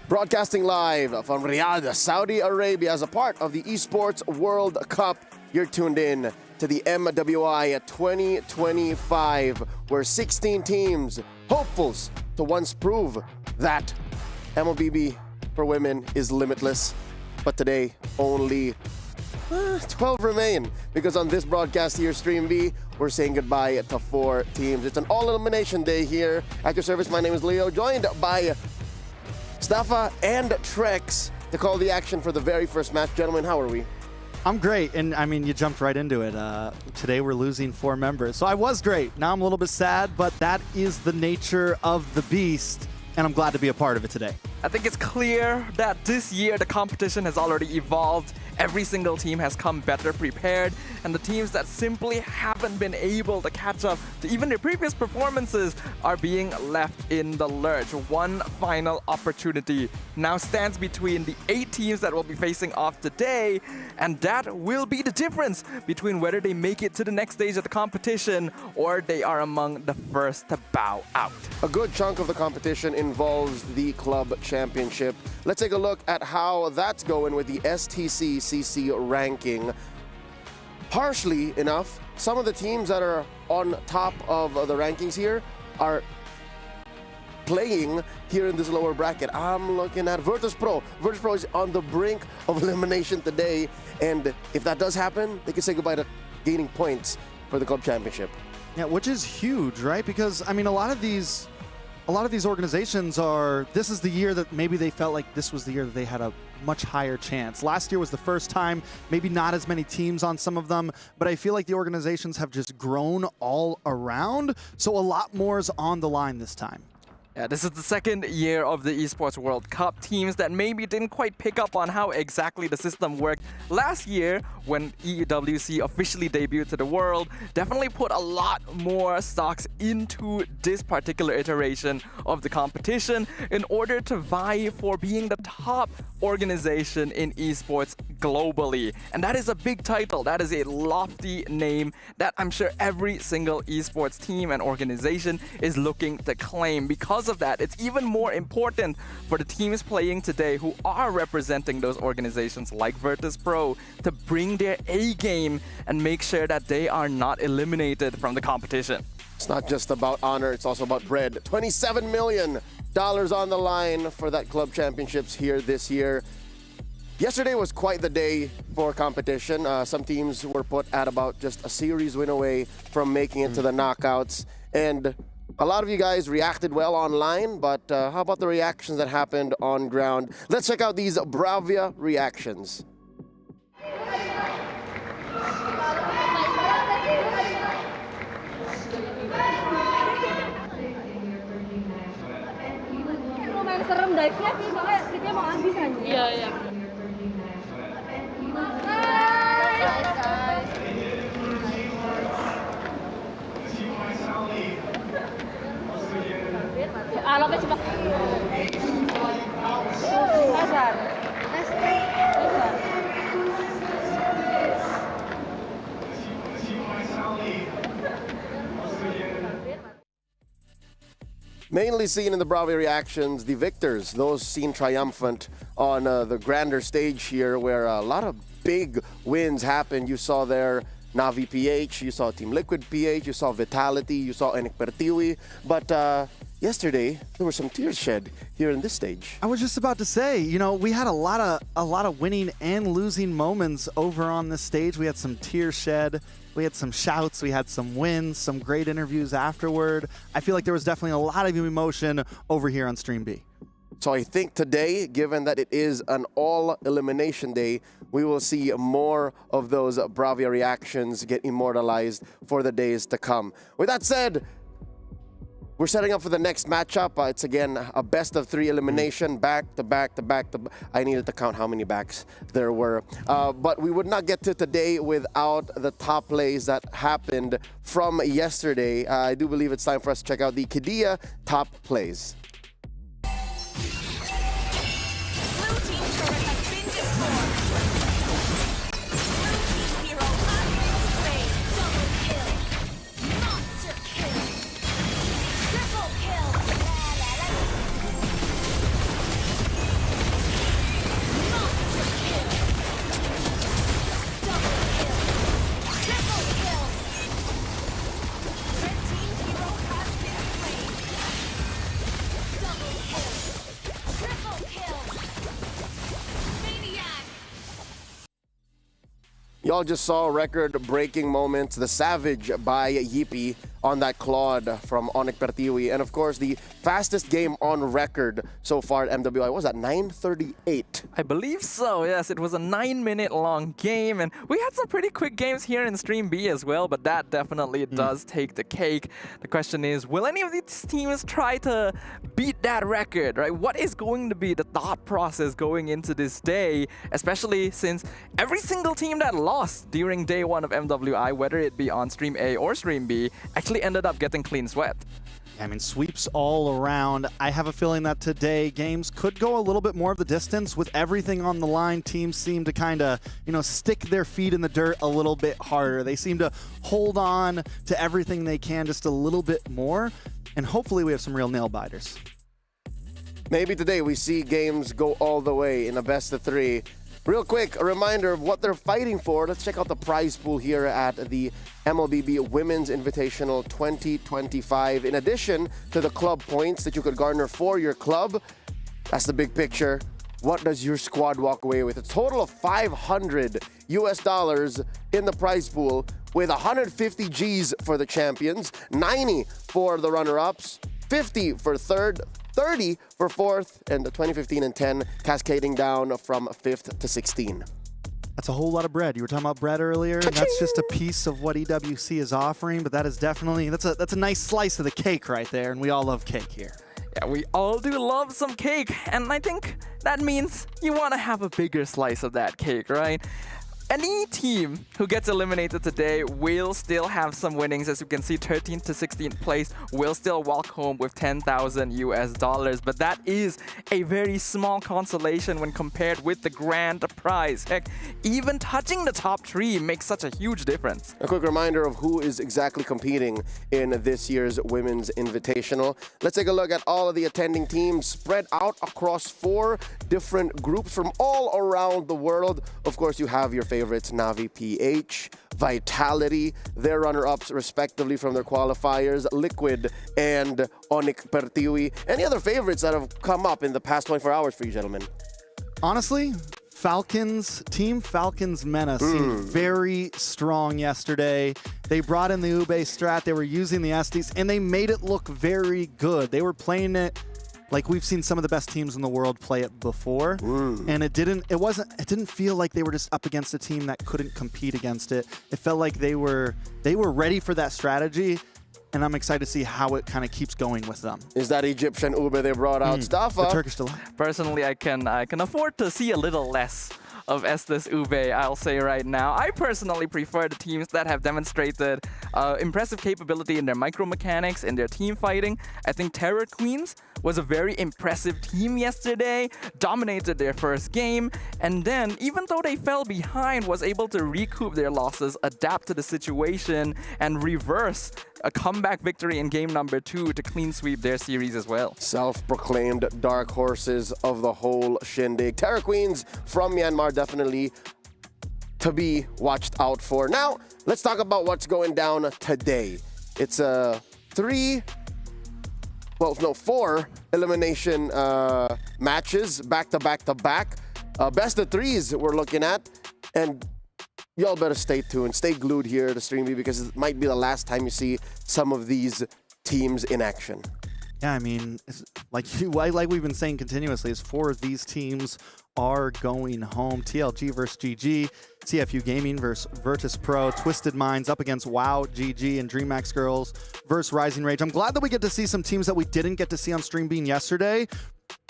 Broadcasting live from Riyadh, Saudi Arabia as a part of the Esports World Cup. You're tuned in to the MWI 2025, where 16 teams, hopefuls to once prove that MLBB for women is limitless. But today, only 12 remain, because on this broadcast here, Stream B, we're saying goodbye to 4 teams. It's an all-elimination day here at your service. My name is Leo, joined by Staffa and Trex to call the action for the very first match. Gentlemen, how are we? I'm great, and I mean, you jumped right into it. Today we're losing 4 members, so I was great. Now I'm a little bit sad, but that is the nature of the beast, and I'm glad to be a part of it today. I think it's clear that this year the competition has already evolved. Every single team has come better prepared, and the teams that simply haven't been able to catch up to even their previous performances are being left in the lurch. One final opportunity now stands between the 8 teams that will be facing off today, and that will be the difference between whether they make it to the next stage of the competition or they are among the first to bow out. A good chunk of the competition involves the Club Championship. Let's take a look at how that's going with the STCCC ranking. Harshly enough, some of the teams that are on top of the rankings here are playing here in this lower bracket. I'm looking at Virtus.pro. Virtus.pro is on the brink of elimination today, and if that does happen, they can say goodbye to gaining points for the Club Championship. Yeah, which is huge, right? Because, I mean, a lot of these organizations are, this is the year that maybe they felt like this was the year that they had a much higher chance. Last year was the first time, maybe not as many teams on some of them, but I feel like the organizations have just grown all around, so a lot more is on the line this time. Yeah, this is the second year of the Esports World Cup. Teams that maybe didn't quite pick up on how exactly the system worked last year when EWC officially debuted to the world definitely put a lot more stocks into this particular iteration of the competition in order to vie for being the top organization in esports globally. And that is a big title. That is a lofty name that I'm sure every single esports team and organization is looking to claim. Because of that, it's even more important for the teams playing today who are representing those organizations like Virtus.pro to bring their A game and make sure that they are not eliminated from the competition. It's not just about honor, it's also about bread. $27 million on the line for that Club Championships here this year. Yesterday was quite the day for competition. Some teams were put at about just a series win away from making it to the knockouts. And a lot of you guys reacted well online, but how about the reactions that happened on ground? Let's check out these Bravia reactions. Serem dive-nya, soalnya kita mau habis aja. Iya, iya. Alam coba. Kasar. Mainly seen in the Bravia reactions, the victors, those seen triumphant on the grander stage here, where a lot of big wins happened. You saw there Navi PH, you saw Team Liquid PH, you saw Vitality, you saw Enik Pertiwi, but yesterday there were some tears shed here in this stage. I was just about to say, you know, we had a lot of winning and losing moments over on this stage. We had some tears shed. We had some shouts, we had some wins, some great interviews afterward. I feel like there was definitely a lot of emotion over here on Stream B. So I think today, given that it is an all-elimination day, we will see more of those Bravia reactions get immortalized for the days to come. With that said, we're setting up for the next matchup. It's again a best of 3 elimination, back to back to back to. I needed to count how many backs there were, but we would not get to today without the top plays that happened from yesterday. I do believe it's time for us to check out the Qiddiya top plays. Y'all just saw record-breaking moments. The Savage by Yippee on that Claude from Onyx Pertiwi. And of course, the fastest game on record so far at MWI. What was that, 9:38? I believe so, yes. It was a 9-minute long game, and we had some pretty quick games here in Stream B as well, but that definitely does take the cake. The question is, will any of these teams try to beat that record, right? What is going to be the thought process going into this day, especially since every single team that lost during day 1 of MWI, whether it be on Stream A or Stream B, actually ended up getting clean swept. I mean, sweeps all around. I have a feeling that today games could go a little bit more of the distance. With everything on the line, teams seem to kind of, stick their feet in the dirt a little bit harder. They seem to hold on to everything they can just a little bit more, and hopefully we have some real nail biters. Maybe today we see games go all the way in a best of 3. Real quick, a reminder of what they're fighting for. Let's check out the prize pool here at the MLBB Women's Invitational 2025. In addition to the club points that you could garner for your club, that's the big picture. What does your squad walk away with? A total of $500 in the prize pool, with 150 G's for the champions, 90 for the runner-ups, 50 for third, 30 for fourth, and the 2015 and 10 cascading down from 5th to 16. That's a whole lot of bread. You were talking about bread earlier. And that's just a piece of what EWC is offering, but that is definitely, that's a nice slice of the cake right there, and we all love cake here. Yeah, we all do love some cake, and I think that means you want to have a bigger slice of that cake, right? Any team who gets eliminated today will still have some winnings. As you can see, 13th to 16th place will still walk home with $10,000, but that is a very small consolation when compared with the grand prize. Heck, even touching the top 3 makes such a huge difference. A quick reminder of who is exactly competing in this year's Women's Invitational. Let's take a look at all of the attending teams spread out across 4 different groups from all around the world. Of course, you have your favorites, Navi PH, Vitality, their runner-ups respectively from their qualifiers, Liquid and Onyx Pertiwi. Any other favorites that have come up in the past 24 hours for you gentlemen? Honestly, Team Falcons Mena seemed very strong yesterday. They brought in the Ube strat, they were using the Estes, and they made it look very good. They were playing it like we've seen some of the best teams in the world play it before, and it didn't feel like they were just up against a team that couldn't compete against it. It felt like they were ready for that strategy, and I'm excited to see how it kind of keeps going with them. Is that Egyptian Ube they brought out? Staffa? The Turkish delight. Personally, I can afford to see a little less of Estes Ube, I'll say right now. I personally prefer the teams that have demonstrated impressive capability in their micro-mechanics, in their team fighting. I think Terror Queens was a very impressive team yesterday, dominated their first game, and then, even though they fell behind, was able to recoup their losses, adapt to the situation, and reverse a comeback victory in game number 2 to clean sweep their series as well. Self-proclaimed dark horses of the whole shindig. Terror Queens from Myanmar, definitely to be watched out for. Now, let's talk about what's going down today. It's a 4 elimination matches back to back to back. Best of 3s we're looking at, and y'all better stay tuned, stay glued here to Stream B, because it might be the last time you see some of these teams in action. Yeah, I mean, like we've been saying continuously, is 4 of these teams are going home. TLG versus GG, CFU Gaimin versus Virtus.pro, Twisted Minds up against WoW, GG, and Dreamax Girls versus Rising Rage. I'm glad that we get to see some teams that we didn't get to see on Stream Bean yesterday.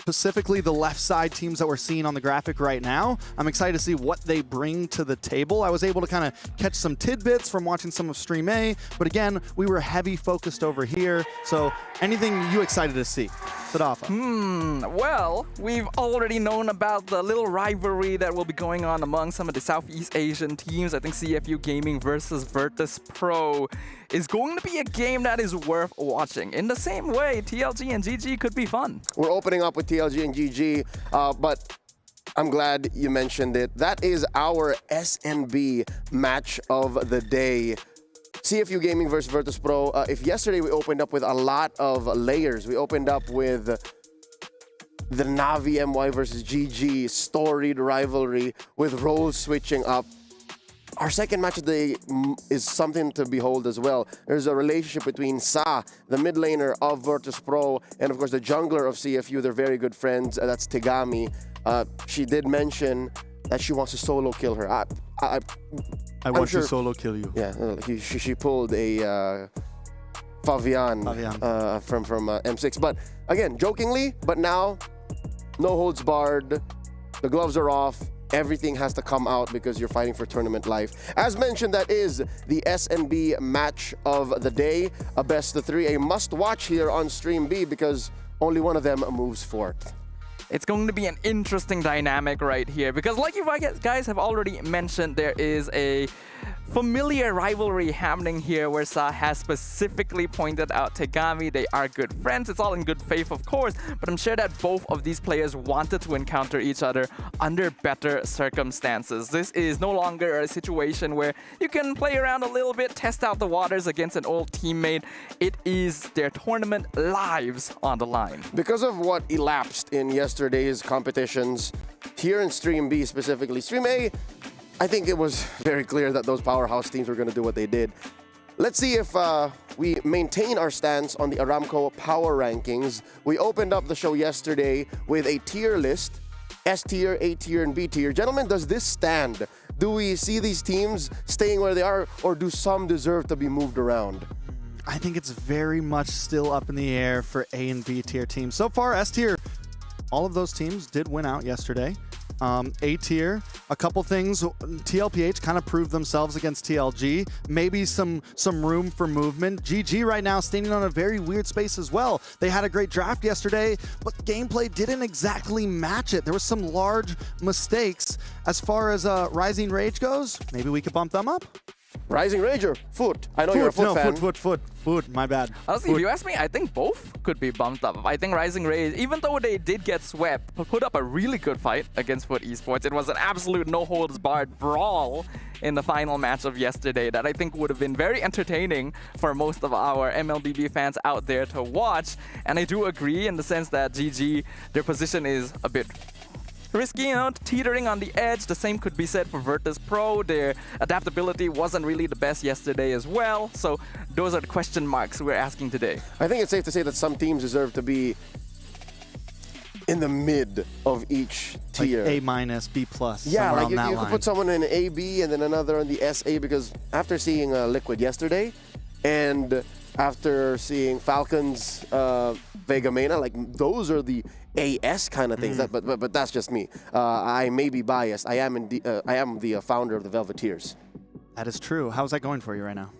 Specifically the left side teams that we're seeing on the graphic right now. I'm excited to see what they bring to the table. I was able to kind of catch some tidbits from watching some of Stream A, but again, we were heavy focused over here. So anything you excited to see? Well, we've already known about the little rivalry that will be going on among some of the Southeast Asian teams. I think CFU Gaming versus Virtus.pro is going to be a game that is worth watching. In the same way, TLG and GG could be fun. We're opening up with TLG and GG, but I'm glad you mentioned it. That is our SNB match of the day. CFU Gaming versus Virtus.pro. If yesterday we opened up with a lot of layers, we opened up with the Navi MWI versus GG storied rivalry with roles switching up. Our second match of the day is something to behold as well. There's a relationship between Sa, the mid laner of Virtus.pro, and of course the jungler of CFU. They're very good friends. That's Tigami. She did mention that she wants to solo kill her. I want to solo kill you. Yeah, she pulled a Favian. From M6. But again, jokingly, but now, no holds barred. The gloves are off. Everything has to come out because you're fighting for tournament life. As mentioned, that is the SNB match of the day. A best of 3, a must-watch here on Stream B because only one of them moves forth. It's going to be an interesting dynamic right here because like you guys have already mentioned, there is a familiar rivalry happening here where Sa has specifically pointed out Tegami. They are good friends. It's all in good faith, of course, but I'm sure that both of these players wanted to encounter each other under better circumstances. This is no longer a situation where you can play around a little bit, test out the waters against an old teammate. It is their tournament lives on the line. Because of what elapsed in yesterday's competitions, here in Stream B specifically, Stream A, I think it was very clear that those powerhouse teams were going to do what they did. Let's see if we maintain our stance on the Aramco power rankings. We opened up the show yesterday with a tier list, S tier, A tier, and B tier. Gentlemen, does this stand? Do we see these teams staying where they are, or do some deserve to be moved around? I think it's very much still up in the air for A and B tier teams. So far, S tier, all of those teams did win out yesterday. A tier, a couple things. TLPH kind of proved themselves against TLG. Maybe some room for movement. GG right now standing on a very weird space as well. They had a great draft yesterday, but gameplay didn't exactly match it. There were some large mistakes. As far as Rising Rage goes, maybe we could bump them up. Rising Rager, Foot. I know you're a Foot fan. Foot, my bad. Honestly, if you ask me, I think both could be bumped up. I think Rising Rage, even though they did get swept, put up a really good fight against Foot Esports. It was an absolute no-holds-barred brawl in the final match of yesterday that I think would have been very entertaining for most of our MLBB fans out there to watch. And I do agree in the sense that GG, their position is a bit risky, you know, teetering on the edge. The same could be said for Virtus.pro. Their adaptability wasn't really the best yesterday as well. So those are the question marks we're asking today. I think it's safe to say that some teams deserve to be in the mid of each tier. Like A-, B+. Yeah, like you could put someone in AB and then another on the SA, because after seeing Liquid yesterday and after seeing Falcons, Vega Mena, like those are the AS kind of things. But that's just me. I may be biased. I am the founder of the Velveteers. That is true. How's that going for you right now?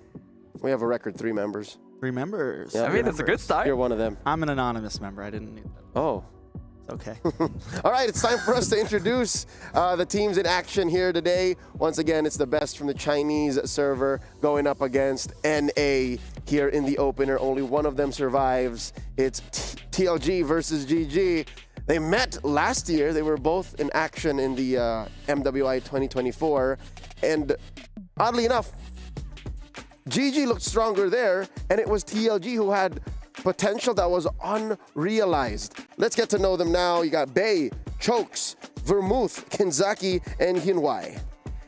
We have a record 3 members. 3 members. Yeah, I mean, it's a good start. You're one of them. I'm an anonymous member. I didn't need that. Oh. Okay. All right, it's time for us to introduce the teams in action here today. Once again, it's the best from the Chinese server going up against NA here in the opener. Only one of them survives. It's TLG versus GG. They met last year. They were both in action in the MWI 2024. And oddly enough, GG looked stronger there, and it was TLG who had potential that was unrealized. Let's get to know them now. You got Bay, Chokes, Vermouth, Kinzaki, and Hinwai.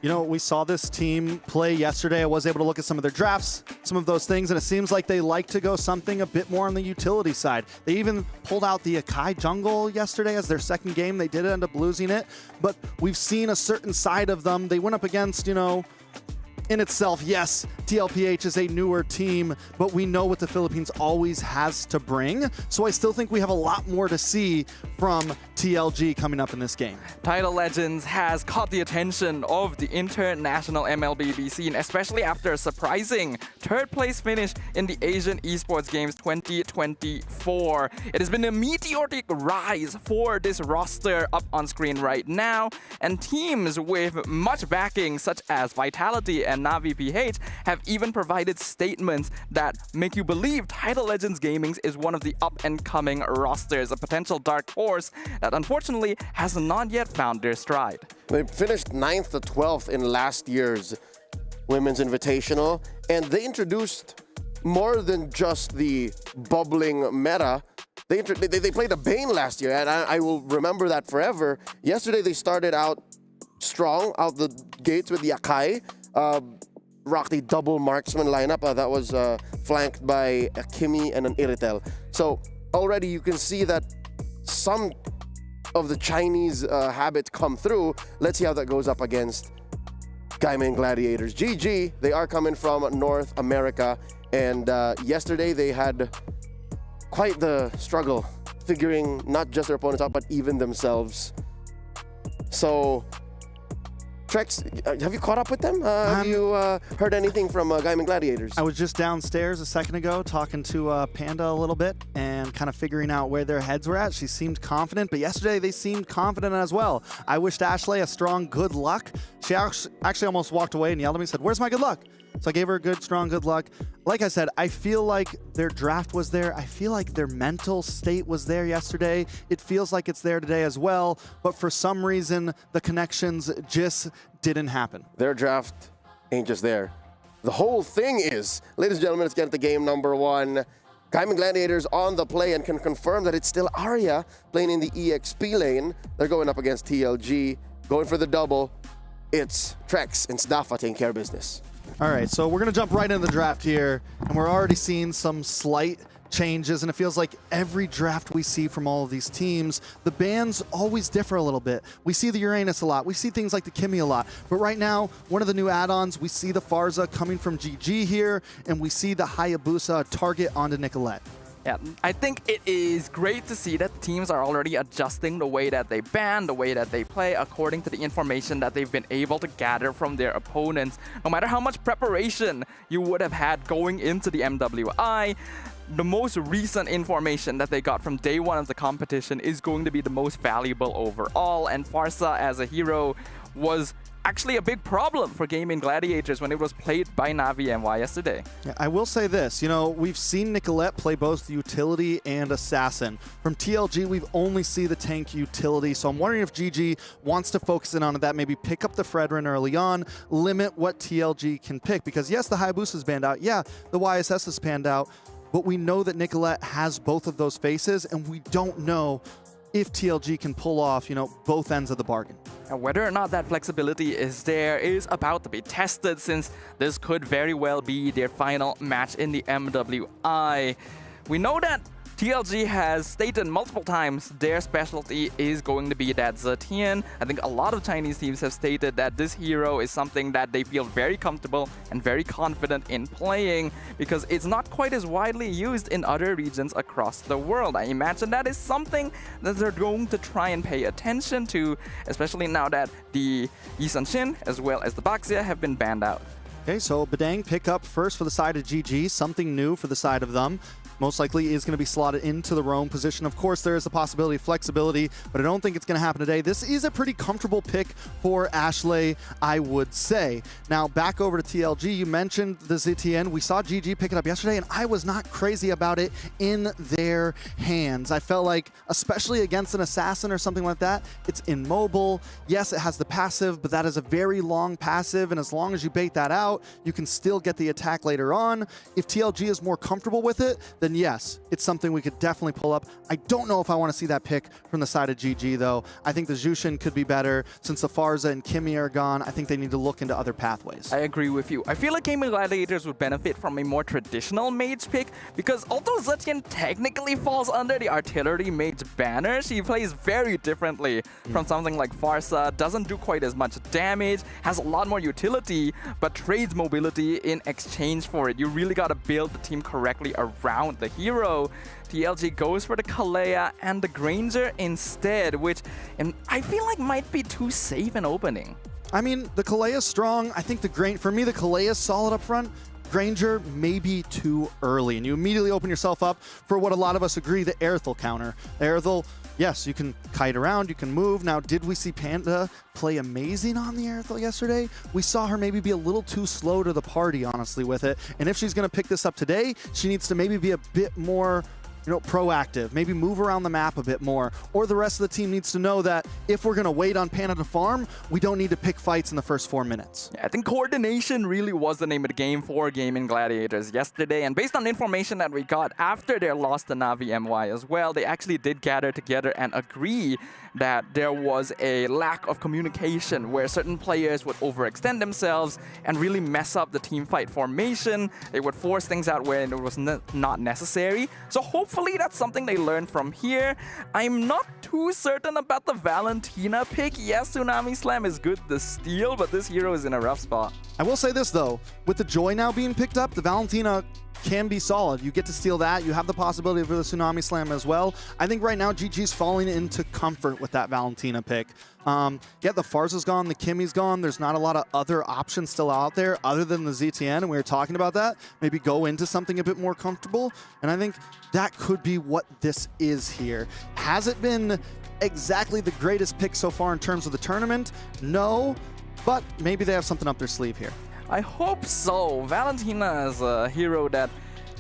You know, we saw this team play yesterday. I was able to look at some of their drafts, some of those things, and it seems like they like to go something a bit more on the utility side. They even pulled out the Akai jungle yesterday as their second game. They did end up losing it, but we've seen a certain side of them. They went up against, you know, in itself, yes, TLPH is a newer team, but we know what the Philippines always has to bring. So I still think we have a lot more to see from TLG coming up in this game. Tidal Legends has caught the attention of the international MLBB scene, especially after a surprising third-place finish in the Asian Esports Games 2024. It has been a meteoric rise for this roster up on screen right now, and teams with much backing, such as Vitality and Navi PH, have even provided statements that make you believe Tidal Legends Gaming is one of the up-and-coming rosters, a potential dark horse that unfortunately has not yet found their stride. They finished 9th to 12th in last year's Women's Invitational, and they introduced more than just the bubbling meta. They played a Bane last year, and I will remember that forever. Yesterday, they started out strong, out the gates with the Akai. Rocked a double marksman lineup that was flanked by a Kimi and an Iritel. So already you can see that some of the Chinese habits come through. Let's see how that goes up against Gaimin Gladiators. GG, they are coming from North America, and yesterday they had quite the struggle figuring not just their opponents out, but even themselves. So Trex, have you caught up with them? Have you heard anything from Gaimin Gladiators? I was just downstairs a second ago talking to Panda a little bit and kind of figuring out where their heads were at. She seemed confident, but yesterday they seemed confident as well. I wished Ashley a strong good luck. She actually almost walked away and yelled at me and said, "Where's my good luck?" So I gave her a good, strong good luck. Like I said, I feel like their draft was there. I feel like their mental state was there yesterday. It feels like it's there today as well. But for some reason, the connections just didn't happen. Their draft ain't just there. The whole thing is, ladies and gentlemen, let's get into game number one. Gaimin Gladiators on the play and can confirm that it's still Arya playing in the EXP lane. They're going up against TLG, going for the double. It's Trex and Snafa taking care of business. All right, so we're going to jump right into the draft here, and we're already seeing some slight changes, and it feels like every draft we see from all of these teams, the bans always differ a little bit. We see the Uranus a lot. We see things like the Kimi a lot. But right now, one of the new add-ons, we see the Farza coming from GG here, and we see the Hayabusa target onto Nicolette. Yeah, I think it is great to see that teams are already adjusting the way that they ban, the way that they play, according to the information that they've been able to gather from their opponents. No matter how much preparation you would have had going into the MWI, the most recent information that they got from day one of the competition is going to be the most valuable overall, and Farza as a hero was actually a big problem for Gaimin Gladiators when it was played by Navi MY yesterday. Yeah, I will say this, you know, we've seen Nicolette play both utility and assassin. From TLG, we've only seen the tank utility, so I'm wondering if GG wants to focus in on that, maybe pick up the Fredrin early on, limit what TLG can pick, because yes, the Hayabusa is banned out, yeah, the YSS is panned out, but we know that Nicolette has both of those faces, and we don't know if TLG can pull off, you know, both ends of the bargain. And whether or not that flexibility is there is about to be tested, since this could very well be their final match in the MWI. We know that TLG has stated multiple times their specialty is going to be that Zetian. I think a lot of Chinese teams have stated that this hero is something that they feel very comfortable and very confident in playing, because it's not quite as widely used in other regions across the world. I imagine that is something that they're going to try and pay attention to, especially now that the Yisan Shin as well as the Baxia have been banned out. Okay, so Badang pick up first for the side of GG, something new for the side of them. Most likely is going to be slotted into the roam position. Of course, there is the possibility of flexibility, but I don't think it's going to happen today. This is a pretty comfortable pick for Ashley, I would say. Now, back over to TLG, you mentioned the ZTN. We saw GG pick it up yesterday, and I was not crazy about it in their hands. I felt like, especially against an assassin or something like that, it's immobile. Yes, it has the passive, but that is a very long passive, and as long as you bait that out, you can still get the attack later on. If TLG is more comfortable with it, then then yes, it's something we could definitely pull up. I don't know if I want to see that pick from the side of GG, though. I think the Jushin could be better. Since the Farza and Kimmy are gone, I think they need to look into other pathways. I agree with you. I feel like Gaimin Gladiators would benefit from a more traditional mage pick, because although Zetian technically falls under the artillery mage banner, she plays very differently from something like Farsa, doesn't do quite as much damage, has a lot more utility, but trades mobility in exchange for it. You really got to build the team correctly around the hero. TLG goes for the Kalea and the Granger instead, which I feel like might be too safe an opening. I mean, the Kalea is strong. I think for me, the Kalea is solid up front. Granger may be too early, and you immediately open yourself up for what a lot of us agree, the Aerithal counter. The Aerithal, yes, you can kite around, you can move. Now, did we see Panda play amazing on the Aerithal yesterday? We saw her maybe be a little too slow to the party, honestly, with it. And if she's going to pick this up today, she needs to maybe be a bit more proactive, maybe move around the map a bit more, or the rest of the team needs to know that if we're going to wait on Panda to farm, we don't need to pick fights in the first 4 minutes. Yeah, I think coordination really was the name of the game for Gaimin Gladiators yesterday, and based on the information that we got after their loss to Navi MY as well, they actually did gather together and agree that there was a lack of communication where certain players would overextend themselves and really mess up the team fight formation. They would force things out where it was not necessary. So hopefully that's something they learned from here. I'm not too certain about the Valentina pick. Yes, Tsunami Slam is good to steal, but this hero is in a rough spot. I will say this, though. With the Joy now being picked up, the Valentina can be solid. You get to steal that. You have the possibility for the Tsunami Slam as well. I think right now GG's falling into comfort with that Valentina pick. Yeah, the Farza's gone, the Kimmy's gone. There's not a lot of other options still out there other than the ZTN, and we were talking about that. Maybe go into something a bit more comfortable, and I think that could be what this is here. Has it been exactly the greatest pick so far in terms of the tournament? No, but maybe they have something up their sleeve here. I hope so. Valentina is a hero that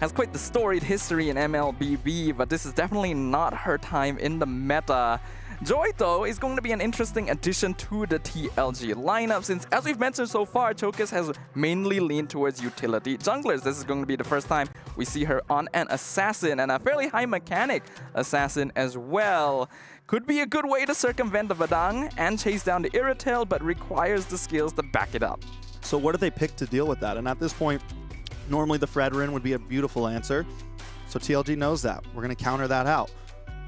has quite the storied history in MLBB, but this is definitely not her time in the meta. Joy, though, is going to be an interesting addition to the TLG lineup, since, as we've mentioned so far, Chokers has mainly leaned towards utility junglers. This is going to be the first time we see her on an assassin, and a fairly high mechanic assassin as well. Could be a good way to circumvent the Vadang and chase down the Irritel, but requires the skills to back it up. So what do they pick to deal with that? And at this point, normally the Fredrin would be a beautiful answer. So TLG knows that. We're going to counter that out.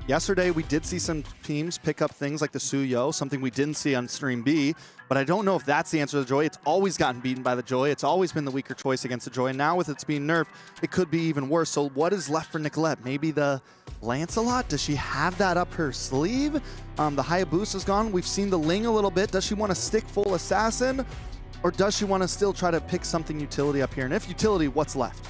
Yesterday, we did see some teams pick up things like the Suyo, something we didn't see on Stream B, but I don't know if that's the answer to the Joy. It's always gotten beaten by the Joy. It's always been the weaker choice against the Joy. And now with it's being nerfed, it could be even worse. So what is left for Nicolette? Maybe the Lancelot? Does she have that up her sleeve? The Hayabusa's gone. We've seen the Ling a little bit. Does she want to stick full Assassin? Or does she want to still try to pick something utility up here? And if utility, what's left?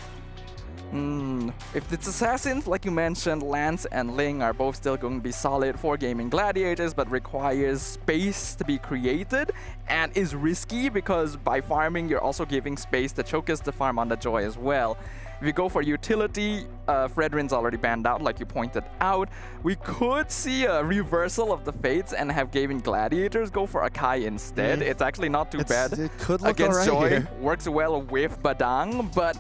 If it's Assassins, like you mentioned, Lance and Ling are both still going to be solid for Gaimin Gladiators, but requires space to be created and is risky because by farming, you're also giving space to Chokers to farm on the Joy as well. If you go for utility, Fredrin's already banned out, like you pointed out. We could see a reversal of the fates and have Gaimin Gladiators go for Akai instead. It's actually not too bad. It could look against Joy. here. Works well with Badang, but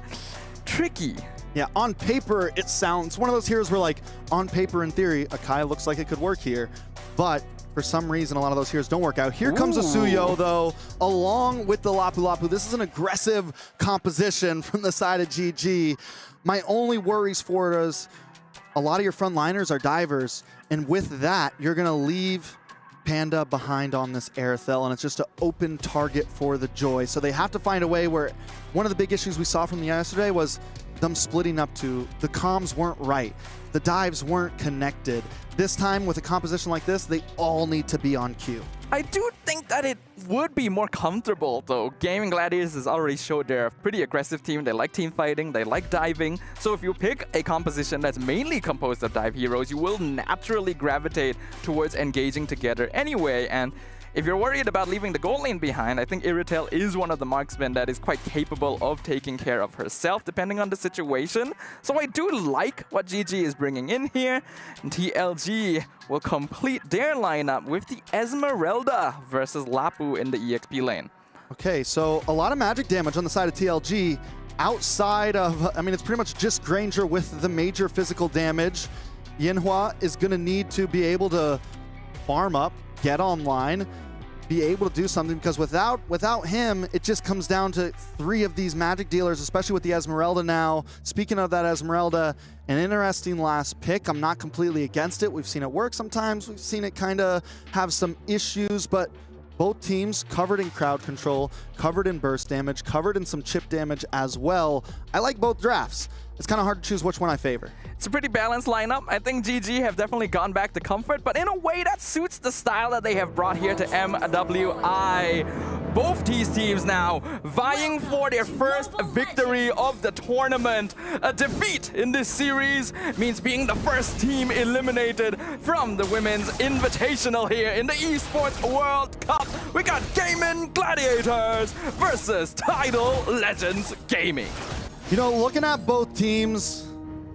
tricky. Yeah, on paper, it sounds one of those heroes where, like, on paper, in theory, Akai looks like it could work here. But for some reason, a lot of those heroes don't work out. Here comes a Suyo, though, along with the Lapu Lapu. This is an aggressive composition from the side of GG. My only worries for it is a lot of your frontliners are divers, and with that, you're going to leave Panda behind on this Aerithel, and it's just an open target for the Joy. So they have to find a way where one of the big issues we saw from the yesterday was them splitting up to the comms weren't right. The dives weren't connected. This time with a composition like this, they all need to be on cue. I do think that it would be more comfortable, though. Gaimin Gladiators has already showed they're a pretty aggressive team. They like team fighting, they like diving. So if you pick a composition that's mainly composed of dive heroes, you will naturally gravitate towards engaging together anyway. And if you're worried about leaving the gold lane behind, I think Irritel is one of the marksmen that is quite capable of taking care of herself, depending on the situation. So I do like what GG is bringing in here. And TLG will complete their lineup with the Esmeralda versus Lapu in the EXP lane. Okay, so a lot of magic damage on the side of TLG. outside of, I mean, it's pretty much just Granger with the major physical damage. Yinhua is going to need to be able to farm up, get online, be able to do something, because without him, it just comes down to 3 of these magic dealers, especially with the Esmeralda now. Speaking of that Esmeralda, an interesting last pick. I'm not completely against it. We've seen it work sometimes. We've seen it kind of have some issues, but both teams covered in crowd control, covered in burst damage, covered in some chip damage as well. I like both drafts. It's kind of hard to choose which one I favor. It's a pretty balanced lineup. I think GG have definitely gone back to comfort, but in a way that suits the style that they have brought here to MWI. Both these teams now vying for their first victory of the tournament. A defeat in this series means being the first team eliminated from the Women's Invitational here in the Esports World Cup. We got Gaimin Gladiators versus Tidal Legends Gaming. You know, looking at both teams,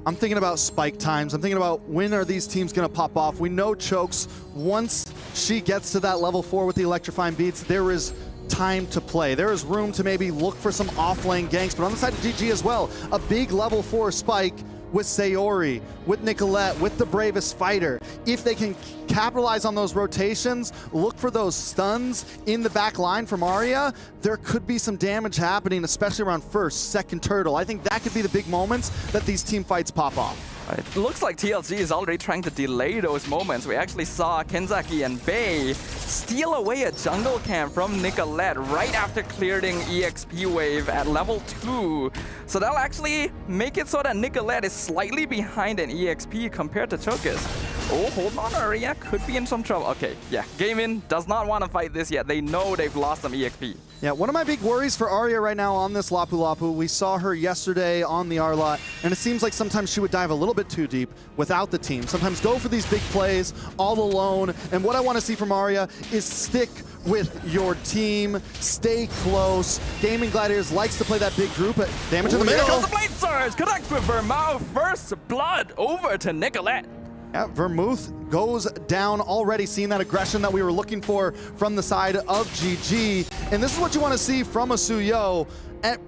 I'm thinking about spike times. I'm thinking about when are these teams going to pop off. We know Chokes, once she gets to that level 4 with the electrifying beats, there is time to play. There is room to maybe look for some off-lane ganks, but on the side of GG as well, a big level 4 spike with Sayori, with Nicolette, with the bravest fighter. If they can capitalize on those rotations, look for those stuns in the back line from Arya, there could be some damage happening, especially around first, second turtle. I think that could be the big moments that these team fights pop off. It looks like TLG is already trying to delay those moments. We actually saw Kenzaki and Bei steal away a jungle camp from Nicolette right after clearing EXP wave at level 2. So that'll actually make it so that Nicolette is slightly behind in EXP compared to Chokus. Oh, hold on, Arya could be in some trouble. Okay, yeah, Gaimin does not want to fight this yet. They know they've lost some EXP. Yeah, one of my big worries for Arya right now on this Lapu Lapu, we saw her yesterday on the Arlot, and it seems like sometimes she would dive a little bit too deep without the team. Sometimes go for these big plays all alone, and what I want to see from Arya is stick with your team, stay close. Gaimin Gladiators likes to play that big group, but damage in the middle. Here comes the Blade Surge, connects with Vermouth, first blood over to Nicolette. Yeah, Vermouth goes down already, seeing that aggression that we were looking for from the side of GG. And this is what you want to see from a Suyo.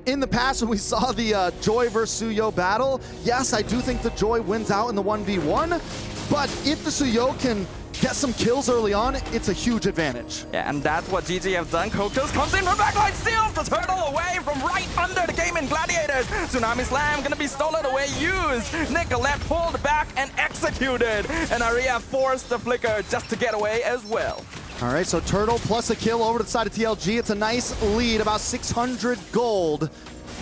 In the past, when we saw the Joy versus Suyo battle, yes, I do think the Joy wins out in the 1v1. But if the Suyo can get some kills early on, it's a huge advantage. Yeah, and that's what GG have done. Kotos comes in from backline, steals the turtle away from right under the Gaimin Gladiators. Tsunami Slam gonna be stolen away, used. Nicolette pulled back and executed. And Arya forced the flicker just to get away as well. All right, so Turtle plus a kill over to the side of TLG. It's a nice lead, about 600 gold.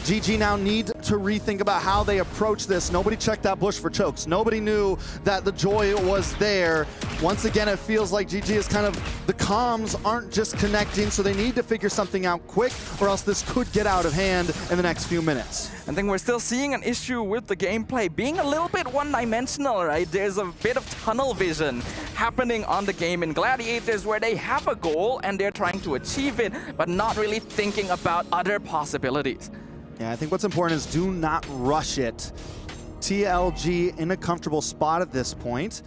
GG now need to rethink about how they approach this. Nobody checked that bush for Chokes. Nobody knew that the Joy was there. Once again, it feels like GG is kind of, the comms aren't just connecting, so they need to figure something out quick, or else this could get out of hand in the next few minutes. I think we're still seeing an issue with the gameplay being a little bit one-dimensional, right? There's a bit of tunnel vision happening on the Gaimin Gladiators where they have a goal and they're trying to achieve it, but not really thinking about other possibilities. Yeah, I think what's important is do not rush it. TLG in a comfortable spot at this point.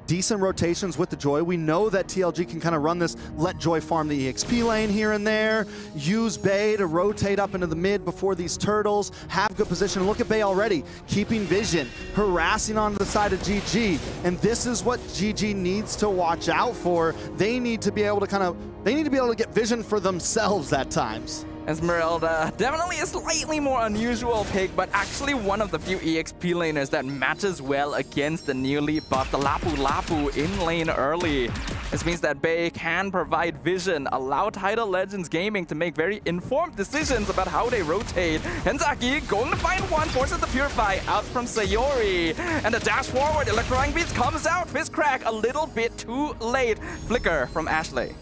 Decent rotations with the Joy. We know that TLG can kind of run this, let Joy farm the EXP lane here and there, use Bei to rotate up into the mid before these turtles, have good position. Look at Bei already, keeping vision, harassing onto the side of GG. And this is what GG needs to watch out for. They need to be able to get vision for themselves at times. Esmeralda, definitely a slightly more unusual pick, but actually one of the few EXP laners that matches well against the newly buffed Lapu Lapu in lane early. This means that Bei can provide vision, allow Tidal Legends Gaming to make very informed decisions about how they rotate. Kenzaki going to find one, forces the Purify out from Sayori. And the dash forward, Electrifying Beats comes out, Fist Crack a little bit too late. Flicker from Ashley.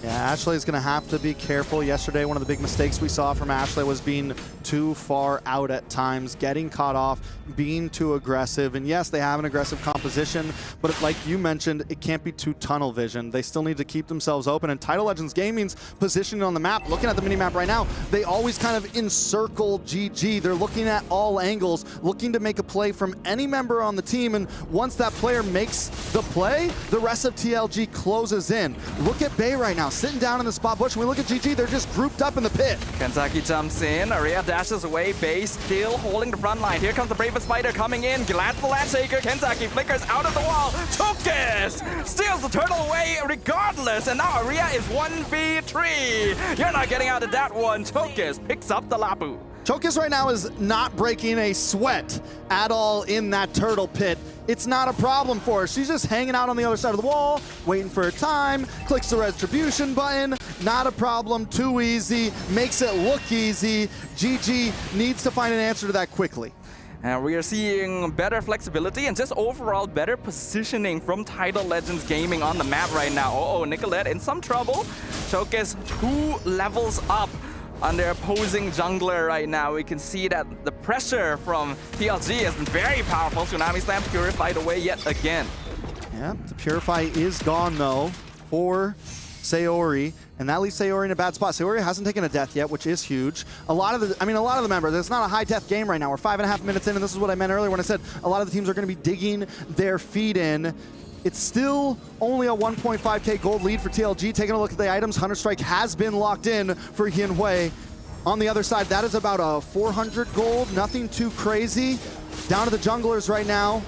Yeah, Ashley is going to have to be careful. Yesterday, one of the big mistakes we saw from Ashley was being too far out at times, getting caught off, being too aggressive. And yes, they have an aggressive composition, but like you mentioned, it can't be too tunnel vision. They still need to keep themselves open. And Tidal Legends Gaming's positioning on the map, looking at the mini-map right now, they always kind of encircle GG. They're looking at all angles, looking to make a play from any member on the team. And once that player makes the play, the rest of TLG closes in. Look at Bei right now. sitting down in the spot bush. When we look at GG, they're just grouped up in the pit. Kenzaki jumps in, Riyadh dashes away, base still holding the front line. Here comes the Bravest Fighter coming in, glad the land shaker. Kenzaki flickers out of the wall. Tokus steals the turtle away regardless, and now Riyadh is 1v3. You're not getting out of that one. Tokus picks up the Lapu. Chokus right now is not breaking a sweat at all in that turtle pit. It's not a problem for her. She's just hanging out on the other side of the wall, waiting for her time, clicks the retribution button. Not a problem, too easy, makes it look easy. GG needs to find an answer to that quickly. And we are seeing better flexibility and just overall better positioning from Tidal Legends Gaming on the map right now. Uh-oh, Nicolette in some trouble. Chokus 2 levels up on their opposing jungler right now. We can see that the pressure from TLG has been very powerful. Tsunami Slam purified away yet again. Yeah, the Purify is gone though for Sayori, and that leaves Sayori in a bad spot. Sayori hasn't taken a death yet, which is huge. A lot of the members, it's not a high death game right now. We're 5.5 minutes in, and this is what I meant earlier when I said a lot of the teams are going to be digging their feet in. It's still only a 1.5k gold lead for TLG. Taking a look at the items, Hunter Strike has been locked in for Yin-Hui. On the other side, that is about a 400 gold, nothing too crazy. Down to the junglers right now.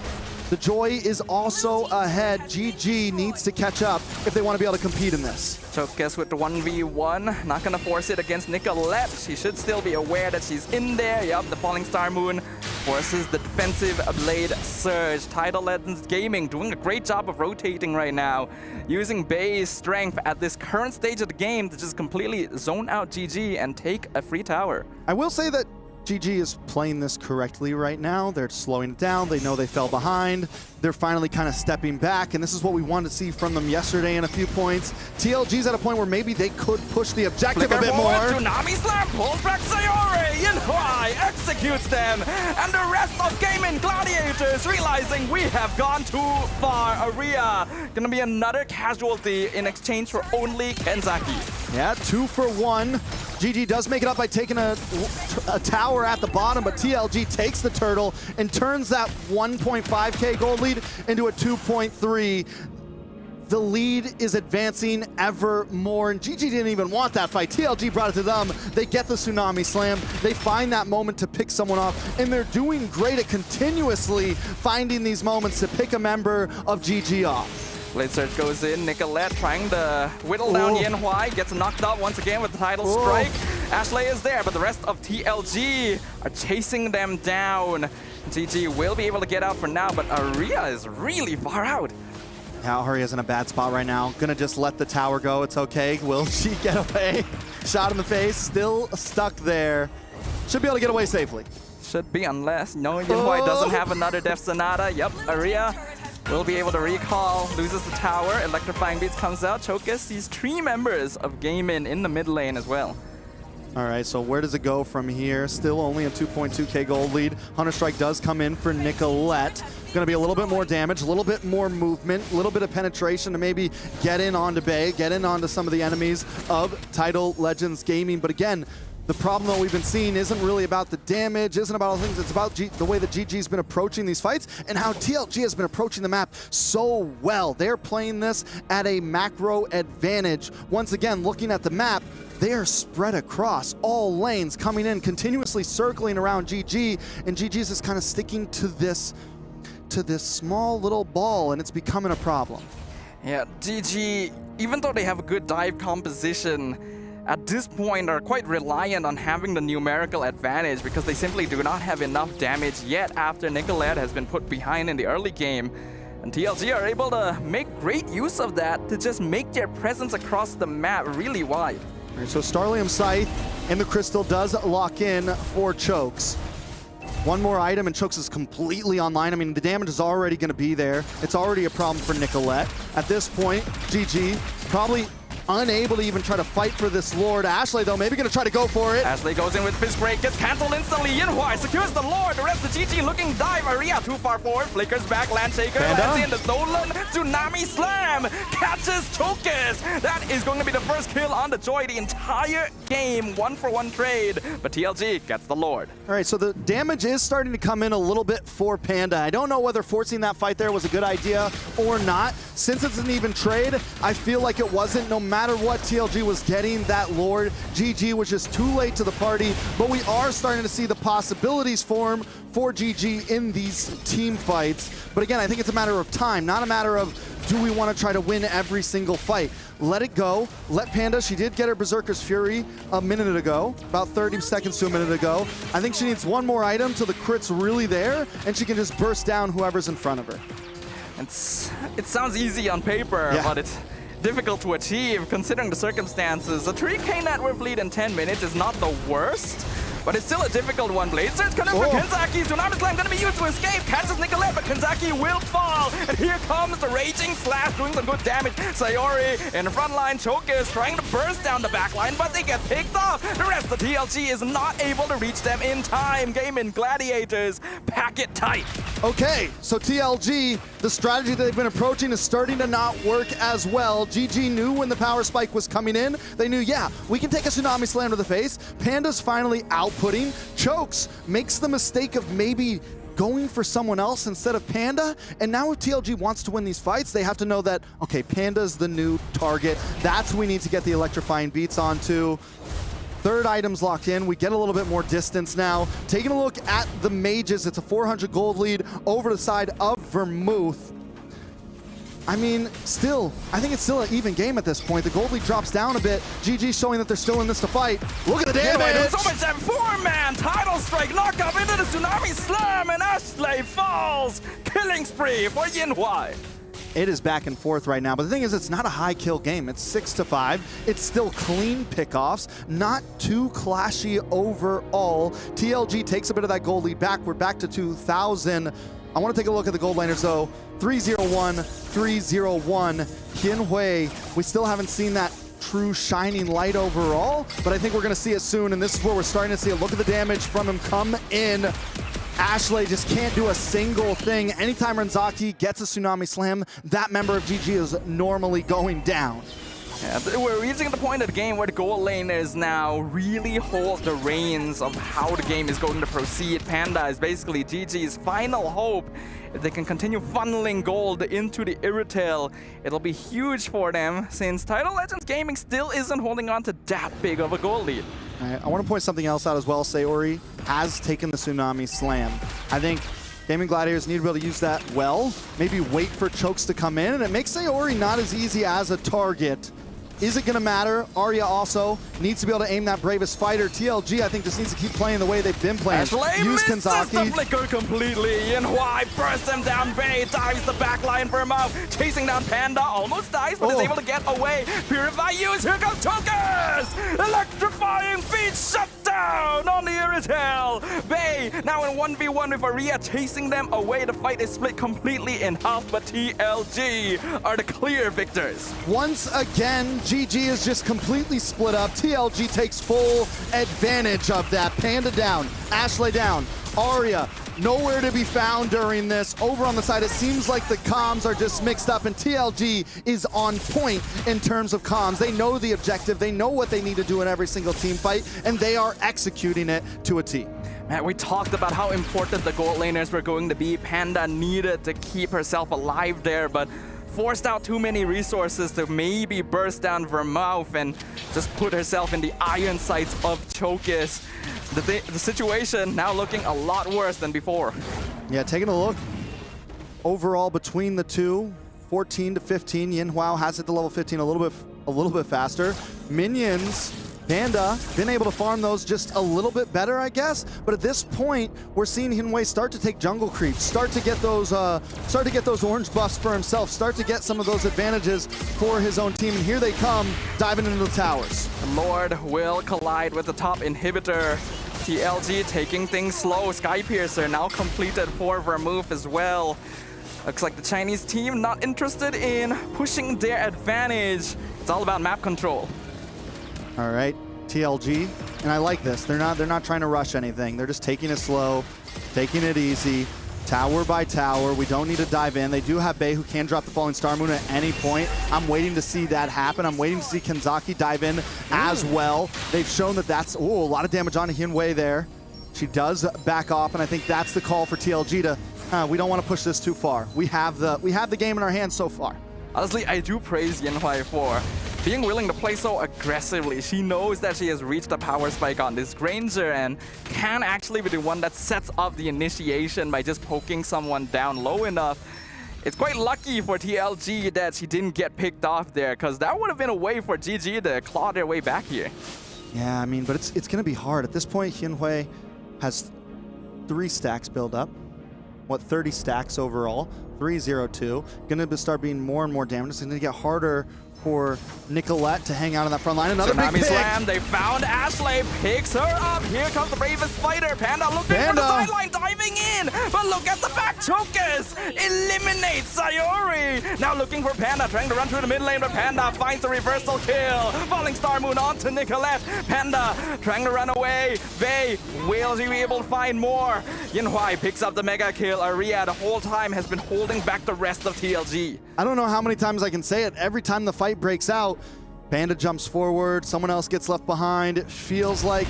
The Joy is also ahead. GG needs to catch up if they want to be able to compete in this. Chokus with the 1v1, not gonna force it against Nicolette. She should still be aware that she's in there. Yup, the Falling Star Moon forces the defensive Blade Surge. Tidal Legends Gaming doing a great job of rotating right now, using base strength at this current stage of the game to just completely zone out GG and take a free tower. I will say that GG is playing this correctly right now. They're slowing it down. They know they fell behind. They're finally kind of stepping back, and this is what we wanted to see from them yesterday in a few points. TLG's at a point where maybe they could push the objective a bit more. Tsunami Slam pulls back Sayori. Yin-Hui executes them, and the rest of Gaimin Gladiators realizing we have gone too far. Aria gonna be another casualty in exchange for only Kenzaki. Yeah, 2 for 1. GG does make it up by taking a tower at the bottom, but TLG takes the turtle and turns that 1.5k gold lead into a 2.3. The lead is advancing ever more, and GG didn't even want that fight. TLG brought it to them. They get the Tsunami Slam. They find that moment to pick someone off, and they're doing great at continuously finding these moments to pick a member of GG off. Blade Surge goes in, Nicolette trying to whittle down Yin-Hui, gets knocked up once again with the Tidal Strike. Ashley is there, but the rest of TLG are chasing them down. GG will be able to get out for now, but Aria is really far out. Yeah, Aria's in a bad spot right now. Gonna just let the tower go, it's okay. Will she get away? Shot in the face, still stuck there. Should be able to get away safely. Should be, unless Yin-Hui doesn't have another Death Sonata. Yep, Aria will be able to recall, loses the tower, Electrifying Beats comes out. Chokus sees 3 members of Gaimin in the mid lane as well. All right, so where does it go from here? Still only a 2.2k gold lead. Hunter Strike does come in for Nicolette. Gonna be a little bit more damage, a little bit more movement, a little bit of penetration to maybe get in onto Bay, get in onto some of the enemies of Tidal Legends Gaming. But again, the problem that we've been seeing isn't really about the damage, isn't about all things, it's about the way that GG's been approaching these fights and how TLG has been approaching the map so well. They're playing this at a macro advantage. Once again, looking at the map, they are spread across all lanes, coming in, continuously circling around GG, and GG's is kind of sticking to this small little ball, and it's becoming a problem. Yeah, GG, even though they have a good dive composition, at this point are quite reliant on having the numerical advantage because they simply do not have enough damage yet after Nicolette has been put behind in the early game. And TLG are able to make great use of that to just make their presence across the map really wide. All right, so Starlium Scythe and the Crystal does lock in for Chokes. One more item and Chokes is completely online. I mean, the damage is already going to be there. It's already a problem for Nicolette. At this point, GG probably unable to even try to fight for this Lord. Ashley, though, maybe going to try to go for it. Ashley goes in with Fist Break, gets cancelled instantly. Yin-Hui secures the Lord. The rest of GG looking dive. Aria too far forward, flickers back. Landshaker lands in the stolen Tsunami Slam. Catches Chokus. That is going to be the first kill on the Joy the entire game. 1-for-1 trade, but TLG gets the Lord. All right, so the damage is starting to come in a little bit for Panda. I don't know whether forcing that fight there was a good idea or not. Since it's an even trade, I feel like it wasn't, no matter matter what, TLG was getting that Lord. GG was just too late to the party, but we are starting to see the possibilities form for GG in these team fights. But again, I think it's a matter of time, not a matter of do we want to try to win every single fight. Let it go. Let Panda, she did get her Berserker's Fury a minute ago, about 30 seconds to a minute ago. I think she needs one more item till the crit's really there, and she can just burst down whoever's in front of her. It sounds easy on paper, but it's difficult to achieve considering the circumstances. A 3K net worth lead in 10 minutes is not the worst, but it's still a difficult one. Blade Surge coming for Kenzaki. Tsunami Slam gonna be used to escape. Catches Nicolette, but Kenzaki will fall. And here comes the Raging Slash doing some good damage. Sayori in the front line. Choke is trying to burst down the back line, but they get picked off. The rest of TLG is not able to reach them in time. Gaimin Gladiators pack it tight. Okay, so TLG, the strategy that they've been approaching is starting to not work as well. GG knew when the power spike was coming in. They knew, yeah, we can take a Tsunami Slam to the face. Panda's finally outputting. Chokes makes the mistake of maybe going for someone else instead of Panda. And now if TLG wants to win these fights, they have to know that, okay, Panda's the new target. That's who we need to get the electrifying beats onto. Third item's locked in. We get a little bit more distance now. Taking a look at the mages, it's a 400 gold lead over the side of Vermouth. I mean, still, I think it's still an even game at this point. The gold lead drops down a bit. GG showing that they're still in this to fight. Look at the damage! So much damage. 4-man Tidal Strike, knock up into the Tsunami Slam, and Ashley falls. Killing spree for Yinhuai. It is back and forth right now, but the thing is, it's not a high kill game. It's 6-5. It's still clean pickoffs, not too clashy overall. TLG takes a bit of that gold lead back. We're back to 2,000. I want to take a look at the gold laners though. 301, 301. Yinhui, we still haven't seen that true shining light overall, but I think we're going to see it soon, and this is where we're starting to see it. Look at the damage from him come in. Ashley just can't do a single thing. Anytime Renzaki gets a Tsunami Slam, that member of GG is normally going down. Yeah, we're reaching the point of the game where the gold laners now really hold the reins of how the game is going to proceed. Panda is basically GG's final hope. If they can continue funneling gold into the Irrital, it'll be huge for them, since Tidal Legends Gaming still isn't holding on to that big of a gold lead. I want to point something else out as well. Sayori has taken the Tsunami Slam. I think Gaimin Gladiators need to be able to use that well. Maybe wait for chokes to come in, and it makes Sayori not as easy as a target. Is it going to matter? Arya also needs to be able to aim that bravest fighter. TLG, I think, just needs to keep playing the way they've been playing. Use Kenzaki. The flicker completely. Yinhuai bursts him down. Bay dives the backline for him out. Chasing down Panda. Almost dies, but is able to get away. Purify use. Here comes Chokers. Electrifying feet shut down on the Irrital. Bay now in 1v1 with Arya chasing them away. The fight is split completely in half, but TLG are the clear victors. Once again, GG is just completely split up. TLG takes full advantage of that. Panda down, Ashley down, Arya nowhere to be found during this. Over on the side, it seems like the comms are just mixed up, and TLG is on point in terms of comms. They know the objective, they know what they need to do in every single team fight, and they are executing it to a T. Man, we talked about how important the gold laners were going to be. Panda needed to keep herself alive there, but forced out too many resources to maybe burst down Vermouth and just put herself in the iron sights of Chokis. The situation now looking a lot worse than before. Yeah, taking a look overall between the two, 14 to 15. Yinhuai has it to level 15 a little bit faster. Minions, Panda, been able to farm those just a little bit better, I guess. But at this point, we're seeing Yinhuai start to take jungle creeps, start to get those orange buffs for himself, start to get some of those advantages for his own team. And here they come, diving into the towers. The Lord will collide with the top inhibitor. TLG taking things slow. Skypiercer now completed for Vermouth as well. Looks like the Chinese team not interested in pushing their advantage. It's all about map control. All right, TLG, and I like this. They're not trying to rush anything. They're just taking it slow, taking it easy, tower by tower. We don't need to dive in. They do have Bay who can drop the Falling Star Moon at any point. I'm waiting to see that happen. I'm waiting to see Kenzaki dive in as well. They've shown that that's, a lot of damage on Yinhuai there. She does back off, and I think that's the call for TLG to, we don't want to push this too far. We have the game in our hands so far. Honestly, I do praise Yinhuai for being willing to play so aggressively. She knows that she has reached a power spike on this Granger and can actually be the one that sets up the initiation by just poking someone down low enough. It's quite lucky for TLG that she didn't get picked off there, because that would have been a way for GG to claw their way back here. Yeah, I mean, but it's going to be hard. At this point, Hyunhui has 3 stacks build up. 30 stacks overall. 3-0-2. Going to start being more and more damage. It's going to get harder for Nicolette to hang out on that front line. Another big pick. Slam. They found Ashley. Picks her up. Here comes the bravest fighter. Panda looking for the sideline, diving in. But look at the back. Chokers eliminates Sayori. Now looking for Panda, trying to run through the mid lane, but Panda finds the reversal kill. Falling Star Moon onto Nicolette. Panda trying to run away. Vey, will she be able to find more? Yinhui picks up the mega kill. Aria the whole time has been holding back the rest of TLG. I don't know how many times I can say it. Every time the fight breaks out, Panda jumps forward, someone else gets left behind. It feels like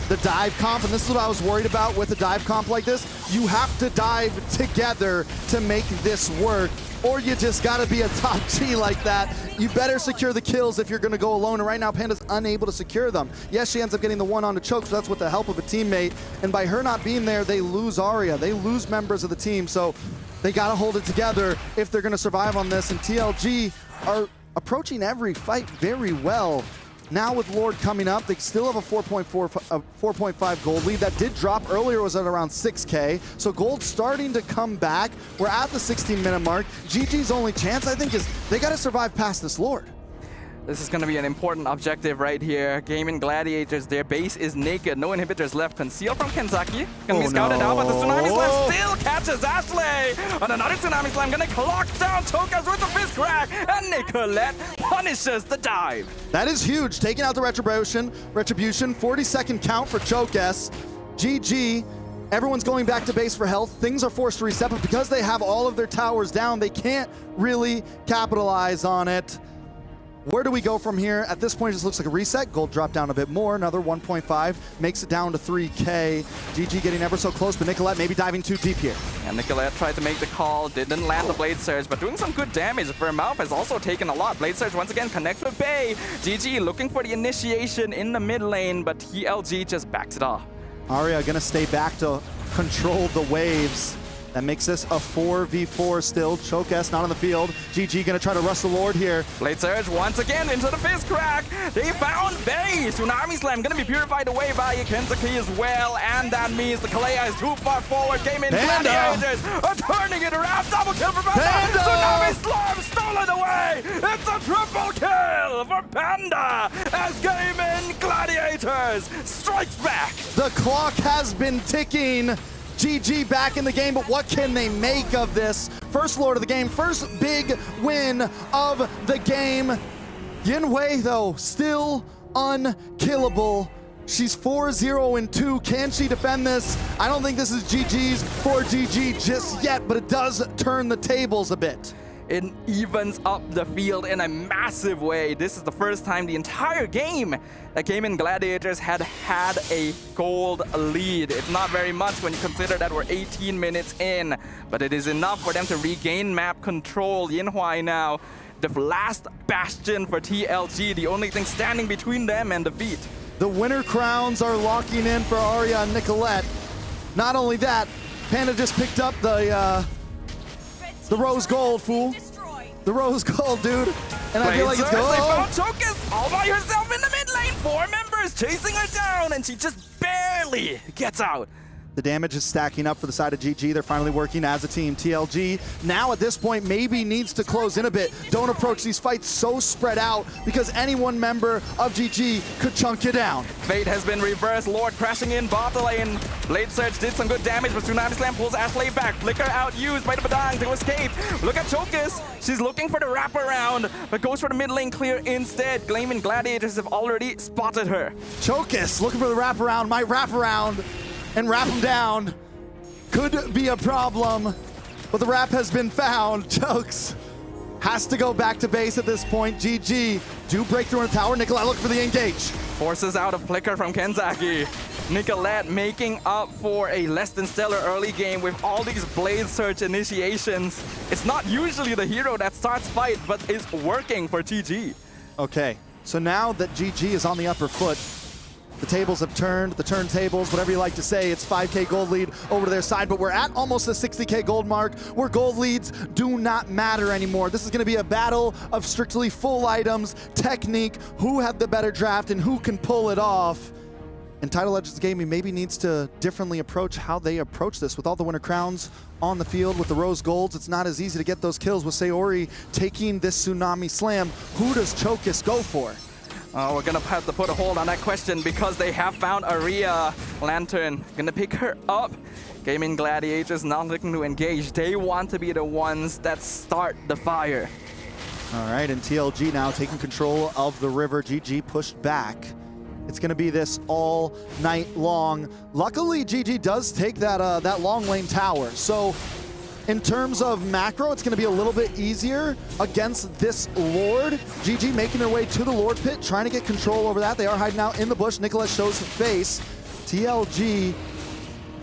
the dive comp, and this is what I was worried about with a dive comp like this. You have to dive together to make this work, or you just gotta be a top G like that. You better secure the kills if you're gonna go alone, and right now Panda's unable to secure them. Yes, she ends up getting the one onto Choke, so that's with the help of a teammate, and by her not being there, they lose Aria. They lose members of the team, so they gotta hold it together if they're gonna survive on this, and TLG are approaching every fight very well. Now with Lord coming up, they still have a 4.5 gold lead. That did drop earlier, was at around 6K. So gold starting to come back. We're at the 16-minute mark. GG's only chance, I think, is they got to survive past this Lord. This is going to be an important objective right here. Gaimin Gladiators, their base is naked. No inhibitors left. Concealed from Kenzaki. Gonna be scouted out, but the Tsunami Slam still catches Ashley. And another Tsunami Slam gonna clock down Tokas with the fist crack. And Nicolette punishes the dive. That is huge. Taking out the Retribution. 40-second count for Chokas. GG. Everyone's going back to base for health. Things are forced to reset, but because they have all of their towers down, they can't really capitalize on it. Where do we go from here? At this point, it just looks like a reset. Gold dropped down a bit more. Another 1.5 makes it down to 3K. GG getting ever so close, but Nicolette maybe diving too deep here. And Nicolette tried to make the call, didn't land the Blade Surge, but doing some good damage. Vermouth has also taken a lot. Blade Surge once again connects with Bay. GG looking for the initiation in the mid lane, but TLG just backs it off. Aria gonna stay back to control the waves. That makes this a 4v4 still. Chokas not on the field. GG gonna try to rush the Lord here. Blade Surge once again into the fist crack. They found Bay. Tsunami Slam gonna be purified away by Kenzaki as well. And that means the Kalea is too far forward. Gaimin Gladiators are turning it around. Double kill for Panda. Tsunami Slam stolen away. It's a triple kill for Panda as Gaimin Gladiators strikes back. The clock has been ticking. GG back in the game, but what can they make of this? First Lord of the game, first big win of the game. Yinhui, though, still unkillable. She's 4-0-2. Can she defend this? I don't think this is GG's for GG just yet, but it does turn the tables a bit. It evens up the field in a massive way. This is the first time the entire game that Gaimin Gladiators had a gold lead. It's not very much when you consider that we're 18 minutes in, but it is enough for them to regain map control. Yinhui now, the last bastion for TLG, the only thing standing between them and defeat. The winner crowns are locking in for Aria and Nicolette. Not only that, Panda just picked up the rose gold, fool. The rose gold, dude. And I feel like it's going. Chokas all by herself in the mid lane. 4 members chasing her down, and she just barely gets out. The damage is stacking up for the side of GG. They're finally working as a team. TLG now at this point maybe needs to close in a bit. Don't approach these fights so spread out because any one member of GG could chunk you down. Fate has been reversed. Lord crashing in bot lane. Blade Surge did some good damage, but Tsunami Slam pulls Ashley back. Flicker out used by the Badang to escape. Look at Chokas. She's looking for the wraparound, but goes for the mid lane clear instead. Gaimin Gladiators have already spotted her. Chokas looking for the wraparound. Might wrap around and wrap him down. Could be a problem, but the wrap has been found. Chokes has to go back to base at this point. GG do break through in the tower. Nicolette looking for the engage. Forces out a flicker from Kenzaki. Nicolette making up for a less than stellar early game with all these Blade Surge initiations. It's not usually the hero that starts fight, but is working for GG. Okay, So now that GG is on the upper foot, the tables have turned, the turntables, whatever you like to say. It's 5K gold lead over to their side, but we're at almost the 60K gold mark where gold leads do not matter anymore. This is going to be a battle of strictly full items, technique, who had the better draft and who can pull it off. And Tidal Legends Gaming maybe needs to differently approach how they approach this. With all the winter crowns on the field, with the rose golds, it's not as easy to get those kills. With Sayori taking this Tsunami Slam, who does Chokus go for? We're gonna have to put a hold on that question because they have found Aria. Lantern gonna pick her up. Gaimin Gladiators not looking to engage. They want to be the ones that start the fire. All right, and TLG now taking control of the river. GG pushed back. It's gonna be this all night long. Luckily, GG does take that, that long lane tower. So in terms of macro, it's gonna be a little bit easier against this Lord. GG making their way to the Lord pit, trying to get control over that. They are hiding out in the bush. Nicolette shows face. TLG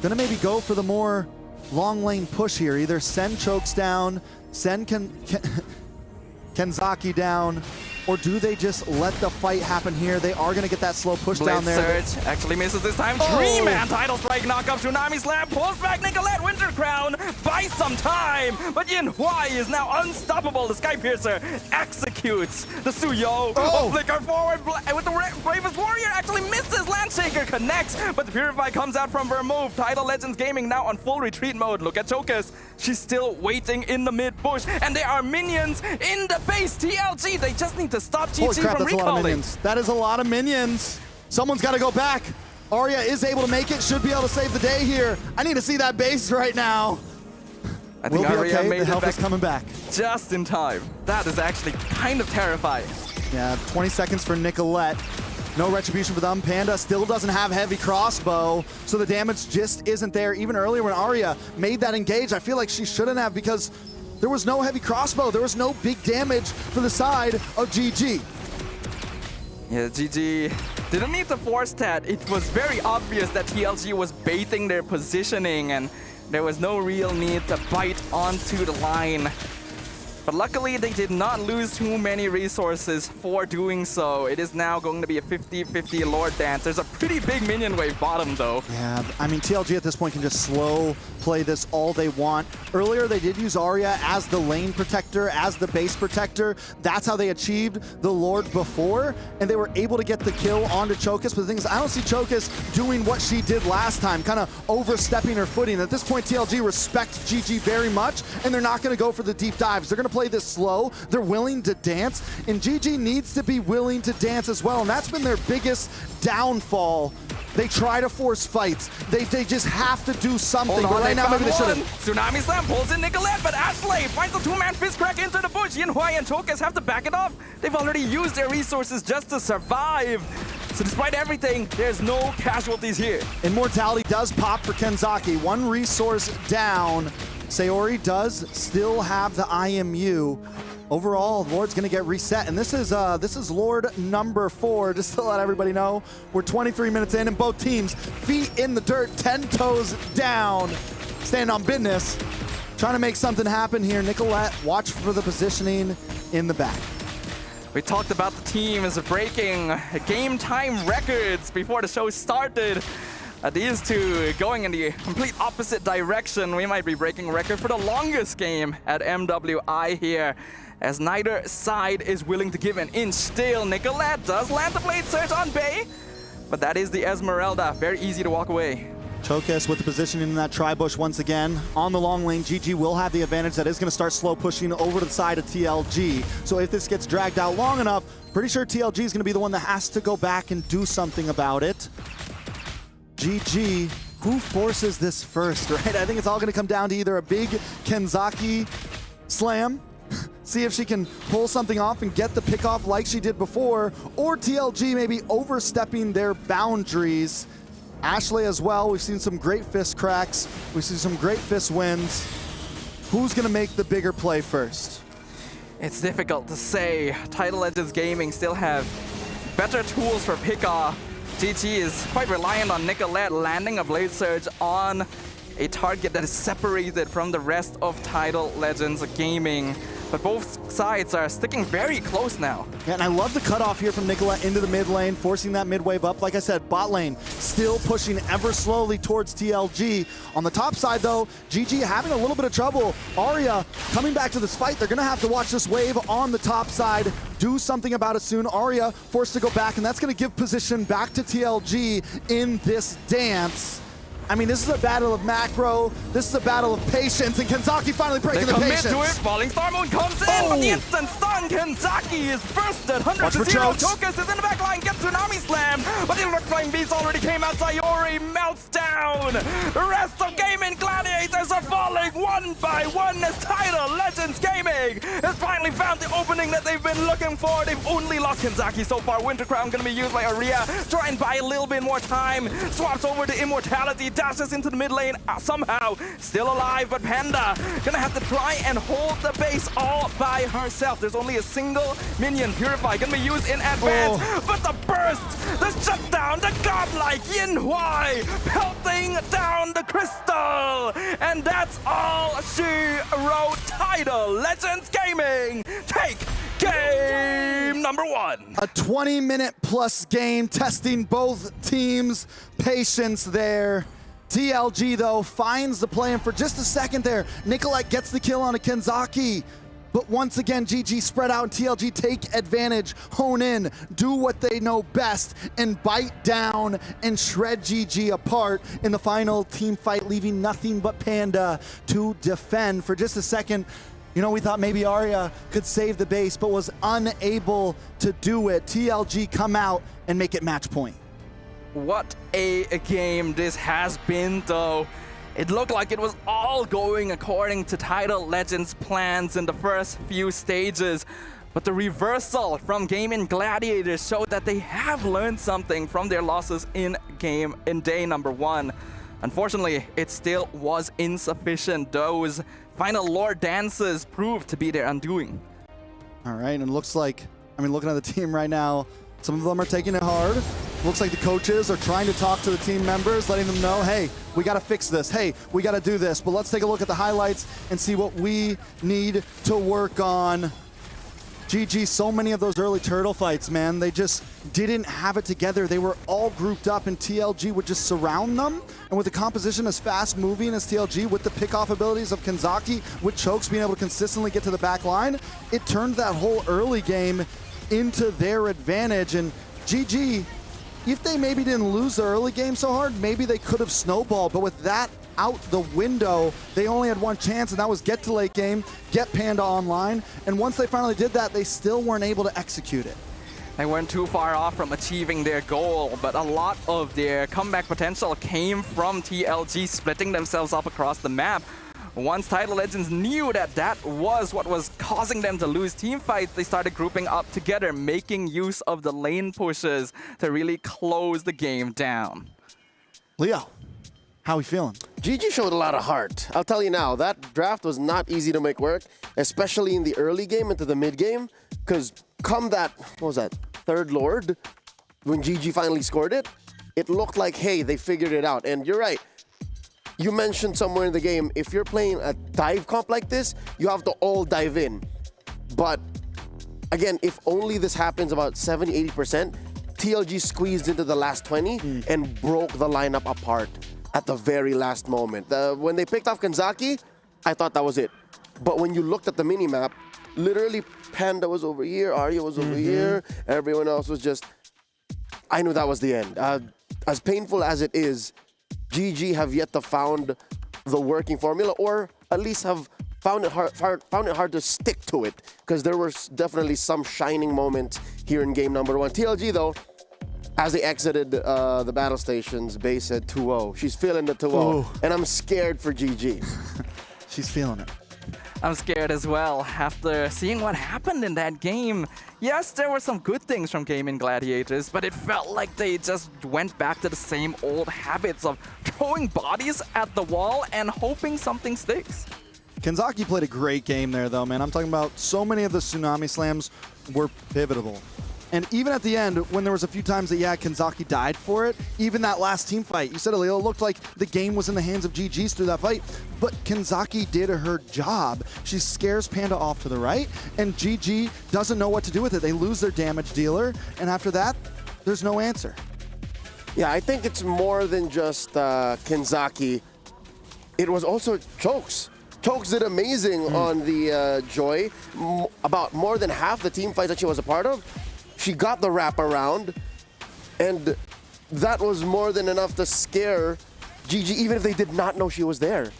gonna maybe go for the more long lane push here. Either send Chokes down, send Kenzaki down, or do they just let the fight happen here? They are going to get that slow push down there. Surge actually misses this time. Oh. Dreamax, Tidal Strike, knock up, Tsunami Slam, pulls back Nicolette, Winter Crown, buys some time, but Yinhuai is now unstoppable. The Sky Piercer executes the Suyo. Oh. Flicker forward with the Bravest Warrior, actually misses. Landshaker connects, but the Purify comes out from Vermouth. Tidal Legends Gaming now on full retreat mode. Look at Chokus. She's still waiting in the mid bush, and there are minions in the base. TLG, they just need to stop GG Holy crap, from that's a lot of recalling. minions. That is a lot of minions. Someone's got to go back. Arya is able to make it, should be able to save the day here. I need to see that base right now. I think We'll be Arya okay, made the it health back is coming back. just in time. That is actually kind of terrifying. Yeah, 20 seconds for Nicolette. No retribution for them. Panda still doesn't have heavy crossbow, so the damage just isn't there. Even earlier when Arya made that engage, I feel like she shouldn't have because there was no heavy crossbow. There was no big damage for the side of GG. Yeah, GG didn't need to force that. It was very obvious that TLG was baiting their positioning and there was no real need to bite onto the line. But luckily, they did not lose too many resources for doing so. It is now going to be a 50-50 Lord Dance. There's a pretty big minion wave bottom, though. Yeah, I mean, TLG at this point can just slow play this all they want. Earlier, they did use Arya as the lane protector, as the base protector. That's how they achieved the Lord before, and they were able to get the kill onto Chokus. But the thing is, I don't see Chokus doing what she did last time, kind of overstepping her footing. At this point, TLG respects GG very much, and they're not going to go for the deep dives. They're going to play this slow. They're willing to dance, and GG needs to be willing to dance as well, and that's been their biggest downfall. They try to force fights. They just have to do something. Hold on, but right now, maybe they should have. Tsunami Slam pulls in Nicolette, but Ashley finds a two-man fist crack into the bush. Yinhuai and Chokus have to back it off. They've already used their resources just to survive. So despite everything, there's no casualties here. Immortality does pop for Kenzaki. One resource down. Sayori does still have the IMU. Overall, Lord's gonna get reset, and this is Lord number 4, just to let everybody know. We're 23 minutes in, and both teams, feet in the dirt, 10 toes down, staying on business, trying to make something happen here. Nicolette, watch for the positioning in the back. We talked about the teams breaking game time records before the show started. These two going in the complete opposite direction. We might be breaking a record for the longest game at MWI here, as neither side is willing to give an inch still. Nicolette does land the blade surge on Bay, but that is the Esmeralda. Very easy to walk away. Chokus with the positioning in that tri-bush once again. On the long lane, GG will have the advantage. That is going to start slow pushing over to the side of TLG. So if this gets dragged out long enough, pretty sure TLG is going to be the one that has to go back and do something about it. GG, who forces this first, right? I think it's all going to come down to either a big Kenzaki slam, see if she can pull something off and get the pick off like she did before, or TLG maybe overstepping their boundaries. Ashley as well, we've seen some great fist cracks, we've seen some great fist wins. Who's going to make the bigger play first? It's difficult to say. Tidal Legends Gaming still have better tools for pick-off. GG is quite reliant on Nicolette landing a Blade Surge on a target that is separated from the rest of Tidal Legends Gaming. but both sides are sticking very close now. Yeah, and I love the cutoff here from Nicolette into the mid lane, forcing that mid wave up. Like I said, bot lane still pushing ever slowly towards TLG. On the top side, though, GG having a little bit of trouble. Arya coming back to this fight. They're going to have to watch this wave on the top side, do something about it soon. Arya forced to go back, and that's going to give position back to TLG in this dance. I mean, this is a battle of macro. This is a battle of patience, and Kenzaki finally breaking the patience. They commit to it. Falling Star Moon comes in, but the instant stun. Kenzaki is bursted. 100 to 0. Tokus is in the back line, gets Tsunami Slam, but the Electric Flying Beast already came out. Sayori melts down. The rest of Gaimin Gladiators are falling one by one as Tidal Legends Gaming has finally found the opening that they've been looking for. They've only lost Kenzaki so far. Winter Crown going to be used by Arya. Try and buy a little bit more time. Swaps over to Immortality. Dashes into the mid lane, somehow still alive, but Panda gonna have to try and hold the base all by herself. There's only a single minion, Purify, gonna be used in advance, but the burst, the shutdown, the godlike Yin-Hwai pelting down the crystal, and that's all she wrote. Tidal Legends Gaming take game number 1. A 20-minute plus game, testing both teams' patience there. TLG, though, finds the play, and for just a second there, Nicolette gets the kill on a Kenzaki. But once again, GG spread out, and TLG take advantage, hone in, do what they know best, and bite down and shred GG apart in the final team fight, leaving nothing but Panda to defend. For just a second, you know, we thought maybe Arya could save the base, but was unable to do it. TLG come out and make it match point. What a game this has been, though. It looked like it was all going according to Tidal Legends' plans in the first few stages. But the reversal from Gaimin Gladiators showed that they have learned something from their losses in day number 1. Unfortunately, it still was insufficient. Those final lore dances proved to be their undoing. All right, and it looks like, I mean, looking at the team right now, some of them are taking it hard. Looks like the coaches are trying to talk to the team members, letting them know, hey, we got to fix this. Hey, we got to do this. But let's take a look at the highlights and see what we need to work on. GG, so many of those early turtle fights, man, they just didn't have it together. They were all grouped up, and TLG would just surround them. And with the composition as fast moving as TLG, with the pick-off abilities of Kenzaki, with Chokes being able to consistently get to the back line, it turned that whole early game into their advantage. And GG, if they maybe didn't lose the early game so hard, maybe they could have snowballed. But with that out the window, they only had one chance, and that was get to late game, get Panda online. And once they finally did that, they still weren't able to execute it. They weren't too far off from achieving their goal, but a lot of their comeback potential came from TLG splitting themselves up across the map. Once Tidal Legends knew that that was what was causing them to lose team fights, they started grouping up together, making use of the lane pushes to really close the game down. Leo, how are we feeling? GG showed a lot of heart. I'll tell you now, that draft was not easy to make work, especially in the early game into the mid game, because come that, what was that, third Lord, when GG finally scored it, it looked like, hey, they figured it out. And you're right. You mentioned somewhere in the game, if you're playing a dive comp like this, you have to all dive in. But again, if only this happens about 70-80%, TLG squeezed into the last 20 and broke the lineup apart at the very last moment. When they picked off Kenzaki, I thought that was it. But when you looked at the minimap, literally Panda was over here, Arya was over here, everyone else was just... I knew that was the end. As painful as it is, GG have yet to found the working formula, or at least have found it hard to stick to it, because there were definitely some shining moments here in game number 1. TLG, though, as they exited the battle stations, base said 2-0. She's feeling the 2-0, and I'm scared for GG. She's feeling it. I'm scared as well after seeing what happened in that game. Yes, there were some good things from Gaimin Gladiators, but it felt like they just went back to the same old habits of throwing bodies at the wall and hoping something sticks. Kenzaki played a great game there, though, man. I'm talking about so many of the Tsunami Slams were pivotal. And even at the end, when there was a few times that, yeah, Kenzaki died for it, even that last team fight, you said, Alil, it looked like the game was in the hands of GG's through that fight, but Kenzaki did her job. She scares Panda off to the right, and GG doesn't know what to do with it. They lose their damage dealer, and after that, there's no answer. Yeah, I think it's more than just Kenzaki. It was also Chokes. Chokes did amazing on the Joy. About more than half the team fights that she was a part of, she got the wraparound, and that was more than enough to scare GG, even if they did not know she was there.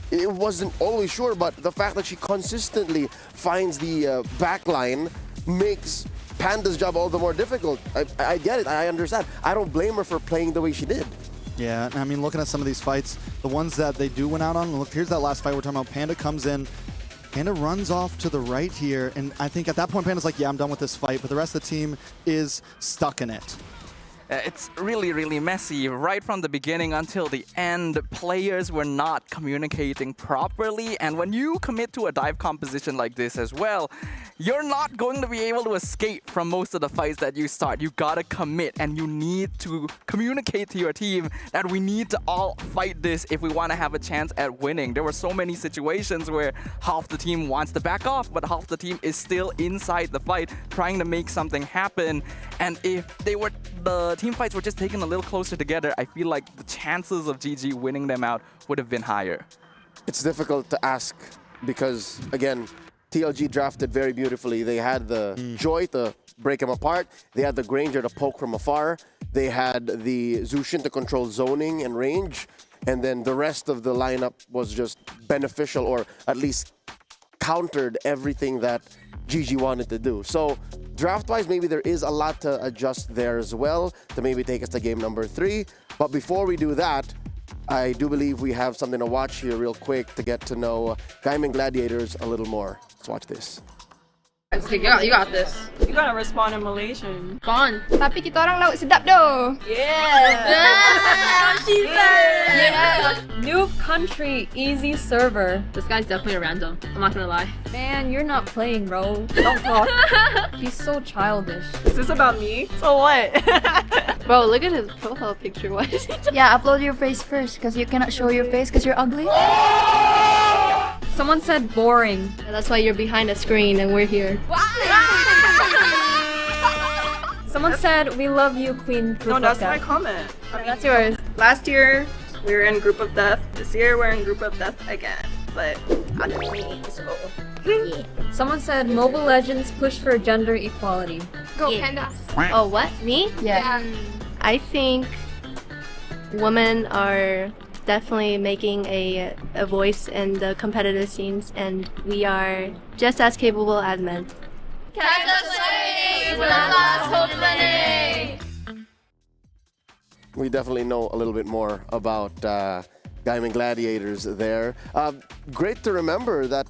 It wasn't always sure, but the fact that she consistently finds the backline makes Panda's job all the more difficult. I get it, I understand. I don't blame her for playing the way she did. Yeah, I mean, looking at some of these fights, the ones that they do win out on, look, here's that last fight we're talking about. Panda comes in, Panda runs off to the right here, and I think at that point Panda's like, yeah, I'm done with this fight, but the rest of the team is stuck in it. It's really, really messy. Right from the beginning until the end, players were not communicating properly. And when you commit to a dive composition like this as well, you're not going to be able to escape from most of the fights that you start. You gotta commit, and you need to communicate to your team that we need to all fight this if we want to have a chance at winning. There were so many situations where half the team wants to back off, but half the team is still inside the fight trying to make something happen. And if the team fights were just taken a little closer together, I feel like the chances of GG winning them out would have been higher. It's difficult to ask because, again, TLG drafted very beautifully. They had the Joy to break them apart. They had the Granger to poke from afar. They had the Zushin to control zoning and range. And then the rest of the lineup was just beneficial, or at least countered everything that GG wanted to do. So draft-wise, maybe there is a lot to adjust there as well to maybe take us to game number 3. But before we do that, I do believe we have something to watch here real quick to get to know Gaimin Gladiators a little more. Let's watch this. You got this. You gotta respond in Malaysian. Respond. Tapi kita orang laut sedap doh. Yeah. She said. Yeah. New country, easy server. This guy's definitely a random. I'm not gonna lie. Man, you're not playing, bro. Don't talk. He's so childish. Is this about me? So what? Bro, look at his profile picture. What is he doing? Yeah, upload your face first because you cannot show your face because you're ugly. Someone said boring. That's why you're behind a screen and we're here. Someone said, we love you, Queen. No, that's my comment. That's yours. Last year, we were in Group of Death. This year, we're in Group of Death again. But I don't know, so. Someone said, Mobile Legends push for gender equality. Go Pandas. Oh, what? Me? Yeah. I think women are definitely making a voice in the competitive scenes, and we are just as capable as men. We definitely know a little bit more about Gaimin Gladiators there. Great to remember that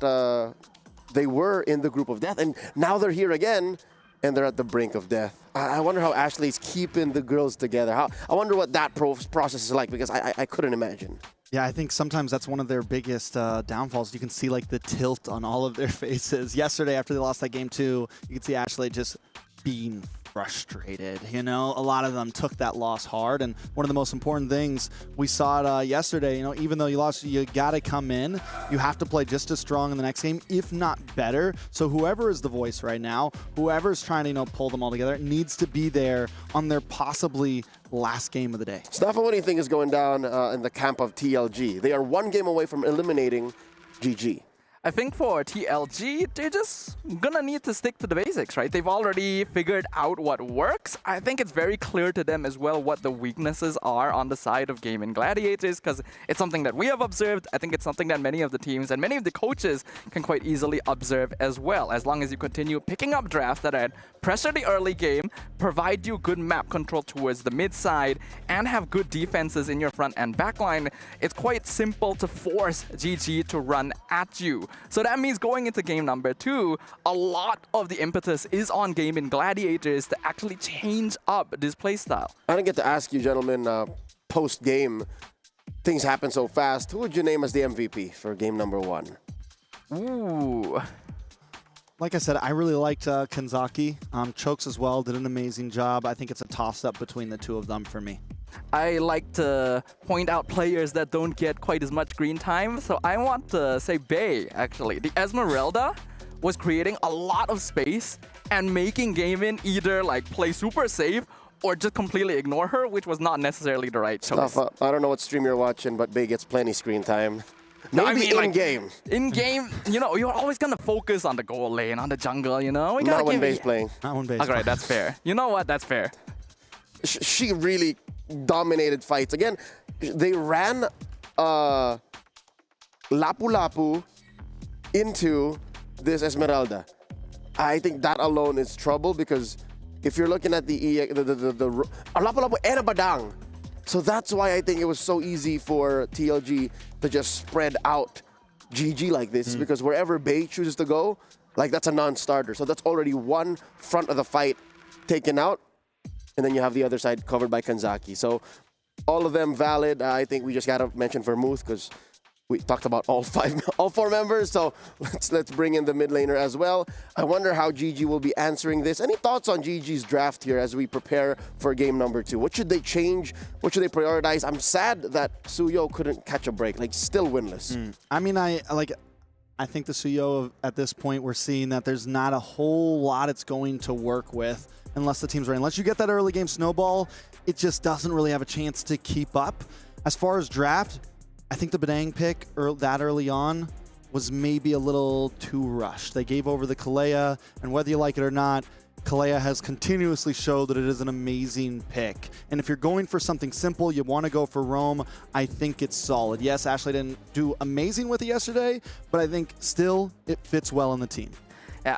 they were in the Group of Death, and now they're here again, and they're at the brink of death. I wonder how Ashley's keeping the girls together. I wonder what that process is like, because I couldn't imagine. Yeah, I think sometimes that's one of their biggest downfalls. You can see like the tilt on all of their faces. Yesterday, after they lost that game too, you could see Ashley just being frustrated. You know, a lot of them took that loss hard, and one of the most important things we saw it yesterday, you know, even though you lost, you gotta come in. You have to play just as strong in the next game, if not better. So whoever is the voice right now, whoever's trying to, you know, pull them all together, needs to be there on their possibly last game of the day. Stefan, what do you think is going down in the camp of TLG? They are one game away from eliminating GG. I think for TLG, they're just gonna need to stick to the basics, right? They've already figured out what works. I think it's very clear to them as well what the weaknesses are on the side of Gaimin Gladiators, because it's something that we have observed. I think it's something that many of the teams and many of the coaches can quite easily observe as well. As long as you continue picking up drafts that pressure the early game, provide you good map control towards the mid side, and have good defenses in your front and back line, it's quite simple to force GG to run at you. So that means going into game number 2, a lot of the impetus is on Gaimin Gladiators to actually change up this playstyle. I didn't get to ask you, gentlemen, post-game, things happen so fast. Who would you name as the MVP for game number 1? Ooh. like I said, I really liked Kanzaki. Chokes as well, did an amazing job. I think it's a toss-up between the two of them for me. I like to point out players that don't get quite as much green time, so I want to say Bay, actually. The Esmeralda was creating a lot of space and making Gaimin either like play super safe or just completely ignore her, which was not necessarily the right choice. I don't know what stream you're watching, but Bay gets plenty screen time. No, Maybe I mean, in-game. In-game, you know, you're always going to focus on the goal lane, on the jungle, you know? Not when Bay's playing. Not when Bay's All right, that's fair. You know what? That's fair. She really dominated fights. Again, they ran Lapu Lapu into this Esmeralda. I think that alone is trouble because if you're looking at the Lapu Lapu and a Badang. So that's why I think it was so easy for TLG to just spread out GG like this because wherever Bay chooses to go, like that's a non-starter. So that's already one front of the fight taken out. And then you have the other side covered by Kanzaki. So all of them valid. I think we just got to mention Vermouth because we talked about all four members. So let's bring in the mid laner as well. I wonder how GG will be answering this. Any thoughts on GG's draft here as we prepare for game number 2? What should they change? What should they prioritize? I'm sad that Suyo couldn't catch a break. Like still winless. I mean, I think the Suyo at this point, we're seeing that there's not a whole lot it's going to work with unless the team's ready. Unless you get that early game snowball, it just doesn't really have a chance to keep up. As far as draft, I think the Badang pick that early on was maybe a little too rushed. They gave over the Kalea, and whether you like it or not, Kalea has continuously showed that it is an amazing pick. And if you're going for something simple, you want to go for Roam, I think it's solid. Yes, Ashley didn't do amazing with it yesterday, but I think still it fits well in the team. Yeah,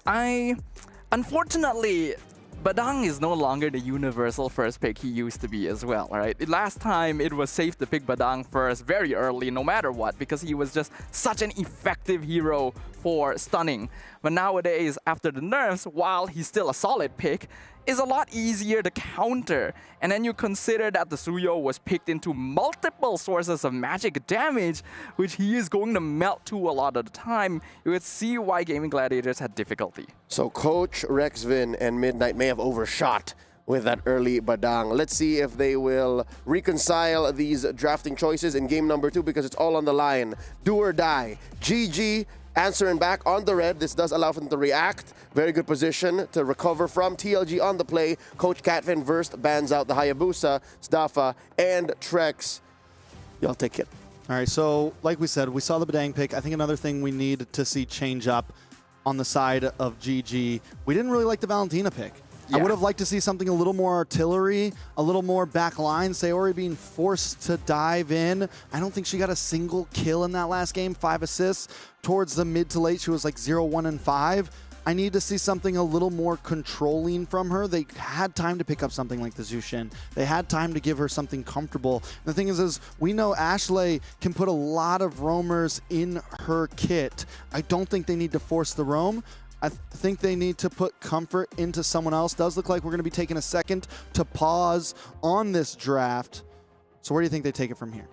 unfortunately, Badang is no longer the universal first pick he used to be as well, right? Last time, it was safe to pick Badang first very early, no matter what, because he was just such an effective hero for stunning. But nowadays, after the nerfs, while he's still a solid pick, is a lot easier to counter. And then you consider that the Suyo was picked into multiple sources of magic damage, which he is going to melt to a lot of the time. You would see why Gaming Gladiators had difficulty. So Coach, Rexvin, and Midnight may have overshot with that early Badang. Let's see if they will reconcile these drafting choices in game number 2 because it's all on the line. Do or die. GG answering back on the red. This does allow for them to react. Very good position to recover from. TLG on the play. Coach Catfin versed bans out the Hayabusa, Stafa, and Trex. Y'all take it. All right, so like we said, we saw the Badang pick. I think another thing we need to see change up on the side of GG, we didn't really like the Valentina pick. Yeah. I would have liked to see something a little more artillery, a little more back line. Sayori being forced to dive in. I don't think she got a single kill in that last game, 5 assists. Towards the mid to late, she was like 0, 1, and 5. I need to see something a little more controlling from her. They had time to pick up something like the Zushin. They had time to give her something comfortable. And the thing is we know Ashley can put a lot of roamers in her kit. I don't think they need to force the roam. I think they need to put comfort into someone else. Does look like we're going to be taking a second to pause on this draft. So where do you think they take it from here?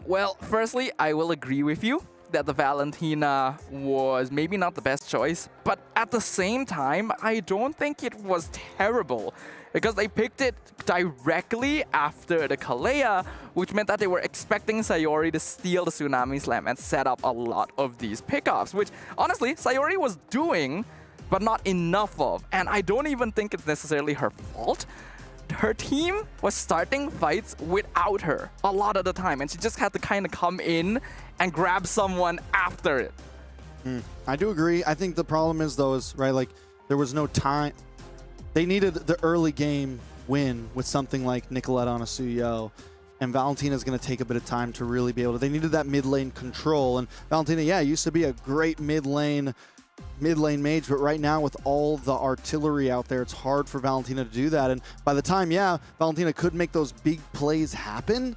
Well, firstly, I will agree with you that the Valentina was maybe not the best choice, but at the same time, I don't think it was terrible because they picked it directly after the Kalea, which meant that they were expecting Sayori to steal the Tsunami Slam and set up a lot of these pickoffs, which honestly, Sayori was doing, but not enough of. And I don't even think it's necessarily her fault. Her team was starting fights without her a lot of the time, and she just had to kind of come in and grab someone after it. I do agree. I think the problem is, though, right, like, there was no time. They needed the early game win with something like Nicolette on a Suyo, and Valentina's going to take a bit of time to really be able to. They needed that mid lane control, and Valentina, yeah, used to be a great mid lane mage, but right now with all the artillery out there, it's hard for Valentina to do that. And by the time, yeah, Valentina could make those big plays happen,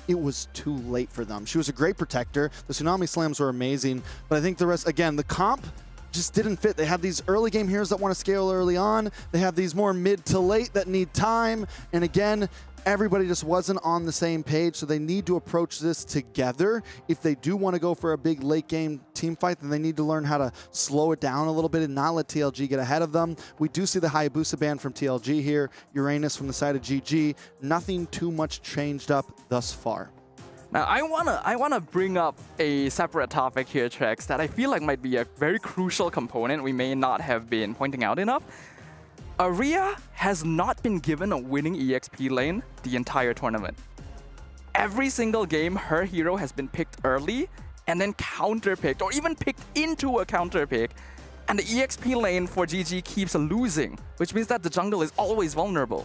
it was too late for them. She was a great protector. The Tsunami Slams were amazing, but I think the rest, again, the comp just didn't fit. They have these early game heroes that want to scale early on. They have these more mid to late that need time. And again, everybody just wasn't on the same page, so they need to approach this together. If they do want to go for a big late game team fight, then they need to learn how to slow it down a little bit and not let TLG get ahead of them. We do see the Hayabusa ban from TLG here, Uranus from the side of GG. Nothing too much changed up thus far. Now, I wanna bring up a separate topic here, Trex, that I feel like might be a very crucial component we may not have been pointing out enough. Aria has not been given a winning EXP lane the entire tournament. Every single game, her hero has been picked early and then counter-picked, or even picked into a counter-pick, and the EXP lane for GG keeps losing, which means that the jungle is always vulnerable.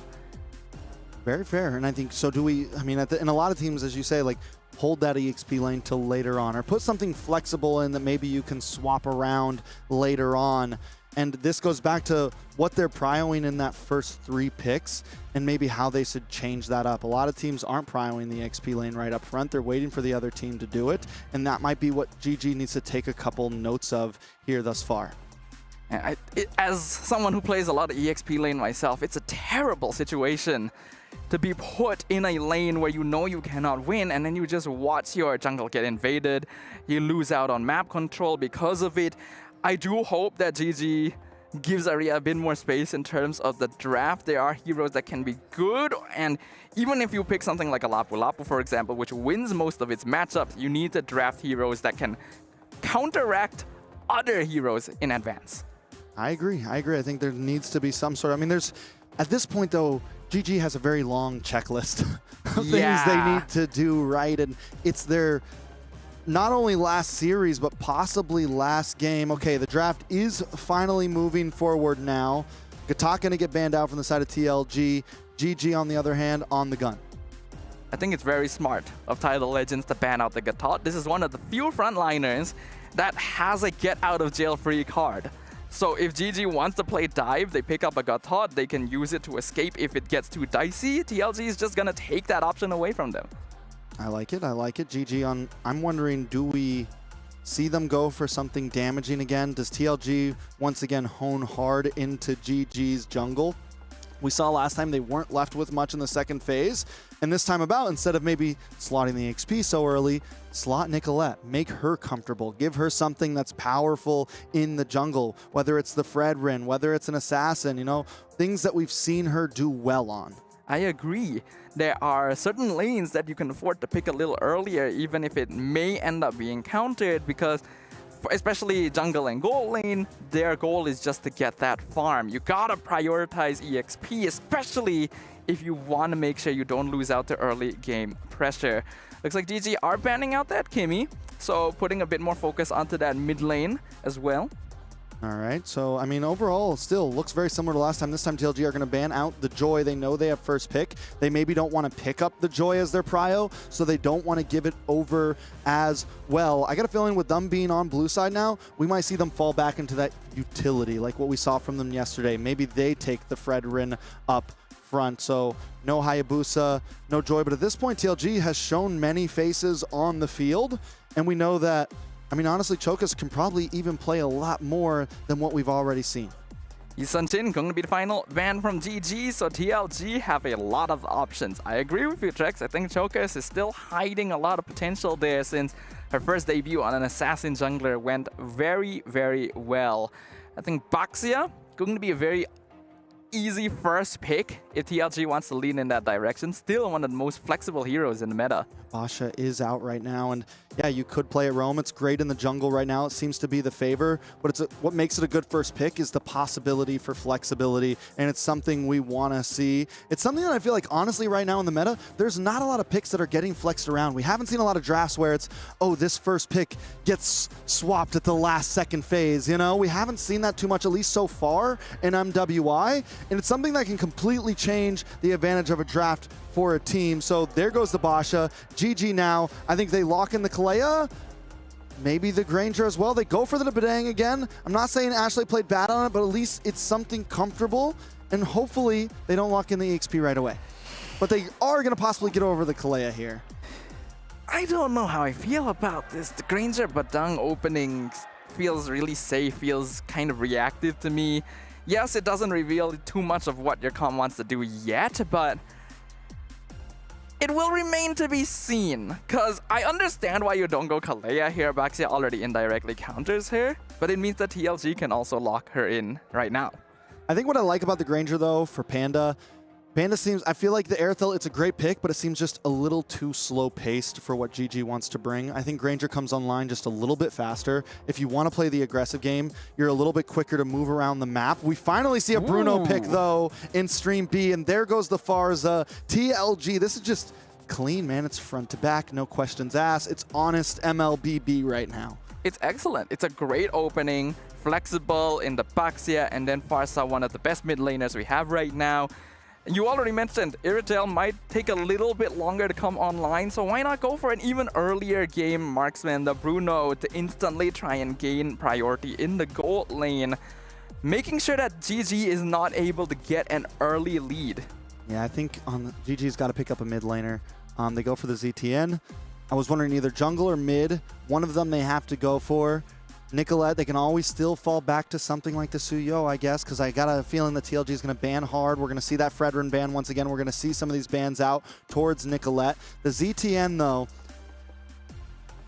Very fair, and I think so. Do we? I mean, in a lot of teams, as you say, like hold that EXP lane till later on, or put something flexible in that maybe you can swap around later on. And this goes back to what they're prioing in that first 3 picks, and maybe how they should change that up. A lot of teams aren't prioing the XP lane right up front. They're waiting for the other team to do it, and that might be what GG needs to take a couple notes of here thus far. As someone who plays a lot of EXP lane myself, it's a terrible situation to be put in a lane where you know you cannot win, and then you just watch your jungle get invaded. You lose out on map control because of it. I do hope that GG gives Aria a bit more space in terms of the draft. There are heroes that can be good, and even if you pick something like a Lapu Lapu, for example, which wins most of its matchups, you need to draft heroes that can counteract other heroes in advance. I agree. I think there needs to be some sort of, I mean, there's, at this point though, GG has a very long checklist of things they need to do right, and it's their not only last series, but possibly last game. Okay, the draft is finally moving forward now. Gatot gonna get banned out from the side of TLG. GG, on the other hand, on the gun. I think it's very smart of Tidal Legends to ban out the Gatot. This is one of the few frontliners that has a get-out-of-jail-free card. So if GG wants to play dive, they pick up a Gatot, they can use it to escape if it gets too dicey. TLG is just gonna take that option away from them. I like it. GG on, I'm wondering, do we see them go for something damaging again? Does TLG once again hone hard into GG's jungle? We saw last time they weren't left with much in the second phase, and this time about, instead of maybe slotting the XP so early, slot Nicolette, make her comfortable, give her something that's powerful in the jungle, whether it's the Fredrin, whether it's an assassin, you know, things that we've seen her do well on. I agree. There are certain lanes that you can afford to pick a little earlier, even if it may end up being countered, because especially jungle and gold lane, their goal is just to get that farm. You gotta prioritize EXP, especially if you want to make sure you don't lose out to early game pressure. Looks like GG are banning out that Kimmy, so putting a bit more focus onto that mid lane as well. All right, so I mean, overall, still looks very similar to last time. This time, TLG are going to ban out the Joy. They know they have first pick. They maybe don't want to pick up the Joy as their prio, so they don't want to give it over as well. I got a feeling with them being on blue side now, we might see them fall back into that utility, like what we saw from them yesterday. Maybe they take the Fredrin up front. So no Hayabusa, no Joy. But at this point, TLG has shown many faces on the field, and we know that, I mean, honestly, Chokas can probably even play a lot more than what we've already seen. Yisun going to be the final ban from GG, so TLG have a lot of options. I agree with you, Trex. I think Chokas is still hiding a lot of potential there, since her first debut on an assassin jungler went very, very well. I think Baxia going to be a very easy first pick if TLG wants to lean in that direction. Still one of the most flexible heroes in the meta. Basha is out right now, and yeah, you could play at Roam. It's great in the jungle right now. It seems to be the favor, but what makes it a good first pick is the possibility for flexibility, and it's something we want to see. It's something that I feel like, honestly, right now in the meta, there's not a lot of picks that are getting flexed around. We haven't seen a lot of drafts where it's, oh, this first pick gets swapped at the last second phase, you know? We haven't seen that too much, at least so far in MWI, and it's something that can completely change the advantage of a draft for a team. So there goes the Basha. GG now. I think they lock in the Kalea. Maybe the Granger as well. They go for the Badang again. I'm not saying Ashley played bad on it, but at least it's something comfortable. And hopefully they don't lock in the EXP right away. But they are going to possibly get over the Kalea here. I don't know how I feel about this. The Granger Badang opening feels really safe, feels kind of reactive to me. Yes, it doesn't reveal too much of what your comp wants to do yet, but It will remain to be seen, because I understand why you don't go Kalea here. Baxia already indirectly counters her, but it means that TLG can also lock her in right now. I think what I like about the Granger, though, for Panda seems, I feel like the Airthel, it's a great pick, but it seems just a little too slow-paced for what GG wants to bring. I think Granger comes online just a little bit faster. If you want to play the aggressive game, you're a little bit quicker to move around the map. We finally see a Bruno pick, though, in Stream B, and there goes the Farza. TLG, this is just clean, man. It's front to back, no questions asked. It's honest MLBB right now. It's excellent. It's a great opening, flexible in the Baxia, and then Farsa, one of the best mid laners we have right now. You already mentioned Iritel might take a little bit longer to come online, so why not go for an even earlier game marksman, the Bruno, to instantly try and gain priority in the gold lane, making sure that GG is not able to get an early lead. Yeah, I think GG's got to pick up a mid laner. They go for the ZTN. I was wondering either jungle or mid. One of them they have to go for. Nicolette, they can always still fall back to something like the Suyo, I guess, because I got a feeling that TLG is going to ban hard. We're going to see that Fredrin ban once again. We're going to see some of these bans out towards Nicolette. The ZTN, though,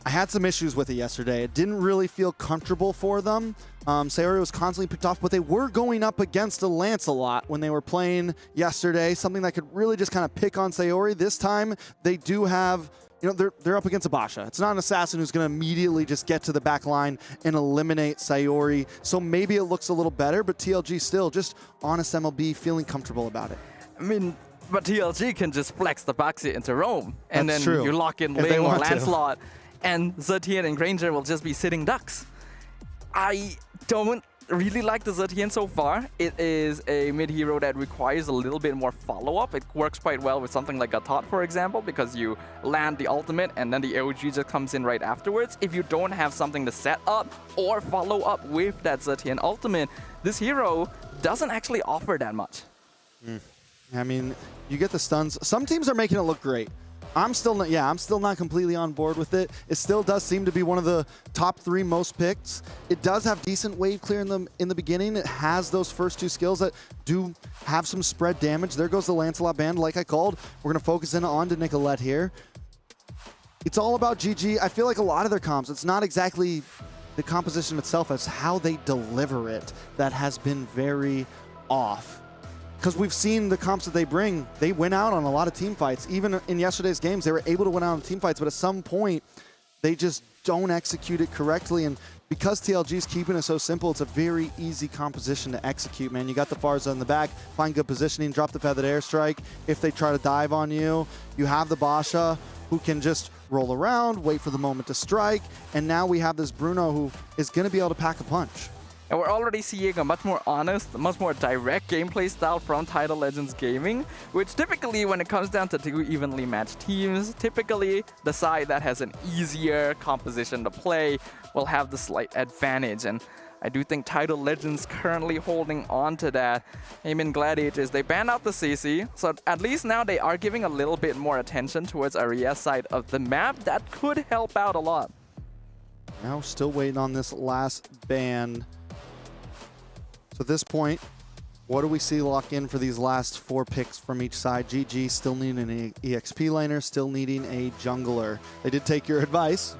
I had some issues with it yesterday. It didn't really feel comfortable for them. Sayori was constantly picked off, but they were going up against a Lancelot when they were playing yesterday, something that could really just kind of pick on Sayori. This time, they do have... You know, they're up against a Basha. It's not an assassin who's going to immediately just get to the back line and eliminate Sayori. So maybe it looks a little better, but TLG still just honest MLB, feeling comfortable about it. I mean, but TLG can just flex the Baxia into Roam, and That's then true. you lock in Ling or Lancelot, and Zetian and Granger will just be sitting ducks. I don't really like the Zetian so far. It is a mid-hero that requires a little bit more follow-up. It works quite well with something like a Tot, for example, because you land the ultimate and then the AOG just comes in right afterwards. If you don't have something to set up or follow up with that Zetian ultimate, this hero doesn't actually offer that much. I mean, you get the stuns. Some teams are making it look great. I'm still not completely on board with it. It still does seem to be one of the top 3 most picked. It does have decent wave clear in the beginning. It has those first 2 skills that do have some spread damage. There goes the Lancelot band, like I called. We're going to focus in on to Nicolette here. It's all about GG. I feel like a lot of their comps, it's not exactly the composition itself, it's how they deliver it that has been very off. Because we've seen the comps that they bring, they win out on a lot of team fights. Even in yesterday's games, they were able to win out on team fights, but at some point, they just don't execute it correctly. And because TLG's keeping it so simple, it's a very easy composition to execute, man. You got the Farza in the back, find good positioning, drop the feathered airstrike. If they try to dive on you, you have the Basha who can just roll around, wait for the moment to strike. And now we have this Bruno who is going to be able to pack a punch. And we're already seeing a much more honest, much more direct gameplay style from Tidal Legends Gaming, which typically, when it comes down to 2 evenly matched teams, typically the side that has an easier composition to play will have the slight advantage. And I do think Tidal Legends currently holding on to that. Gaimin Gladiators, they banned out the CC, so at least now they are giving a little bit more attention towards Aria's side of the map. That could help out a lot. Now still waiting on this last ban. So at this point, what do we see lock in for these last 4 picks from each side? GG still needing an EXP laner, still needing a jungler. They did take your advice.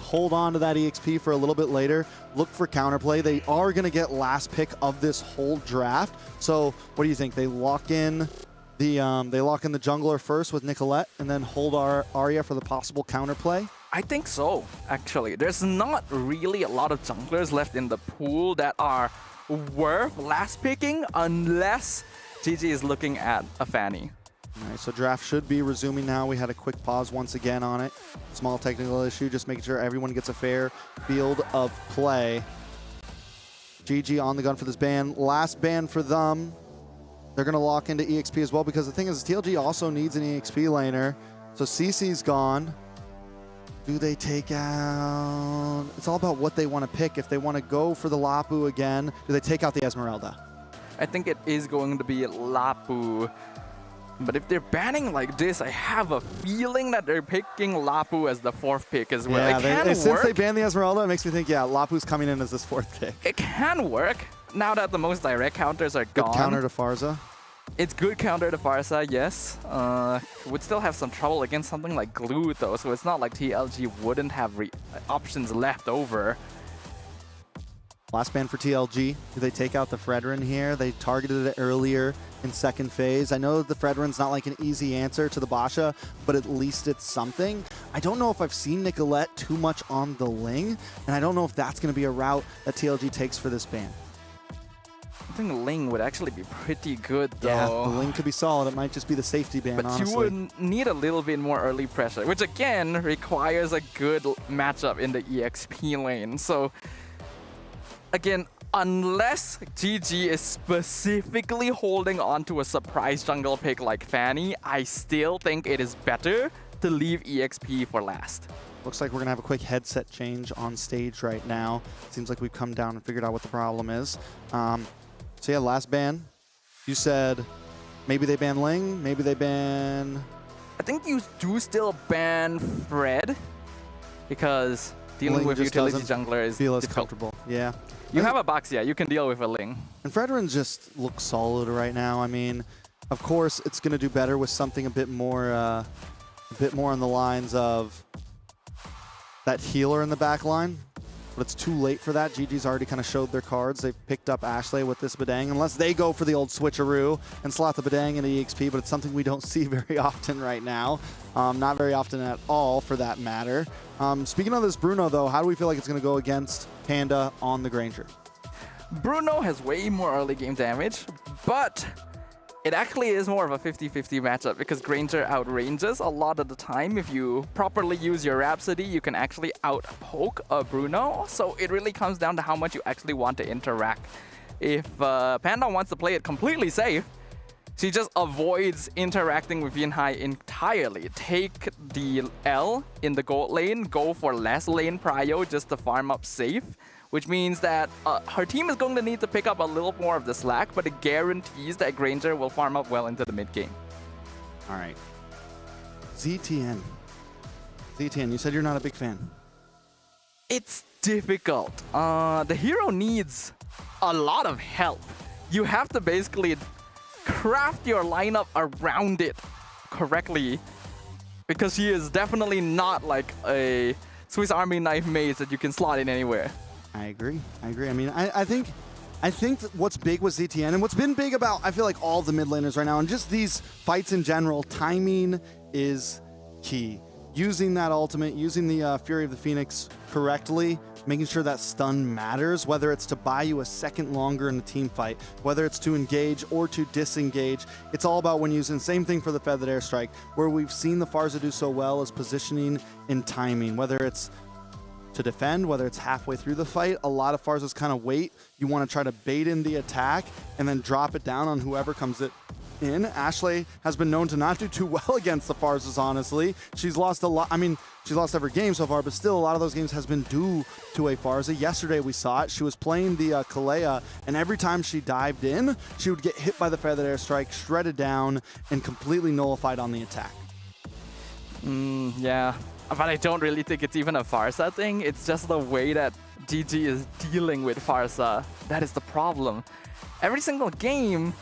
Hold on to that EXP for a little bit later. Look for counterplay. They are going to get last pick of this whole draft. So what do you think? They lock in the jungler first with Nicolette and then hold Arya for the possible counterplay? I think so, actually. There's not really a lot of junglers left in the pool that are worth last picking unless GG is looking at a Fanny. All right, so draft should be resuming now. We had a quick pause once again on it. Small technical issue, just making sure everyone gets a fair field of play. GG on the gun for this ban. Last ban for them. They're going to lock into EXP as well because the thing is TLG also needs an EXP laner. So CC's gone. Do they take out... It's all about what they want to pick. If they want to go for the Lapu again, do they take out the Esmeralda? I think it is going to be Lapu. But if they're banning like this, I have a feeling that they're picking Lapu as the 4th pick as well. Yeah, it can work. Since they banned the Esmeralda, it makes me think, yeah, Lapu's coming in as this 4th pick. It can work now that the most direct counters are Good gone. counter to Farza. It's good counter to Farsa, yes. Would still have some trouble against something like Glue though, so it's not like TLG wouldn't have options left over. Last ban for TLG. Do they take out the Fredrin here? They targeted it earlier in second phase. I know the Fredrin's not like an easy answer to the Basha, but at least it's something. I don't know if I've seen Nicolette too much on the Ling, and I don't know if that's going to be a route that TLG takes for this ban. I think Ling would actually be pretty good though. Yeah, the Ling could be solid. It might just be the safety ban, but honestly. you would need a little bit more early pressure, which again requires a good matchup in the EXP lane. So again, unless GG is specifically holding on to a surprise jungle pick like Fanny, I still think it is better to leave EXP for last. Looks like we're going to have a quick headset change on stage right now. Seems like we've come down and figured out what the problem is. So yeah, last ban. You said maybe they ban Ling, maybe they ban... I think you do still ban Fred, because dealing Ling with just utility doesn't jungler is feel as difficult. comfortable. Yeah. You have a box, yeah, you can deal with a Ling. And Fredrin just looks solid right now. I mean, of course, it's going to do better with something a bit more on the lines of that healer in the back line. But it's too late for that. GG's already kind of showed their cards. They've picked up Ashley with this Badang, unless they go for the old switcheroo and slot the Badang into EXP, but it's something we don't see very often right now. Not very often at all, for that matter. Speaking of this Bruno, though, how do we feel like it's going to go against Panda on the Granger? Bruno has way more early game damage, but it actually is more of a 50-50 matchup because Granger outranges a lot of the time. If you properly use your Rhapsody, you can actually outpoke a Bruno. So it really comes down to how much you actually want to interact. If Panda wants to play it completely safe, she just avoids interacting with Yinhai entirely. Take the L in the gold lane, go for less lane prio just to farm up safe, which means that her team is going to need to pick up a little more of the slack, but it guarantees that Granger will farm up well into the mid game. All right. ZTN. ZTN, you said you're not a big fan. It's difficult. The hero needs a lot of help. You have to basically craft your lineup around it correctly, because she is definitely not like a Swiss Army knife maze that you can slot in anywhere. I agree. I mean, I think that what's big with ZTN and what's been big about, I feel like, all the mid laners right now and just these fights in general, timing is key. Using that ultimate, using the Fury of the Phoenix correctly, making sure that stun matters, whether it's to buy you a second longer in the team fight, whether it's to engage or to disengage. It's all about when using. Same thing for the Feathered Airstrike, where we've seen the Pharsa do so well is positioning and timing, whether it's to defend, whether it's halfway through the fight. A lot of Pharsas kind of wait. You want to try to bait in the attack and then drop it down on whoever comes in. Ashley has been known to not do too well against the Pharsas, honestly. She's lost a lot. I mean, she's lost every game so far, but still a lot of those games has been due to a Pharsa. Yesterday we saw it. She was playing the Kalea, and every time she dived in, she would get hit by the Feathered Airstrike, shredded down, and completely nullified on the attack. Yeah. But I don't really think it's even a Pharsa thing. It's just the way that GG is dealing with Pharsa. That is the problem. Every single game,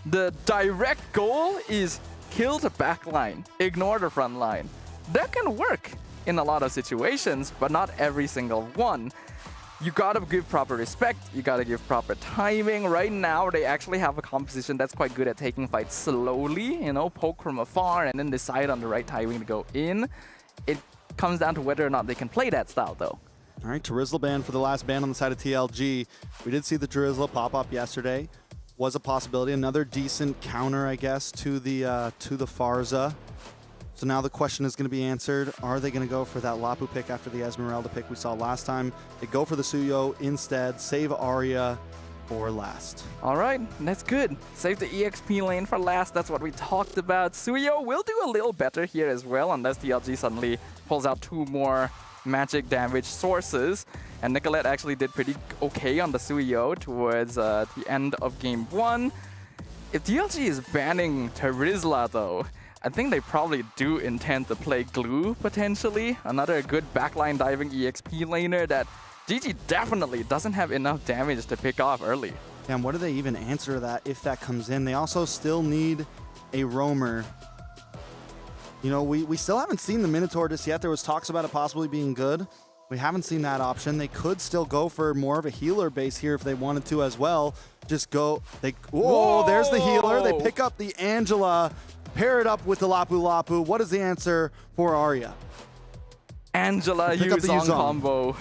the direct goal is kill the backline, ignore the front line. That can work in a lot of situations, but not every single one. You gotta give proper respect, you gotta give proper timing. Right now, they actually have a composition that's quite good at taking fights slowly, you know, poke from afar and then decide on the right timing to go in. It comes down to whether or not they can play that style, though. All right, Drizzle ban for the last ban on the side of TLG. We did see the Drizzle pop up yesterday. Was a possibility. Another decent counter, I guess, to the Pharsa. So now the question is going to be answered. Are they going to go for that Lapu pick after the Esmeralda pick we saw last time? They go for the Suyo instead, save Arya for last. All right, that's good. Save the EXP lane for last. That's what we talked about. Suyo will do a little better here as well, unless TLG suddenly pulls out 2 more magic damage sources. And Nicolette actually did pretty okay on the Suyo towards the end of game 1. If TLG is banning Terizla, though, I think they probably do intend to play Glue, potentially. Another good backline diving EXP laner that GG definitely doesn't have enough damage to pick off early. And what do they even answer to that if that comes in? They also still need a roamer. You know, we still haven't seen the Minotaur just yet. There was talks about it possibly being good. We haven't seen that option. They could still go for more of a healer base here if they wanted to as well. Just go. Whoa, there's the healer. They pick up the Angela, pair it up with the Lapu Lapu. What is the answer for Arya? Angela Yuzong combo.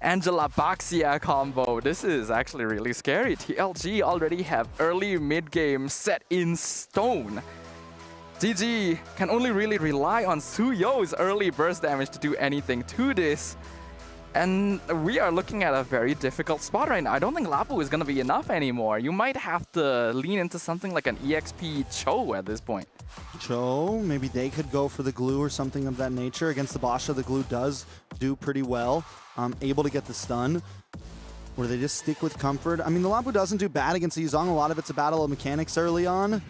Angela Baxia combo. This is actually really scary. TLG already have early mid-game set in stone. GG can only really rely on Suyo's early burst damage to do anything to this. And we are looking at a very difficult spot right now. I don't think Lapu is going to be enough anymore. You might have to lean into something like an EXP Cho at this point. Cho, maybe they could go for the glue or something of that nature. Against the Basha, the glue does do pretty well. Able to get the stun. Or they just stick with comfort. I mean, the Lapu doesn't do bad against the Yuzong. A lot of it's a battle of mechanics early on.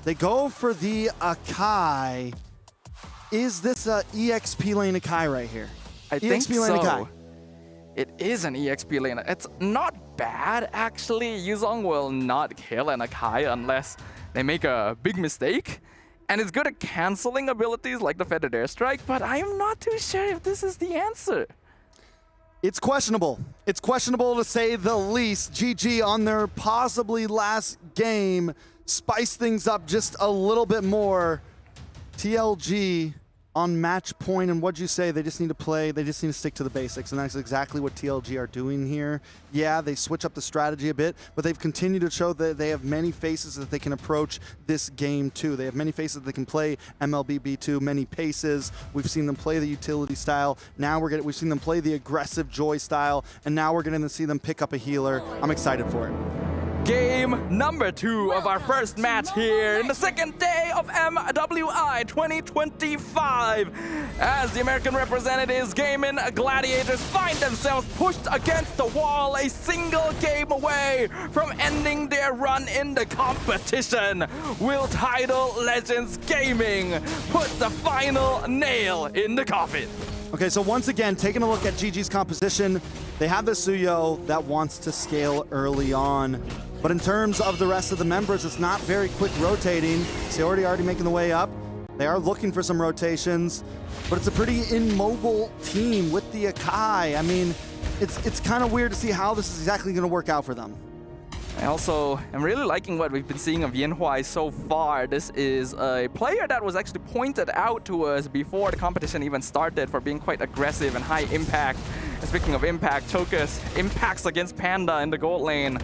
They go for the Akai. Is this a EXP lane Akai right here? I think so. Akai. It is an EXP lane. It's not bad, actually. Yuzong will not kill an Akai unless they make a big mistake. And it's good at canceling abilities like the Feathered Airstrike, but I am not too sure if this is the answer. It's questionable. It's questionable to say the least. GG on their possibly last game. Spice things up just a little bit more. TLG on match point, and what'd you say? They just need to play, they just need to stick to the basics, and that's exactly what TLG are doing here. Yeah, they switch up the strategy a bit, but they've continued to show that they have many faces that they can approach this game too. They have many faces that they can play MLBB2, many paces. We've seen them play the utility style. Now we've seen them play the aggressive Joy style, and now we're going to see them pick up a healer. I'm excited for it. Game number 2 of our first match here in the second day of MWI 2025. As the American representatives, Gaimin Gladiators, find themselves pushed against the wall, a single game away from ending their run in the competition. Will Tidal Legends Gaming put the final nail in the coffin? Okay, so once again, taking a look at GG's composition, they have the Suyo that wants to scale early on. But in terms of the rest of the members, it's not very quick rotating. Seordi already making the way up. They are looking for some rotations, but it's a pretty immobile team with the Akai. I mean, it's kind of weird to see how this is exactly going to work out for them. I also am really liking what we've been seeing of Yanhuai so far. This is a player that was actually pointed out to us before the competition even started for being quite aggressive and high impact. And speaking of impact, Chokus impacts against Panda in the gold lane.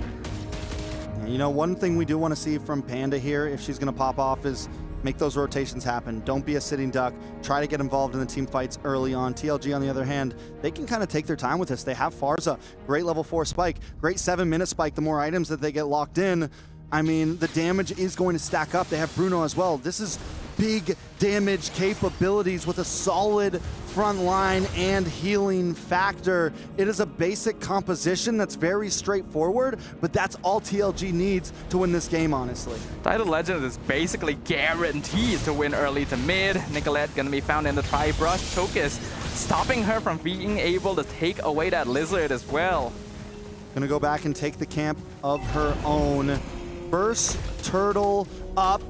You know, one thing we do want to see from Panda here, if she's going to pop off, is make those rotations happen. Don't be a sitting duck. Try to get involved in the team fights early on. TLG, on the other hand, they can kind of take their time with this. They have Farza, great level 4 spike, great 7-minute spike. The more items that they get locked in, I mean, the damage is going to stack up. They have Bruno as well. This is big damage capabilities with a solid front line and healing factor. It is a basic composition that's very straightforward, but that's all TLG needs to win this game, honestly. Tidal Legends is basically guaranteed to win early to mid. Nicolette gonna be found in the tri-brush. Chokus stopping her from being able to take away that lizard as well. Gonna go back and take the camp of her own. Burst turtle up.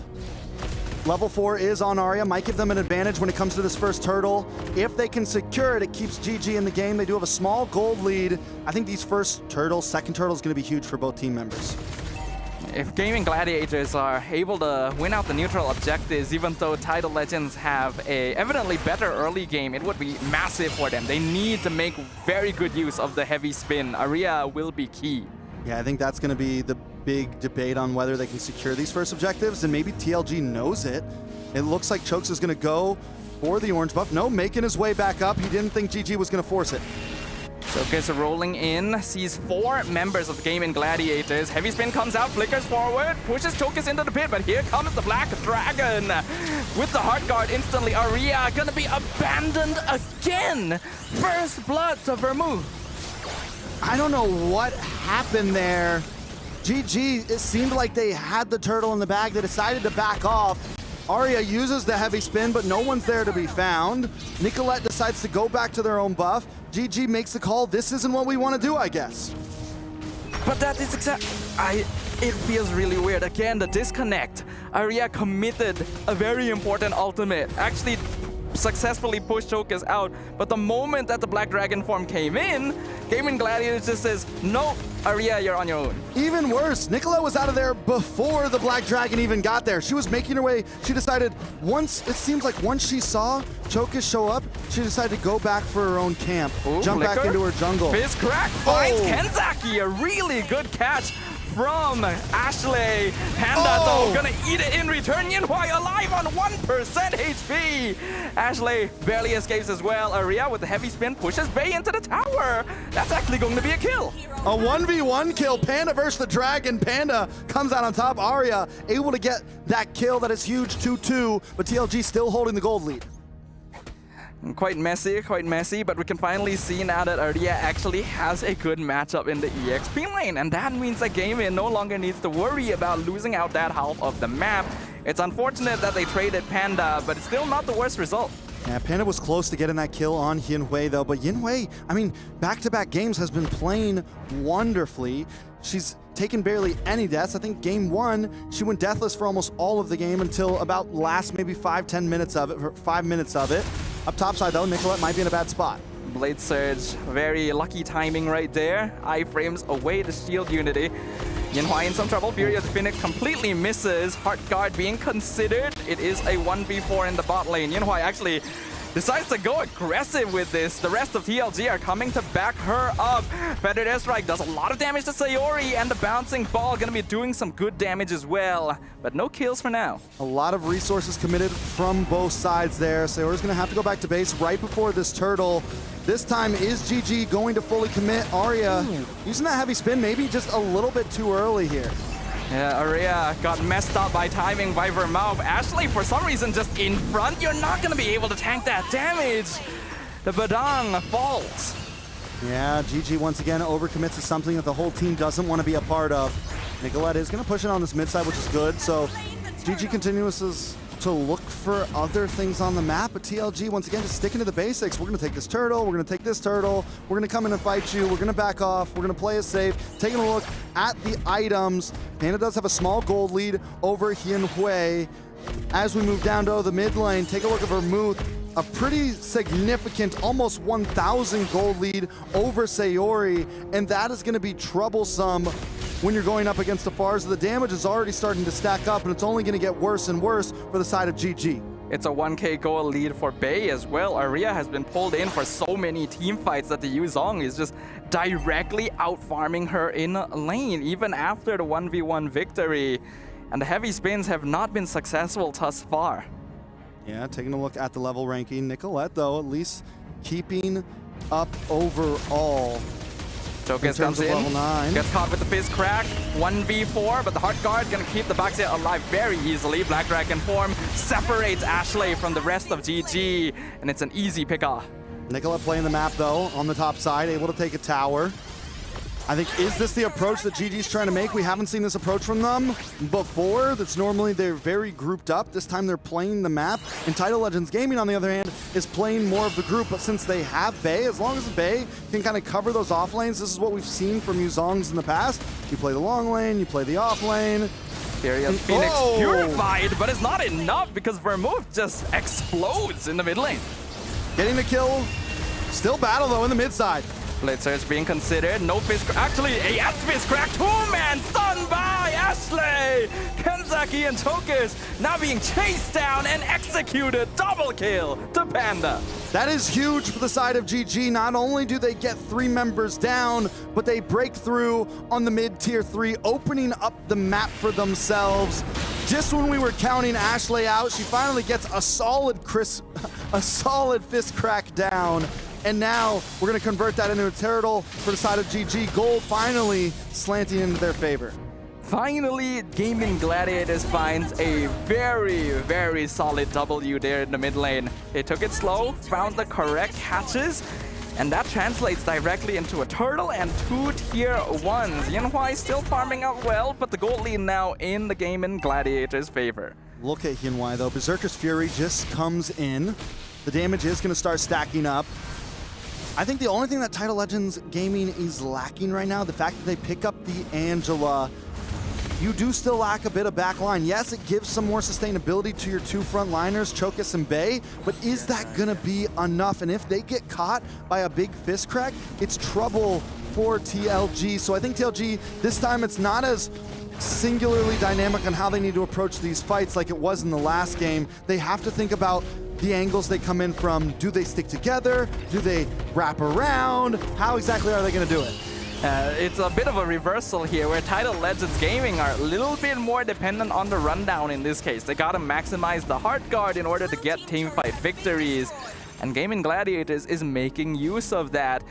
Level 4 is on Arya, might give them an advantage when it comes to this first turtle. If they can secure it, it keeps GG in the game. They do have a small gold lead. I think these first turtles, second turtle is going to be huge for both team members. If Gaming Gladiators are able to win out the neutral objectives, even though Tidal Legends have a evidently better early game, it would be massive for them. They need to make very good use of the heavy spin. Arya will be key. Yeah, I think that's going to be the big debate on whether they can secure these first objectives, and maybe TLG knows it. It looks like Chokes is going to go for the orange buff. No, making his way back up. He didn't think GG was going to force it. Chokus rolling in, sees 4 members of the Gaimin Gladiators. Heavy spin comes out, flickers forward, pushes Chokus into the pit, but here comes the Black Dragon. With the Heart Guard instantly, Arya gonna be abandoned again. First blood to Vermouth. I don't know what happened there. GG, it seemed like they had the turtle in the bag. They decided to back off. Arya uses the heavy spin, but no one's there to be found. Nicolette decides to go back to their own buff. GG makes the call. This isn't what we want to do, I guess. But that is it feels really weird. Again, the disconnect. Arya committed a very important ultimate. Actually successfully pushed Chokers out, but the moment that the Black Dragon form came in, Gaimin Gladiator just says, no, Arya, you're on your own. Even worse, Nicola was out of there before the Black Dragon even got there. She was making her way. She decided it seems like once she saw Chokers show up, she decided to go back for her own camp, jump back into her jungle. Fizz crack finds Kenzaki, a really good catch from Ashley. Panda though gonna eat it in return. Yinhui alive on 1% HP. Ashley barely escapes as well. Arya with the heavy spin pushes Bay into the tower. That's actually going to be a kill. A 1v1 kill. Panda versus the Dragon. Panda comes out on top. Arya able to get that kill. That is huge. 2-2, but TLG still holding the gold lead. Quite messy, but we can finally see now that Arya actually has a good matchup in the EXP lane, and that means that Gaimin no longer needs to worry about losing out that half of the map. It's unfortunate that they traded Panda, but it's still not the worst result. Yeah, Panda was close to getting that kill on Yinhui though, but Yinhui, I mean, back-to-back games has been playing wonderfully. She's taken barely any deaths. I think game 1, she went deathless for almost all of the game until about last maybe 5 minutes of it. Up top side though, Nicolette might be in a bad spot. Blade Surge, very lucky timing right there. Iframes away the shield unity. Yinhui in some trouble. Fury of the Phoenix completely misses. Heart Guard being considered. It is a 1v4 in the bot lane. Yinhui actually decides to go aggressive with this. The rest of TLG are coming to back her up. Feathered Airstrike does a lot of damage to Sayori, and the bouncing ball gonna be doing some good damage as well. But no kills for now. A lot of resources committed from both sides there. Sayori's gonna have to go back to base right before this turtle. This time, is GG going to fully commit? Arya using that heavy spin, maybe just a little bit too early here. Yeah, Arya got messed up by timing by Vermouth. Ashley, for some reason, just in front. You're not going to be able to tank that damage. The Badang falls. Yeah, GG once again overcommits to something that the whole team doesn't want to be a part of. Nicolette is going to push it on this mid side, which is good. So GG continues to look for other things on the map, but TLG once again just sticking to the basics. We're going to take this turtle, we're going to take this turtle, we're going to come in and fight you, we're going to back off, we're going to play it safe. Taking a look at the items, Panda does have a small gold lead over Yinhui. As we move down to the mid lane, take a look at Vermouth, a pretty significant, almost 1,000 gold lead over Sayori, and that is going to be troublesome when you're going up against the Fars. The damage is already starting to stack up, and it's only going to get worse and worse for the side of GG. It's a 1k goal lead for Bay as well. Arya has been pulled in for so many team fights that the Yuzong is just directly out-farming her in lane, even after the 1v1 victory. And the heavy spins have not been successful thus far. Yeah, taking a look at the level ranking. Nicolette, though, at least keeping up overall. Chokers comes in, level 9. gets caught with the Fizz crack, 1v4, but the Heart Guard gonna keep the Baxia alive very easily. Black Dragon form separates Ashley from the rest of GG, and it's an easy pick-off. Nicolette playing the map, though, on the top side, able to take a tower. I think, is this the approach that GG's trying to make? We haven't seen this approach from them before. That's normally they're very grouped up. This time they're playing the map. And Tidal Legends Gaming, on the other hand, is playing more of the group. But since they have Bay, as long as Bay can kind of cover those off lanes, this is what we've seen from Yuzongs in the past. You play the long lane, you play the off lane. Furious Phoenix purified, but it's not enough because Vermouth just explodes in the mid lane. Getting the kill. Still battle, though, in the mid side. Blade Surge being considered. No Fizz crack. Actually, a yes Fizz crack. 2-man stunned by Ashley. Kenzaki and Chokers now being chased down and executed. Double kill to Panda. That is huge for the side of GG. Not only do they get 3 members down, but they break through on the mid-tier 3, opening up the map for themselves. Just when we were counting Ashley out, she finally gets a solid Fizz crack down. And now we're going to convert that into a turtle for the side of GG. Gold finally slanting into their favor. Finally, Gaimin Gladiators finds a very, very solid W there in the mid lane. They took it slow, found the correct hatches, and that translates directly into a turtle and 2 tier 1s. Yinhui still farming out well, but the gold lead now in the Gaimin Gladiators' favor. Look at Yinhui, though. Berserker's Fury just comes in. The damage is going to start stacking up. I think the only thing that Tidal Legends Gaming is lacking right now, the fact that they pick up the Angela, you do still lack a bit of backline. Yes, it gives some more sustainability to your two frontliners, Chokus and Bay, but is that gonna be enough? And if they get caught by a big fist crack, it's trouble for TLG. So I think TLG, this time it's not as singularly dynamic on how they need to approach these fights like it was in the last game. They have to think about the angles they come in from. Do they stick together? Do they wrap around? How exactly are they gonna do it? It's a bit of a reversal here where Tidal Legends Gaming are a little bit more dependent on the rundown in this case. They gotta maximize the hard guard in order to get teamfight victories. And Gaimin Gladiators is making use of that.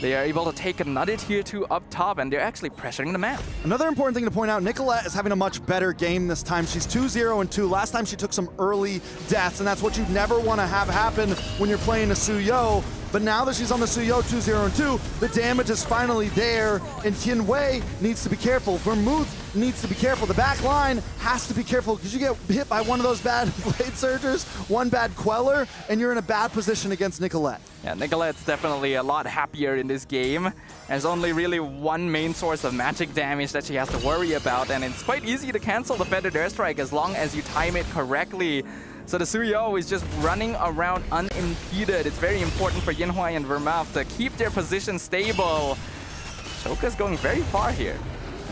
They are able to take another tier 2 up top, and they're actually pressuring the map. Another important thing to point out, Nicolette is having a much better game this time. She's 2-0-2. Last time she took some early deaths, and that's what you never want to have happen when you're playing a Suyo. But now that she's on the Suyo 2-0-2, the damage is finally there, and Tianwei needs to be careful. Vermouth needs to be careful. The back line has to be careful because you get hit by one of those bad blade surgers, one bad queller, and you're in a bad position against Nicolette. Yeah, Nicolette's definitely a lot happier in this game. There's only really one main source of magic damage that she has to worry about, and it's quite easy to cancel the feathered airstrike as long as you time it correctly. So the Suyo is just running around unimpeded. It's very important for Yinhuai and Vermouth to keep their position stable. Choka's going very far here.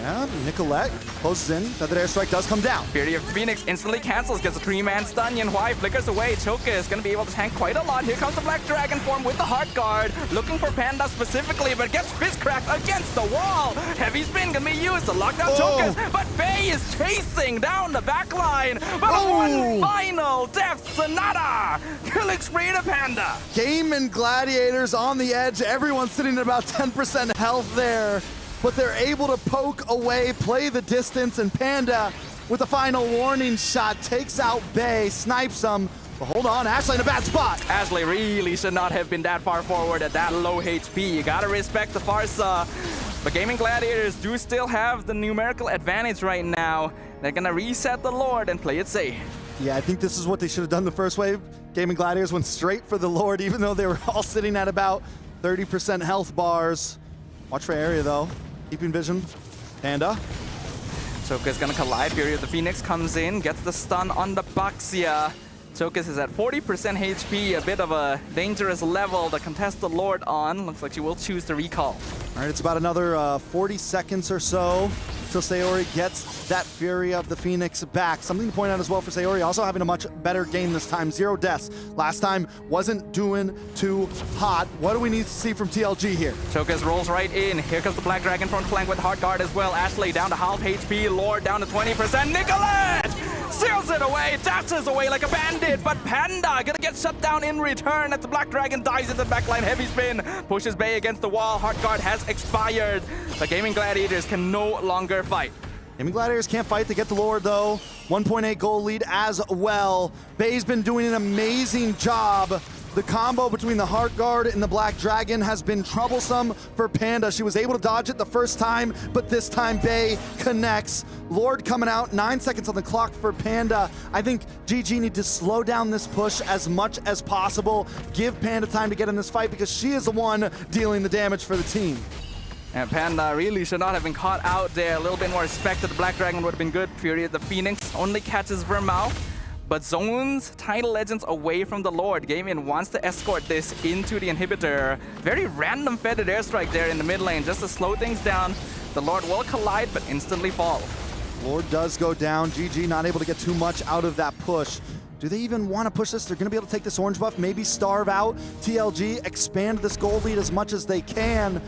Yeah, Nicolette closes in. Feathered airstrike does come down. Fury of Phoenix instantly cancels, gets a 3-man stun. Yinhuai flickers away. Choka is going to be able to tank quite a lot. Here comes the Black Dragon form with the hard guard. Looking for Panda specifically, but gets fist cracked against the wall. Heavy spin going to be used to lock down Choka, but Faye is chasing down the backline. But one final death, Sonata! Killing spree to Panda. Gaimin Gladiators on the edge. Everyone's sitting at about 10% health there. But they're able to poke away, play the distance, and Panda, with a final warning shot, takes out Bay, snipes him. But hold on, Ashley in a bad spot. Ashley really should not have been that far forward at that low HP. You gotta respect the Farsa. But Gaimin Gladiators do still have the numerical advantage right now. They're gonna reset the Lord and play it safe. Yeah, I think this is what they should have done the first wave. Gaimin Gladiators went straight for the Lord, even though they were all sitting at about 30% health bars. Watch for area, though. Keeping vision. Panda. Choka's gonna collide. Fury of the Phoenix comes in, gets the stun on the Baxia. Chokas is at 40% HP, a bit of a dangerous level to contest the Lord on. Looks like she will choose to recall. All right, it's about another 40 seconds or so till Sayori gets that Fury of the Phoenix back. Something to point out as well for Sayori, also having a much better game this time. 0 deaths. Last time wasn't doing too hot. What do we need to see from TLG here? Chokas rolls right in. Here comes the Black Dragon front flank with hard guard as well. Ashley down to half HP. Lord down to 20%. Nicolette seals it away, dashes away like a bandit, but Panda gonna get shut down in return as the Black Dragon dies in the backline. Heavy spin, pushes Bay against the wall. Hard guard has expired. The Gaimin Gladiators can no longer fight. Gaimin Gladiators can't fight to get the Lord, though. 1.8 goal lead as well. Bay's been doing an amazing job. The combo between the Heart Guard and the Black Dragon has been troublesome for Panda. She was able to dodge it the first time, but this time Bay connects. Lord coming out, 9 seconds on the clock for Panda. I think GG need to slow down this push as much as possible. Give Panda time to get in this fight because she is the one dealing the damage for the team. And Panda really should not have been caught out there. A little bit more respect to the Black Dragon would have been good. Fury of the Phoenix only catches Vermouth, but zones Tidal Legends away from the Lord. Gaimin wants to escort this into the inhibitor. Very random feathered airstrike there in the mid lane just to slow things down. The Lord will collide, but instantly fall. Lord does go down. GG not able to get too much out of that push. Do they even want to push this? They're going to be able to take this orange buff, maybe starve out TLG, expand this gold lead as much as they can.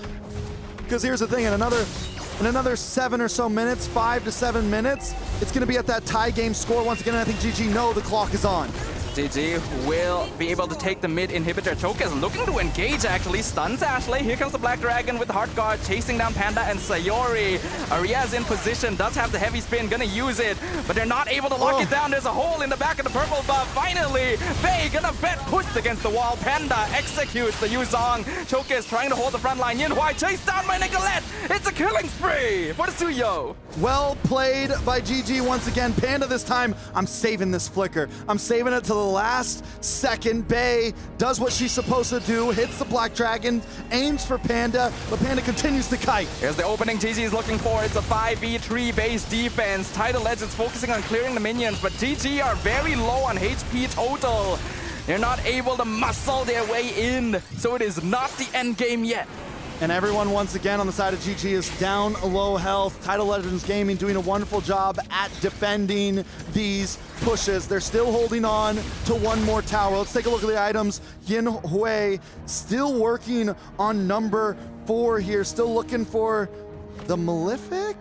Because here's the thing, in another 7 or so minutes, 5 to 7 minutes, it's going to be at that tie game score once again. And I think GG know the clock is on. GG will be able to take the mid inhibitor. Choka is looking to engage, actually. Stuns Ashley. Here comes the Black Dragon with the Heart Guard, chasing down Panda and Sayori. Aria's in position, does have the heavy spin, gonna use it, but they're not able to lock it down. There's a hole in the back of the purple buff. Finally, Faye gonna bet pushed against the wall. Panda executes the Yuzong. Choka is trying to hold the front line. Yinhuai chased down by Nicolette. It's a killing spree for the Suyo. Well played by GG once again. Panda this time, I'm saving this flicker. I'm saving it to last second. Bay does what she's supposed to do, hits the Black Dragon, aims for Panda, but Panda continues to kite. Here's the opening GG is looking for. It's a 5v3 base defense. Tidal Legends focusing on clearing the minions, but GG are very low on HP total. They're not able to muscle their way in, so it is not the end game yet. And everyone, once again, on the side of GG is down low health. Tidal Legends Gaming doing a wonderful job at defending these pushes. They're still holding on to one more tower. Let's take a look at the items. Yin Hui still working on number 4 here. Still looking for the Malefic?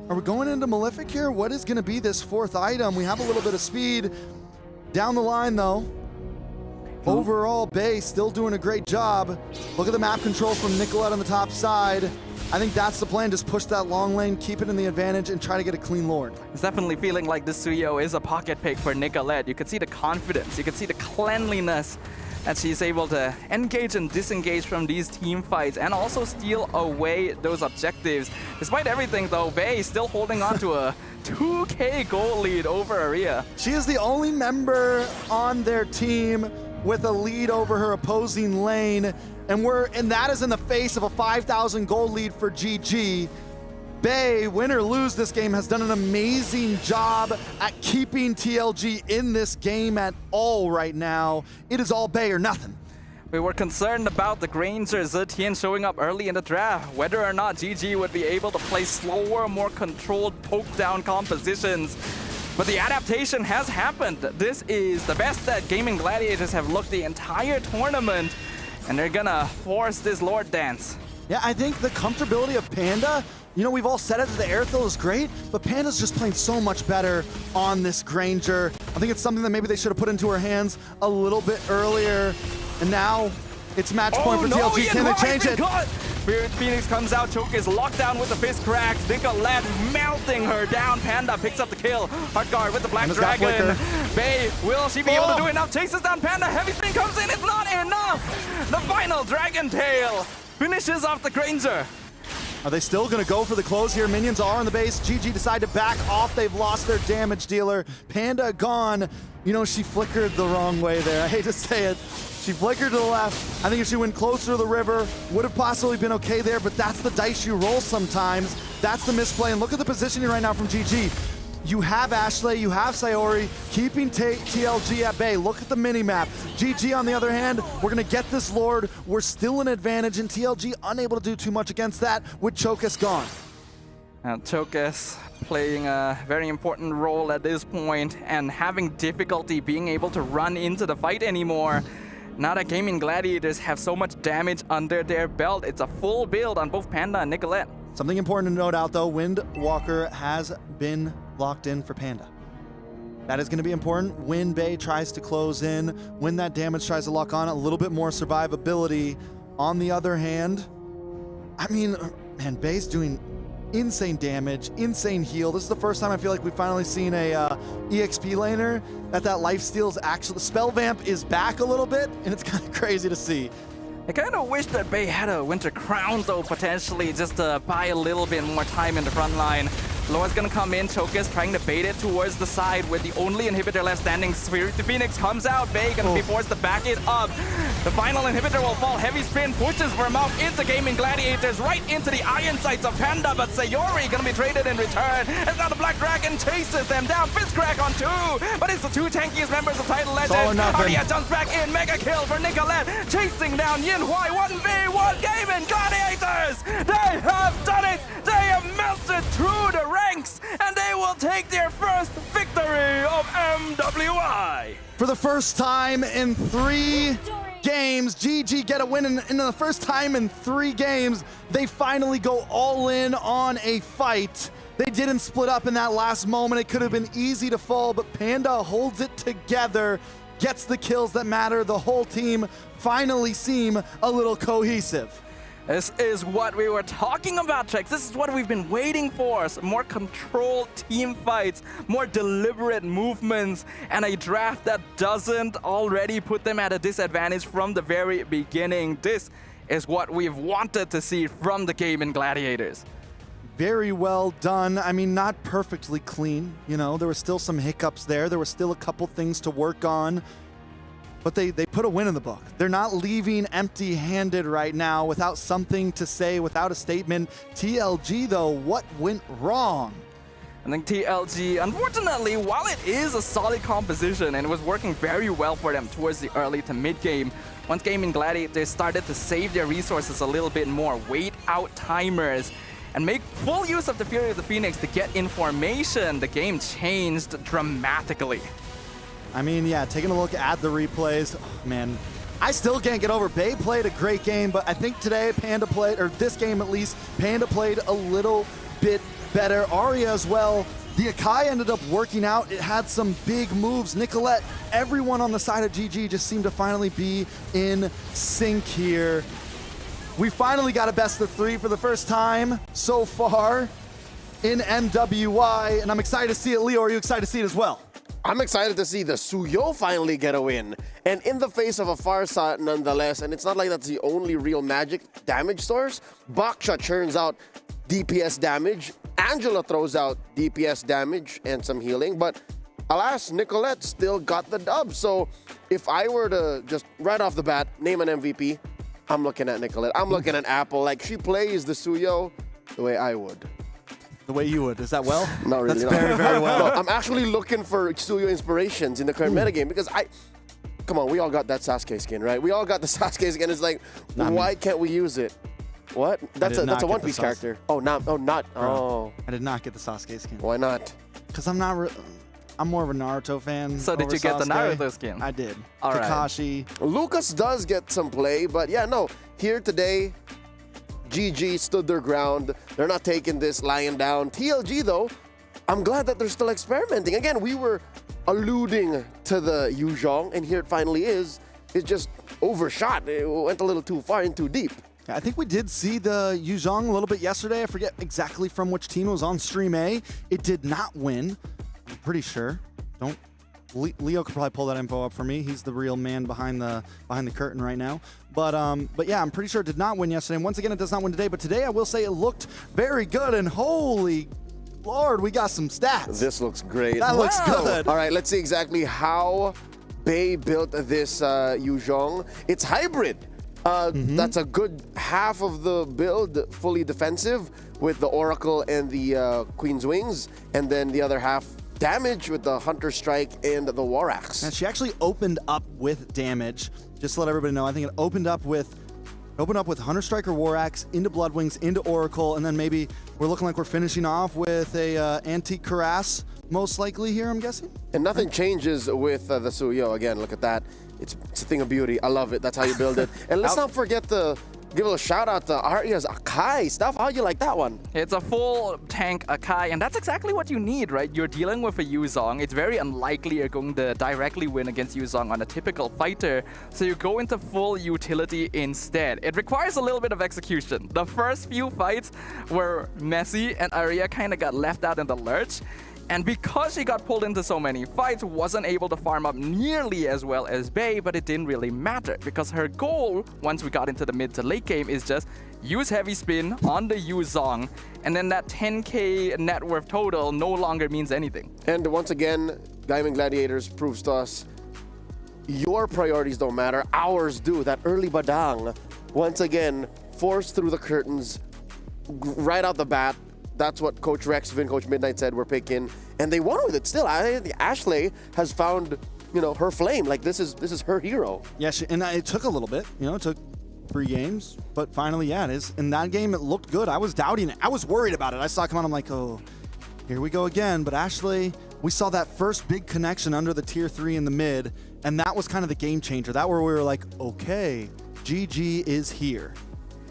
Are we going into Malefic here? What is going to be this 4th item? We have a little bit of speed down the line, though. Overall, Bay still doing a great job. Look at the map control from Nicolette on the top side. I think that's the plan, just push that long lane, keep it in the advantage, and try to get a clean Lord. It's definitely feeling like this Suyo is a pocket pick for Nicolette. You can see the confidence, you can see the cleanliness that she's able to engage and disengage from these team fights and also steal away those objectives. Despite everything though, Bay still holding on to a 2K goal lead over Aria. She is the only member on their team with a lead over her opposing lane, and that is in the face of a 5,000 gold lead for GG. Bay, win or lose this game, has done an amazing job at keeping TLG in this game at all right now. It is all Bay or nothing. We were concerned about the Granger Zetian showing up early in the draft, whether or not GG would be able to play slower, more controlled poke-down compositions. But the adaptation has happened. This is the best that Gaming Gladiators have looked the entire tournament, and they're gonna force this Lord dance. Yeah, I think the comfortability of Panda, you know, we've all said it that the Airthil is great, but Panda's just playing so much better on this Granger. I think it's something that maybe they should have put into her hands a little bit earlier, and now it's match point for TLG. Can they change it? Phoenix comes out, Choke is locked down with the fist crack. Nicolette melting her down. Panda picks up the kill. Hardguard with the Black Dragon. Bay, will she be able to do enough? Chases down Panda. Heavy spin comes in. It's not enough. The final Dragon Tail finishes off the Granger. Are they still going to go for the close here? Minions are on the base. GG decide to back off. They've lost their damage dealer. Panda gone. You know, she flickered the wrong way there. I hate to say it. She flickered to the left. I think if she went closer to the river, would have possibly been okay there, but that's the dice you roll sometimes. That's the misplay. And look at the positioning right now from GG. You have Ashley, you have Sayori, keeping TLG at bay. Look at the mini-map. GG, on the other hand, we're going to get this Lord. We're still in advantage, and TLG unable to do too much against that with Chokus gone. Chokus playing a very important role at this point and having difficulty being able to run into the fight anymore. Now that Gaming Gladiators have so much damage under their belt, it's a full build on both Panda and Nicolette. Something important to note out though, Windwalker has been locked in for Panda. That is going to be important when Bay tries to close in, when that damage tries to lock on, a little bit more survivability. On the other hand, I mean, man, Bay's doing insane damage, insane heal. This is the first time I feel like we've finally seen a EXP laner that lifesteal's actually, Spell Vamp is back a little bit, and it's kind of crazy to see. I kind of wish that Bay had a Winter Crown though, potentially, just to buy a little bit more time in the front line. Loa's gonna come in, Chokus trying to bait it towards the side with the only inhibitor left standing. Spirit the Phoenix comes out, Bay gonna be forced to back it up. The final inhibitor will fall, heavy spin pushes Vermouth into Gaming Gladiators, right into the iron sights of Panda, but Sayori gonna be traded in return. And now the Black Dragon chases them down, fist crack on 2, but it's the 2 tankiest members of Tidal Legends. Arya jumps back in, mega kill for Nicolette, chasing down Yin Hui, 1v1 Gaimin Gladiators! They have done it! They have melted through the ranks, and they will take their first victory of MWI. For the first time in 3 games, GG get a win, and the first time in 3 games, they finally go all in on a fight. They didn't split up in that last moment. It could have been easy to fall, but Panda holds it together, gets the kills that matter. The whole team finally seem a little cohesive. This is what we were talking about, Trex. This is what we've been waiting for. Some more controlled team fights, more deliberate movements, and a draft that doesn't already put them at a disadvantage from the very beginning. This is what we've wanted to see from the Gaimin Gladiators. Very well done. I mean, not perfectly clean. You know, there were still some hiccups there. There were still a couple things to work on. but they put a win in the book. They're not leaving empty-handed right now without something to say, without a statement. TLG, though, what went wrong? I think TLG, unfortunately, while it is a solid composition and it was working very well for them towards the early to mid-game, once Gaimin Gladiators started to save their resources a little bit more, wait out timers, and make full use of the Fury of the Phoenix to get information, the game changed dramatically. I mean, yeah, taking a look at the replays, man, I still can't get over. Bay played a great game, but I think today Panda played, or this game at least, Panda played a little bit better. Arya as well. The Akai ended up working out. It had some big moves. Nicolette, everyone on the side of GG just seemed to finally be in sync here. We finally got a best of 3 for the first time so far in MWI, and I'm excited to see it. Leo, are you excited to see it as well? I'm excited to see the Suyo finally get a win. And in the face of a Farsat nonetheless, and it's not like that's the only real magic damage source. Baksha churns out DPS damage. Angela throws out DPS damage and some healing, but alas, Nicolette still got the dub. So if I were to just right off the bat name an MVP, I'm looking at Nicolette. I'm looking at Apple. Like, she plays the Suyo the way I would. The way you would. Is that well? Not really. That's very, very well. No, I'm actually looking for Suyo inspirations in the current metagame because come on, we all got that Sasuke skin, right? We all got the Sasuke skin. It's like, why can't we use it? What? That's a One Piece character. Oh, not. Oh. I did not get the Sasuke skin. Why not? Because I'm more of a Naruto fan. So did you get the Naruto skin? I did. All right. Kakashi. Lucas does get some play, but yeah, no. Here today, GG stood their ground. They're not taking this lying down. TLG, though, I'm glad that they're still experimenting. Again, we were alluding to the Yuzhong, and here it finally is. It just overshot. It went a little too far and too deep. I think we did see the Yuzhong a little bit yesterday. I forget exactly from which team. It was on Stream A. It did not win. I'm pretty sure. Leo could probably pull that info up for me. He's the real man behind the curtain right now. But yeah, I'm pretty sure it did not win yesterday. And once again, it does not win today. But today, I will say it looked very good. And holy Lord, we got some stats. This looks great. That looks good. All right, let's see exactly how Bay built this Yuzhong. It's hybrid. That's a good half of the build fully defensive with the Oracle and the Queen's Wings, and then the other half damage with the Hunter Strike and the War Axe. And she actually opened up with damage. Just to let everybody know, I think it opened up with Hunter Strike or War Axe into Bloodwings, into Oracle, and then maybe we're looking like we're finishing off with a Antique Cuirass, most likely here, I'm guessing. And nothing changes with the Suyo. Again, look at that. It's a thing of beauty. I love it. That's how you build it. And let's not forget to give a shout out to Arya's Akai stuff. How you like that one? It's a full tank Akai, and that's exactly what you need, right? You're dealing with a Yuzhong. It's very unlikely you're going to directly win against Yuzhong on a typical fighter, so you go into full utility instead. It requires a little bit of execution. The first few fights were messy, and Arya kind of got left out in the lurch. And because she got pulled into so many fights, wasn't able to farm up nearly as well as Bay, but it didn't really matter because her goal, once we got into the mid to late game, is just use heavy spin on the Yuzhong, and then that 10k net worth total no longer means anything. And once again, Gaimin Gladiators proves to us your priorities don't matter, ours do. That early badang, once again, forced through the curtains right out the bat. That's what Coach Rex, Coach Midnight said we're picking, and they won with it still. I think Ashley has found, her flame. Like, this is her hero. Yeah, and it took a little bit. It took 3 games, but finally, yeah, it is. In that game, it looked good. I was doubting it. I was worried about it. I saw it come on. I'm like, oh, here we go again. But Ashley, we saw that first big connection under the tier 3 in the mid, and that was kind of the game changer. That where we were like, okay, GG is here.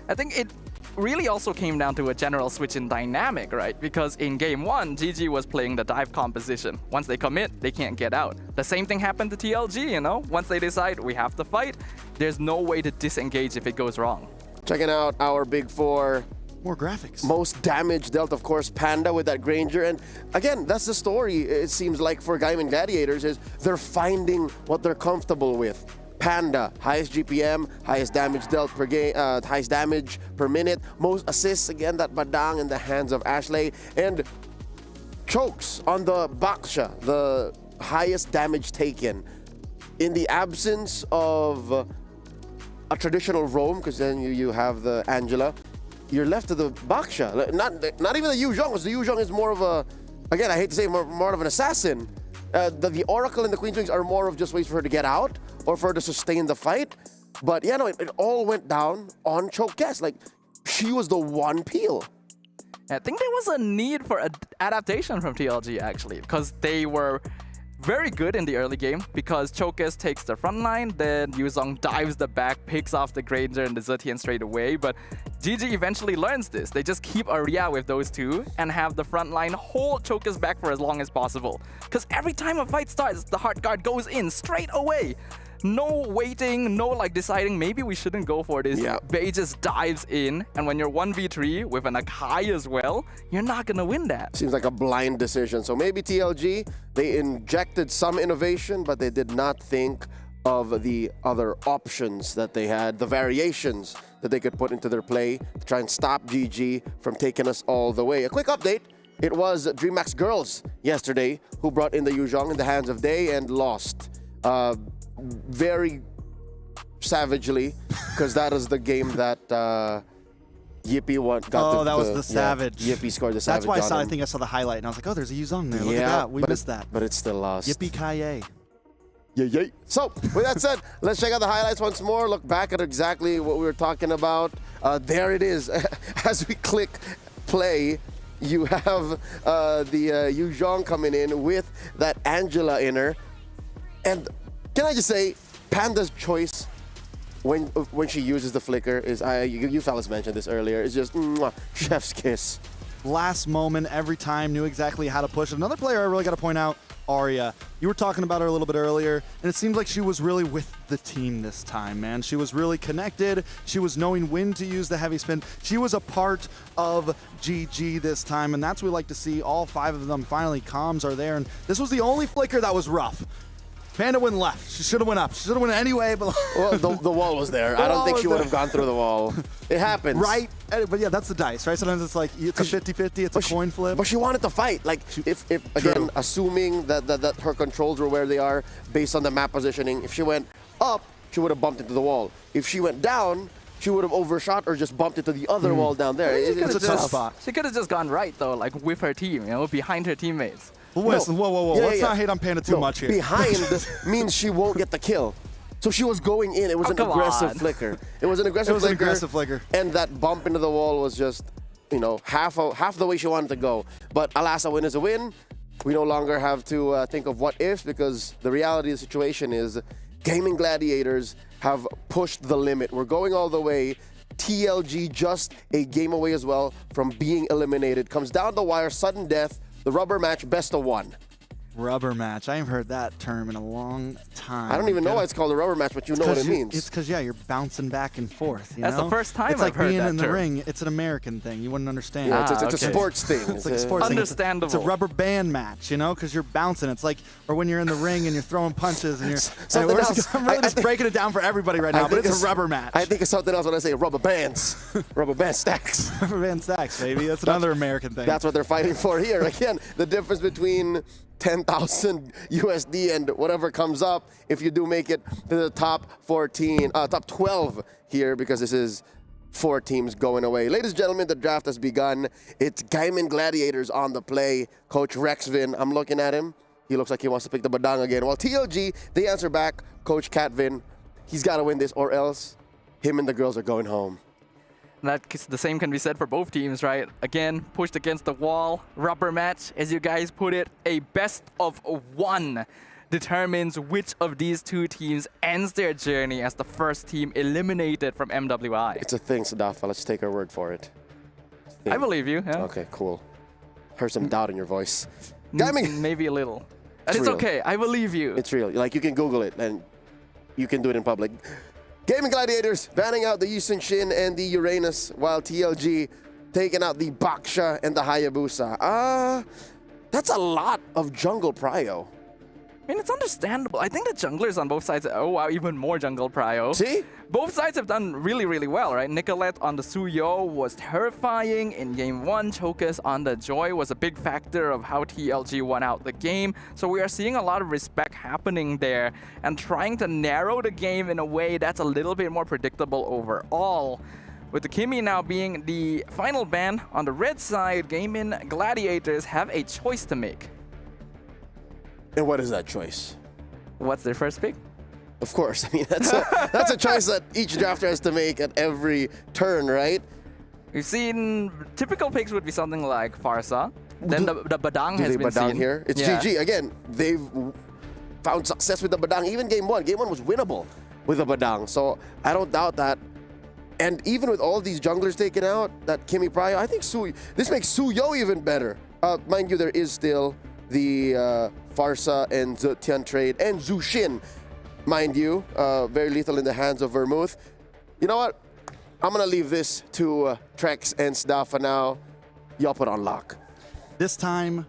I think it really also came down to a general switch in dynamic, right? Because in game 1, GG was playing the dive composition. Once they commit, they can't get out. The same thing happened to TLG, Once they decide we have to fight, there's no way to disengage if it goes wrong. Checking out our big 4. More graphics. Most damage dealt, of course, Panda with that Granger. And again, that's the story, it seems like, for Gaimin Gladiators, is they're finding what they're comfortable with. Panda, highest GPM, highest damage dealt per game, highest damage per minute, most assists, again, that badang in the hands of Ashley, and chokes on the Baksha, the highest damage taken. in the absence of a traditional roam, because then you have the Angela, you're left to the Baksha. Not even the Yu Zhong, because the Yu Zhong is more of a, again, I hate to say, more of an assassin. The Oracle and the Queen's Wings are more of just ways for her to get out or for her to sustain the fight. But yeah, no, it all went down on choke guess. Like, she was the one peel. I think there was a need for adaptation from TLG actually, because they were very good in the early game because Chokes takes the front line, then Yuzong dives the back, picks off the Granger and the Zetian straight away, but GG eventually learns this. They just keep Arya with those two and have the front line hold Chokes back for as long as possible. Because every time a fight starts, the Heart Guard goes in straight away. No waiting, no like deciding maybe we shouldn't go for this. Yeah. Bey just dives in, and when you're 1v3 with an Akai as well, you're not gonna win that. Seems like a blind decision. So maybe TLG, they injected some innovation, but they did not think of the other options that they had, the variations that they could put into their play to try and stop GG from taking us all the way. A quick update. It was Dreamax girls yesterday who brought in the Yu Zhong in the hands of Day and lost. Very savagely, because that is the game that Yippee got. Oh, that was the Savage. Yippee scored the Savage. That's why on I him. think I saw the highlight and I was like, oh, there's a Yuzong there. Look at that. We missed that. But it's still lost. Yippee Kaye. Yay. So, with that said, let's check out the highlights once more. Look back at exactly what we were talking about. There it is. As we click play, you have the Yu Zhong coming in with that Angela in her. And can I just say, Panda's choice when she uses the flicker is, you fellas mentioned this earlier, is just mwah, chef's kiss. Last moment, every time, knew exactly how to push. Another player I really got to point out, Arya. You were talking about her a little bit earlier, and it seems like she was really with the team this time, man. She was really connected. She was knowing when to use the heavy spin. She was a part of GG this time, and that's what we like to see. All 5 of them finally, comms are there, and this was the only flicker that was rough. Panda went left. She should have went up. She should have went anyway, but well, the wall was there. I don't think she would have gone through the wall. It happens. Right? But yeah, that's the dice, right? Sometimes it's like, it's a 50-50, it's a coin flip. But she wanted to fight. Like, if again, assuming that her controls were where they are based on the map positioning, if she went up, she would have bumped into the wall. If she went down, she would have overshot or just bumped into the other wall down there. It's a tough spot. She could have just gone right, though, like with her team, you know, behind her teammates. Listen, whoa. Let's not hate on Panda too much here. Behind means she won't get the kill. So she was going in. It was an aggressive flicker. It was an aggressive flicker. And that bump into the wall was just, you know, half the way she wanted to go. But alas, a win is a win. We no longer have to think of what ifs, because the reality of the situation is Gaimin Gladiators have pushed the limit. We're going all the way. TLG just a game away as well from being eliminated. Comes down the wire, sudden death. The rubber match, best of 1. Rubber match. I haven't heard that term in a long time. I don't even know why it's called a rubber match, but you know what it means. It's because, yeah, you're bouncing back and forth. That's the first time I've heard that. It's like being in the term. ring. It's an American thing. You wouldn't understand. Yeah, it's a sports thing. It's like a sports thing. Understandable. It's a rubber band match, you know, because you're bouncing. It's like, or when you're in the ring and you're throwing punches and you're... Anyway, else. I'm really just breaking it down for everybody right now, but it's a rubber match. I think it's something else when I say rubber bands. Rubber band stacks. Rubber band stacks, baby. That's another American thing. That's what they're fighting for here. Again, the difference between 10,000 USD and whatever comes up if you do make it to the top 12 here, because this is 4 teams going away. Ladies and gentlemen, the draft has begun. It's Gaimin Gladiators on the play. Coach Rexvin, I'm looking at him. He looks like he wants to pick the badang again. While TLG, they answer back, Coach Catvin, he's got to win this or else him and the girls are going home. The same can be said for both teams, right? Again, pushed against the wall, rubber match, as you guys put it. A best of 1 determines which of these 2 teams ends their journey as the first team eliminated from MWI. It's a thing, Sadafa. Let's take our word for it. I believe you. Yeah. Okay, cool. Heard some doubt in your voice. Maybe a little. It's real. Okay. I believe you. It's real. Like, you can Google it and you can do it in public. Gaimin Gladiators banning out the Yusun Shin and the Uranus, while TLG taking out the Baksha and the Hayabusa. That's a lot of jungle prio. I mean, it's understandable. I think the junglers on both sides, oh wow, even more jungle prio. See? Both sides have done really, really well, right? Nicolette on the Suyo was terrifying in game 1. Chokus on the Joy was a big factor of how TLG won out the game. So we are seeing a lot of respect happening there and trying to narrow the game in a way that's a little bit more predictable overall. With the Kimi now being the final ban on the red side, Gaimin Gladiators have a choice to make. And what is that choice? What's their first pick? Of course. I mean, that's a choice that each drafter has to make at every turn, right? We've seen typical picks would be something like Farsa. Then the Badang has been Badang seen. here? It's Yeah. GG. Again, they've found success with the Badang. Even game 1. Game 1 was winnable with the Badang. So I don't doubt that. And even with all these junglers taken out, that Kimi Prio, I think this makes Suyo even better. Mind you, there is still the Farsa and Zetian trade and Zushin, mind you, very lethal in the hands of Vermouth. You know what? I'm gonna leave this to Trex and Stafa now. Y'all put on lock. This time,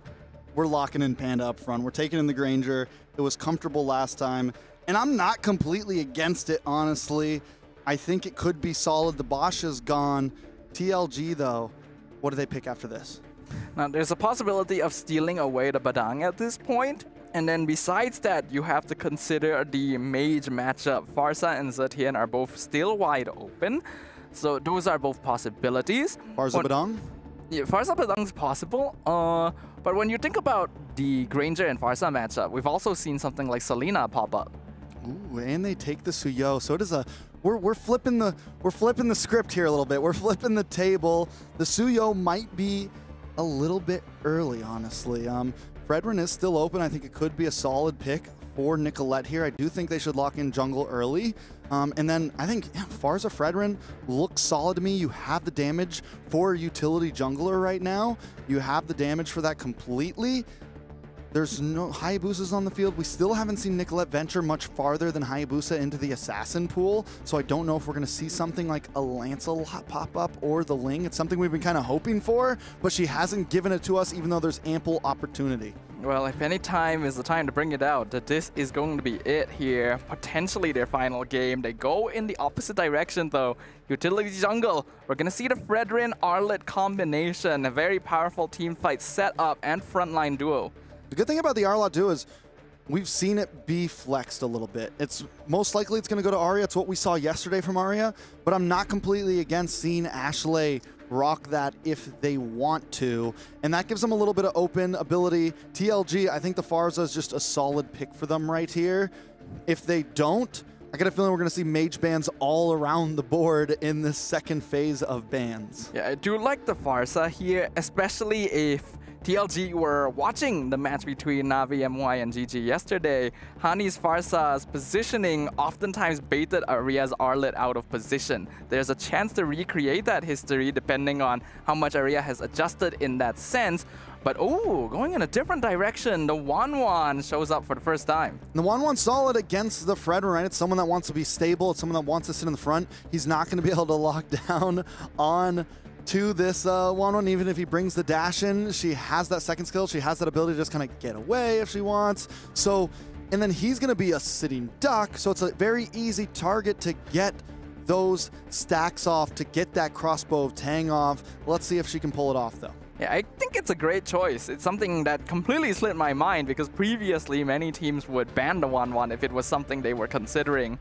we're locking in Panda up front. We're taking in the Granger. It was comfortable last time, and I'm not completely against it, honestly. I think it could be solid. The Bosch is gone. TLG, though, what do they pick after this? Now, there's a possibility of stealing away the Badang at this point. And then besides that, you have to consider the mage matchup. Farsa and Zetian are both still wide open. So those are both possibilities. Farsa Badang? Yeah, Farsa Badang is possible. But when you think about the Granger and Farsa matchup, we've also seen something like Selena pop up. Ooh, and they take the Suyo. So it is a we're flipping the script here a little bit. We're flipping the table. The Suyo might be a little bit early, honestly. Fredrin is still open. I think it could be a solid pick for Nicolette here. I do think they should lock in jungle early. And then I think Farsa Fredrin looks solid to me. You have the damage for a utility jungler right now. You have the damage for that completely. There's no Hayabusas on the field. We still haven't seen Nicolette venture much farther than Hayabusa into the assassin pool, so I don't know if we're going to see something like a Lancelot pop up or the Ling. It's something we've been kind of hoping for, but she hasn't given it to us, even though there's ample opportunity. Well, if any time is the time to bring it out, that this is going to be it here. Potentially their final game. They go in the opposite direction, though. Utility jungle. We're going to see the Fredrin Arlet combination. A very powerful team fight setup and frontline duo. The good thing about the Arlot duo is we've seen it be flexed a little bit. It's most likely it's going to go to Arya. It's what we saw yesterday from Arya, but I'm not completely against seeing Ashley rock that if they want to, and that gives them a little bit of open ability. TLG, I think the Farsa is just a solid pick for them right here. If they don't, I got a feeling we're going to see mage bans all around the board in this second phase of bans. Yeah, I do like the Farsa here, especially if TLG were watching the match between Navi, MWI, and GG yesterday. Hani's Farsa's positioning oftentimes baited Aria's Arlet out of position. There's a chance to recreate that history depending on how much Aria has adjusted in that sense. But oh, going in a different direction, the Wanwan shows up for the first time. The Wanwan's solid against the Fredrin, right? It's someone that wants to be stable. It's someone that wants to sit in the front. He's not going to be able to lock down on to this Wanwan, even if he brings the dash in. She has that second skill. She has that ability to just kind of get away if she wants. So, and then he's going to be a sitting duck. So it's a very easy target to get those stacks off, to get that crossbow of Tang off. Let's see if she can pull it off, though. Yeah, I think it's a great choice. It's something that completely slipped my mind because previously many teams would ban the 1-1 if it was something they were considering.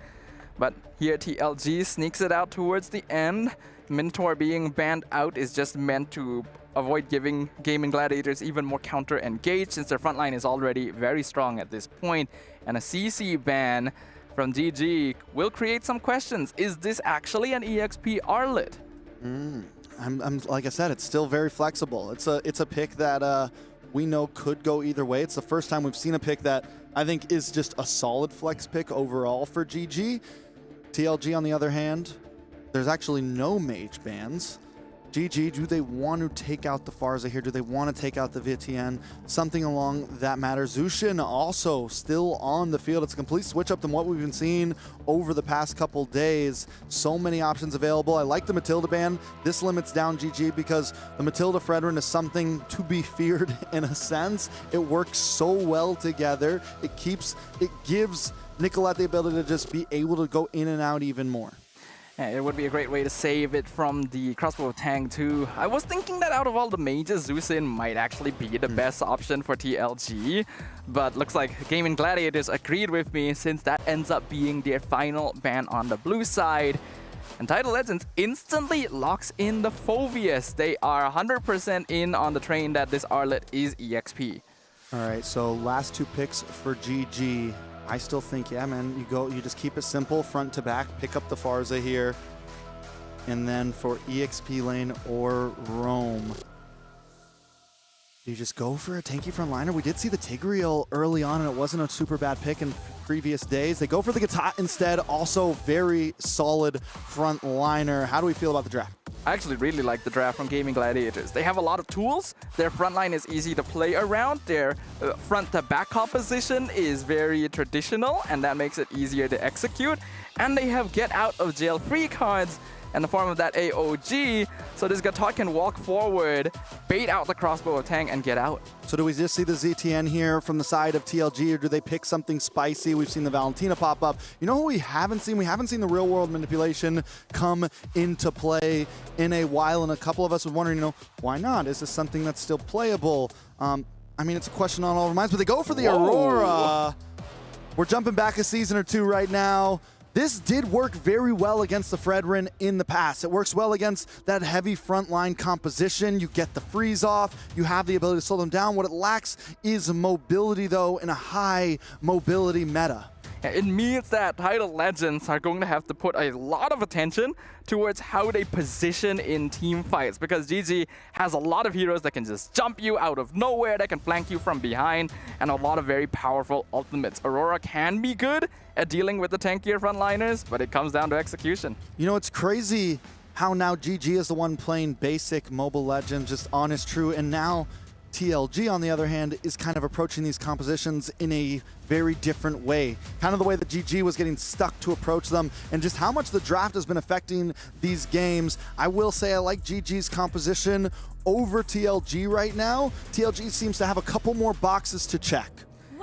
But here TLG sneaks it out towards the end. Minotaur being banned out is just meant to avoid giving Gaimin Gladiators even more counter engage since their frontline is already very strong at this point. And a CC ban from GG will create some questions. Is this actually an EXP Arlet? I'm like I said, it's still very flexible. It's a pick that we know could go either way. It's the first time we've seen a pick that I think is just a solid flex pick overall for GG. TLG, on the other hand, there's actually no mage bans. GG, do they want to take out the Farza here? Do they want to take out the VTN? Something along that matter. Zushin also still on the field. It's a complete switch up than what we've been seeing over the past couple days. So many options available. I like the Matilda ban. This limits down GG because the Matilda Fredrin is something to be feared in a sense. It works so well together. It gives Nicolette the ability to just be able to go in and out even more. Yeah, it would be a great way to save it from the crossbow tank too. I was thinking that out of all the mages, Zushin might actually be the best option for TLG, but looks like Gaimin Gladiators agreed with me since that ends up being their final ban on the blue side. And Tidal Legends instantly locks in the Phoveus. They are 100% in on the train that this Arlet is EXP. All right, so last 2 picks for GG. I still think, yeah, man, you just keep it simple, front to back, pick up the Farza here. And then for EXP lane or Roam, you just go for a tanky frontliner. We did see the Tigreal early on, and it wasn't a super bad pick in previous days. They go for the Gatot instead, also very solid frontliner. How do we feel about the draft? I actually really like the draft from Gaimin Gladiators. They have a lot of tools. Their frontline is easy to play around. Their front-to-back composition is very traditional, and that makes it easier to execute. And they have get-out-of-jail-free cards in the form of that AOG, so this Gatot can walk forward, bait out the crossbow tank, and get out. So do we just see the ZTN here from the side of TLG, or do they pick something spicy? We've seen the Valentina pop up. You know who we haven't seen? We haven't seen the real-world manipulation come into play in a while, and a couple of us were wondering, why not? Is this something that's still playable? I mean, it's a question on all of our minds, but they go for the Aurora. We're jumping back a season or 2 right now. This did work very well against the Fredrin in the past. It works well against that heavy frontline composition. You get the freeze off. You have the ability to slow them down. What it lacks is mobility, though, in a high mobility meta. It means that Tidal Legends are going to have to put a lot of attention towards how they position in team fights, because GG has a lot of heroes that can just jump you out of nowhere, that can flank you from behind, and a lot of very powerful ultimates. Aurora can be good at dealing with the tankier frontliners, but it comes down to execution. You know, it's crazy how now GG is the one playing basic Mobile Legends, just honest, true, and now TLG, on the other hand, is kind of approaching these compositions in a very different way. Kind of the way that GG was getting stuck to approach them, and just how much the draft has been affecting these games. I will say I like GG's composition over TLG right now. TLG seems to have a couple more boxes to check.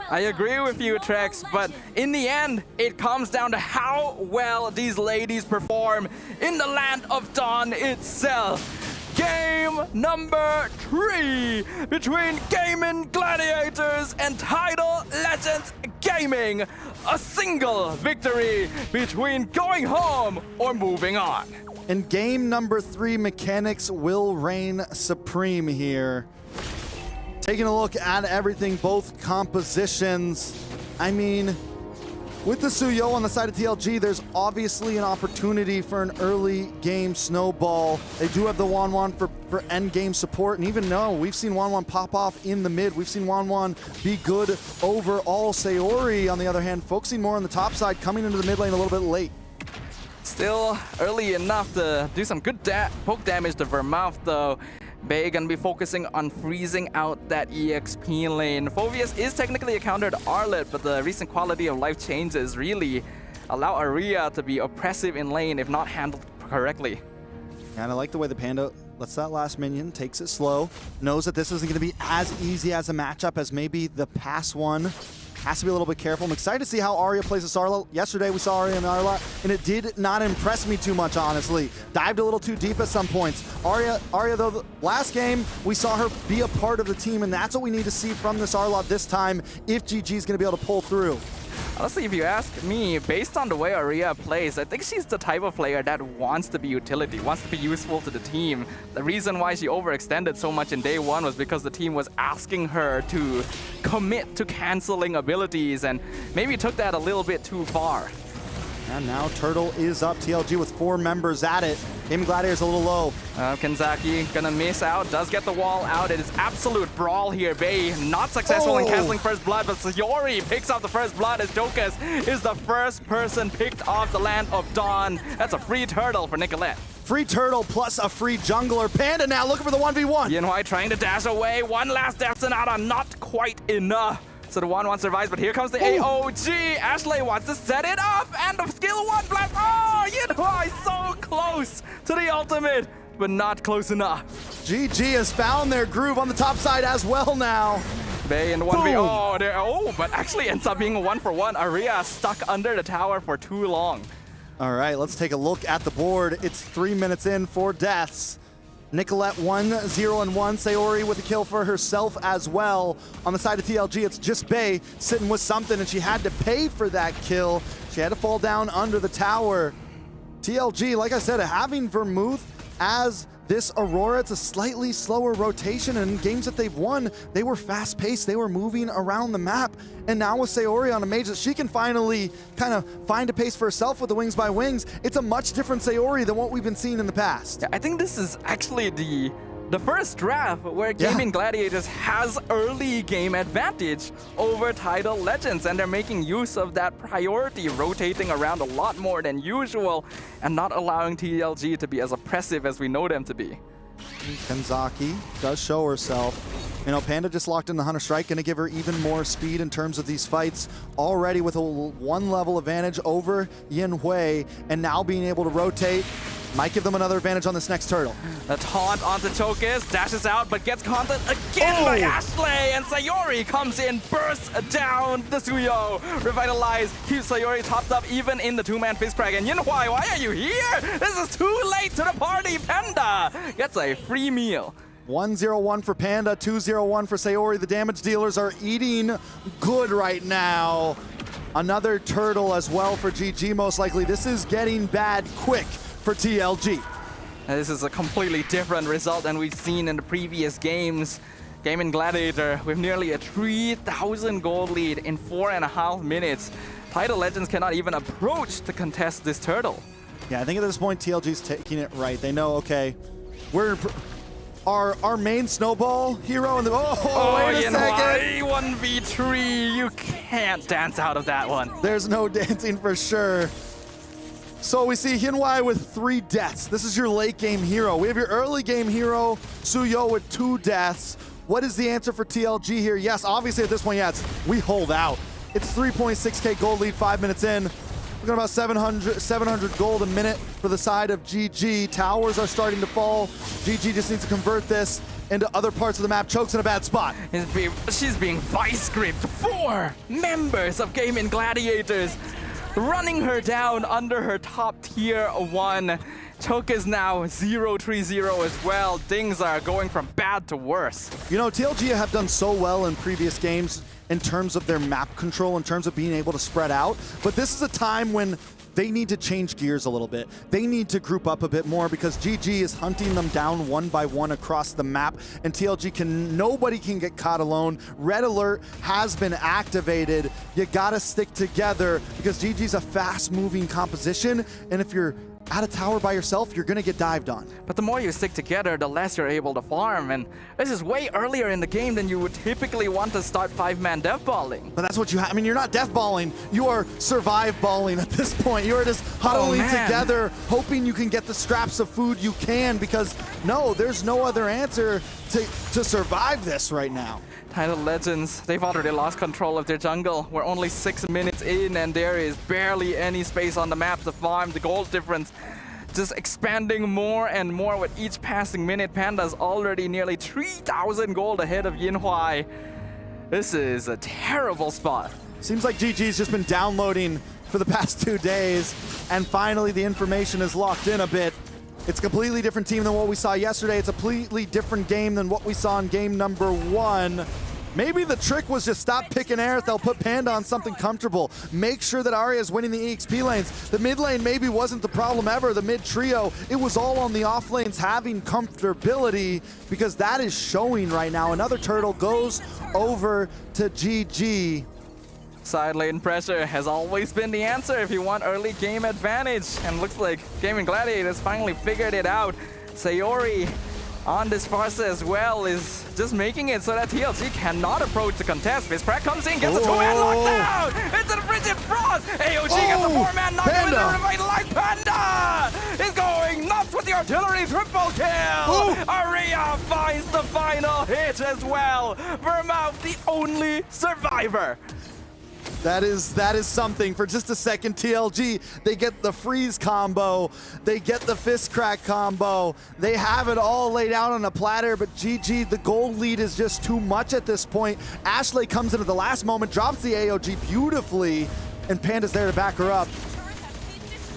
I agree with you, Trex, but in the end, it comes down to how well these ladies perform in the land of Dawn itself. Game number 3 between Gaimin Gladiators and Tidal Legends Gaming. A single victory between going home or moving on. In game number 3, mechanics will reign supreme here. Taking a look at everything, both compositions. I mean, with the Suyo on the side of TLG, there's obviously an opportunity for an early game snowball. They do have the Wanwan for end game support, and even though we've seen Wanwan pop off in the mid, we've seen Wanwan be good overall. Sayori, on the other hand, focusing more on the top side, coming into the mid lane a little bit late. Still early enough to do some good poke damage to Vermouth, though. Bay gonna be focusing on freezing out that EXP lane. Phoveus is technically a counter to Arlet, but the recent quality of life changes really allow Aria to be oppressive in lane if not handled correctly. And I like the way the Panda lets that last minion, takes it slow, knows that this isn't going to be as easy as a matchup as maybe the past one. Has to be a little bit careful. I'm excited to see how Arya plays this Arla. Yesterday we saw Arya and Arla, and it did not impress me too much, honestly. Dived a little too deep at some points. Arya though, the last game, we saw her be a part of the team, and that's what we need to see from this Arla this time if GG is going to be able to pull through. Honestly, if you ask me, based on the way Aria plays, I think she's the type of player that wants to be utility, wants to be useful to the team. The reason why she overextended so much in day 1 was because the team was asking her to commit to canceling abilities, and maybe took that a little bit too far. And now Turtle is up. TLG with 4 members at it. Gaimin Gladiator's a little low. Kanzaki gonna miss out, does get the wall out. It is absolute brawl here. Bay not successful in canceling first blood, but Sayori picks up the first blood as Jokas is the first person picked off the land of Dawn. That's a free turtle for Nicolette. Free turtle plus a free jungler. Panda now looking for the 1v1. Yinhui trying to dash away. One last Death Sonata, not quite enough. So the 1-1 survives, but here comes the AOG. Ashley wants to set it up, and the skill 1 blast. Oh, Yinhui so close to the ultimate, but not close enough. GG has found their groove on the top side as well now. Bay in 1v. But actually ends up being a 1-for-1. Aria stuck under the tower for too long. All right, let's take a look at the board. It's 3 minutes in, 4 deaths. Nicolette 1-0-1. Sayori with a kill for herself as well. On the side of TLG, it's just Bay sitting with something, and she had to pay for that kill. She had to fall down under the tower. TLG, like I said, having Vermouth as this Aurora, it's a slightly slower rotation, and in games that they've won, they were fast-paced, they were moving around the map, and now with Sayori on a mage, she can finally kind of find a pace for herself with the Wings by Wings. It's a much different Sayori than what we've been seeing in the past. Yeah, I think this is actually the first draft where Gaimin Gladiators has early game advantage over Tidal Legends, and they're making use of that priority, rotating around a lot more than usual and not allowing TLG to be as oppressive as we know them to be. Kanzaki does show herself. You know, Panda just locked in the Hunter Strike, going to give her even more speed in terms of these fights, already with a 1 level advantage over Yinhui, and now being able to rotate. Might give them another advantage on this next turtle. The taunt onto Chokus, dashes out, but gets content again by Ashley, and Sayori comes in, bursts down the Suyo. Revitalize, keeps Sayori topped up even in the 2-man fist crack. And Yinhui, why are you here? This is too late to the party. Panda gets a free meal. 1-0-1 for Panda, 2-0-1 for Sayori. The damage dealers are eating good right now. Another turtle as well for GG, most likely. This is getting bad quick for TLG. This is a completely different result than we've seen in the previous games. Gaimin Gladiator with nearly a 3,000 gold lead in 4.5 minutes. Tidal Legends cannot even approach to contest this turtle. Yeah, I think at this point TLG's taking it right. They know, okay, we're our main snowball hero in the wait a second. 1v3, you can't dance out of that one. There's no dancing for sure. So we see Yinhui with 3 deaths. This is your late game hero. We have your early game hero, Suyo, with 2 deaths. What is the answer for TLG here? Yes, obviously at this point, yeah, we hold out. It's 3.6k gold lead, 5 minutes in. We're going about 700 gold a minute for the side of GG. Towers are starting to fall. GG just needs to convert this into other parts of the map. Chokes in a bad spot. She's being vice-gripped. 4 members of Gaimin Gladiators running her down under her top tier 1. Choke is now 0-3-0 as well. Things are going from bad to worse. You know, TLG have done so well in previous games in terms of their map control, in terms of being able to spread out. But this is a time when they need to change gears a little bit. They need to group up a bit more because GG is hunting them down 1 by 1 across the map, and TLG nobody can get caught alone. Red alert has been activated. You gotta stick together because GG's a fast-moving composition, and if you're at a tower by yourself, you're gonna get dived on. But the more you stick together, the less you're able to farm, and this is way earlier in the game than you would typically want to start 5-man deathballing. But that's what you have. I mean, you're not deathballing, you are survive balling at this point. You are just huddling together, hoping you can get the scraps of food you can, because no, there's no other answer to survive this right now. Tidal Legends, they've already lost control of their jungle. We're only 6 minutes in and there is barely any space on the map to farm. The gold difference just expanding more and more with each passing minute. Panda's already nearly 3,000 gold ahead of Yinhui. This is a terrible spot. Seems like GG's just been downloading for the past 2 days, and finally the information is locked in a bit. It's a completely different team than what we saw yesterday. It's a completely different game than what we saw in game number 1. Maybe the trick was just stop picking Aerith. They'll put Panda on something comfortable. Make sure that Arya is winning the EXP lanes. The mid lane maybe wasn't the problem ever. The mid trio, it was all on the off lanes having comfortability, because that is showing right now. Another turtle goes over to GG. Side lane pressure has always been the answer if you want early game advantage. And looks like Gaimin Gladiators finally figured it out. Sayori on this Farsa as well is just making it so that TLG cannot approach the contest. Fizcrack comes in, gets a 2-man lockdown! It's a frigid frost! AOG gets a 4-man knockdown with a revitalized Panda! Is going nuts with the artillery triple kill! Aria finds the final hit as well! Vermouth, the only survivor! That is something. For just a second, TLG, they get the freeze combo, they get the fist crack combo, they have it all laid out on a platter, but GG, the gold lead is just too much at this point. Ashley comes into the last moment, drops the AOG beautifully, and Panda's there to back her up.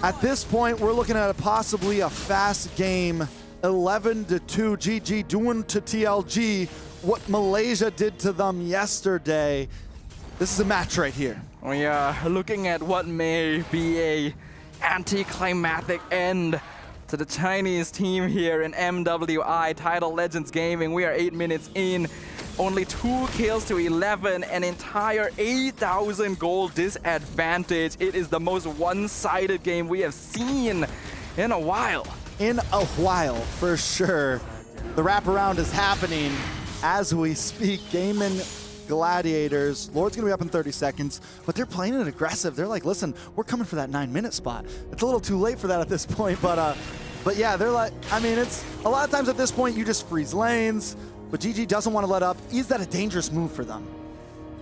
At this point, we're looking at possibly a fast game, 11-2, GG doing to TLG what Malaysia did to them yesterday. This is a match right here. We are looking at what may be a anticlimactic end to the Chinese team here in MWI Tidal Legends Gaming. We are 8 minutes in, only 2 kills to 11, an entire 8,000 gold disadvantage. It is the most one-sided game we have seen in a while. In a while, for sure. The wraparound is happening as we speak. Gaimin Gladiators. Lord's gonna be up in 30 seconds, but they're playing it aggressive. They're like, listen, we're coming for that 9-minute spot. It's a little too late for that at this point, but yeah, they're like, I mean, it's a lot of times at this point you just freeze lanes, but GG doesn't want to let up. Is that a dangerous move for them?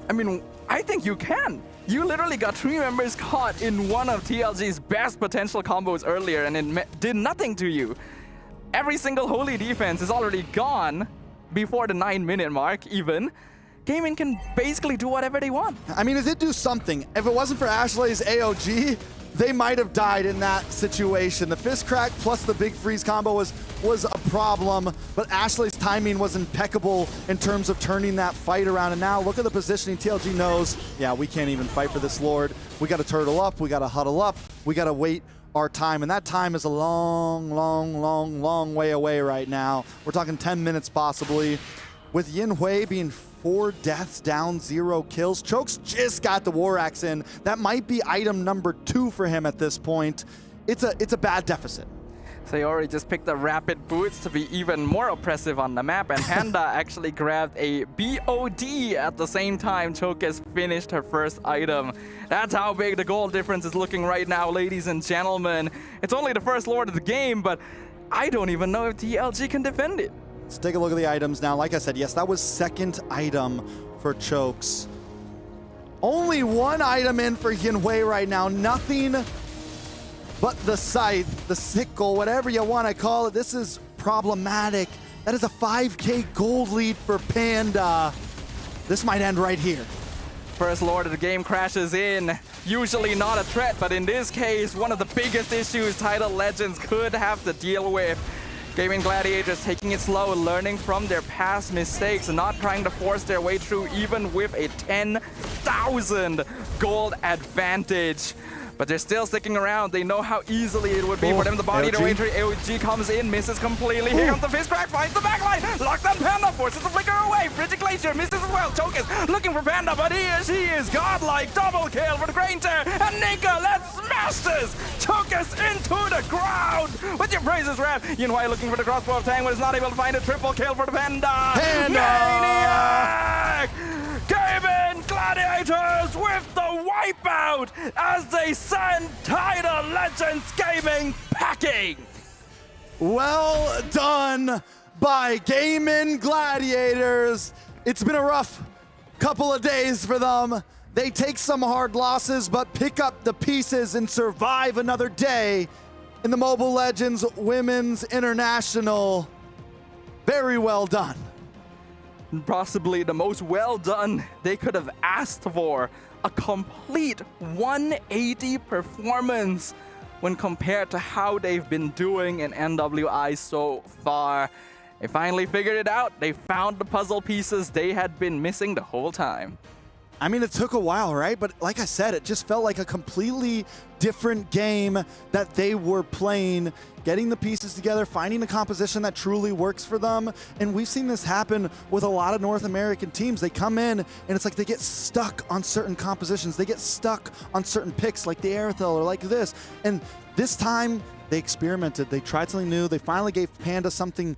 I mean, I think you can. You literally got 3 members caught in one of TLG's best potential combos earlier, and it did nothing to you. Every single holy defense is already gone before the 9-minute mark even. Gaimin can basically do whatever they want. I mean, it did do something. If it wasn't for Ashley's AOG, they might have died in that situation. The fist crack plus the big freeze combo was a problem, but Ashley's timing was impeccable in terms of turning that fight around. And now look at the positioning. TLG knows, yeah, we can't even fight for this Lord. We got to turtle up. We got to huddle up. We got to wait our time. And that time is a long, long, long, long way away right now. We're talking 10 minutes possibly. With Yin Hui being 4 deaths down, 0 kills. Chokes just got the War Axe in. That might be item number 2 for him at this point. It's a bad deficit. Sayori just picked the rapid boots to be even more oppressive on the map, and Panda actually grabbed a BOD at the same time Choke has finished her first item. That's how big the goal difference is looking right now, ladies and gentlemen. It's only the first Lord of the game, but I don't even know if TLG can defend it. Let's take a look at the items now. Like I said, yes, that was second item for Chokes. Only 1 item in for Yin Hui right now. Nothing but the scythe, the sickle, whatever you want to call it. This is problematic. That is a 5K gold lead for Panda. This might end right here. First Lord of the game crashes in. Usually not a threat, but in this case, one of the biggest issues Tidal Legends could have to deal with. Gaimin Gladiators taking it slow, learning from their past mistakes, and not trying to force their way through even with a 10,000 gold advantage. But they're still sticking around. They know how easily it would be for them to body their way through. AOG comes in, misses completely. Here comes the fist crack, finds the backline. Lockdown Panda, forces the flicker away. Frigid Glacier misses as well. Choke is looking for Panda, but she is godlike. Double kill for the Grain Tear. And Nika, let's smash this. Choke us into the ground with your praises, Rap. Yin Hui looking for the crossbow of Tang, but is not able to find a triple kill for the Panda. Maniac! Gaimin Gladiators with the wipeout as they send Tidal Legends Gaming packing. Well done by Gaimin Gladiators. It's been a rough couple of days for them. They take some hard losses, but pick up the pieces and survive another day in the Mobile Legends Women's International. Very well done. Possibly the most well done they could have asked for. A complete 180 performance when compared to how they've been doing in MWI so far. They finally figured it out. They found the puzzle pieces they had been missing the whole time. I mean, it took a while, right? But like I said, it just felt like a completely different game that they were playing, getting the pieces together, finding a composition that truly works for them. And we've seen this happen with a lot of North American teams. They come in and it's like they get stuck on certain compositions. They get stuck on certain picks like the Aerithel or like this. And this time they experimented. They tried something new. They finally gave Panda something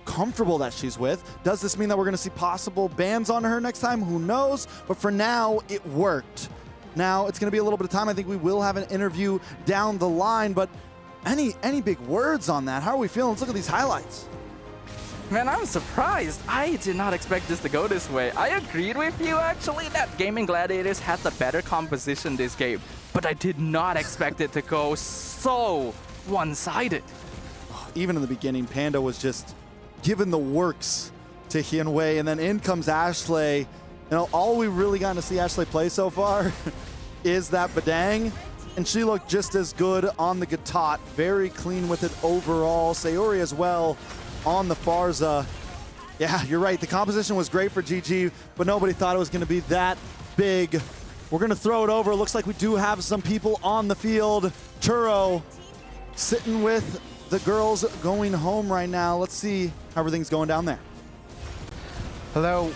comfortable that she's with. Does this mean that we're going to see possible bans on her next time? Who knows? But for now, it worked. Now, it's going to be a little bit of time. I think we will have an interview down the line, but any big words on that? How are we feeling? Let's look at these highlights. Man, I'm surprised. I did not expect this to go this way. I agreed with you, actually, that Gaimin Gladiators had the better composition this game, but I did not expect it to go so one-sided. Even in the beginning, Panda was just given the works to Hyunwei, and then in comes Ashley. You know, all we've really gotten to see Ashley play so far is that Badang, and she looked just as good on the Gatot. Very clean with it overall. Sayori as well on the Farza. Yeah, you're right. The composition was great for GG, but nobody thought it was going to be that big. We're going to throw it over. Looks like we do have some people on the field. Turo sitting with the girls going home right now. Let's see how everything's going down there. Hello.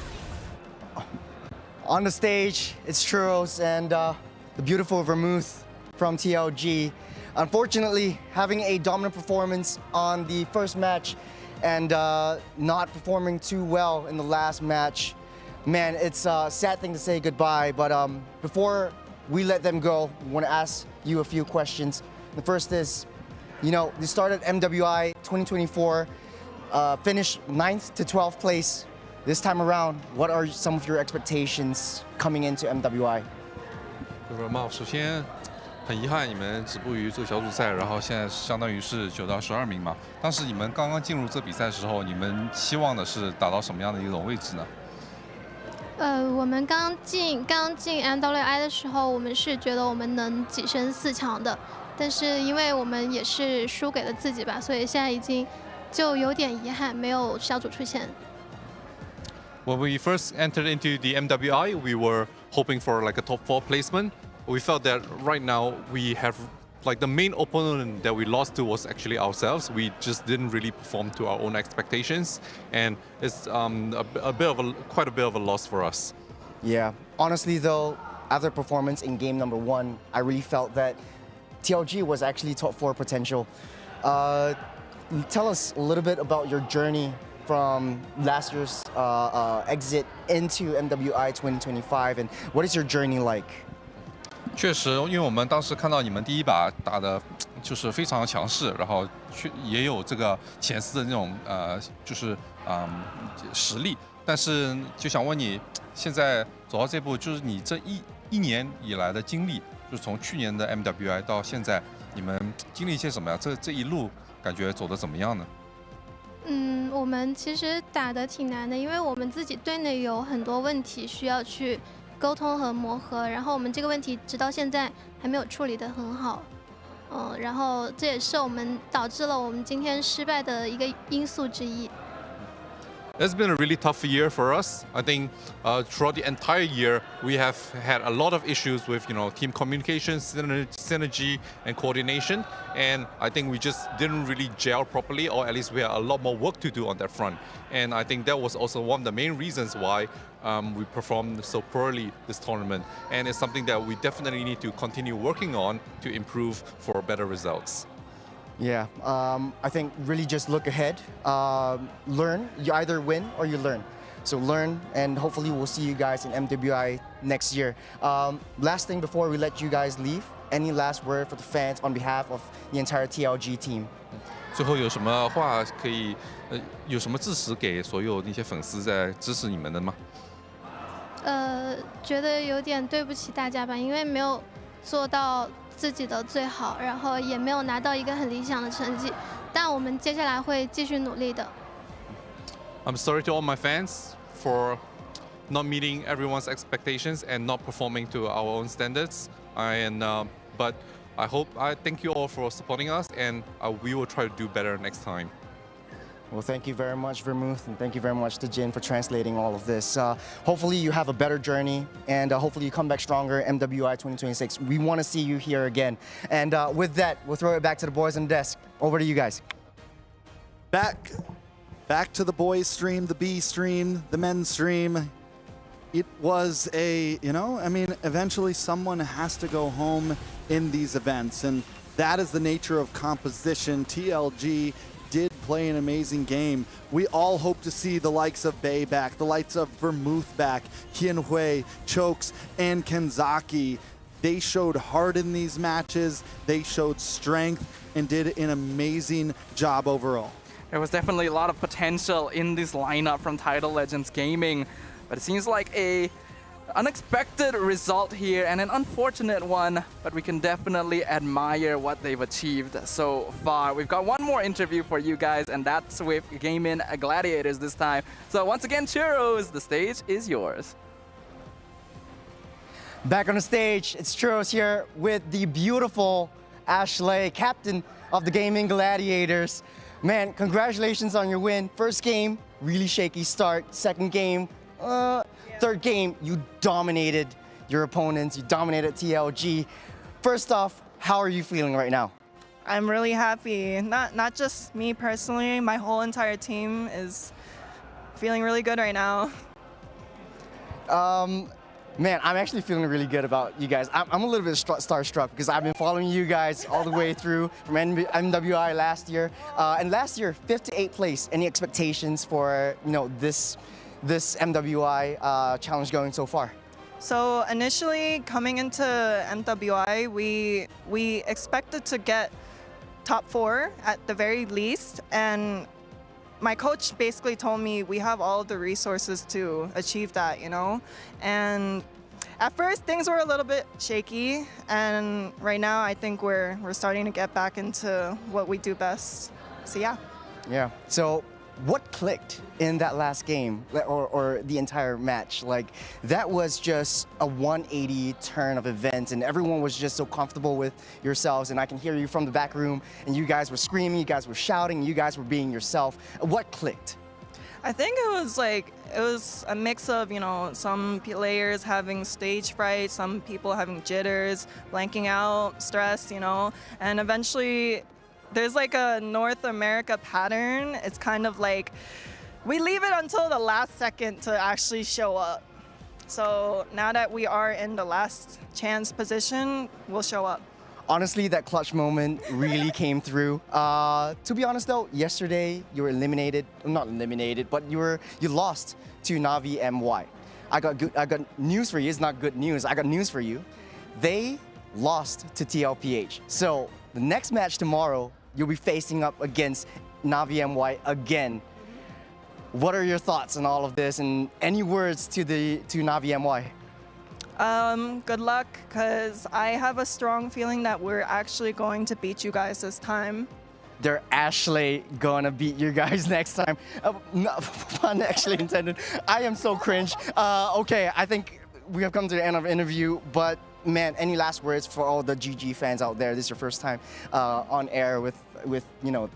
On the stage, it's Churros and the beautiful Vermouth from TLG. Unfortunately, having a dominant performance on the first match and not performing too well in the last match. Man, it's a sad thing to say goodbye, but before we let them go, we want to ask you a few questions. The first is, you know, you started MWI 2024, finished 9th to 12th place. This time around, what are some of your expectations coming into MWI? 首先很遗憾你们止步于这个小组赛，然后现在相当于是9到12名嘛。当时你们刚刚进入这比赛的时候，你们期望的是达到什么样的一种位置呢？我们刚进 MWI 的时候，我们是觉得我们能跻身4强的，但是因为我们也是输给了自己吧，所以现在已经就有点遗憾，没有小组出线。When we first entered into the MWI, we were hoping for like a top 4 placement. We felt that right now we have like the main opponent that we lost to was actually ourselves. We just didn't really perform to our own expectations, and it's quite a bit of a loss for us. Yeah, honestly though, after performance in game number 1, I really felt that TLG was actually top 4 potential. Tell us a little bit about your journey from last year's exit into MWI 2025, and what is your journey like? 确实，因为我们当时看到你们第一把打的就是非常强势，然后也有这个前4的那种实力，但是就想问你，现在走到这步，就是你这一年以来的经历，就是从去年的 MWI 到现在，你们经历一些什么呀？这一路感觉走得怎么样呢？我们其实打得挺难的，因为我们自己队内有很多问题需要去沟通和磨合，然后我们这个问题直到现在还没有处理得很好，然后这也是我们导致了我们今天失败的一个因素之一。It's been a really tough year for us. I think throughout the entire year, we have had a lot of issues with, team communication, synergy, and coordination. And I think we just didn't really gel properly, or at least we had a lot more work to do on that front. And I think that was also one of the main reasons why we performed so poorly this tournament. And it's something that we definitely need to continue working on to improve for better results. Yeah, I think really just look ahead, learn. You either win or you learn. So learn, and hopefully we'll see you guys in MWI next year. Last thing before we let you guys leave, any last word for the fans on behalf of the entire TLG team? 最后有什么话可以，有什么支持给所有那些粉丝在支持你们的吗？觉得有点对不起大家吧，因为没有做到自己的最好，然后也没有拿到一个很理想的成绩，但我们接下来会继续努力的。I'm sorry to all my fans for not meeting everyone's expectations and not performing to our own standards. But I thank you all for supporting us, and we will try to do better next time. Well, thank you very much, Vermouth, and thank you very much to Jin for translating all of this. Hopefully you have a better journey, and hopefully you come back stronger, MWI 2026. We want to see you here again. And with that, we'll throw it back to the boys on the desk. Over to you guys. Back to the boys stream, the B stream, the men's stream. It was eventually someone has to go home in these events, and that is the nature of composition. TLG did play an amazing game. We all hope to see the likes of Bei back, the likes of Vermouth back, Hyunhui, Chokes, and Kenzaki. They showed heart in these matches, they showed strength, and did an amazing job overall. There was definitely a lot of potential in this lineup from Tidal Legends Gaming, but it seems like a unexpected result here and an unfortunate one, but we can definitely admire what they've achieved so far. We've got one more interview for you guys, and that's with Gaimin Gladiators this time. So once again, Churros, the stage is yours. Back on the stage, it's Churros here with the beautiful Ashley, captain of the Gaimin Gladiators. Man, congratulations on your win. First game, really shaky start. Second game, third game, you dominated your opponents. You dominated TLG. First off, how are you feeling right now? I'm really happy. Not just me personally, my whole entire team is feeling really good right now. Man, I'm actually feeling really good about you guys. I'm a little bit starstruck because I've been following you guys all the way through from MWI last year. And last year, 5th to 8th place. Any expectations for this MWI challenge going so far? So initially coming into MWI, we expected to get top 4 at the very least, and my coach basically told me we have all the resources to achieve that, And at first things were a little bit shaky, and right now I think we're starting to get back into what we do best. So yeah. Yeah. So what clicked in that last game or the entire match? Like, that was just a 180 turn of events, and everyone was just so comfortable with yourselves, and I can hear you from the back room, and you guys were screaming, you guys were shouting, you guys were being yourself. What clicked? I think it was a mix of, some players having stage fright, some people having jitters, blanking out, stress, and eventually there's like a North America pattern. It's kind of like we leave it until the last second to actually show up. So now that we are in the last chance position, we'll show up. Honestly, that clutch moment really came through. To be honest though, yesterday you were eliminated, not eliminated, but you lost to Navi MY. I got news for you. It's not good news. I got news for you. They lost to TLPH. So the next match tomorrow, you'll be facing up against Navi MY again. What are your thoughts on all of this, and any words to Navi MY? Good luck, because I have a strong feeling that we're actually going to beat you guys this time. They're actually gonna beat you guys next time. No, pun actually intended. I am so cringe. Okay, I think we have come to the end of the interview, but man, any last words for all the GG fans out there? This is your first time on air with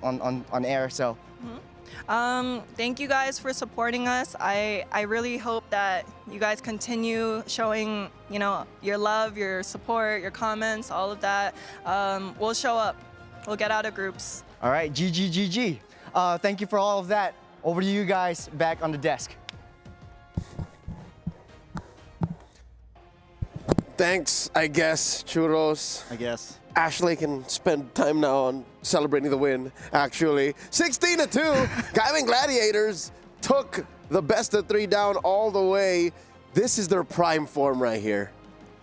on air, so. Thank you guys for supporting us. I really hope that you guys continue showing, your love, your support, your comments, all of that. We'll show up. We'll get out of groups. All right, GG. Thank you for all of that. Over to you guys back on the desk. Thanks, I guess, Churros. I guess. Ashley can spend time now on celebrating the win, actually. 16-2, Gaimin Gladiators took the best of 3 down all the way. This is their prime form right here.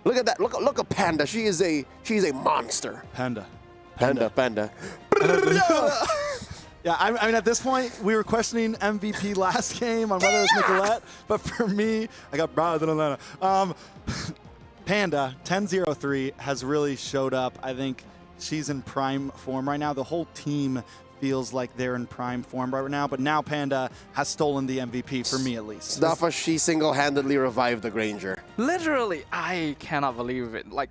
Look at that, look at Panda. She is a monster. Panda. Yeah, I mean, at this point, we were questioning MVP last game on whether it was Nicolette, but for me, I got Brad than Atlanta. Panda, 10-0-3, has really showed up. I think she's in prime form right now. The whole team feels like they're in prime form right now, but now Panda has stolen the MVP, for me at least. Staffa, she single-handedly revived the Granger. Literally, I cannot believe it. Like,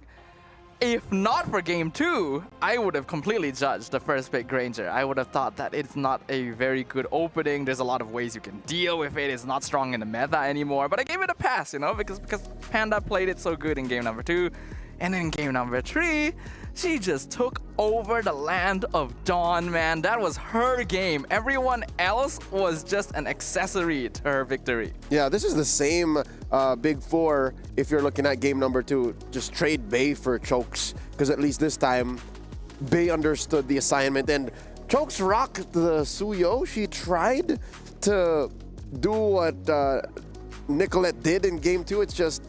if not for game 2, I would have completely judged the first pick Granger. I would have thought that it's not a very good opening. There's a lot of ways you can deal with it. It's not strong in the meta anymore. But I gave it a pass, you know, because Panda played it so good in game number 2. And in game number 3, she just took over the land of Dawn, man. That was her game. Everyone else was just an accessory to her victory. Yeah, this is the same Big Four if you're looking at game number 2. Just trade Bay for Chokes, because at least this time, Bay understood the assignment. And Chokes rocked the Suyo. She tried to do what Nicolette did in game 2. It's just,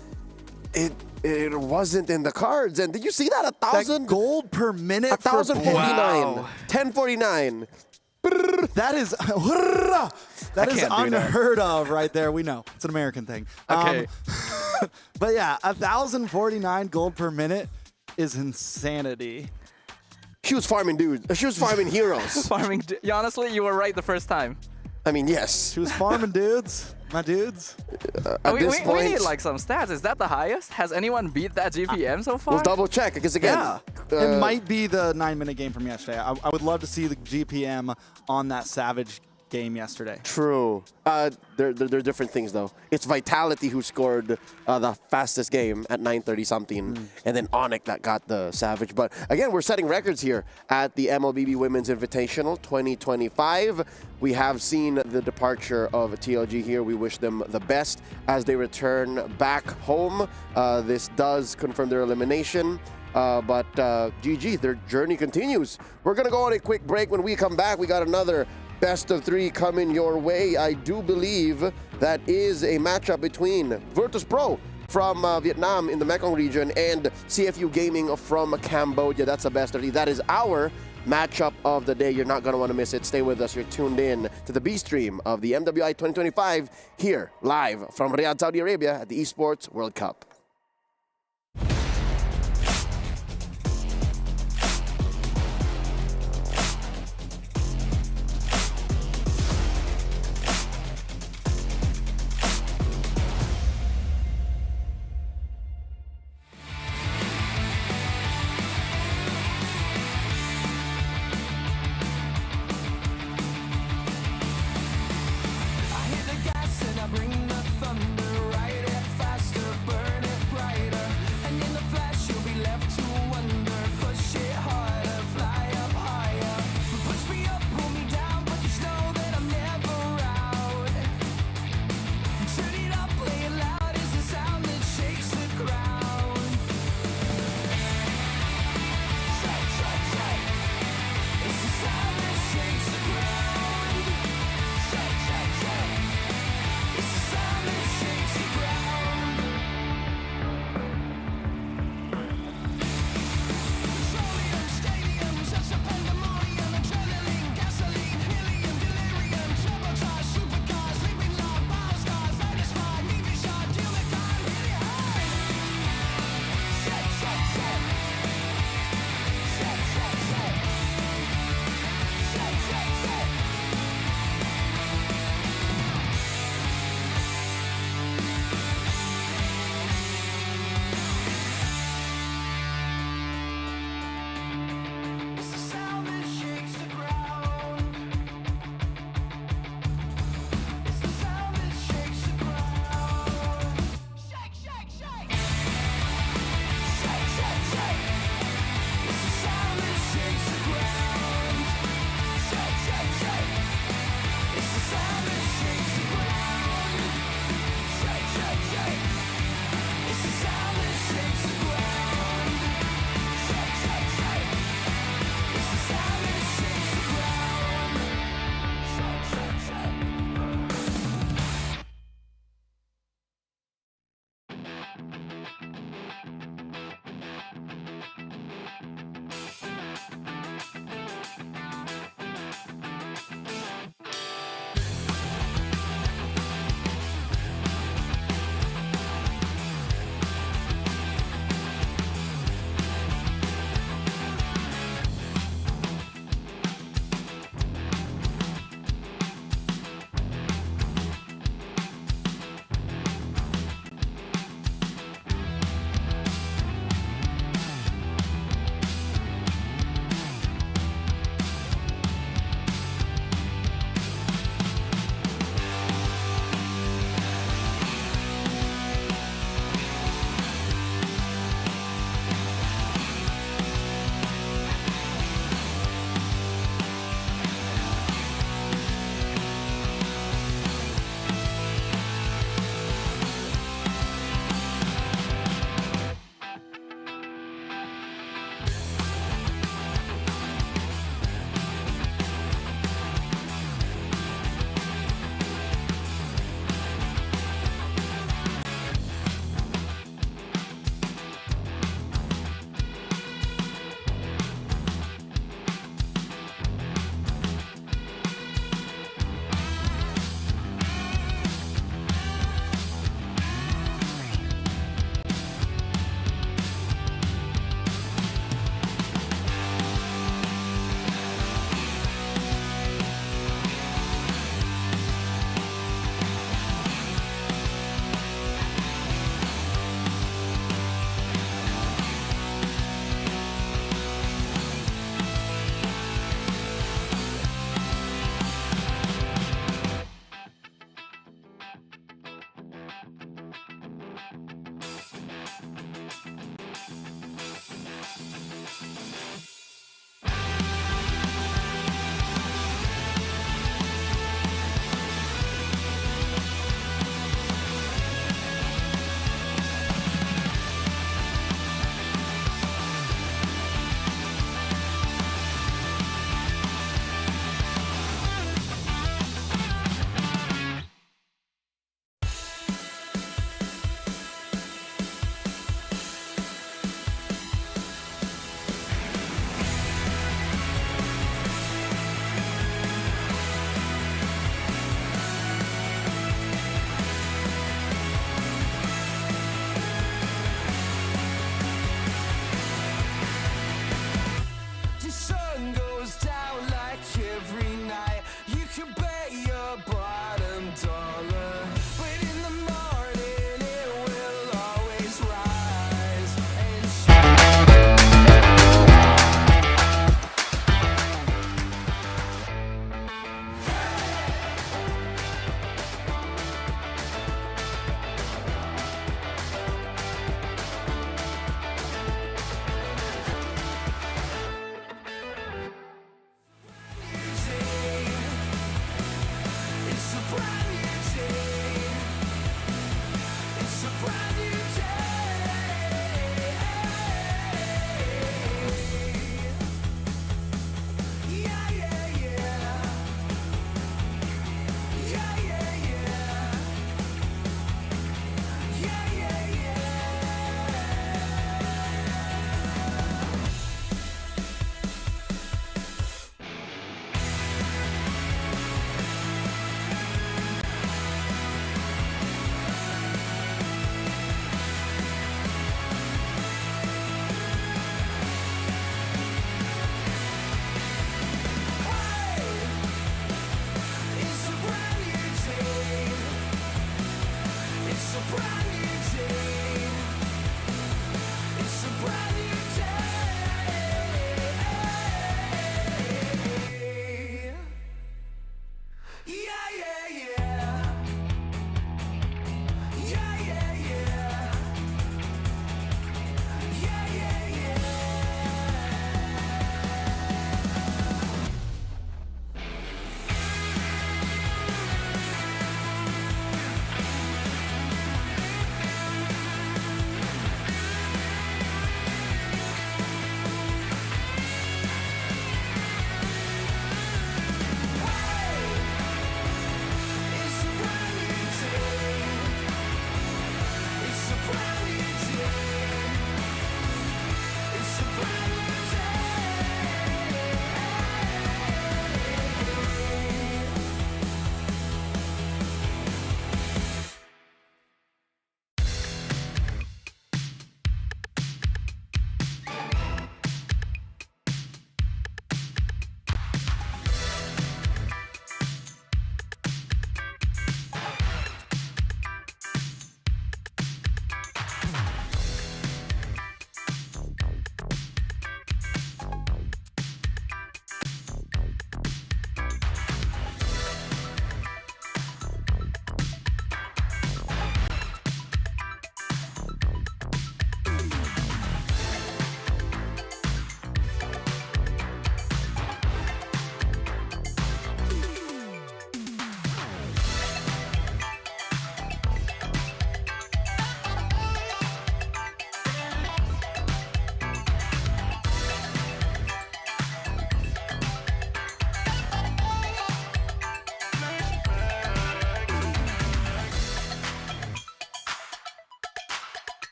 it wasn't in the cards. And did you see that? 1,000 gold per minute. 1,049. Wow. 1049. That is unheard of right there. We know it's an American thing. Okay. But yeah, 1,049 gold per minute is insanity. She was farming dudes. She was farming heroes. Honestly, you were right the first time. I mean, yes. She was farming dudes. My dudes. We need like some stats. Is that the highest? Has anyone beat that GPM so far? We'll double check, because again, it might be the 9-minute game from yesterday. I would love to see the GPM on that Savage game yesterday. True. They're different things, though. It's Vitality who scored the fastest game at 9:30 something, and then Onyx that got the Savage. But again, we're setting records here at the MLBB Women's Invitational 2025. We have seen the departure of TLG here. We wish them the best as they return back home. This does confirm their elimination. But GG, their journey continues. We're going to go on a quick break. When we come back, we got another best of 3 coming your way. I do believe that is a matchup between Virtus.pro from Vietnam in the Mekong region and CFU Gaming from Cambodia. That's the best of 3. That is our matchup of the day. You're not going to want to miss it. Stay with us. You're tuned in to the B stream of the MWI 2025 here live from Riyadh, Saudi Arabia at the Esports World Cup. Bring the thunder, ride it faster, burn it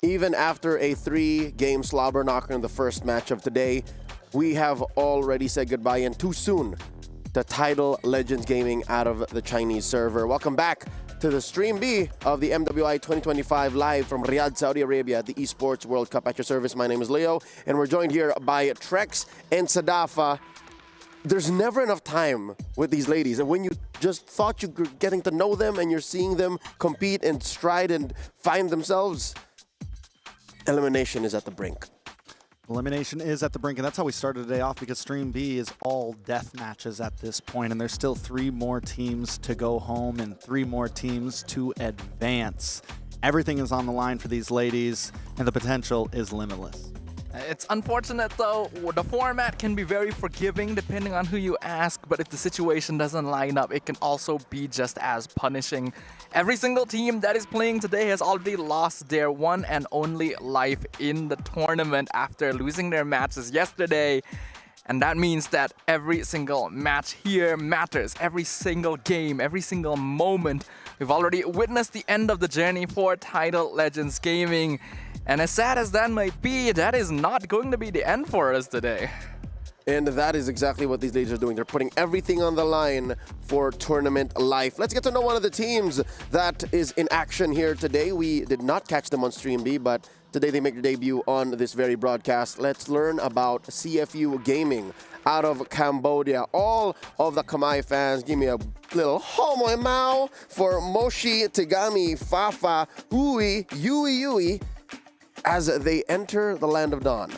Even after a 3-game slobber knocker in the first match of today, we have already said goodbye, and too soon, to Tidal Legends Gaming out of the Chinese server. Welcome back to the Stream B of the MWI 2025 live from Riyadh, Saudi Arabia at the Esports World Cup. At your service, my name is Leo, and we're joined here by Trex and Sadafa. There's never enough time with these ladies, and when you just thought you were getting to know them and you're seeing them compete and stride and find themselves, elimination is at the brink. Elimination is at the brink, and that's how we started today off, because Stream B is all death matches at this point, and there's still 3 more teams to go home and 3 more teams to advance. Everything is on the line for these ladies, and the potential is limitless. It's unfortunate though, the format can be very forgiving depending on who you ask, but if the situation doesn't line up, it can also be just as punishing. Every single team that is playing today has already lost their one and only life in the tournament after losing their matches yesterday. And that means that every single match here matters. Every single game, every single moment. We've already witnessed the end of the journey for Tidal Legends Gaming. And as sad as that might be, that is not going to be the end for us today. And that is exactly what these ladies are doing. They're putting everything on the line for tournament life. Let's get to know one of the teams that is in action here today. We did not catch them on Stream B, but today they make their debut on this very broadcast. Let's learn about CFU Gaming out of Cambodia. All of the Khmer fans, give me a little homo mao for Moshi, Tegami, Fafa, Ui, Yui, as they enter the land of dawn.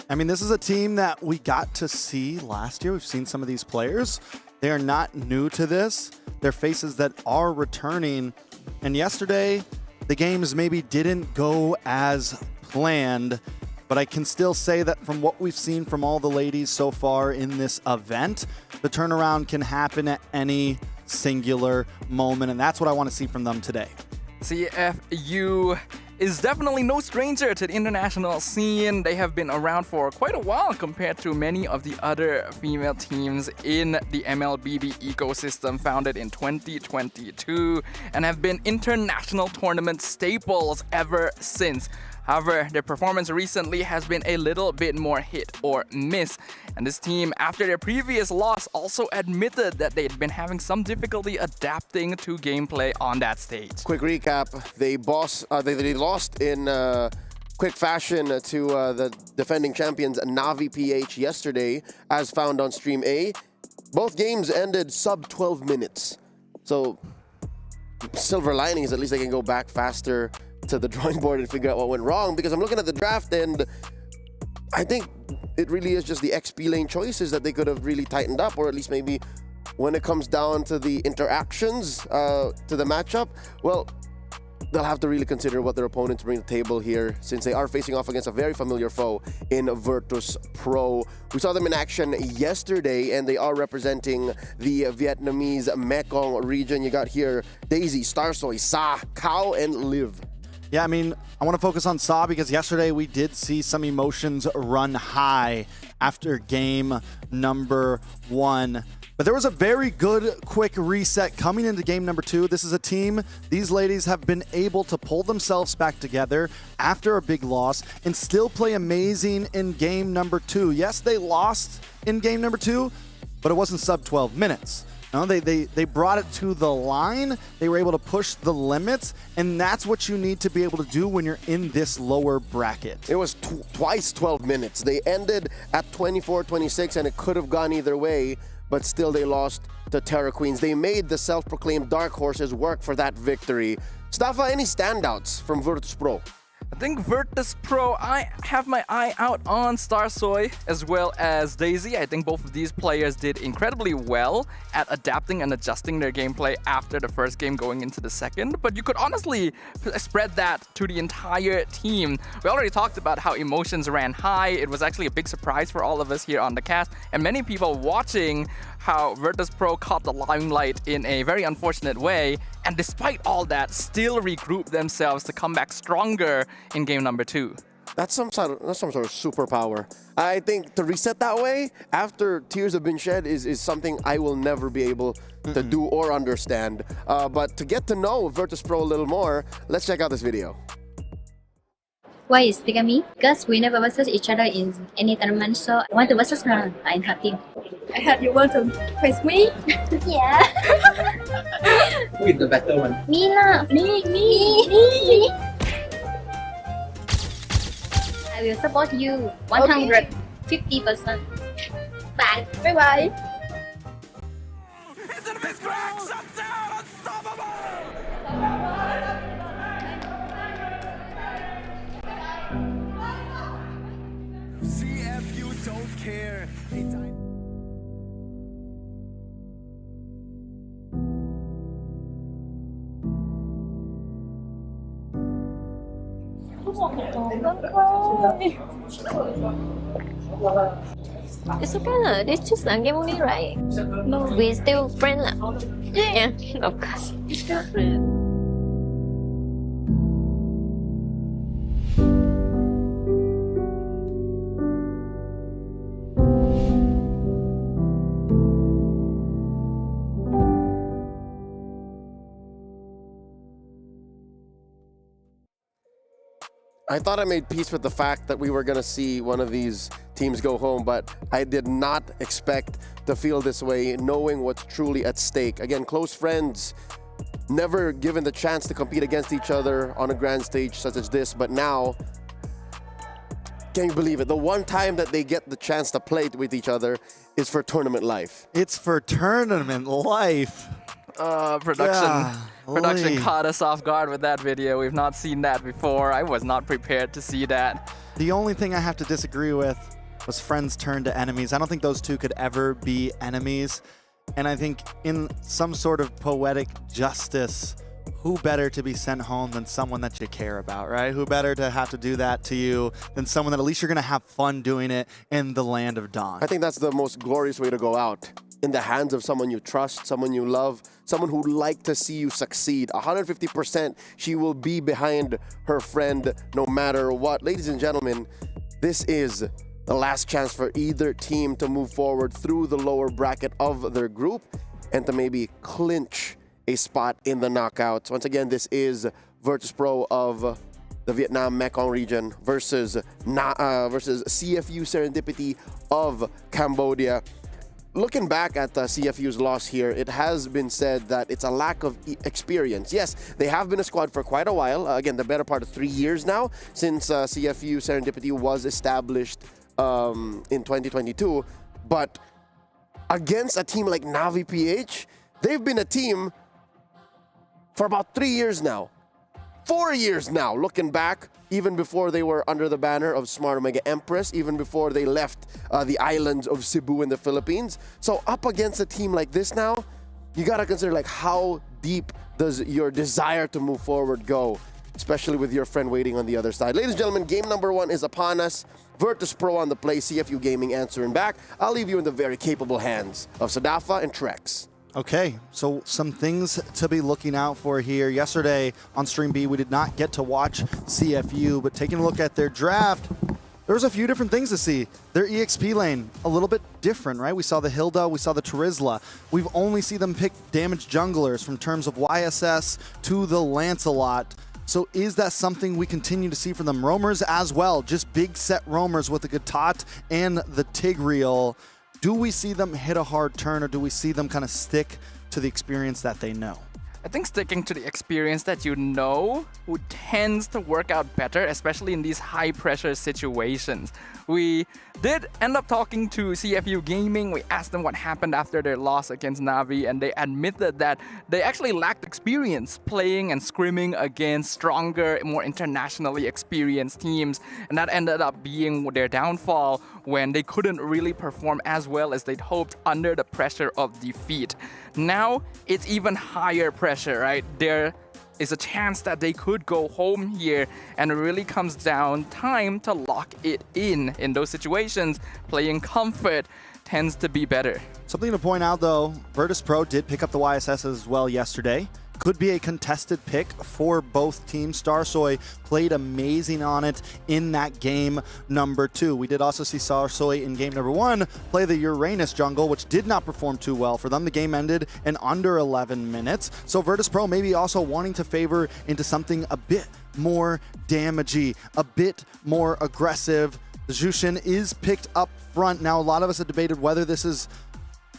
I mean, this is a team that we got to see last year. We've seen some of these players. They are not new to this. They're faces that are returning. And yesterday, the games maybe didn't go as planned, but I can still say that from what we've seen from all the ladies so far in this event, the turnaround can happen at any singular moment, and that's what I want to see from them today. CFU is definitely no stranger to the international scene. They have been around for quite a while compared to many of the other female teams in the MLBB ecosystem, founded in 2022, and have been international tournament staples ever since. However, their performance recently has been a little bit more hit or miss. And this team, after their previous loss, also admitted that they'd been having some difficulty adapting to gameplay on that stage. Quick recap, they lost in quick fashion to the defending champions Navi PH yesterday, as found on Stream A. Both games ended sub 12 minutes. So silver lining is at least they can go back faster to the drawing board and figure out what went wrong, because I'm looking at the draft and I think it really is just the XP lane choices that they could have really tightened up, or at least maybe when it comes down to the interactions to the matchup, well, they'll have to really consider what their opponents bring to the table here, since they are facing off against a very familiar foe in Virtus.pro. We saw them in action yesterday, and they are representing the Vietnamese Mekong region. You got here Daisy, Starsoy, Sa, Kao, and Liv. Yeah, I mean, I want to focus on Sa because yesterday we did see some emotions run high after game number 1. But there was a very good quick reset coming into game number 2. This is a team, these ladies have been able to pull themselves back together after a big loss and still play amazing in game number 2. Yes, they lost in game number 2, but it wasn't sub 12 minutes. No, they brought it to the line. They were able to push the limits, and that's what you need to be able to do when you're in this lower bracket. It was twice 12 minutes. They ended at 24-26, and it could have gone either way, but still they lost to Terra Queens. They made the self-proclaimed Dark Horses work for that victory. Staffa, any standouts from Virtus.pro? I think Virtus.pro, I have my eye out on Starsoy as well as Daisy. I think both of these players did incredibly well at adapting and adjusting their gameplay after the first game going into the second. But you could honestly spread that to the entire team. We already talked about how emotions ran high. It was actually a big surprise for all of us here on the cast, and many people watching how Virtus.pro caught the limelight in a very unfortunate way, and despite all that, still regrouped themselves to come back stronger in game number 2. That's some sort of superpower. I think to reset that way after tears have been shed is something I will never be able to do or understand. But to get to know Virtus.pro a little more, let's check out this video. Why is Gaimin? Because we never versus each other in any tournament, so I want to versus her in her team. I heard you want to face me. Yeah. Who is the better one? Me lah. Me. I will support you 150%. Bye. Bye. CFU don't care. It's okay lah. It's just a game only, right? No, we still friends lah. Yeah, of course. Still friends. I thought I made peace with the fact that we were going to see one of these teams go home, but I did not expect to feel this way, knowing what's truly at stake. Again, close friends, never given the chance to compete against each other on a grand stage such as this, but now, can you believe it? The one time that they get the chance to play with each other is for tournament life. It's for tournament life. Production caught us off guard with that video. We've not seen that before. I was not prepared to see that. The only thing I have to disagree with was friends turn to enemies. I don't think those two could ever be enemies. And I think in some sort of poetic justice, who better to be sent home than someone that you care about, right? Who better to have to do that to you than someone that at least you're going to have fun doing it in the land of dawn? I think that's the most glorious way to go out. In the hands of someone you trust, someone you love, someone who'd like to see you succeed. 150% she will be behind her friend no matter what. Ladies and gentlemen, this is the last chance for either team to move forward through the lower bracket of their group and to maybe clinch a spot in the knockouts. Once again, this is Virtus.pro of the Vietnam Mekong region versus CFU Serendipity of Cambodia. Looking back at CFU's loss here, it has been said that it's a lack of experience. Yes, they have been a squad for quite a while. Again, the better part of 3 years now since CFU Serendipity was established in 2022. But against a team like Navi PH, they've been a team for about 3 years now. 4 years now, looking back, even before they were under the banner of Smart Omega Empress, even before they left the islands of Cebu in the Philippines. So up against a team like this now, you gotta consider like how deep does your desire to move forward go, especially with your friend waiting on the other side. Ladies and gentlemen, game number 1 is upon us. Virtus.pro on the play, CFU Gaming answering back. I'll leave you in the very capable hands of Sadafa and Trex. Okay, so some things to be looking out for here. Yesterday on Stream B, we did not get to watch CFU, but taking a look at their draft, there was a few different things to see. Their EXP lane, a little bit different, right? We saw the Hilda, we saw the Terizla. We've only seen them pick damaged junglers from terms of YSS to the Lancelot. So is that something we continue to see from them? Roamers as well, just big set roamers with the Gatot and the Tigreal. Do we see them hit a hard turn, or do we see them kind of stick to the experience that they know? I think sticking to the experience that you know tends to work out better, especially in these high-pressure situations. We did end up talking to CFU Gaming. We asked them what happened after their loss against Navi, and they admitted that they actually lacked experience playing and scrimming against stronger, more internationally experienced teams, and that ended up being their downfall when they couldn't really perform as well as they'd hoped under the pressure of defeat. Now, it's even higher pressure, right? There is a chance that they could go home here, and it really comes down time to lock it in. In those situations, playing comfort tends to be better. Something to point out though, Virtus.pro did pick up the YSS as well yesterday. could be a contested pick for both teams. Starsoy played amazing on it in that game number 2. We did also see Starsoy in game number 1 play the Uranus jungle, which did not perform too well for them. The game ended in under 11 minutes. So Virtus.pro maybe also wanting to favor into something a bit more damagey, a bit more aggressive. Jushin is picked up front. Now, a lot of us have debated whether this is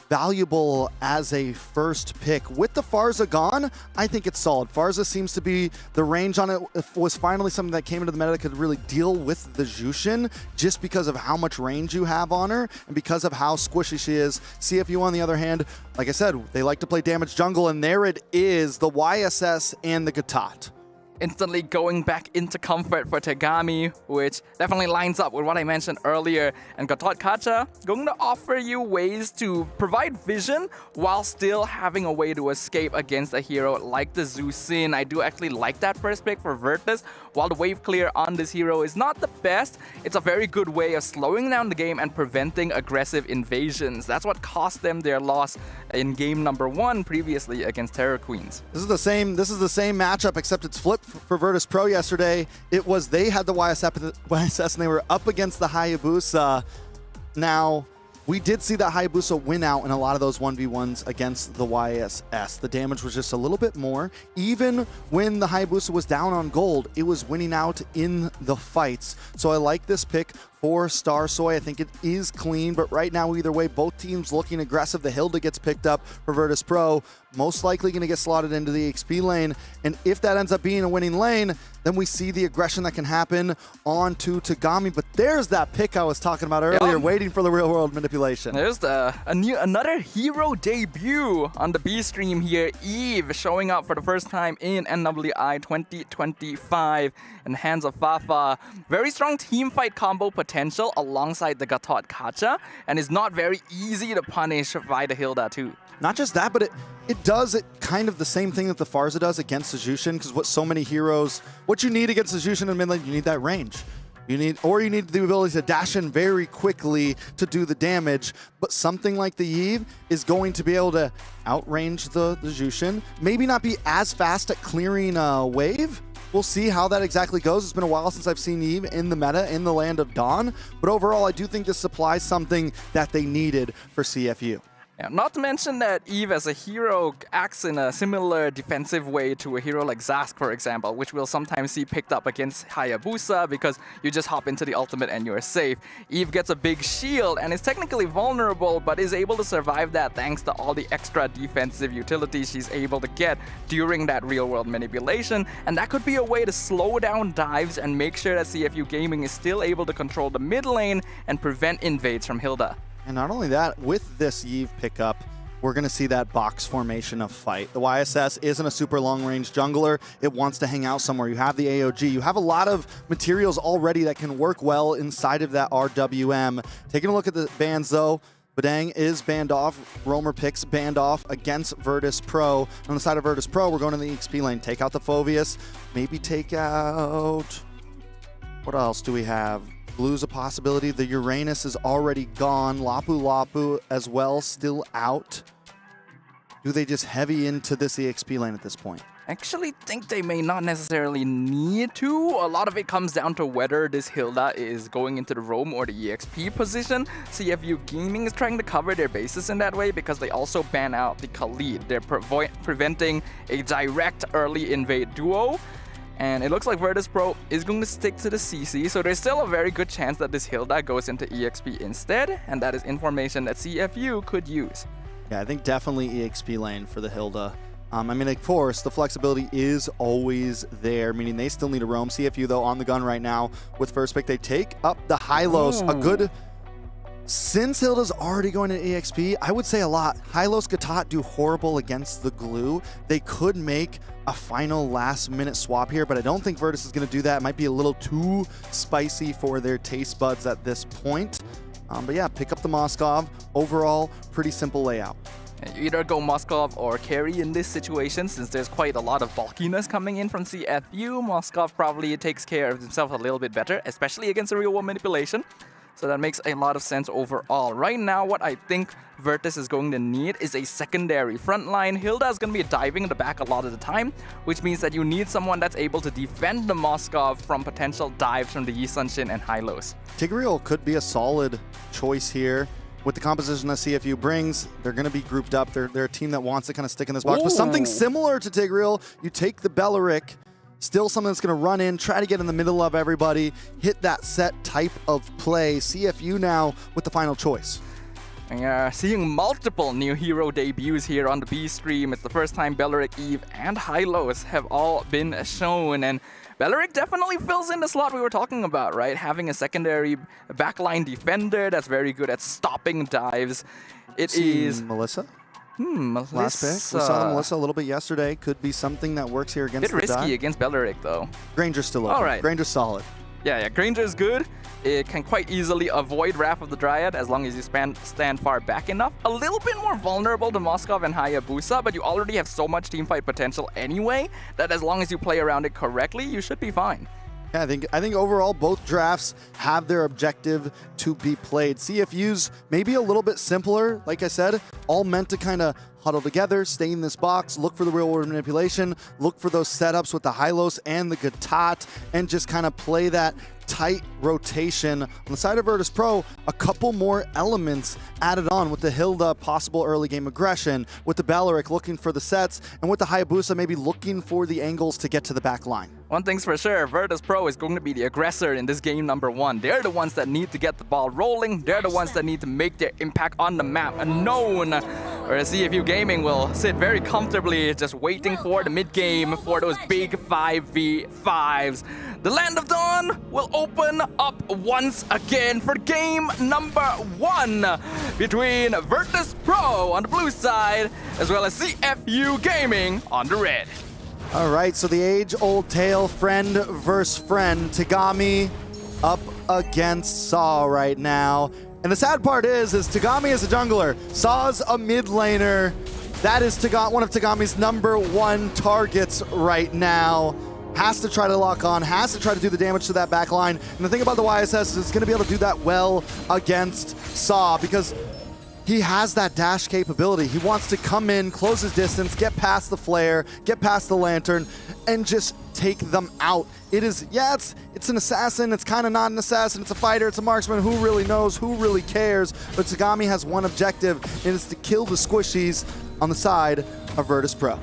valuable as a first pick. With the Farza gone, I think it's solid. Farza seems to be, the range on it was finally something that came into the meta that could really deal with the Jushin just because of how much range you have on her and because of how squishy she is. CFU, on the other hand, like I said, they like to play damage jungle, and there it is, the YSS and the Gatot. Instantly going back into comfort for Tegami, which definitely lines up with what I mentioned earlier. And Gatot Kacha going to offer you ways to provide vision while still having a way to escape against a hero like the Zusin. I do actually like that first pick for Vertus. While the wave clear on this hero is not the best, it's a very good way of slowing down the game and preventing aggressive invasions. That's what cost them their loss in game number 1 previously against Terror Queens. This is the same matchup, except it's flipped for Virtus.pro yesterday. It was they had the YSS and they were up against the Hayabusa. Now, we did see that Hayabusa win out in a lot of those 1v1s against the YSS. The damage was just a little bit more. Even when the Hayabusa was down on gold, it was winning out in the fights. So I like this pick for Starsoy. I think it is clean, but right now, either way, both teams looking aggressive. The Hilda gets picked up for Virtus.pro, most likely going to get slotted into the XP lane. And if that ends up being a winning lane, then we see the aggression that can happen onto Tegami. But there's that pick I was talking about earlier, waiting for the real-world manipulation. There's another hero debut on the B stream here. Eve showing up for the first time in MWI 2025 in the hands of Fafa. Very strong team fight combo potential alongside the Gatot Kacha, and is not very easy to punish by the Hilda too. Not just that, but it does kind of the same thing that the Farza does against the Jushin, because what you need against the Jushin in mid lane, you need that range. You need the ability to dash in very quickly to do the damage, but something like the Eve is going to be able to outrange the Jushin, maybe not be as fast at clearing a wave. We'll see how that exactly goes. It's been a while since I've seen Eve in the meta in the Land of Dawn, but overall I do think this supplies something that they needed for CFU. Yeah, not to mention that Eve as a hero acts in a similar defensive way to a hero like Zask, for example, which we'll sometimes see picked up against Hayabusa because you just hop into the ultimate and you're safe. Eve gets a big shield and is technically vulnerable, but is able to survive that thanks to all the extra defensive utility she's able to get during that real-world manipulation, and that could be a way to slow down dives and make sure that CFU Gaming is still able to control the mid lane and prevent invades from Hilda. And not only that, with this Eve pickup, we're going to see that box formation of fight. The YSS isn't a super long-range jungler. It wants to hang out somewhere. You have the AOG. You have a lot of materials already that can work well inside of that RWM. Taking a look at the bans, though, Badang is banned off. Roamer picks banned off against Virtus.pro. On the side of Virtus.pro, we're going to the XP lane. Take out the Phoveus. Maybe take out... What else do we have? Blue's a possibility. The Uranus is already gone. Lapu Lapu as well, still out. Do they just heavy into this EXP lane at this point? I actually think they may not necessarily need to. A lot of it comes down to whether this Hilda is going into the roam or the EXP position. CFU Gaming is trying to cover their bases in that way because they also ban out the Khalid. They're preventing a direct early invade duo. And it looks like Virtus.pro is going to stick to the CC, so there's still a very good chance that this Hilda goes into EXP instead, and that is information that CFU could use. Yeah, I think definitely EXP lane for the Hilda. I mean, of course, the flexibility is always there, meaning they still need to roam. CFU, though, on the gun right now with first pick. They take up the Hylos, a good... Since Hilda's already going to EXP, I would say a lot. Hylos Gatot do horrible against the glue. They could make a final last-minute swap here, but I don't think Vertus is going to do that. It might be a little too spicy for their taste buds at this point. But yeah, pick up the Moskov. Overall, pretty simple layout. You either go Moskov or carry in this situation, since there's quite a lot of bulkiness coming in from CFU. Moskov probably takes care of himself a little bit better, especially against the real-world manipulation. So that makes a lot of sense overall. Right now, what I think Vertus is going to need is a secondary front line. Hilda is going to be diving in the back a lot of the time, which means that you need someone that's able to defend the Moskov from potential dives from the Yi Sun-shin and Hylos. Tigreal could be a solid choice here. With the composition that CFU brings, they're going to be grouped up. They're a team that wants to kind of stick in this box. But something similar to Tigreal, you take the Belleric, still something that's going to run in, try to get in the middle of everybody, hit that set type of play. CFU now with the final choice. Seeing multiple new hero debuts here on the B stream. It's the first time Belleric, Eve, and Hylos have all been shown. And Belleric definitely fills in the slot we were talking about, right? Having a secondary backline defender that's very good at stopping dives. It is Melissa? Melissa. Last pick. We saw Melissa a little bit yesterday. Could be something that works here against the dive. Bit risky against Belleric, though. Granger's still open. All right. Granger's solid. Yeah, Granger's good. It can quite easily avoid Wrath of the Dryad as long as you stand far back enough. A little bit more vulnerable to Moskov and Hayabusa, but you already have so much teamfight potential anyway that as long as you play around it correctly, you should be fine. Yeah, I think overall both drafts have their objective to be played. CFU's maybe a little bit simpler, like I said, all meant to kind of huddle together, stay in this box, look for the real-world manipulation, look for those setups with the Hylos and the Gatot, and just kind of play that tight rotation. On the side of Virtus.pro, a couple more elements added on with the Hilda possible early game aggression, with the Belleric looking for the sets, and with the Hayabusa maybe looking for the angles to get to the back line. One thing's for sure, Virtus.pro is going to be the aggressor in this game number one. They're the ones that need to get the ball rolling. They're the ones that need to make their impact on the map known. Whereas CFU Gaming will sit very comfortably just waiting for the mid-game for those big 5v5s. The Land of Dawn will open up once again for game number one between Virtus.pro on the blue side as well as CFU Gaming on the red. All right, so the age-old tale, friend versus friend. Tagami up against Saw right now. And the sad part is Tagami is a jungler. Saw's a mid laner. That is one of Tagami's #1 targets right now. Has to try to lock on, has to try to do the damage to that back line. And the thing about the YSS is it's going to be able to do that well against Saw because he has that dash capability. He wants to come in, close his distance, get past the flare, get past the lantern, and just take them out. It is, yeah, it's an assassin. It's kind of not an assassin. It's a fighter. It's a marksman. Who really knows? Who really cares? But Tagami has one objective, and it's to kill the squishies on the side of Virtus.pro.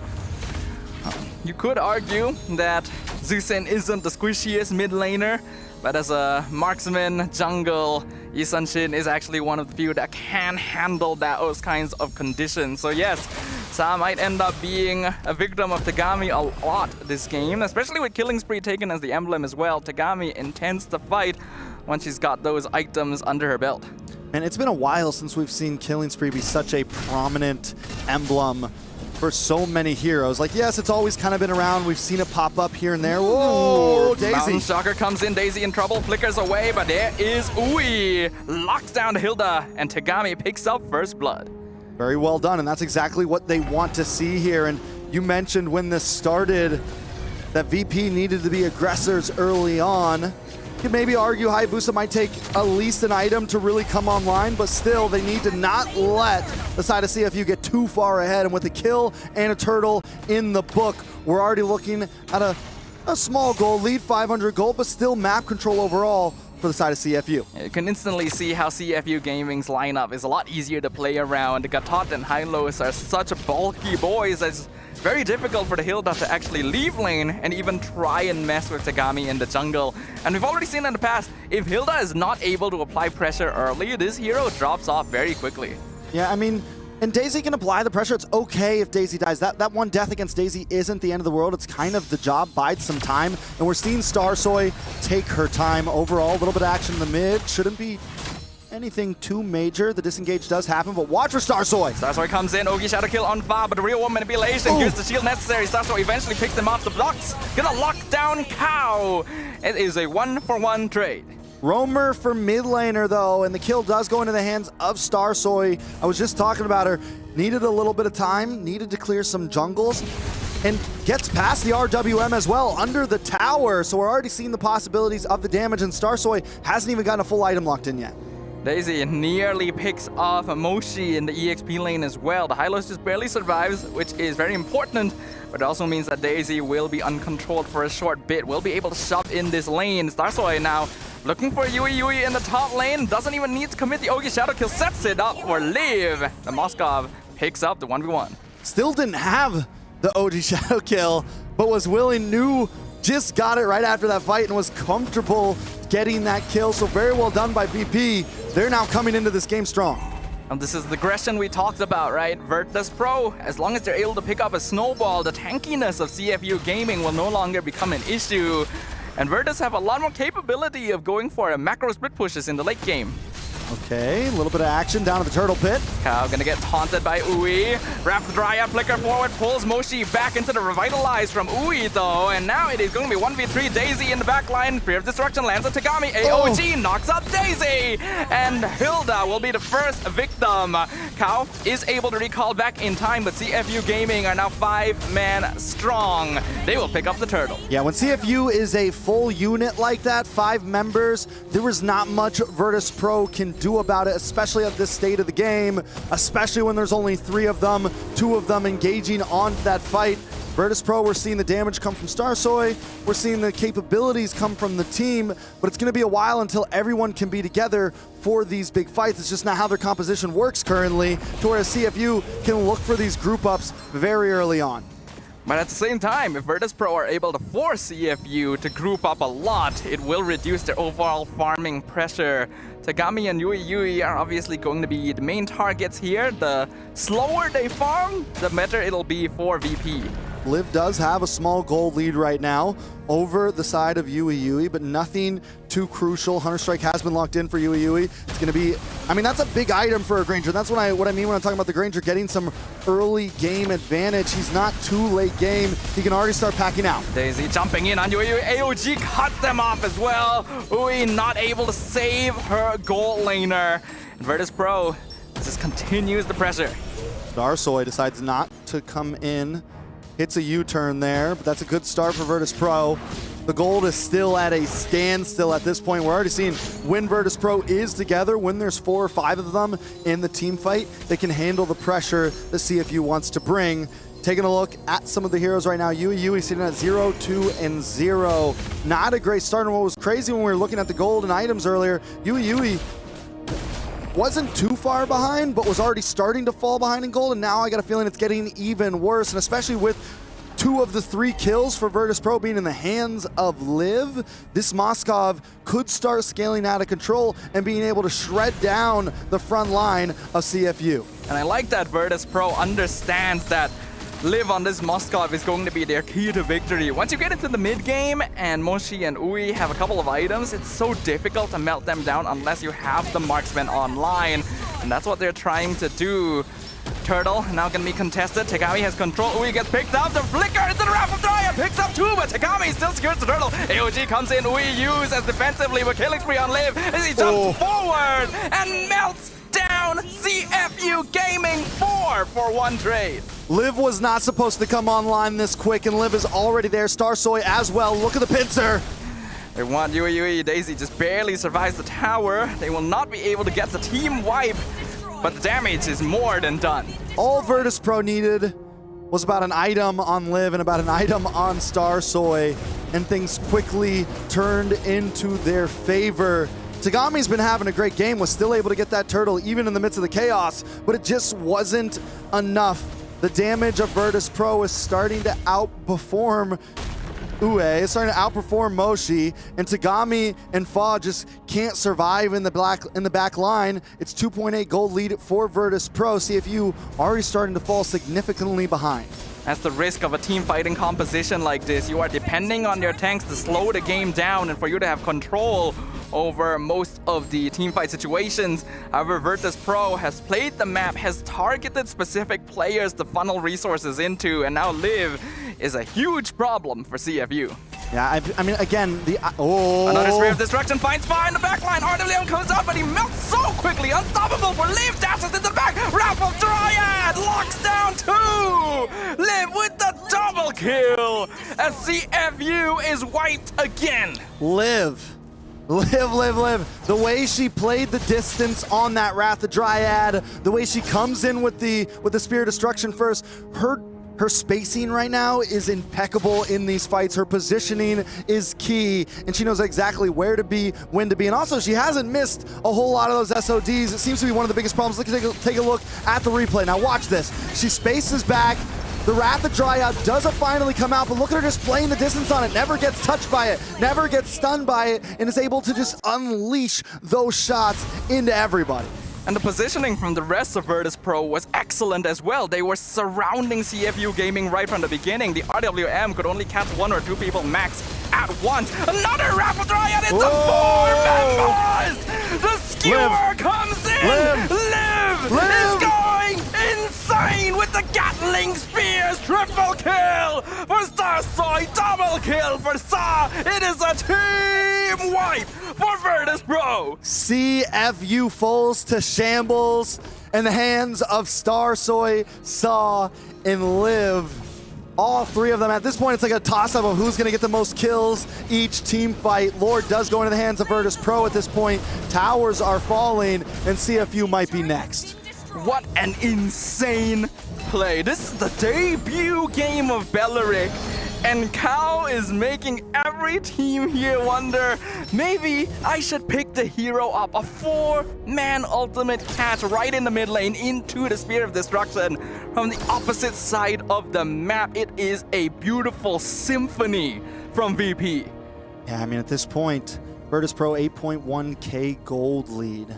You could argue that Zusen isn't the squishiest mid laner, but as a marksman jungle, Yi Sun-shin is actually one of the few that can handle those kinds of conditions. So yes, Sa might end up being a victim of Tagami a lot this game, especially with Killing Spree taken as the emblem as well. Tagami intends to fight once she's got those items under her belt. And it's been a while since we've seen Killing Spree be such a prominent emblem for so many heroes. Like, yes, it's always kind of been around. We've seen it pop up here and there. Whoa, Daisy. Mountain Shocker comes in, Daisy in trouble, flickers away, but there is Ui. Locks down Hilda, and Tagami picks up first blood. Very well done, and that's exactly what they want to see here. And you mentioned when this started that VP needed to be aggressors early on. You could maybe argue Hayabusa might take at least an item to really come online, but still, they need to not let the side of CFU get too far ahead. And with a kill and a turtle in the book, we're already looking at a small goal, lead 500 gold, but still map control overall for the side of CFU. You can instantly see how CFU Gaming's lineup is a lot easier to play around. The Gatot and Hylos are such bulky boys that it's very difficult for the Hilda to actually leave lane and even try and mess with Tagami in the jungle. And we've already seen in the past, if Hilda is not able to apply pressure early, this hero drops off very quickly. Yeah, I mean, and Daisy can apply the pressure. It's okay if Daisy dies. That one death against Daisy isn't the end of the world. It's kind of the job, bides some time. And we're seeing Starsoy take her time overall. A little bit of action in the mid. Shouldn't be anything too major. The disengage does happen, but watch for Starsoy. Starsoy comes in, Ogi shadow kill on fire, but the real one manipulation. Here's the shield necessary. Starsoy eventually picks him off the blocks. Gonna lock down Cow. It is a 1-for-1 trade. Roamer for mid laner though, and the kill does go into the hands of Starsoy. I was just talking about her. Needed a little bit of time, needed to clear some jungles. and gets past the RWM as well under the tower. So we're already seeing the possibilities of the damage, and Starsoy hasn't even gotten a full item locked in yet. Daisy nearly picks off Moshi in the EXP lane as well. The Hylos just barely survives, which is very important, but it also means that Daisy will be uncontrolled for a short bit. Will be able to shove in this lane. Starsoy now looking for Yui in the top lane. Doesn't even need to commit the Ogi Shadow Kill. Sets it up for Liv. The Moskov picks up the 1v1. Still didn't have the OG Shadow Kill, but was willing, knew, just got it right after that fight and was comfortable getting that kill. So very well done by BP. They're now coming into this game strong. And this is the aggression we talked about, right? Virtus.pro, as long as they're able to pick up a snowball, the tankiness of CFU Gaming will no longer become an issue. And Virtus have a lot more capability of going for a macro split pushes in the late game. Okay, a little bit of action down at the turtle pit. Cow gonna get taunted by Ui. Wrap the Dryad, flicker forward, pulls Moshi back into the revitalize from Ui though. And now it is going to be 1v3 Daisy in the back line. Fear of Destruction lands on Tagami. AOG knocks up Daisy. And Hilda will be the first victim. Cow is able to recall back in time, but CFU Gaming are now 5-man strong. They will pick up the turtle. Yeah, when CFU is a full unit like that, 5 members, there is not much Virtus.pro can do about it, especially at this state of the game, especially when there's only 3 of them, 2 of them engaging on that fight. Virtus.pro, we're seeing the damage come from Starsoy, we're seeing the capabilities come from the team, but it's going to be a while until everyone can be together for these big fights. It's just not how their composition works currently, to where CFU can look for these group ups very early on. But at the same time, if Virtus.pro are able to force CFU to group up a lot, it will reduce their overall farming pressure. Tagami and Yui are obviously going to be the main targets here. The slower they farm, the better it'll be for VP. Liv does have a small gold lead right now over the side of Yui, but nothing too crucial. Hunter Strike has been locked in for Yui. It's going to be, I mean, that's a big item for a Granger. That's what I mean when I'm talking about the Granger getting some early game advantage. He's not too late game. He can already start packing out. Daisy jumping in on Yui. AOG cuts them off as well. Ui not able to save her gold laner. And Virtus.pro just continues the pressure. Starsoy decides not to come in. Hits a U-turn there, but that's a good start for Virtus.pro. The gold is still at a standstill at this point. We're already seeing when Virtus.pro is together, when there's 4 or 5 of them in the team fight, they can handle the pressure the CFU wants to bring. Taking a look at some of the heroes right now, Yui sitting at 0, 2, and 0. Not a great start. And what was crazy when we were looking at the gold and items earlier, Yui wasn't too far behind, but was already starting to fall behind in gold, and now I got a feeling it's getting even worse, and especially with 2 of the 3 kills for Virtus.pro being in the hands of Liv, this Moskov could start scaling out of control and being able to shred down the front line of CFU. And I like that Virtus.pro understands that Liv on this Moskov is going to be their key to victory. Once you get into the mid game and Moshi and Ui have a couple of items, it's so difficult to melt them down unless you have the marksman online. And that's what they're trying to do. Turtle now going to be contested. Tagami has control. Ui gets picked up. The flicker into the Wrath of Dryad picks up 2, but Tagami still secures the turtle. AOG comes in. Ui used as defensively with killing spree on Liv as he jumps forward and melts down CFU Gaming 4 for 1 trade. Liv was not supposed to come online this quick, and Liv is already there. Starsoy as well. Look at the pincer. They want Yui. Daisy just barely survives the tower. They will not be able to get the team wipe, but the damage is more than done. All Virtus.pro needed was about an item on Liv and about an item on Starsoy, and things quickly turned into their favor. Tagami's been having a great game, was still able to get that turtle even in the midst of the chaos, but it just wasn't enough. The damage of Virtus.pro is starting to outperform Ue, is starting to outperform Moshi, and Tagami and Fa just can't survive in the back line. It's 2.8 gold lead for Virtus.pro. CFU already starting to fall significantly behind. That's the risk of a team fighting composition like this. You are depending on your tanks to slow the game down and for you to have control over most of the teamfight situations. However, Virtus.pro has played the map, has targeted specific players to funnel resources into, and now Liv is a huge problem for CFU. Yeah, I mean, again, Another Spear of Destruction finds Fire in the back line. RWM comes up, but he melts so quickly. Unstoppable for Liv, dashes into the back. Wrath of Dryad locks down 2. Liv with the double kill as CFU is wiped again. Liv. The way she played the distance on that Wrath of Dryad, the way she comes in with the Spear of Destruction first, her spacing right now is impeccable in these fights. Her positioning is key, and she knows exactly where to be, when to be. And also, she hasn't missed a whole lot of those SODs. It seems to be one of the biggest problems. Take a look at the replay. Now watch this. She spaces back. The Wrath of Dryad doesn't finally come out, but look at her just playing the distance on it. Never gets touched by it, never gets stunned by it, and is able to just unleash those shots into everybody. And the positioning from the rest of Virtus.pro was excellent as well. They were surrounding CFU Gaming right from the beginning. The RWM could only catch 1 or 2 people max at once. Another Wrath of Dryad, it's a 4 members! The skewer comes in! Liv is going insane with the Gatling Spears! Triple kill for Starsoy, double kill for Sa! It is a team wipe for Virtus.pro! CFU falls to shambles in the hands of Starsoy, Sa, and Liv. All 3 of them. At this point, it's like a toss-up of who's going to get the most kills each team fight. Lord does go into the hands of Virtus.pro at this point. Towers are falling, and CFU might be next. What an insane play. This is the debut game of Belleric, and Cal is making every team here wonder, maybe I should pick the hero up. A 4-man ultimate catch right in the mid lane into the Spear of Destruction from the opposite side of the map. It is a beautiful symphony from VP. Yeah, I mean, at this point, Virtus.pro 8.1k gold lead.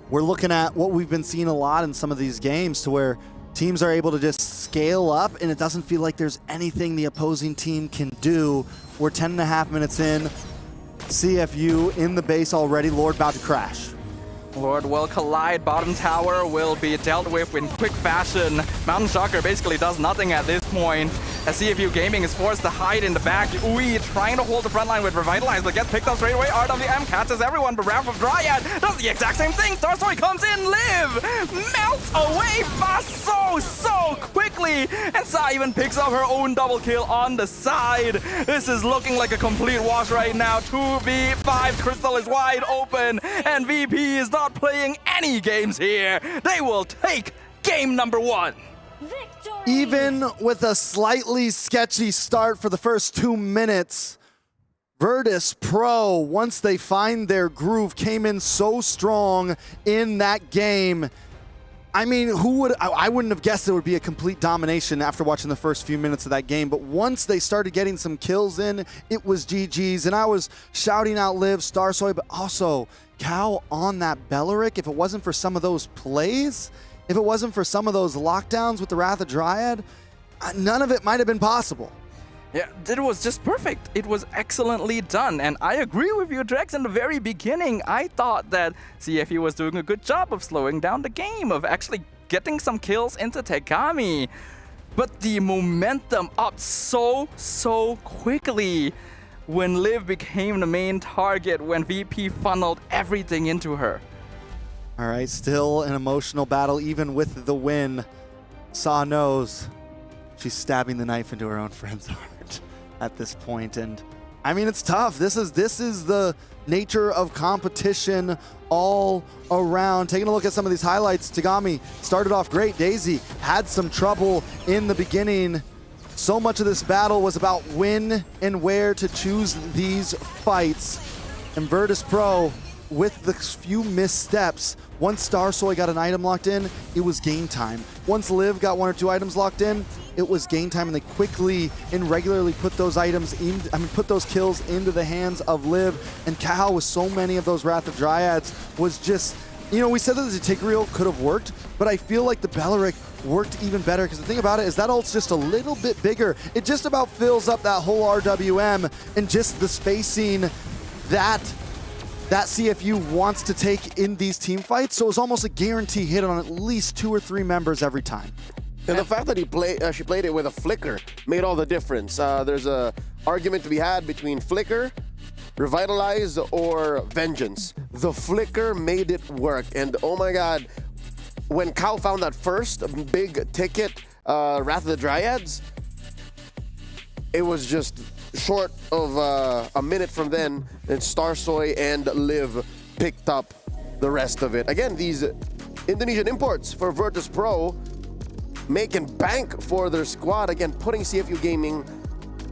We're looking at what we've been seeing a lot in some of these games, to where teams are able to just scale up and it doesn't feel like there's anything the opposing team can do. We're 10.5 minutes in. CFU in the base already. Lord about to crash. Lord will collide. Bottom tower will be dealt with in quick fashion. Mountain Shocker basically does nothing at this point, as CFU Gaming is forced to hide in the back. Ui trying to hold the front line with Revitalize, but gets picked up straight away. RWM catches everyone, but Wrath of Dryad does the exact same thing. Starsoy comes in, Liv melts away fast so quickly, and Sa even picks up her own double kill on the side. This is looking like a complete wash right now. 2v5, Crystal is wide open, and VP is not playing any games here. They will take game number 1. Even with a slightly sketchy start for the first 2 minutes, Virtus.pro, once they find their groove, came in so strong in that game. I mean, I wouldn't have guessed it would be a complete domination after watching the first few minutes of that game, but once they started getting some kills in, it was GG's, and I was shouting out Liv, Starsoy, but also Cal on that Belleric. If it wasn't for some of those plays, if it wasn't for some of those lockdowns with the Wrath of Dryad, none of it might have been possible. Yeah, it was just perfect. It was excellently done. And I agree with you, Drex. In the very beginning, I thought that CFU was doing a good job of slowing down the game, of actually getting some kills into Tegami. But the momentum up so quickly when Liv became the main target, when VP funneled everything into her. All right, still an emotional battle, even with the win. Sa knows she's stabbing the knife into her own friend's heart at this point, and I mean, it's tough. This is the nature of competition all around. Taking a look at some of these highlights, Tegami started off great. Daisy had some trouble in the beginning. So much of this battle was about when and where to choose these fights, and Virtus.pro, with the few missteps, once Starsoy got an item locked in, it was game time. Once Liv got 1 or 2 items locked in, it was game time, and they quickly and regularly put those put those kills into the hands of Liv. And Cal, with so many of those Wrath of Dryads, was just, you know, we said that the Tigreal could have worked, but I feel like the Belleric worked even better, because the thing about it is that ult's just a little bit bigger. It just about fills up that whole RWM, and just the spacing that CFU wants to take in these team fights, so it's almost a guarantee hit on at least 2 or 3 members every time. And the fact that she played it with a flicker made all the difference. There's a argument to be had between flicker, revitalize, or vengeance. The flicker made it work, and oh my god, when Cal found that first big ticket Wrath of the Dryads, it was just short of a minute from then, and Starsoy and Liv picked up the rest of it. Again, these Indonesian imports for Virtus.pro making bank for their squad. Again, putting CFU Gaming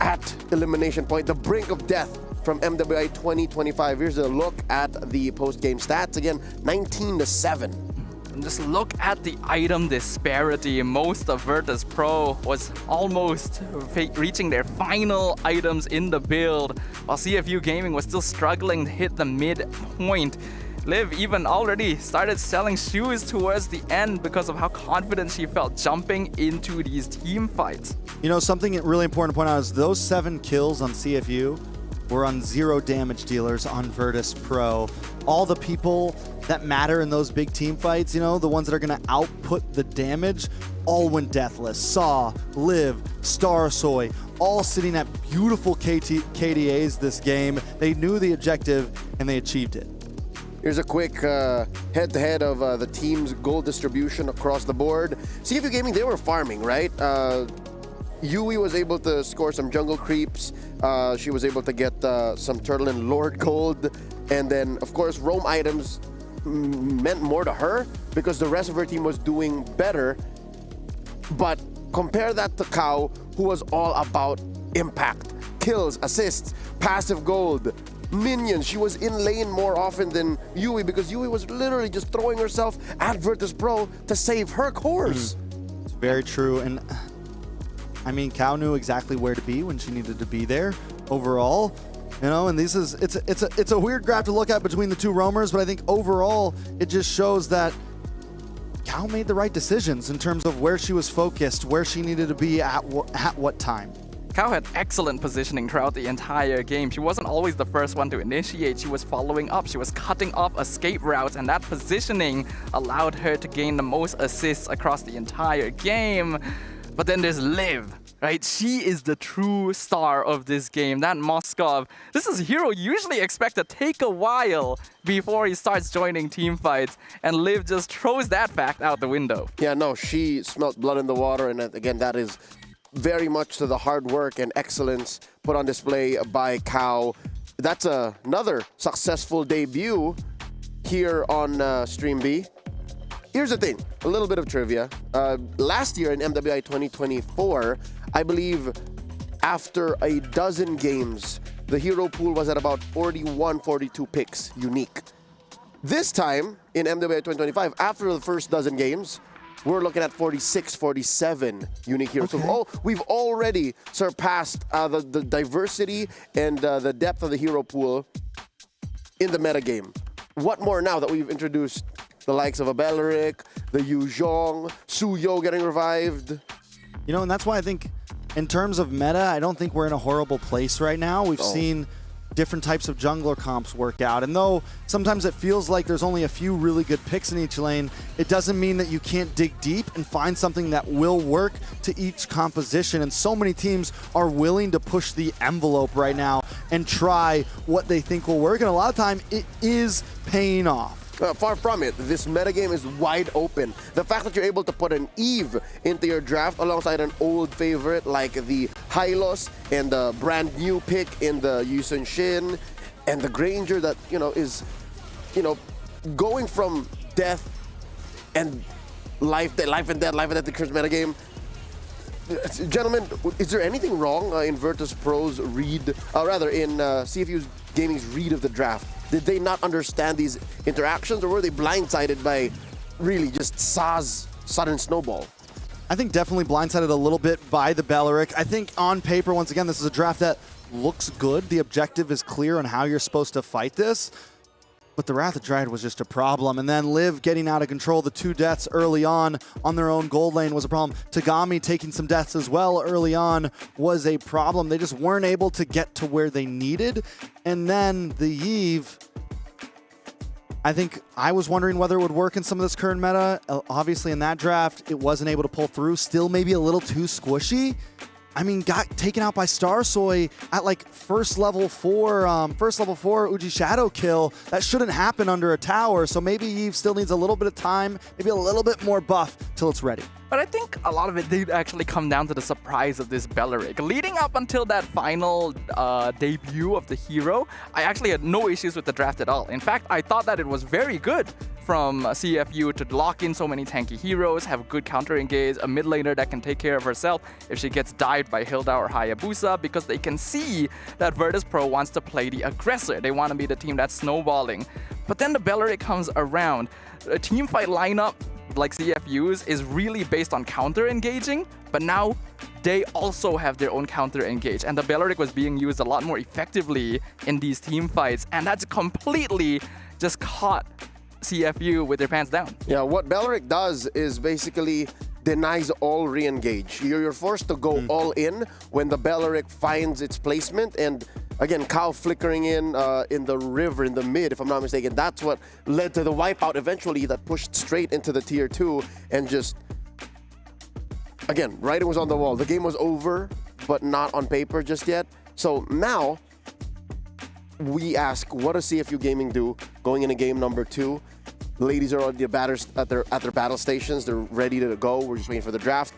at elimination point, the brink of death from MWI 2025. Here's a look at the post-game stats. Again, 19-7. And just look at the item disparity. Most of Virtus.pro was almost reaching their final items in the build, while CFU Gaming was still struggling to hit the midpoint. Liv even already started selling shoes towards the end because of how confident she felt jumping into these team fights. You know, something really important to point out is those 7 kills on CFU were on 0 damage dealers on Virtus.pro. All the people that matter in those big team fights, you know, the ones that are going to output the damage, all went deathless. Saw, Liv, Starsoy, all sitting at beautiful KDAs this game. They knew the objective and they achieved it. Here's a quick head-to-head of the team's goal distribution across the board. CFU Gaming, they were farming, right? Yui was able to score some jungle creeps. She was able to get some Turtle and Lord gold. And then, of course, roam items meant more to her because the rest of her team was doing better. But compare that to Kao, who was all about impact, kills, assists, passive gold, minions. She was in lane more often than Yui because Yui was literally just throwing herself at Virtus.pro to save her cores. It's very true. And I mean, Kao knew exactly where to be when she needed to be there overall. You know, and it's a weird graph to look at between the two roamers, but I think overall it just shows that Kao made the right decisions in terms of where she was focused, where she needed to be at what time. Kao had excellent positioning throughout the entire game. She wasn't always the first one to initiate. She was following up. She was cutting off escape routes, and that positioning allowed her to gain the most assists across the entire game. But then there's Liv, right? She is the true star of this game. That Moskov, this is a hero you usually expect to take a while before he starts joining team fights, and Liv just throws that fact out the window. Yeah, no, she smelt blood in the water, and again, that is very much to the hard work and excellence put on display by Kao. That's another successful debut here on Stream B. Here's the thing, a little bit of trivia. Last year in MWI 2024, I believe after a dozen games, the hero pool was at about 41, 42 picks unique. This time in MWI 2025, after the first dozen games, we're looking at 46, 47 unique heroes. Okay. So we've already surpassed the diversity and the depth of the hero pool in the metagame. What more now that we've introduced the likes of a Beleric, the Yu Zhong, Suyo getting revived? You know, and that's why I think in terms of meta, I don't think we're in a horrible place right now. We've seen different types of jungler comps work out. And though sometimes it feels like there's only a few really good picks in each lane, it doesn't mean that you can't dig deep and find something that will work to each composition. And so many teams are willing to push the envelope right now and try what they think will work. And a lot of time it is paying off. Far from it. This metagame is wide open. The fact that you're able to put an Eve into your draft alongside an old favorite like the Hylos and the brand new pick in the Yusun Shin and the Granger that, you know, is, you know, going from death and life and death the current metagame. Gentlemen, is there anything wrong in Virtus.pro's read, in CFU Gaming's read of the draft? Did they not understand these interactions, or were they blindsided by really just Sa's sudden snowball? I think definitely blindsided a little bit by the Beleric. I think on paper, once again, this is a draft that looks good. The objective is clear on how you're supposed to fight this. But the Wrath of Dryad was just a problem. And then Liv getting out of control, the 2 deaths early on their own gold lane was a problem. Tagami taking some deaths as well early on was a problem. They just weren't able to get to where they needed. And then the Eve, I think I was wondering whether it would work in some of this current meta. Obviously in that draft, it wasn't able to pull through. Still maybe a little too squishy. I mean, got taken out by Starsoy at like first level 4 Uji Shadow kill. That shouldn't happen under a tower, so maybe Eve still needs a little bit of time, maybe a little bit more buff till it's ready. But I think a lot of it did actually come down to the surprise of this Belleric. Leading up until that final debut of the hero, I actually had no issues with the draft at all. In fact, I thought that it was very good from CFU to lock in so many tanky heroes, have good counter engage, a mid laner that can take care of herself if she gets dived by Hilda or Hayabusa, because they can see that Virtus.pro wants to play the aggressor. They want to be the team that's snowballing. But then the Belleric comes around. A team fight lineup like CFU's is really based on counter engaging, but now they also have their own counter engage, and the Belleric was being used a lot more effectively in these team fights, and that's completely just caught CFU with their pants down. Yeah, what Belleric does is basically denies all re-engage. You're forced to go all in when the Belleric finds its placement, and again, Cow flickering in the river in the mid, if I'm not mistaken. That's what led to the wipeout eventually that pushed straight into the tier 2 and just, again, writing was on the wall. The game was over, but not on paper just yet. So now we ask, what does CFU Gaming do going into game number 2? Ladies are on the batters at their battle stations. They're ready to go. We're just waiting for the draft.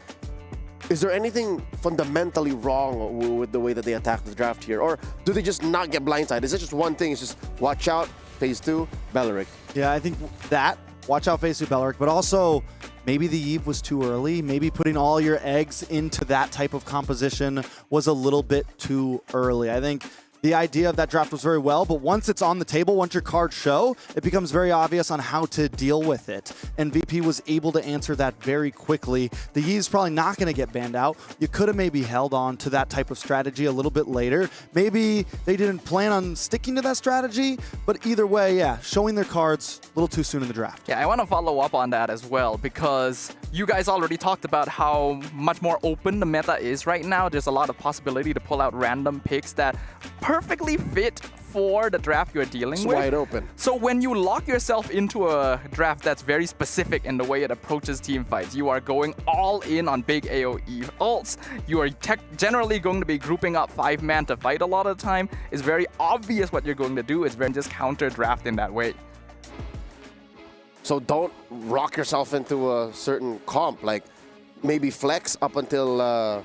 Is there anything fundamentally wrong with the way that they attack the draft here? Or do they just not get blindsided? Is it just one thing? It's just watch out, phase 2, Belleric. Yeah, I think that, watch out phase 2 Belleric, but also maybe the Eve was too early. Maybe putting all your eggs into that type of composition was a little bit too early. I think the idea of that draft was very well, but once it's on the table, once your cards show, it becomes very obvious on how to deal with it. And VP was able to answer that very quickly. The Yi is probably not going to get banned out. You could have maybe held on to that type of strategy a little bit later. Maybe they didn't plan on sticking to that strategy, but either way, yeah, showing their cards a little too soon in the draft. Yeah, I want to follow up on that as well, because you guys already talked about how much more open the meta is right now. There's a lot of possibility to pull out random picks that perfectly fit for the draft you're dealing with. Wide open. So when you lock yourself into a draft that's very specific in the way it approaches team fights, you are going all in on big AoE ults. You are generally going to be grouping up 5-man to fight a lot of the time. It's very obvious what you're going to do. It's very just counter draft in that way. So don't rock yourself into a certain comp, like maybe flex up until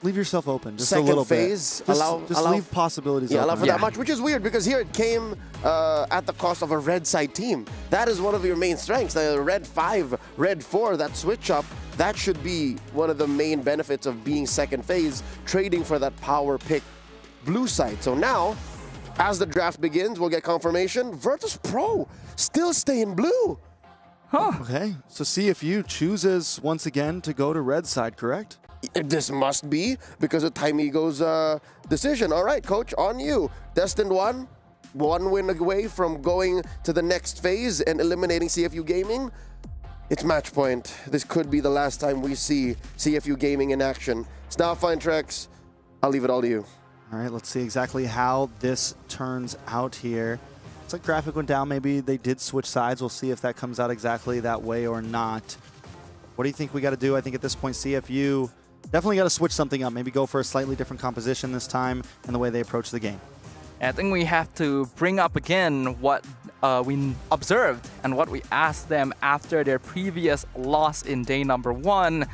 leave yourself open just second a little phase. bit. Just leave possibilities open. Allow for that much, which is weird because here it came at the cost of a red side team. That is one of your main strengths. The red 5, red 4, that switch up, that should be one of the main benefits of being second phase, trading for that power pick blue side. So now, as the draft begins, we'll get confirmation. Virtus.pro still stay in blue. Huh. Okay, so CFU chooses once again to go to red side, correct? This must be because of Time Ego's decision. All right, coach, on you. Destined one win away from going to the next phase and eliminating CFU Gaming. It's match point. This could be the last time we see CFU Gaming in action. It's now fine, Trex. I'll leave it all to you. All right, let's see exactly how this turns out here. It's like graphic went down. Maybe they did switch sides. We'll see if that comes out exactly that way or not. What do you think we got to do? I think at this point, CFU definitely got to switch something up. Maybe go for a slightly different composition this time and the way they approach the game. I think we have to bring up again what we observed and what we asked them after their previous loss in day number 1.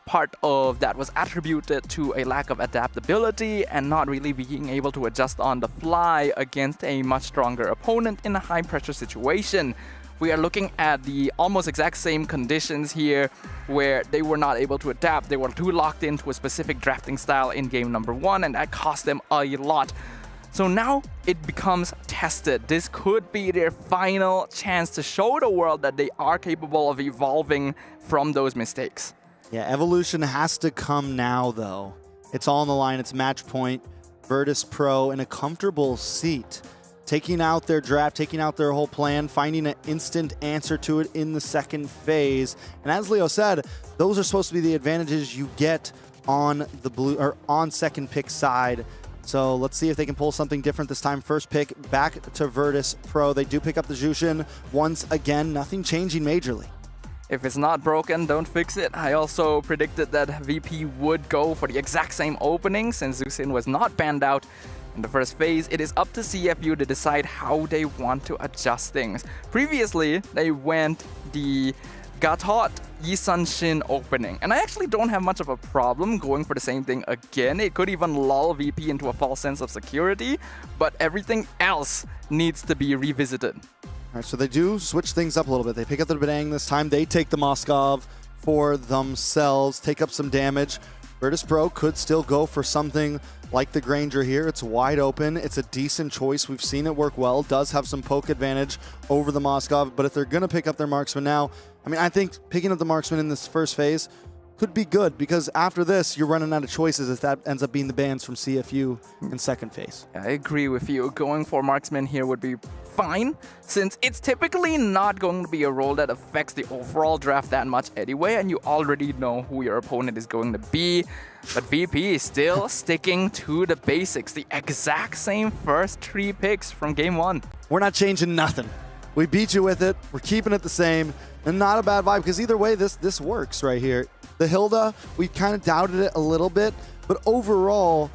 Part of that was attributed to a lack of adaptability and not really being able to adjust on the fly against a much stronger opponent in a high-pressure situation. We are looking at the almost exact same conditions here where they were not able to adapt. They were too locked into a specific drafting style in game number 1, and that cost them a lot. So now it becomes tested. This could be their final chance to show the world that they are capable of evolving from those mistakes. Yeah, evolution has to come now, though. It's all on the line. It's match point. Virtus.pro in a comfortable seat, taking out their draft, taking out their whole plan, finding an instant answer to it in the second phase. And as Leo said, those are supposed to be the advantages you get on the blue or on second pick side. So let's see if they can pull something different this time. First pick back to Virtus.pro. They do pick up the Jushin once again. Nothing changing majorly. If it's not broken, don't fix it. I also predicted that VP would go for the exact same opening since Zusin was not banned out in the first phase. It is up to CFU to decide how they want to adjust things. Previously, they went the Gatot, Yi Sun-shin opening. And I actually don't have much of a problem going for the same thing again. It could even lull VP into a false sense of security, but everything else needs to be revisited. All right, so they do switch things up a little bit. They pick up the Bedang this time. They take the Moskov for themselves, take up some damage. Virtus.pro could still go for something like the Granger here. It's wide open. It's a decent choice. We've seen it work well. Does have some poke advantage over the Moskov, but if they're going to pick up their marksman now, I mean, I think picking up the marksman in this first phase could be good, because after this, you're running out of choices if that ends up being the bans from CFU in second phase. I agree with you. Going for marksman here would be fine, since it's typically not going to be a role that affects the overall draft that much anyway, and you already know who your opponent is going to be. But VP is still sticking to the basics, the exact same first 3 picks from game 1. We're not changing nothing. We beat you with it. We're keeping it the same, and not a bad vibe, because either way, this works right here. The Hilda, we kind of doubted it a little bit, but overall,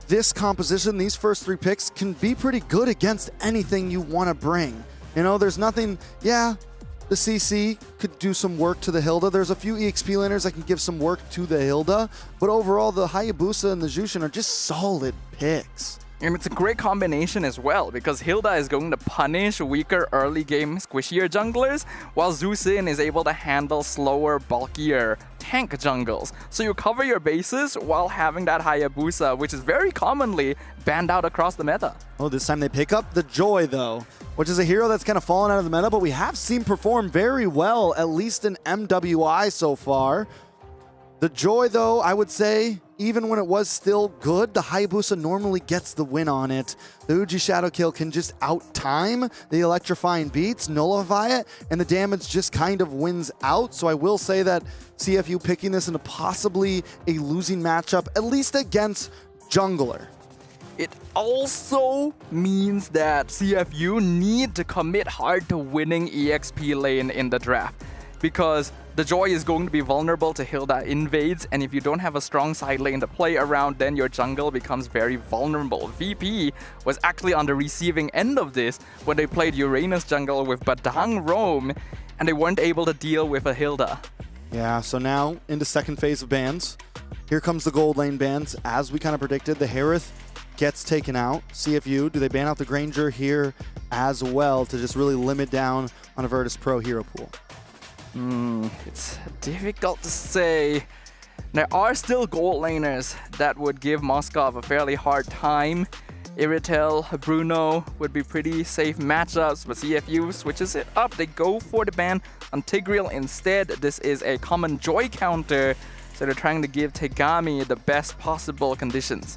this composition, these first 3 picks, can be pretty good against anything you want to bring. You know, there's nothing, yeah, the CC could do some work to the Hilda. There's a few EXP laners that can give some work to the Hilda, but overall, the Hayabusa and the Jushin are just solid picks. And it's a great combination as well, because Hilda is going to punish weaker early game squishier junglers, while Zusin is able to handle slower, bulkier tank jungles. So you cover your bases while having that Hayabusa, which is very commonly banned out across the meta. Oh, this time they pick up the Joy, though, which is a hero that's kind of fallen out of the meta, but we have seen perform very well, at least in MWI so far. The Joy, though, I would say, even when it was still good, the Hayabusa normally gets the win on it. The Uji Shadow Kill can just out-time the electrifying beats, nullify it, and the damage just kind of wins out. So I will say that CFU picking this into possibly a losing matchup, at least against jungler. It also means that CFU need to commit hard to winning EXP lane in the draft, because the Joy is going to be vulnerable to Hilda invades, and if you don't have a strong side lane to play around, then your jungle becomes very vulnerable. VP was actually on the receiving end of this when they played Uranus jungle with Badang Roam, and they weren't able to deal with a Hilda. Yeah, so now into second phase of bans. Here comes the gold lane bans. As we kind of predicted, the Harith gets taken out. CFU, do they ban out the Granger here as well to just really limit down on a Virtus.pro hero pool? It's difficult to say. There are still gold laners that would give Moskov a fairly hard time. Iritel, Bruno would be pretty safe matchups, but CFU switches it up. They go for the ban on Tigreal instead. This is a common Joy counter, so they're trying to give Tegami the best possible conditions.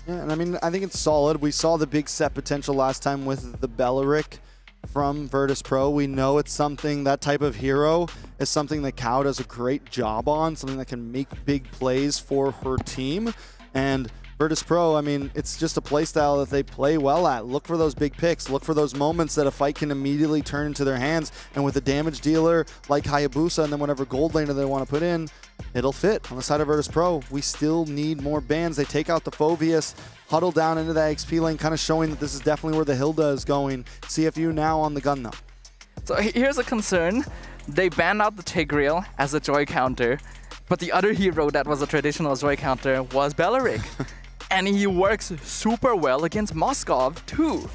Yeah, and I mean, I think it's solid. We saw the big set potential last time with the Belleric from Virtus.pro. We know it's something, that type of hero is something that Cow does a great job on, something that can make big plays for her team. And Virtus.pro, I mean, it's just a playstyle that they play well at. Look for those big picks. Look for those moments that a fight can immediately turn into their hands. And with a damage dealer like Hayabusa and then whatever gold laner they want to put in, it'll fit. On the side of Virtus.pro, we still need more bans. They take out the Phoveus, huddle down into that XP lane, kind of showing that this is definitely where the Hilda is going. CFU now on the gun, though. So here's a concern. They banned out the Tigreal as a Joy counter, but the other hero that was a traditional Joy counter was Belleric. And he works super well against Moskov too.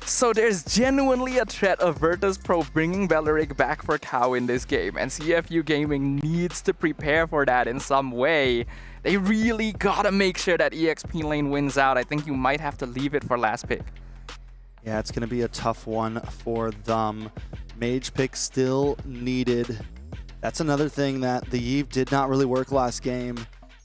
So there's genuinely a threat of Virtus.pro bringing Belleric back for Cow in this game, and CFU Gaming needs to prepare for that in some way. They really gotta make sure that EXP lane wins out. I think you might have to leave it for last pick. Yeah, it's gonna be a tough one for them. Mage pick still needed. That's another thing that the Eve did not really work last game,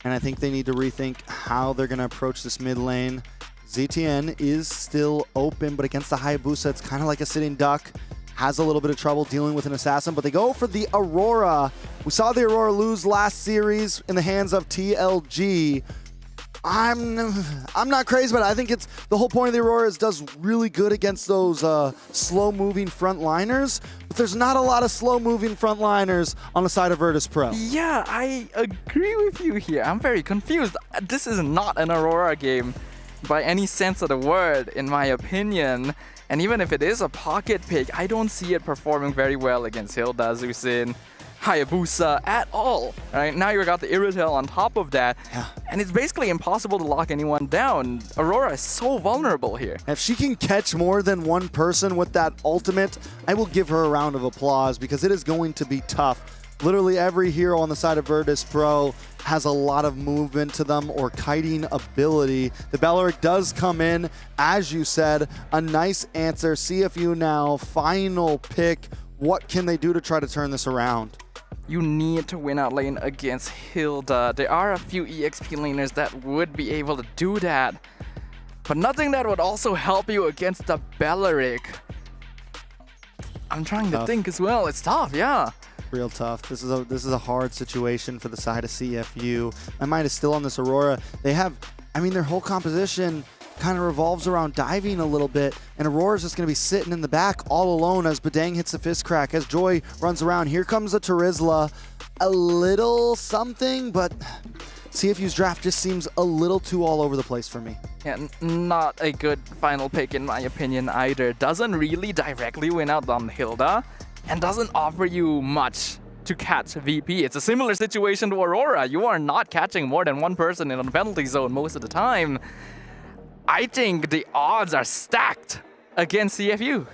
and I think they need to rethink how they're gonna approach this mid lane. ZTN is still open, but against the Hayabusa, it's kind of like a sitting duck. Has a little bit of trouble dealing with an assassin, but they go for the Aurora. We saw the Aurora lose last series in the hands of TLG. I'm not crazy, but I think it's the whole point of the Aurora is does really good against those slow-moving frontliners, but there's not a lot of slow-moving frontliners on the side of Virtus.pro. Yeah, I agree with you here. I'm very confused. This is not an Aurora game by any sense of the word, in my opinion. And even if it is a pocket pick, I don't see it performing very well against Hilda, Zusin, Hayabusa at all. Right now you've got the Iritel on top of that, and it's basically impossible to lock anyone down. Aurora is so vulnerable here. If she can catch more than one person with that ultimate, I will give her a round of applause because it is going to be tough. Literally every hero on the side of Virtus.pro has a lot of movement to them or kiting ability. The Belleric does come in, as you said, a nice answer. CFU now, final pick. What can they do to try to turn this around? You need to win out lane against Hilda. There are a few EXP laners that would be able to do that, but nothing that would also help you against the Belleric. I'm trying to think as well. It's tough, yeah. Real tough. This is a hard situation for the side of CFU. My mind is still on this Aurora. They have, I mean, their whole composition kind of revolves around diving a little bit, and Aurora's just going to be sitting in the back all alone as Badang hits the fist crack, as Joy runs around. Here comes a Terizla. A little something, but CFU's draft just seems a little too all over the place for me. Yeah, not a good final pick in my opinion either. Doesn't really directly win out on Hilda, and doesn't offer you much to catch VP. It's a similar situation to Aurora. You are not catching more than one person in a penalty zone most of the time. I think the odds are stacked against CFU.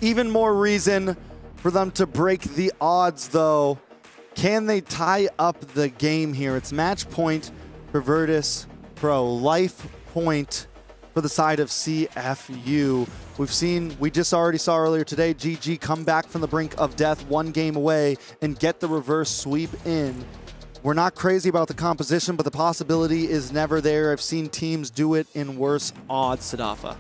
Even more reason for them to break the odds, though. Can they tie up the game here? It's match point for Virtus.pro, life point for the side of CFU. We just already saw earlier today, GG come back from the brink of death, one game away, and get the reverse sweep in. We're not crazy about the composition, but the possibility is never there. I've seen teams do it in worse odds, Sadafa.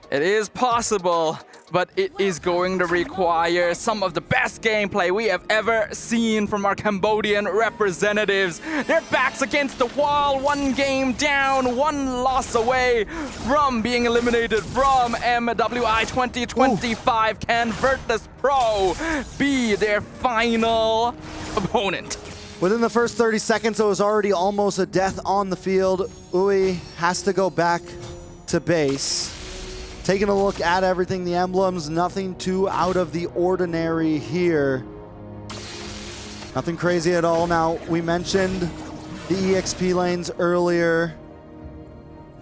It is possible, but it is going to require some of the best gameplay we have ever seen from our Cambodian representatives. Their backs against the wall, one game down, one loss away from being eliminated from MWI 2025. Ooh. Can Virtus.pro be their final opponent? Within the first 30 seconds, it was already almost a death on the field. Ui has to go back to base. Taking a look at everything, the emblems, nothing too out of the ordinary here. Nothing crazy at all. Now, we mentioned the EXP lanes earlier.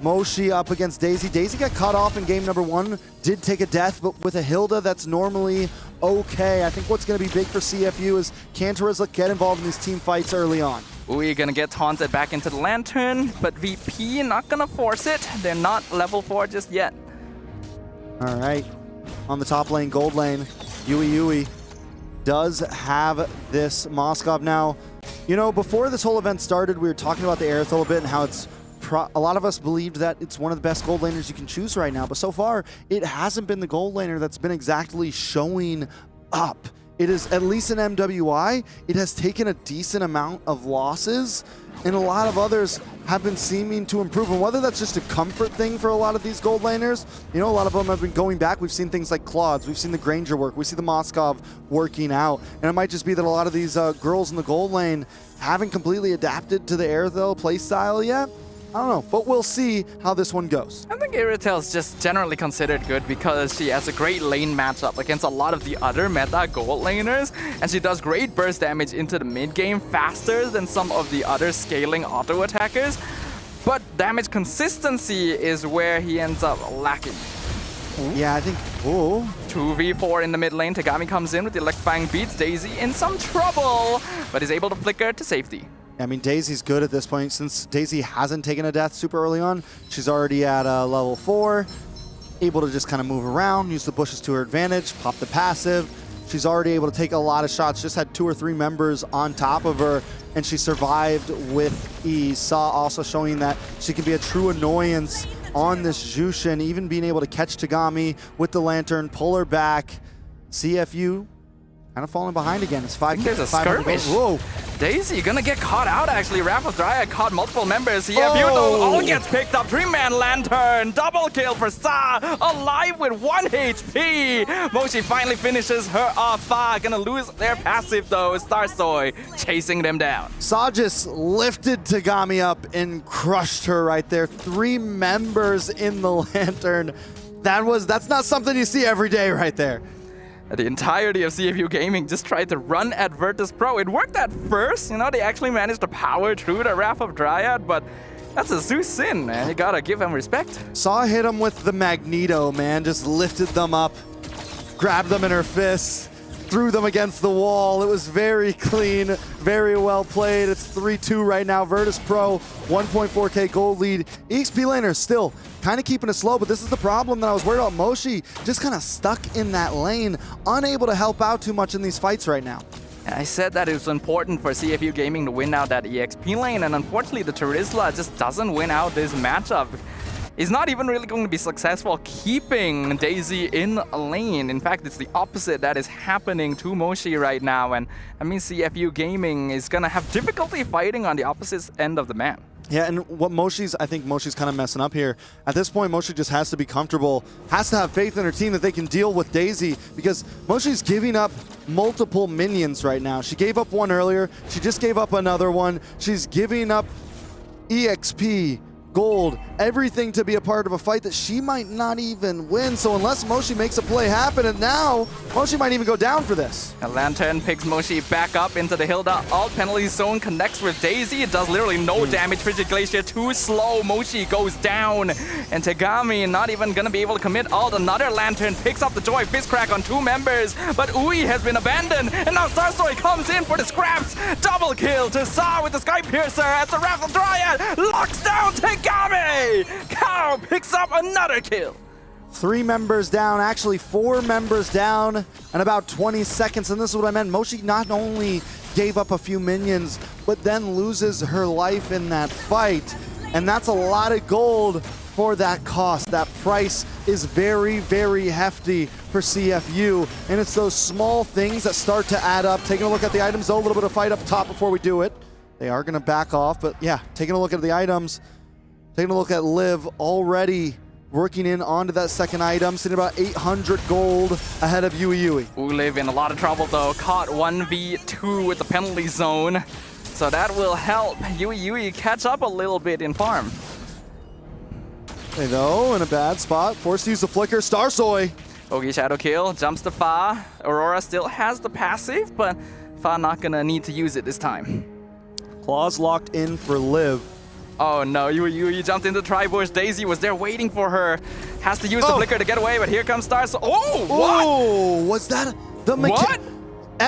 Moshi up against Daisy. Daisy got cut off in game number 1, did take a death, but with a Hilda, that's normally okay. I think what's going to be big for CFU is can Terizla get involved in these team fights early on. We're going to get taunted back into the Lantern, but VP not going to force it. They're not level 4 just yet. All right, on the top lane, gold lane, Yui does have this Moskov. Now, you know, before this whole event started, we were talking about the Aerithal a bit and how it's a lot of us believed that it's one of the best gold laners you can choose right now, but so far, it hasn't been the gold laner that's been exactly showing up. It is, at least in MWI, it has taken a decent amount of losses, and a lot of others have been seeming to improve. And whether that's just a comfort thing for a lot of these gold laners, you know, a lot of them have been going back. We've seen things like Claude's, we've seen the Granger work, we see the Moskov working out. And it might just be that a lot of these girls in the gold lane haven't completely adapted to the Aerithal playstyle yet. I don't know, but we'll see how this one goes. I think Iritel's just generally considered good because she has a great lane matchup against a lot of the other meta gold laners, and she does great burst damage into the mid game faster than some of the other scaling auto attackers. But damage consistency is where he ends up lacking. Yeah, I think, 2v4 in the mid lane. Tagami comes in with the electrifying beats. Daisy in some trouble, but is able to flicker to safety. I mean, Daisy's good at this point. Since Daisy hasn't taken a death super early on, she's already at level 4, able to just kind of move around, use the bushes to her advantage, pop the passive. She's already able to take a lot of shots, just had 2 or 3 members on top of her, and she survived with ease. Saw also showing that she can be a true annoyance on this Jushin, even being able to catch Tagami with the Lantern, pull her back. CFU kind of falling behind again. It's 5. There's a skirmish. Whoa. Daisy gonna get caught out actually. Wrath of Dryad caught multiple members. CFU though all gets picked up. 3-man Lantern. Double kill for Sa. Alive with 1 HP. Moshi finally finishes her off. Gonna lose their passive though. Starsoy chasing them down. Sa just lifted Tagami up and crushed her right there. 3 members in the Lantern. That's not something you see every day right there. The entirety of CFU Gaming just tried to run at Virtus.pro. It worked at first, you know, they actually managed to power through the Wrath of Dryad, but that's a Zeus sin, man. You gotta give him respect. Saw hit him with the Magneto, man. Just lifted them up, grabbed them in her fists, threw them against the wall. It was very clean, very well played. It's 3-2 right now. Virtus.pro, 1.4K gold lead. EXP laner still kind of keeping it slow, but this is the problem that I was worried about. Moshi just kind of stuck in that lane, unable to help out too much in these fights right now. I said that it was important for CFU Gaming to win out that EXP lane, and unfortunately the Terizla just doesn't win out this matchup. He's not even really going to be successful keeping Daisy in a lane. In fact, it's the opposite that is happening to Moshi right now, and I mean CFU Gaming is going to have difficulty fighting on the opposite end of the map. Yeah, and what I think Moshi's kind of messing up here. At this point, Moshi just has to be comfortable, has to have faith in her team that they can deal with Daisy, because Moshi's giving up multiple minions right now. She gave up one earlier, she just gave up another one. She's giving up EXP, gold, everything to be a part of a fight that she might not even win. So unless Moshi makes a play happen, and now Moshi might even go down for this. A Lantern picks Moshi back up into the Hilda. Alt penalty zone connects with Daisy. It does literally no damage. Frigid Glacier too slow. Moshi goes down. And Tegami not even gonna be able to commit alt. Another Lantern picks up the Joy Fist Crack on 2 members. But Ui has been abandoned. And now Starstoy comes in for the scraps. Double kill to Sa with the Sky Piercer as the Wrath of Dryad locks down Tegami. Cow picks up another kill. 3 members down, actually 4 members down in about 20 seconds. And this is what I meant. Moshi not only gave up a few minions, but then loses her life in that fight. And that's a lot of gold for that cost. That price is very, very hefty for CFU. And it's those small things that start to add up. Taking a look at the items, though, a little bit of fight up top before we do it. They are going to back off, but yeah, taking a look at the items. Taking a look at Liv already working in onto that second item, sitting about 800 gold ahead of Yui. Liv in a lot of trouble though, caught 1v2 with the penalty zone. So that will help Yui catch up a little bit in farm. They though, in a bad spot, forced to use the flicker. Starsoy. Ogi shadow kill, jumps to Fa. Aurora still has the passive, but Fa not gonna need to use it this time. Claws locked in for Liv. Oh no, Yui jumped into Tribush. Daisy was there waiting for her. Has to use the flicker to get away, but here comes Stars. Oh, what? Oh, was that the what?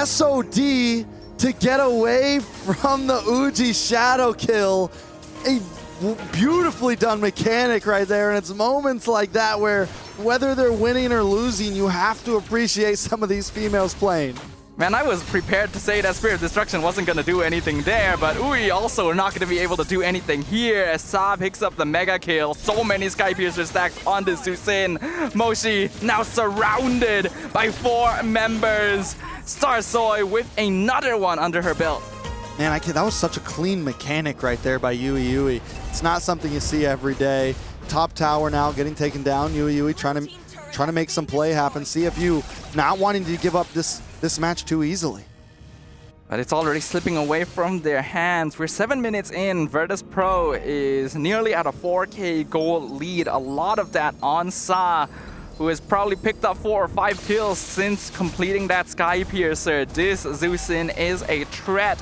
SOD to get away from the Uji shadow kill? A beautifully done mechanic right there, and it's moments like that where whether they're winning or losing, you have to appreciate some of these females playing. Man, I was prepared to say that Spirit of Destruction wasn't going to do anything there, but Ui also not going to be able to do anything here as Sa picks up the mega kill. So many Sky Piercer stacks on this Susin. Moshi now surrounded by 4 members. Starsoy with another one under her belt. Man, that was such a clean mechanic right there by Yui. It's not something you see every day. Top tower now getting taken down. Yui trying to make some play happen. CFU not wanting to give up this match too easily. But it's already slipping away from their hands. We're 7 minutes in. Virtus.pro is nearly at a 4K gold lead. A lot of that on Sa, who has probably picked up 4 or 5 kills since completing that Sky Piercer. This Zeusin is a threat.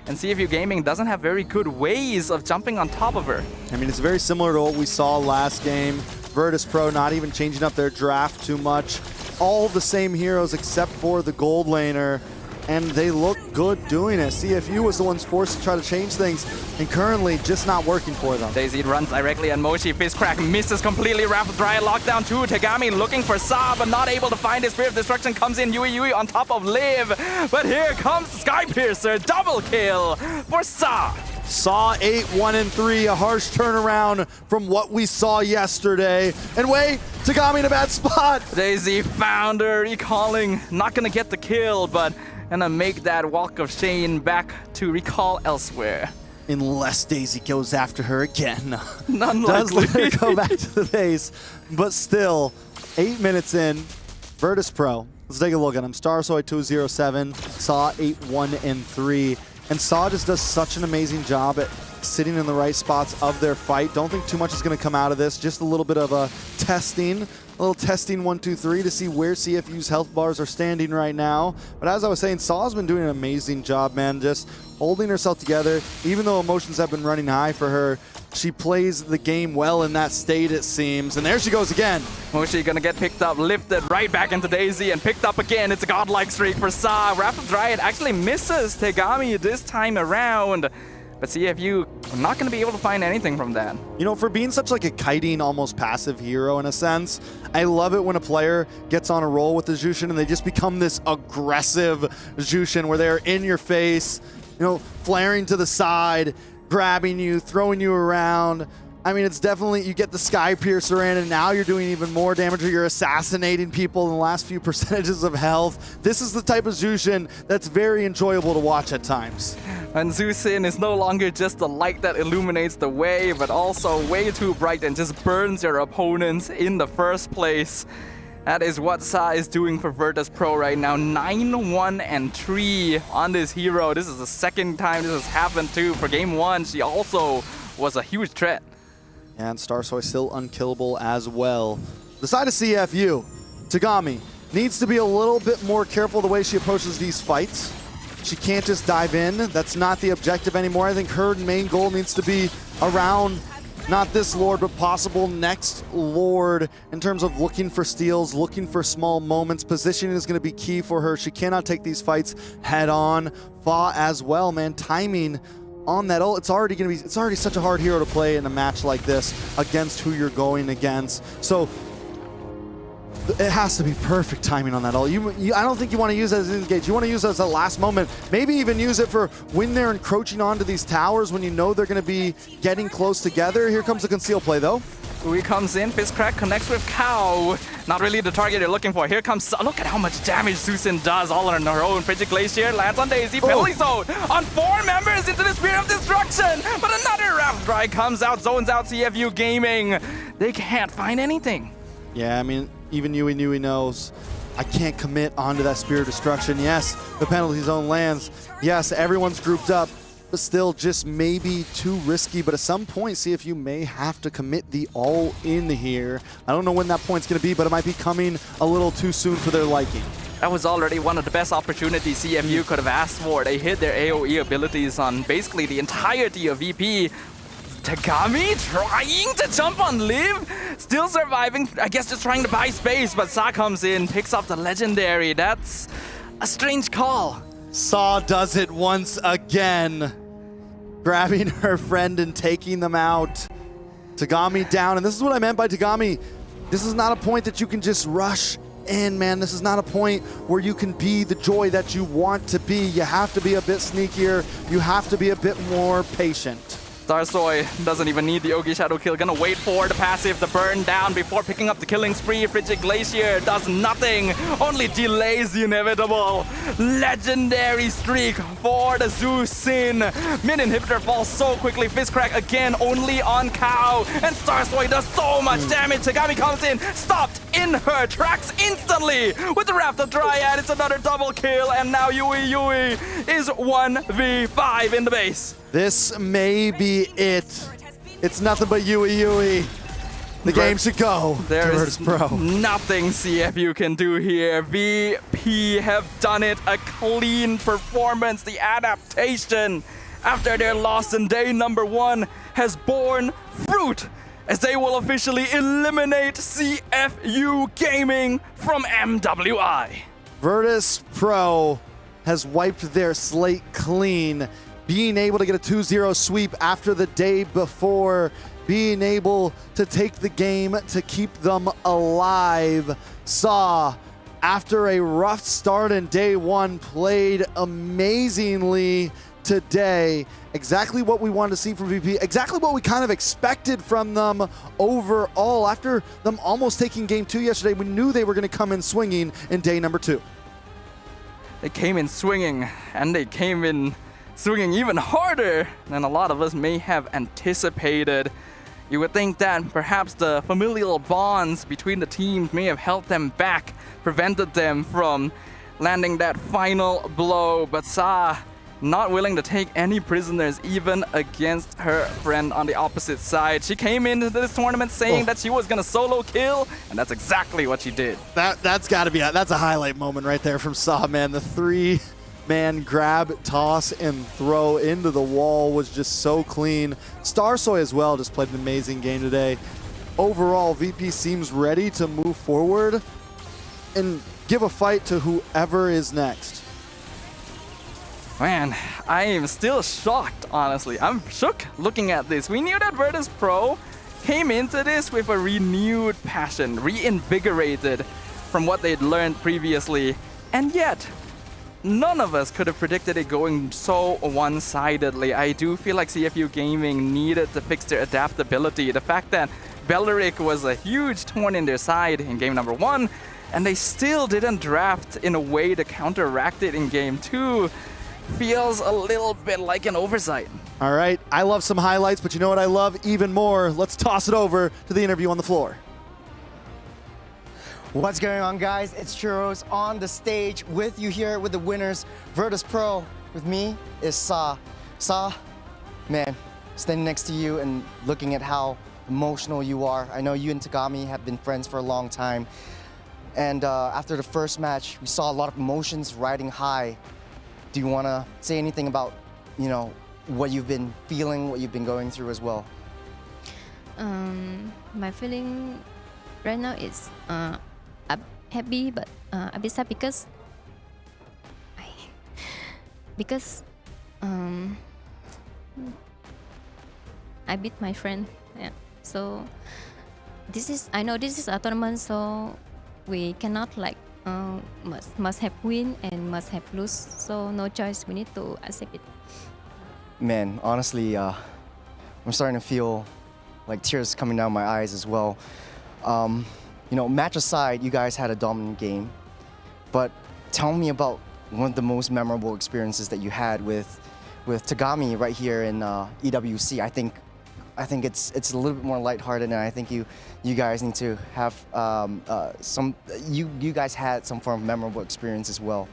And CFU Gaming doesn't have very good ways of jumping on top of her. I mean, it's very similar to what we saw last game. Virtus.pro not even changing up their draft too much. All the same heroes except for the gold laner, and they look good doing it. CFU was the ones forced to try to change things, and currently just not working for them. Daisy runs directly on Moshi. Fist Crack misses completely. Wrath of Dryad lockdown too. Tegami looking for Sa, but not able to find his Spirit of Destruction. Comes in Yui on top of Liv, but here comes Sky Piercer. Double kill for Sa. Saw 8-1-3, a harsh turnaround from what we saw yesterday. And wait, Tegami in a bad spot. Daisy found her, recalling, not gonna get the kill, but gonna make that walk of shame back to recall elsewhere. Unless Daisy goes after her again. Unlikely. Does let her go back to the base, but still, 8 minutes in, Virtus.pro. Let's take a look at him. Starsoy 207, Saw 8-1-3. And Saw just does such an amazing job at sitting in the right spots of their fight. Don't think too much is going to come out of this. Just a little bit of a testing. A little testing 1, 2, 3 to see where CFU's health bars are standing right now. But as I was saying, Saw's been doing an amazing job, man, just holding herself together. Even though emotions have been running high for her, she plays the game well in that state, it seems. And there she goes again. Moshi gonna get picked up, lifted right back into Daisy, and picked up again. It's a godlike streak for Sa. Rapid Riot actually misses Tegami this time around. But CFU are not going to be able to find anything from that. You know, for being such like a kiting, almost passive hero in a sense, I love it when a player gets on a roll with the Jushin and they just become this aggressive Jushin where they're in your face, you know, flaring to the side, grabbing you, throwing you around. I mean, it's definitely, you get the Sky Piercer in, and now you're doing even more damage, or you're assassinating people in the last few percentages of health. This is the type of Jushin that's very enjoyable to watch at times. And Zusin is no longer just the light that illuminates the way, but also way too bright and just burns your opponents in the first place. That is what Sa is doing for Virtus.pro right now. 9-1-3 on this hero. This is the second time this has happened too. For game 1, she also was a huge threat. And Starsoy still unkillable as well. The side of CFU, Tegami, needs to be a little bit more careful the way she approaches these fights. She can't just dive in. That's not the objective anymore. I think her main goal needs to be around not this Lord, but possible next Lord in terms of looking for steals, looking for small moments. Positioning is going to be key for her. She cannot take these fights head on. Fa as well, man. Timing on that ult, it's already such a hard hero to play in a match like this against who you're going against. So it has to be perfect timing on that ult. I don't think you want to use it as an engage. You want to use it as a last moment. Maybe even use it for when they're encroaching onto these towers, when you know they're going to be getting close together. Here comes the conceal play though. Ui comes in, Fistcrack connects with Cow. Not really the target you're looking for. Here comes, look at how much damage Zusin does all on her own. Frigid Glacier lands on Daisy, penalty zone on 4 members into the Spear of Destruction. But another Rapid Riot comes out, zones out CFU Gaming. They can't find anything. Yeah, I mean, even Yui knows I can't commit onto that Spear of Destruction. Yes, the penalty zone lands. Yes, everyone's grouped up. But still just maybe too risky. But at some point, CFU may have to commit the all-in here. I don't know when that point's going to be, but it might be coming a little too soon for their liking. That was already one of the best opportunities CFU could have asked for. They hit their AoE abilities on basically the entirety of VP. Tegami trying to jump on Liv, still surviving. I guess just trying to buy space, but Sa comes in, picks up the Legendary. That's a strange call. Sa does it once again, grabbing her friend and taking them out. Tegami down, and this is what I meant by Tegami. This is not a point that you can just rush in, man. This is not a point where you can be the joy that you want to be. You have to be a bit sneakier. You have to be a bit more patient. Starsoy doesn't even need the Ogi Shadow kill. Gonna wait for the passive to burn down before picking up the killing spree. Frigid Glacier does nothing, only delays the inevitable. Legendary streak for the Zusin. Mid inhibitor falls so quickly. Fistcrack again only on Cow. And Starsoy does so much damage. Tegami comes in, stopped in her tracks instantly. With the Raptor Dryad, it's another double kill. And now Yui is 1v5 in the base. This may be it. It's nothing but Yui. The game should go. There is Virtus.pro. nothing CFU can do here. VP have done it. A clean performance. The adaptation after their loss in day number 1 has borne fruit, as they will officially eliminate CFU Gaming from MWI. Virtus.pro has wiped their slate clean, being able to get a 2-0 sweep after the day before, being able to take the game to keep them alive. Sa, after a rough start in day 1, played amazingly today. Exactly what we wanted to see from VP, exactly what we kind of expected from them overall. After them almost taking game 2 yesterday, we knew they were going to come in swinging in day number 2. They came in swinging, and they came in swinging even harder than a lot of us may have anticipated. You would think that perhaps the familial bonds between the teams may have held them back, prevented them from landing that final blow, but Sa not willing to take any prisoners, even against her friend on the opposite side. She came into this tournament saying that she was gonna solo kill, and that's exactly what she did. That's got to be that's a highlight moment right there from Sa, man. The 3-man grab, toss, and throw into the wall was just so clean. Starsoy as well just played an amazing game today. Overall, VP seems ready to move forward and give a fight to whoever is next. Man, I am still shocked, honestly. I'm shook looking at this. We knew that Virtus.pro came into this with a renewed passion, reinvigorated from what they'd learned previously, and yet none of us could have predicted it going so one-sidedly. I do feel like CFU Gaming needed to fix their adaptability. The fact that Belleric was a huge thorn in their side in game number 1, and they still didn't draft in a way to counteract it in game 2 feels a little bit like an oversight. All right, I love some highlights, but you know what I love even more? Let's toss it over to the interview on the floor. What's going on, guys? It's Churros on the stage with you here with the winners, Virtus.pro. With me is Sa. Sa, man, standing next to you and looking at how emotional you are. I know you and Tagami have been friends for a long time. And after the first match, we saw a lot of emotions riding high. Do you want to say anything about, you know, what you've been feeling, what you've been going through as well? My feeling right now is I'm happy, but a bit sad because I beat my friend. Yeah. So I know this is a tournament, so we cannot like must have win and must have lose. So no choice. We need to accept it. Man, honestly, I'm starting to feel like tears coming down my eyes as well. You know, match aside, you guys had a dominant game, but tell me about one of the most memorable experiences that you had with Tagami right here in EWC. I think it's a little bit more lighthearted, and I think you guys need to have you guys had some form of memorable experience as well.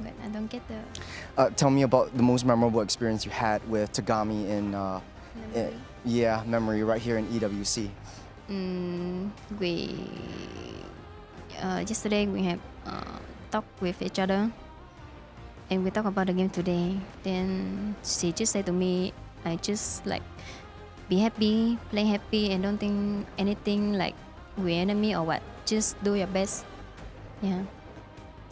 But I don't get the. Tell me about the most memorable experience you had with Tagami in memory right here in EWC. We yesterday we have talked with each other, and we talk about the game today. Then she just said to me, I just like be happy, play happy, and don't think anything like we're enemy or what. Just do your best. Yeah.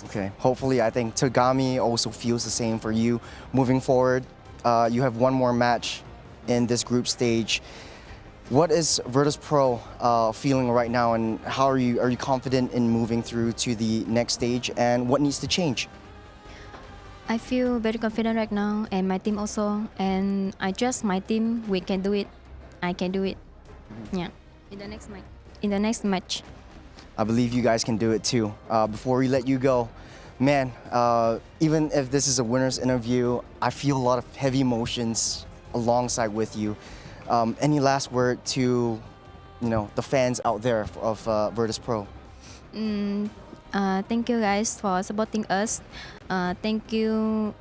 Okay. Hopefully, I think Tagami also feels the same for you moving forward. You have one more match in this group stage. What is Virtus.pro feeling right now, and how are you confident in moving through to the next stage, and what needs to change? I feel very confident right now, and my team also. And I trust my team. We can do it. I can do it. Yeah. In the next match. I believe you guys can do it too. Before we let you go, man, even if this is a winner's interview, I feel a lot of heavy emotions alongside with you. Any last word to, the fans out there of Virtus.pro? Thank you guys for supporting us. Thank you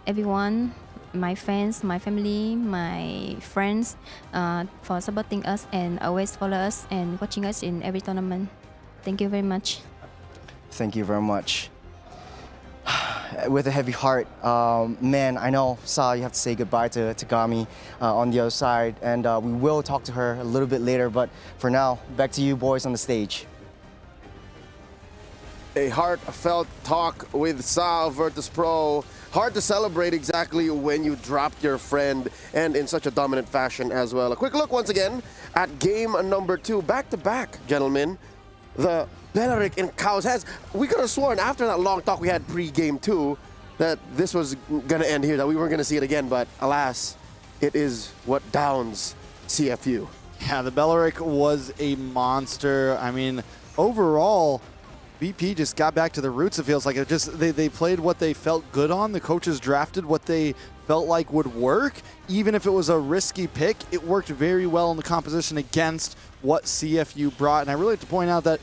everyone, my fans, my family, my friends, for supporting us and always follow us and watching us in every tournament. Thank you very much. Thank you very much. With a heavy heart, man, I know, Sa, you have to say goodbye to Tagami on the other side, and we will talk to her a little bit later, but for now, back to you boys on the stage. A heartfelt talk with Sa of Virtus.pro. Hard to celebrate exactly when you dropped your friend, and in such a dominant fashion as well. A quick look once again at game number 2. Back-to-back, gentlemen. The Belleric in Cow's heads. We could have sworn after that long talk we had pre-game 2 that this was going to end here, that we weren't going to see it again, but alas, it is what downs CFU. Yeah, the Belleric was a monster. I mean, overall, VP just got back to the roots, it feels like. It just they played what they felt good on. The coaches drafted what they felt like would work. Even if it was a risky pick, it worked very well in the composition against what CFU brought. And I really have to point out that,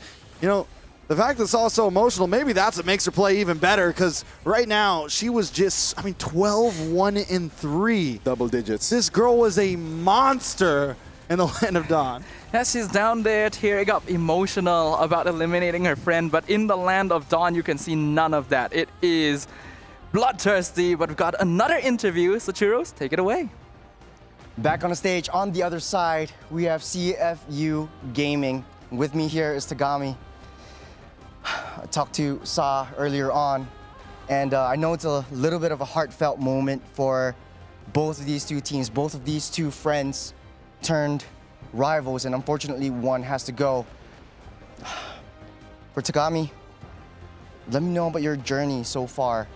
The fact that it's all so emotional, maybe that's what makes her play even better, because right now she was just, 12-1-3. Double digits. This girl was a monster in the Land of Dawn. Yeah, she's down there tearing up emotional about eliminating her friend, but in the Land of Dawn, you can see none of that. It is bloodthirsty, but we've got another interview, so Churros, take it away. Back on the stage, on the other side, we have CFU Gaming. With me here is Tagami. I talked to Sa earlier on, and I know it's a little bit of a heartfelt moment for both of these two teams, both of these two friends turned rivals, and unfortunately one has to go. For Tagami, let me know about your journey so far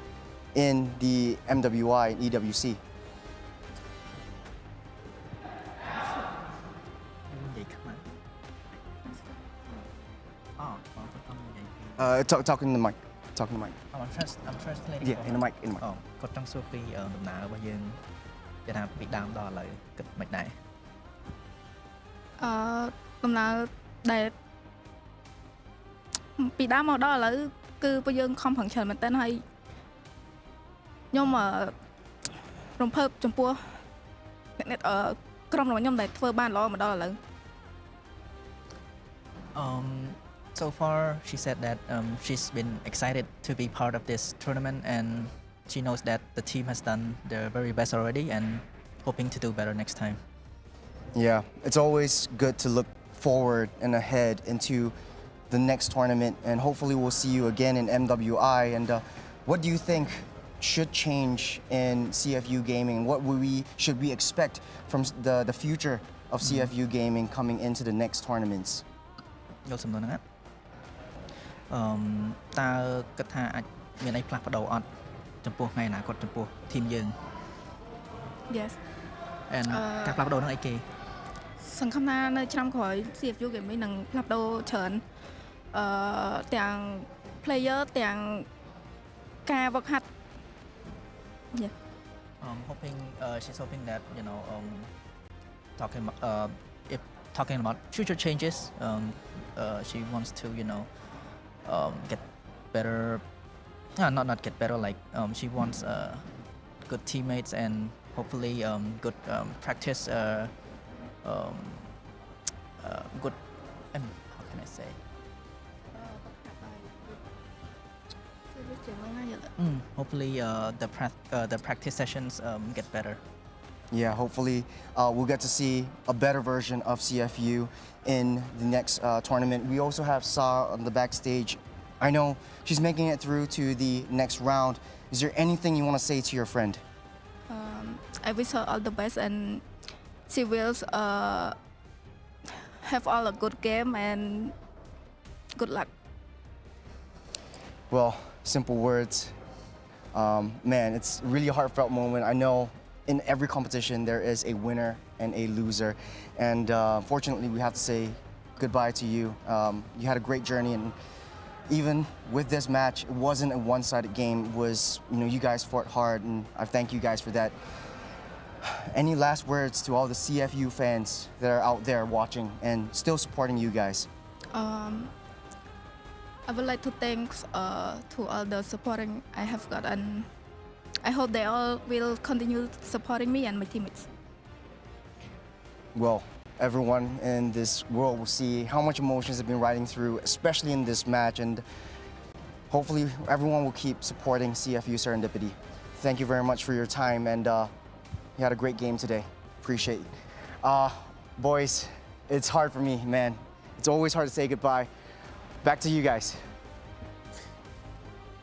in the MWI and EWC. Talk in the mic. Talk in the mic. I'm translating. Yeah, in the mic. In the mic. គាត់ចង់សួរពីដំណើររបស់យើងគេថាពីដើមដល់ឥឡូវគិតមិនដែរ ដំណើរដែលពីដើមមកដល់ឥឡូវគឺពួកយើងខំប្រឹងច្រើនមែនទែនហើយខ្ញុំរំភើបចំពោះអ្នកក្រុមរបស់ខ្ញុំដែលធ្វើបានល្អមកដល់ឥឡូវ So far, she said that she's been excited to be part of this tournament, and she knows that the team has done their very best already and hoping to do better next time. Yeah, it's always good to look forward and ahead into the next tournament, and hopefully we'll see you again in MWI. And what do you think should change in CFU Gaming? What should we expect from the future of CFU Gaming coming into the next tournaments? យល់សំណួរហ្នឹងណាតើគិតថាអាចមានអីផ្លាស់ប្ដូរអត់ចំពោះថ្ងៃអនាគតចំពោះធីមយើង Yes. and ការផ្លាស់ប្ដូរហ្នឹងអីគេ សង្ឃឹមថានៅឆ្នាំក្រោយ CFU Gaming នឹងផ្លាស់ប្ដូរច្រើនទាំង player ទាំងការ work hard. Yeah. Hoping she's hoping that if talking about future changes, she wants to get better. Not get better. Like she wants good teammates and hopefully good practice. Good. How can I say? Hopefully the practice sessions get better. Yeah, hopefully we'll get to see a better version of CFU in the next tournament. We also have Sa on the backstage. I know she's making it through to the next round. Is there anything you want to say to your friend? I wish her all the best, and she will have all a good game and good luck. Well, simple words. Man, it's really a heartfelt moment. I know in every competition there is a winner and a loser, and fortunately we have to say goodbye to you. You had a great journey, and even with this match, it wasn't a one-sided game. It was, you guys fought hard, and I thank you guys for that. Any last words to all the CFU fans that are out there watching and still supporting you guys? I would like to thank to all the supporting I have got, and I hope they all will continue supporting me and my teammates. Well, everyone in this world will see how much emotions have been riding through, especially in this match, and hopefully everyone will keep supporting CFU Serendipity. Thank you very much for your time, and you had a great game today. Appreciate it. Boys, it's hard for me, man. It's always hard to say goodbye. Back to you guys.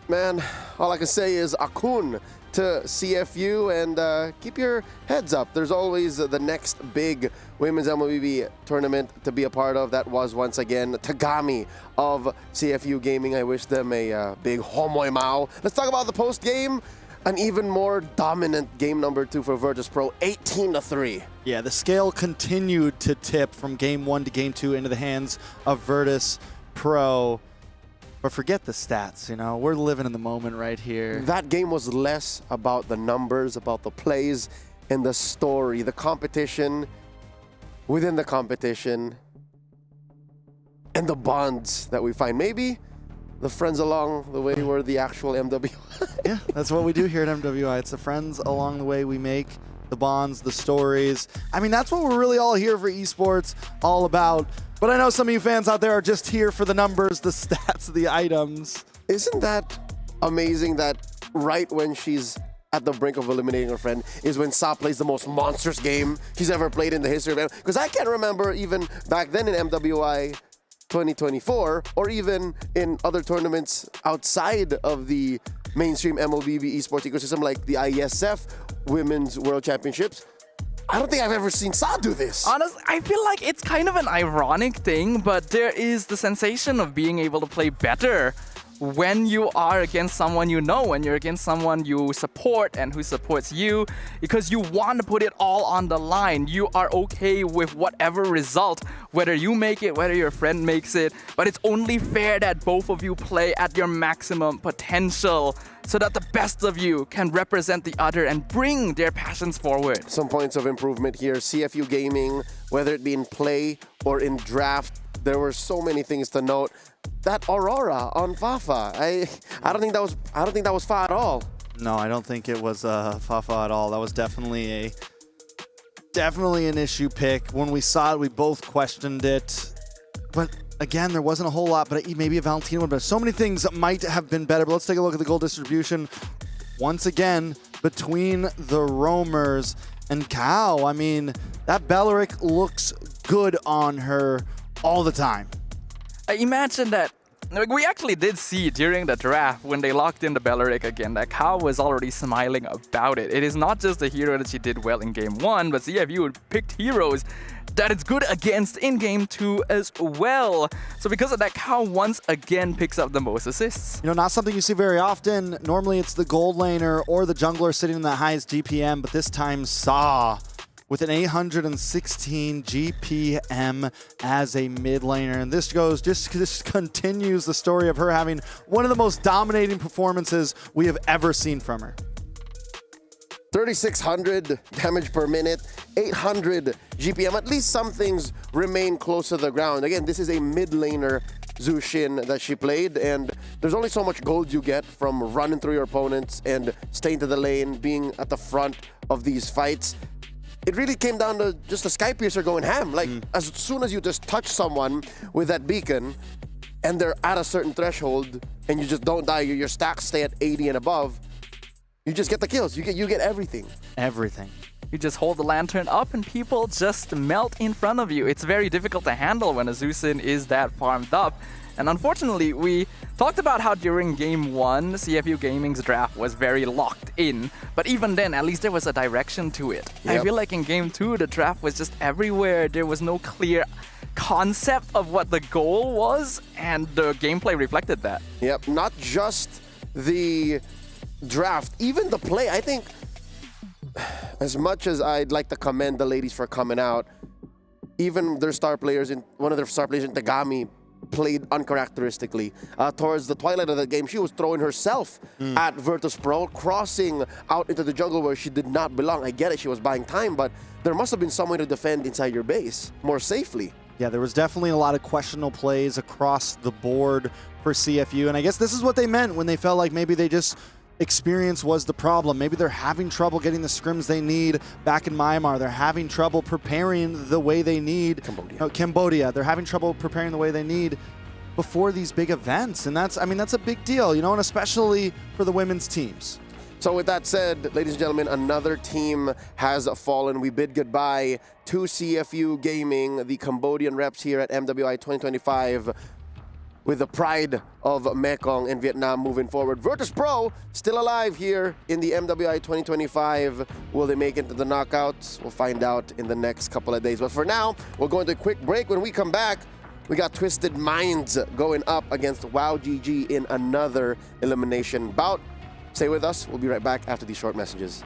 Man, all I can say is Akun to CFU, and keep your heads up. There's always the next big women's MWB tournament to be a part of. That was once again Tagami of CFU Gaming. I wish them a big homoy mao. Let's talk about the post game. An even more dominant game number 2 for Virtus.pro, 18-3. Yeah, the scale continued to tip from game 1 to game 2 into the hands of Virtus.pro. But forget the stats, we're living in the moment right here. That game was less about the numbers, about the plays, and the story, the competition within the competition, and the bonds that we find. Maybe the friends along the way were the actual MWI. Yeah, that's what we do here at MWI. It's the friends along the way we make, the bonds, the stories. I mean, that's what we're really all here for esports, all about. But I know some of you fans out there are just here for the numbers, the stats, the items. Isn't that amazing that right when she's at the brink of eliminating her friend is when Sa plays the most monstrous game she's ever played in the history of MWI? Because I can't remember even back then in MWI 2024 or even in other tournaments outside of the mainstream MLBB esports ecosystem like the IESF Women's World Championships. I don't think I've ever seen Sa do this. Honestly, I feel like it's kind of an ironic thing, but there is the sensation of being able to play better when you are against someone you know, when you're against someone you support and who supports you, because you want to put it all on the line. You are okay with whatever result, whether you make it, whether your friend makes it, but it's only fair that both of you play at your maximum potential so that the best of you can represent the other and bring their passions forward. Some points of improvement here. CFU Gaming, whether it be in play or in draft, there were so many things to note. That Aurora on Fafa, I don't think that was Fa at all. No, I don't think it was Fafa at all. That was definitely an issue pick. When we saw it, we both questioned it. But again, there wasn't a whole lot, but maybe a Valentina would have been. So many things that might have been better, but let's take a look at the goal distribution. Once again, between the roamers and Cow, I mean, that Belleric looks good on her all the time. Imagine that. We actually did see during the draft when they locked in the Belleric again that Cow was already smiling about it. It is not just a hero that she did well in Game 1, but CFU picked heroes that it's good against in Game 2 as well. So because of that, Cow once again picks up the most assists. You know, not something you see very often. Normally it's the gold laner or the jungler sitting in the highest GPM, but this time Sa with an 816 GPM as a mid laner. And this continues the story of her having one of the most dominating performances we have ever seen from her. 3,600 damage per minute, 800 GPM. At least some things remain close to the ground. Again, this is a mid laner Zushin that she played, and there's only so much gold you get from running through your opponents and staying to the lane, being at the front of these fights. It really came down to just a Skypiercer going ham. Like, as soon as you just touch someone with that beacon and they're at a certain threshold and you just don't die, your stacks stay at 80 and above, you just get the kills. You get everything. Everything. You just hold the lantern up and people just melt in front of you. It's very difficult to handle when a Zusin is that farmed up. And unfortunately, we talked about how during Game 1, CFU Gaming's draft was very locked in. But even then, at least there was a direction to it. Yep. I feel like in Game 2, the draft was just everywhere. There was no clear concept of what the goal was, and the gameplay reflected that. Yep, not just the draft, even the play. I think as much as I'd like to commend the ladies for coming out, even their star players, one of their star players in Tagami, played uncharacteristically. Towards the twilight of the game, she was throwing herself at Virtus.pro, crossing out into the jungle where she did not belong. I get it, she was buying time, but there must have been some way to defend inside your base more safely. Yeah, there was definitely a lot of questionable plays across the board for CFU, and I guess this is what they meant when they felt like maybe they just experience was the problem. Maybe they're having trouble getting the scrims they need back in Myanmar. They're having trouble preparing the way they need. Cambodia. They're having trouble preparing the way they need before these big events. And that's a big deal, you know, and especially for the women's teams. So with that said, ladies and gentlemen, another team has fallen. We bid goodbye to CFU Gaming, the Cambodian reps here at MWI 2025. With the pride of Mekong in Vietnam moving forward. Virtus.pro still alive here in the MWI 2025. Will they make it to the knockouts? We'll find out in the next couple of days. But for now, we'll go into a quick break. When we come back, we got Twisted Minds going up against WoW GG in another elimination bout. Stay with us. We'll be right back after these short messages.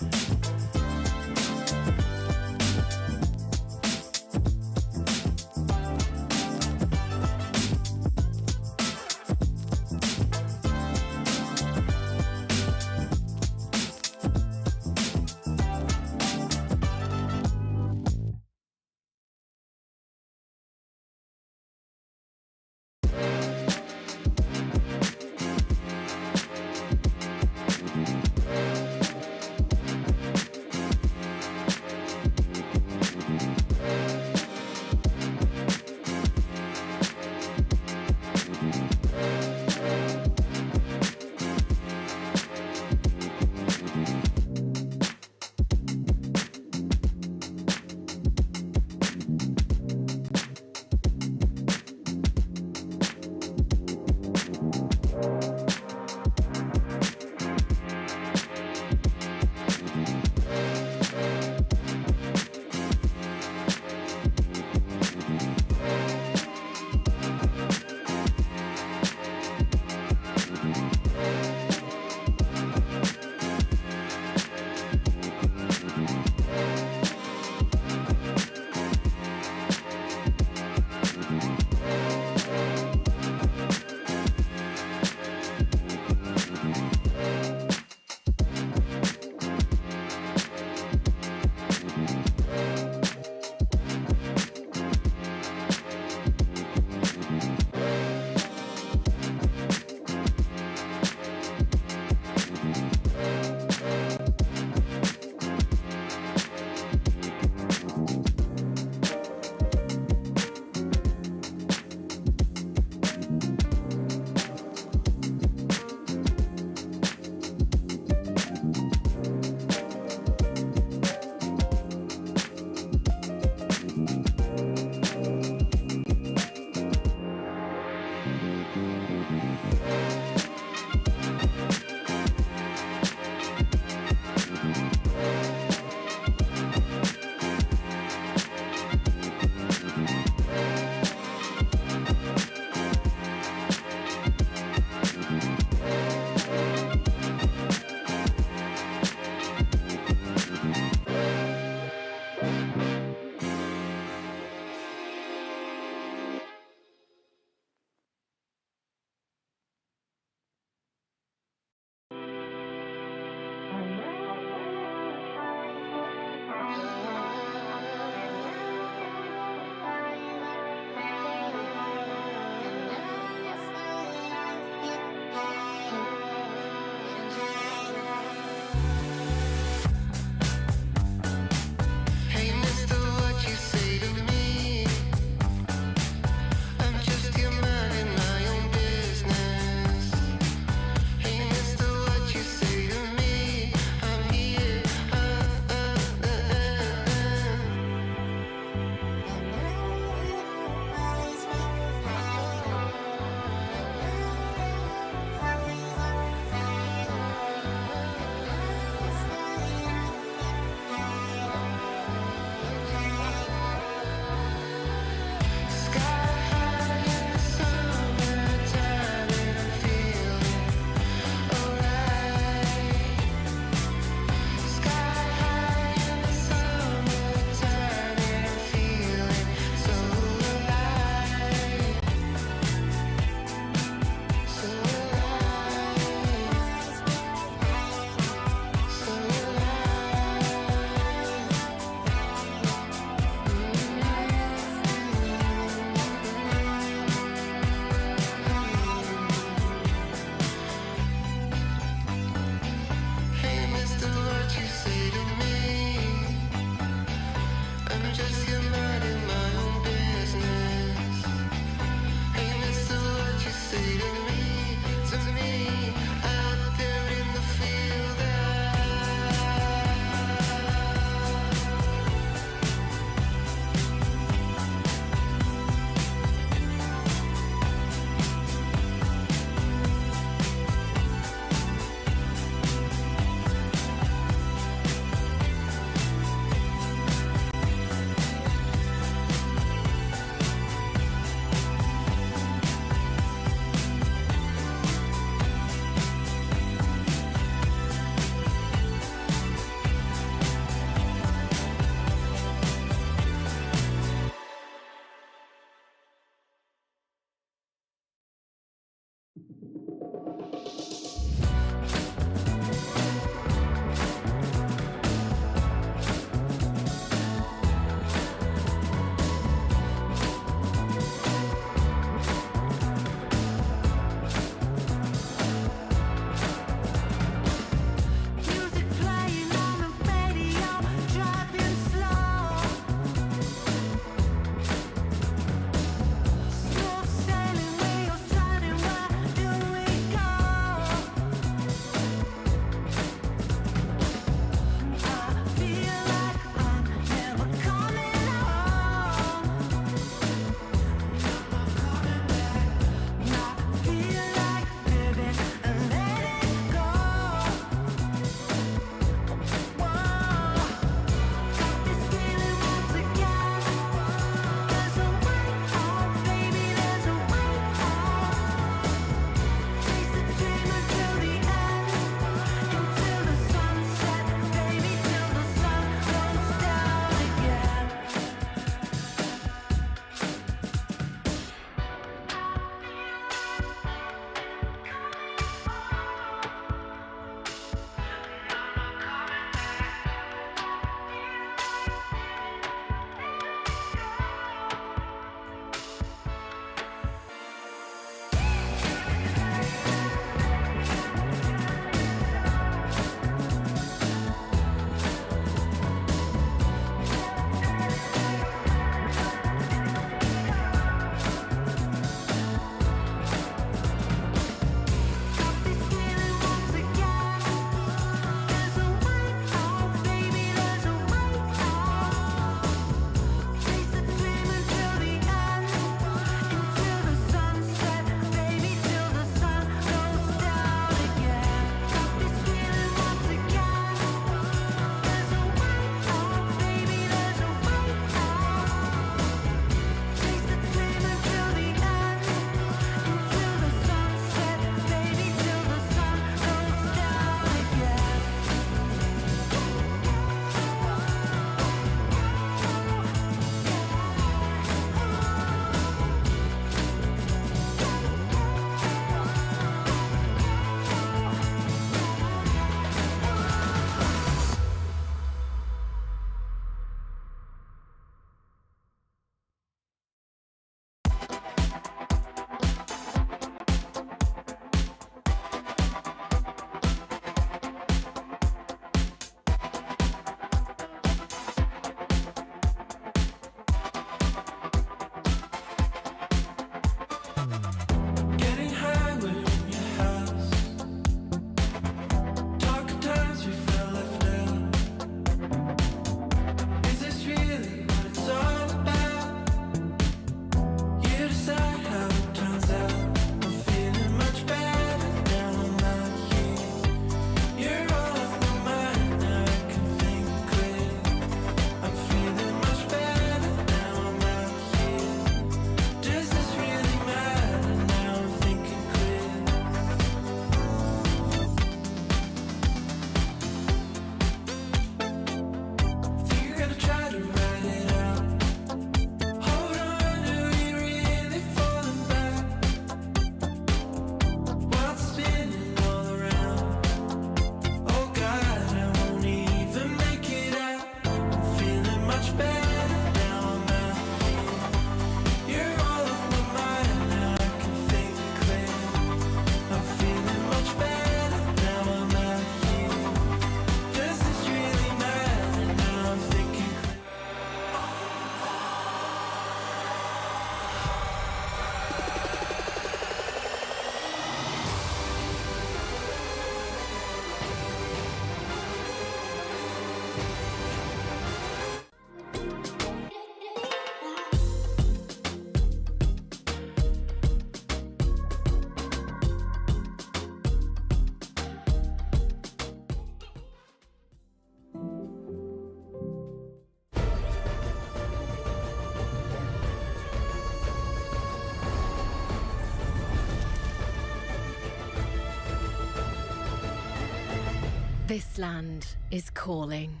This land is calling.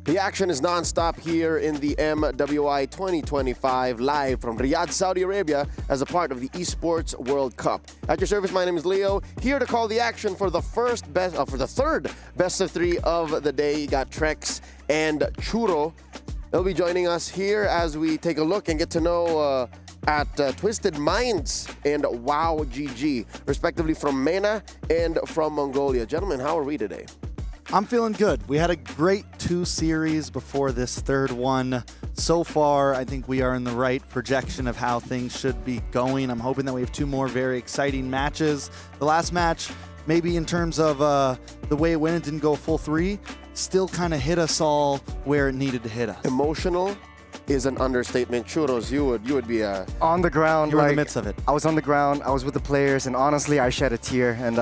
The action is non-stop here in the MWI 2025, live from Riyadh, Saudi Arabia, as a part of the Esports World Cup. At your service, my name is Leo, here to call the action for the third best of three of the day. You got Trex and Churro. They'll be joining us here as we take a look and get to know at Twisted Minds and Wow GG, respectively from MENA and from Mongolia. Gentlemen, how are we today? I'm feeling good. We had a great 2 series before this third one. So far, I think we are in the right projection of how things should be going. I'm hoping that we have 2 more very exciting matches. The last match, maybe in terms of the way it went, it didn't go full 3, still kind of hit us all where it needed to hit us. Emotional is an understatement. Churros, you would be on the ground. You were in the midst of it. I was on the ground. I was with the players, and honestly, I shed a tear. And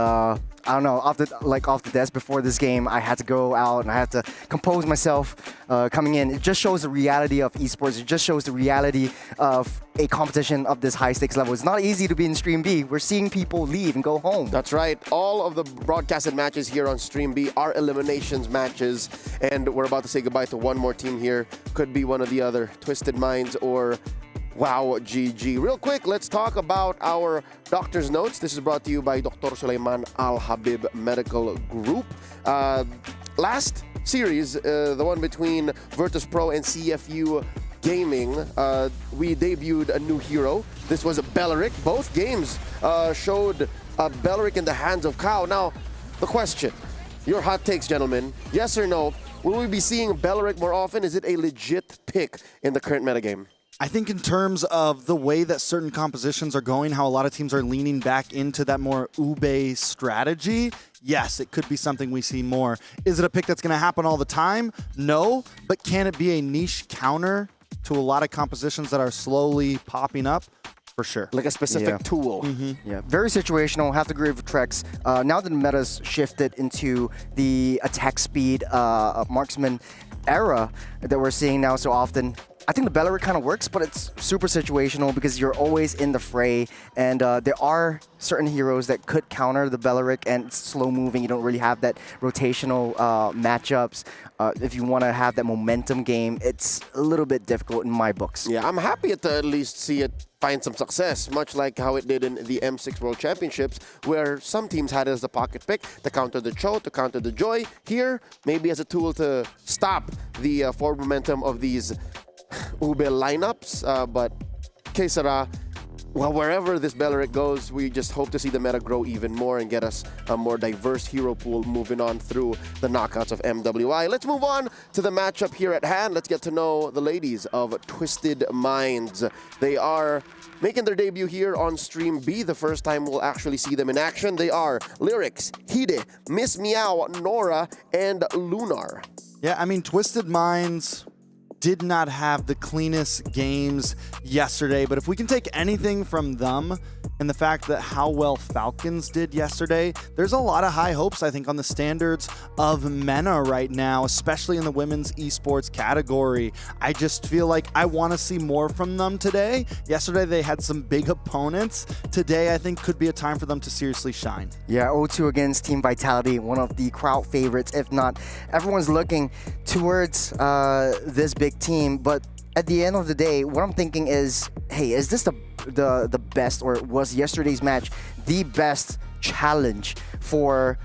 I don't know, off the desk before this game, I had to go out and I had to compose myself coming in. It just shows the reality of esports. It just shows the reality of a competition of this high stakes level. It's not easy to be in Stream B. We're seeing people leave and go home. That's right. All of the broadcasted matches here on Stream B are eliminations matches, and we're about to say goodbye to one more team here. Could be one of the other, Twisted Minds or Wow GG. Real quick, let's talk about our doctor's notes. This is brought to you by Dr. Sulaiman Al Habib Medical Group. Last series, the one between Virtus.pro and CFU Gaming, we debuted a new hero. This was a Beleric. Both games showed a Beleric in the hands of Kao. Now, the question, your hot takes, gentlemen. Yes or no? Will we be seeing Beleric more often? Is it a legit pick in the current metagame? I think in terms of the way that certain compositions are going, how a lot of teams are leaning back into that more ube strategy, yes, it could be something we see more. Is it a pick that's going to happen all the time? No, but can it be a niche counter to a lot of compositions that are slowly popping up? For sure. Like a specific tool. Yeah, very situational. Have to agree with Trex. Now that the meta's shifted into the attack speed marksman era that we're seeing now so often, I think the Beleric kind of works, but it's super situational because you're always in the fray, and there are certain heroes that could counter the Beleric, and it's slow moving. You don't really have that rotational matchups. If you want to have that momentum game, it's a little bit difficult in my books. Yeah, I'm happy to at least see it find some success, much like how it did in the M6 World Championships, where some teams had it as the pocket pick to counter the Cho, to counter the Joy. Here, maybe as a tool to stop the forward momentum of these Ube lineups, but que sera, well, wherever this Beleric goes, we just hope to see the meta grow even more and get us a more diverse hero pool moving on through the knockouts of MWI. Let's move on to the matchup here at hand. Let's get to know the ladies of Twisted Minds. They are making their debut here on Stream B. The first time we'll actually see them in action. They are Lyrics, Hide, Miss Meow, Nora, and Lunar. Yeah, I mean, Twisted Minds did not have the cleanest games yesterday, but if we can take anything from them and the fact that how well Falcons did yesterday, there's a lot of high hopes, I think, on the standards of MENA right now, especially in the women's esports category. I just feel like I want to see more from them today. Yesterday, they had some big opponents. Today, I think, could be a time for them to seriously shine. Yeah, 0-2 against Team Vitality, one of the crowd favorites, if not. Everyone's looking towards this big team, but at the end of the day, what I'm thinking is, hey, is this the best, or was yesterday's match the best challenge for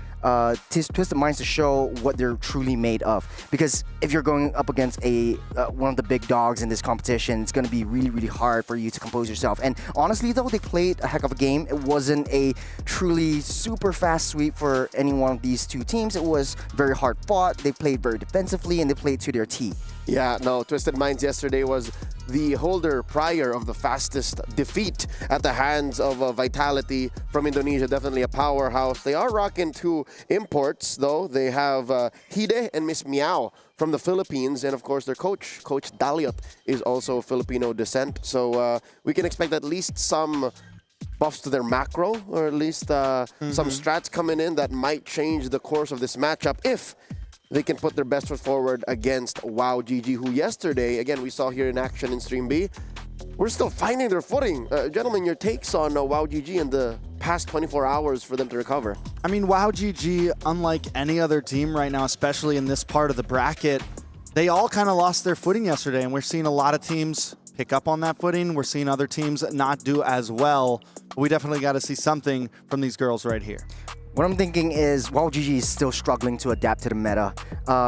Twisted Minds to show what they're truly made of? Because if you're going up against one of the big dogs in this competition, it's going to be really, really hard for you to compose yourself. And honestly, though, they played a heck of a game. It wasn't a truly super fast sweep for any one of these two teams. It was very hard fought. They played very defensively, and they played to their T. Yeah, no, Twisted Minds yesterday was the holder prior of the fastest defeat at the hands of Vitality from Indonesia. Definitely a powerhouse. They are rocking 2 imports, though. They have Hide and Miss Miao from the Philippines, and of course their coach Daliot, is also Filipino descent. So we can expect at least some buffs to their macro, or at least some strats coming in that might change the course of this matchup if they can put their best foot forward against WOW GG, who yesterday, again, we saw here in action in Stream B, we're still finding their footing. Gentlemen, your takes on WOW GG in the past 24 hours for them to recover? I mean, WOW GG, unlike any other team right now, especially in this part of the bracket, they all kind of lost their footing yesterday, and we're seeing a lot of teams pick up on that footing. We're seeing other teams not do as well. We definitely got to see something from these girls right here. What I'm thinking is WOW GG is still struggling to adapt to the meta.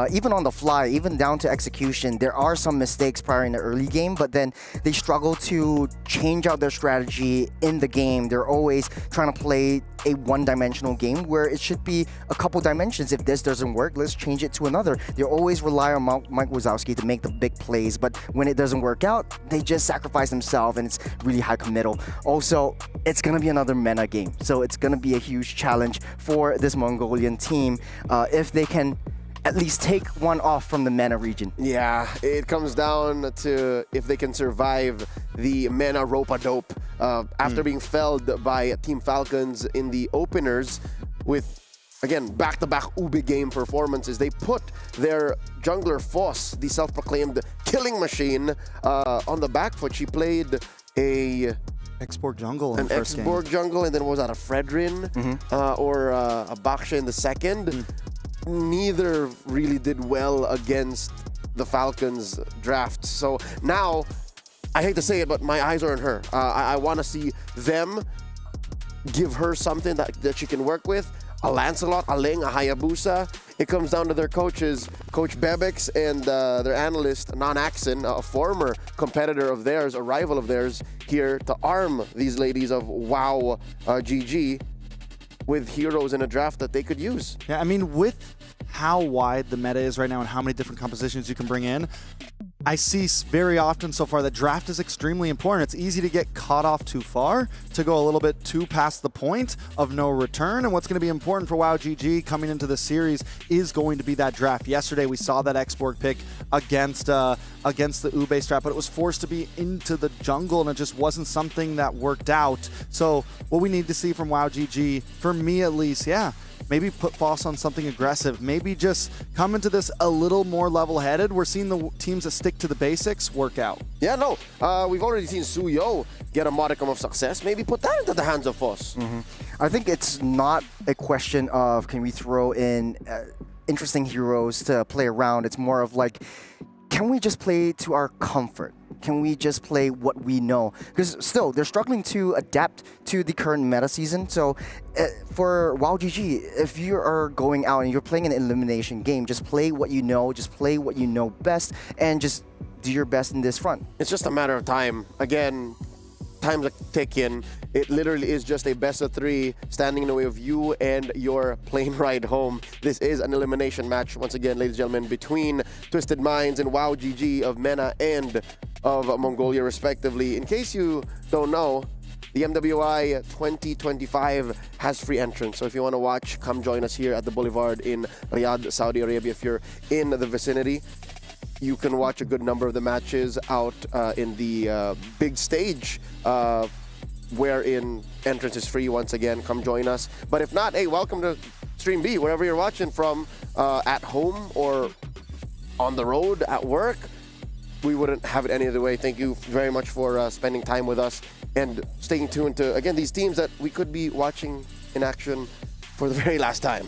Even on the fly, even down to execution, there are some mistakes prior in the early game, but then they struggle to change out their strategy in the game. They're always trying to play a one-dimensional game where it should be a couple dimensions. If this doesn't work, let's change it to another. They always rely on Mike Wazowski to make the big plays, but when it doesn't work out, they just sacrifice themselves, and it's really high committal. Also, it's going to be another meta game, so it's going to be a huge challenge for this Mongolian team if they can at least take one off from the MENA region. Yeah, it comes down to if they can survive the MENA rope-a-dope after being felled by Team Falcons in the openers with, again, back-to-back Ube game performances. They put their jungler Foss, the self-proclaimed killing machine, on the back foot. She played a Export jungle in the first game. Export jungle, and then what was that, a Fredrin or a Baksha in the second? Neither really did well against the Falcons draft. So now, I hate to say it, but my eyes are on her. I want to see them give her something that she can work with. A Lancelot, a Ling, a Hayabusa. It comes down to their coaches, Coach Bebex and their analyst, Non-Axon, a former competitor of theirs, a rival of theirs, here to arm these ladies of WOW GG with heroes in a draft that they could use. Yeah, I mean, with how wide the meta is right now and how many different compositions you can bring in, I see very often so far that draft is extremely important. It's easy to get caught off too far, to go a little bit too past the point of no return. And what's going to be important for WOW GG coming into this series is going to be that draft. Yesterday, we saw that export pick against the Ube strat, but it was forced to be into the jungle, and it just wasn't something that worked out. So what we need to see from WOW GG, for me at least, maybe put Foss on something aggressive. Maybe just come into this a little more level-headed. We're seeing the teams that stick to the basics work out. Yeah, no. We've already seen Suyo get a modicum of success. Maybe put that into the hands of Foss. I think it's not a question of can we throw in interesting heroes to play around. It's more of like, can we just play to our comfort? Can we just play what we know? Because still, they're struggling to adapt to the current meta season. So for WOW GG, if you are going out and you're playing an elimination game, just play what you know, just play what you know best, and just do your best in this front. It's just a matter of time. Again, time's a ticking. It literally is just a best of 3 standing in the way of you and your plane ride home. This is an elimination match, once again, ladies and gentlemen, between Twisted Minds and WOW GG of MENA and of Mongolia, respectively. In case you don't know, the MWI 2025 has free entrance. So if you want to watch, come join us here at the Boulevard in Riyadh, Saudi Arabia. If you're in the vicinity, you can watch a good number of the matches out in the big stage, wherein entrance is free once again. Come join us. But if not, hey, welcome to Stream B, wherever you're watching from, at home or on the road, at work. We wouldn't have it any other way. Thank you very much for spending time with us and staying tuned to, again, these teams that we could be watching in action for the very last time.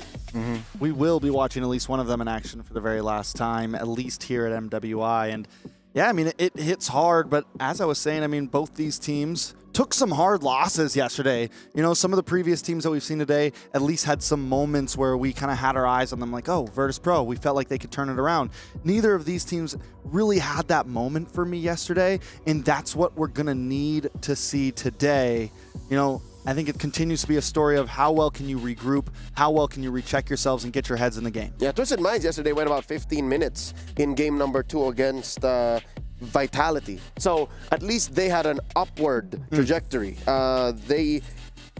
We will be watching at least one of them in action for the very last time, at least here at MWI. And yeah, I mean, it hits hard, but as I was saying, I mean, both these teams took some hard losses yesterday. You know, some of the previous teams that we've seen today at least had some moments where we kind of had our eyes on them like, oh, Virtus.pro, we felt like they could turn it around. Neither of these teams really had that moment for me yesterday, and that's what we're going to need to see today. You know, I think it continues to be a story of how well can you regroup, how well can you recheck yourselves and get your heads in the game. Yeah, Twisted Minds yesterday went about 15 minutes in game number 2 against vitality. So at least they had an upward trajectory. They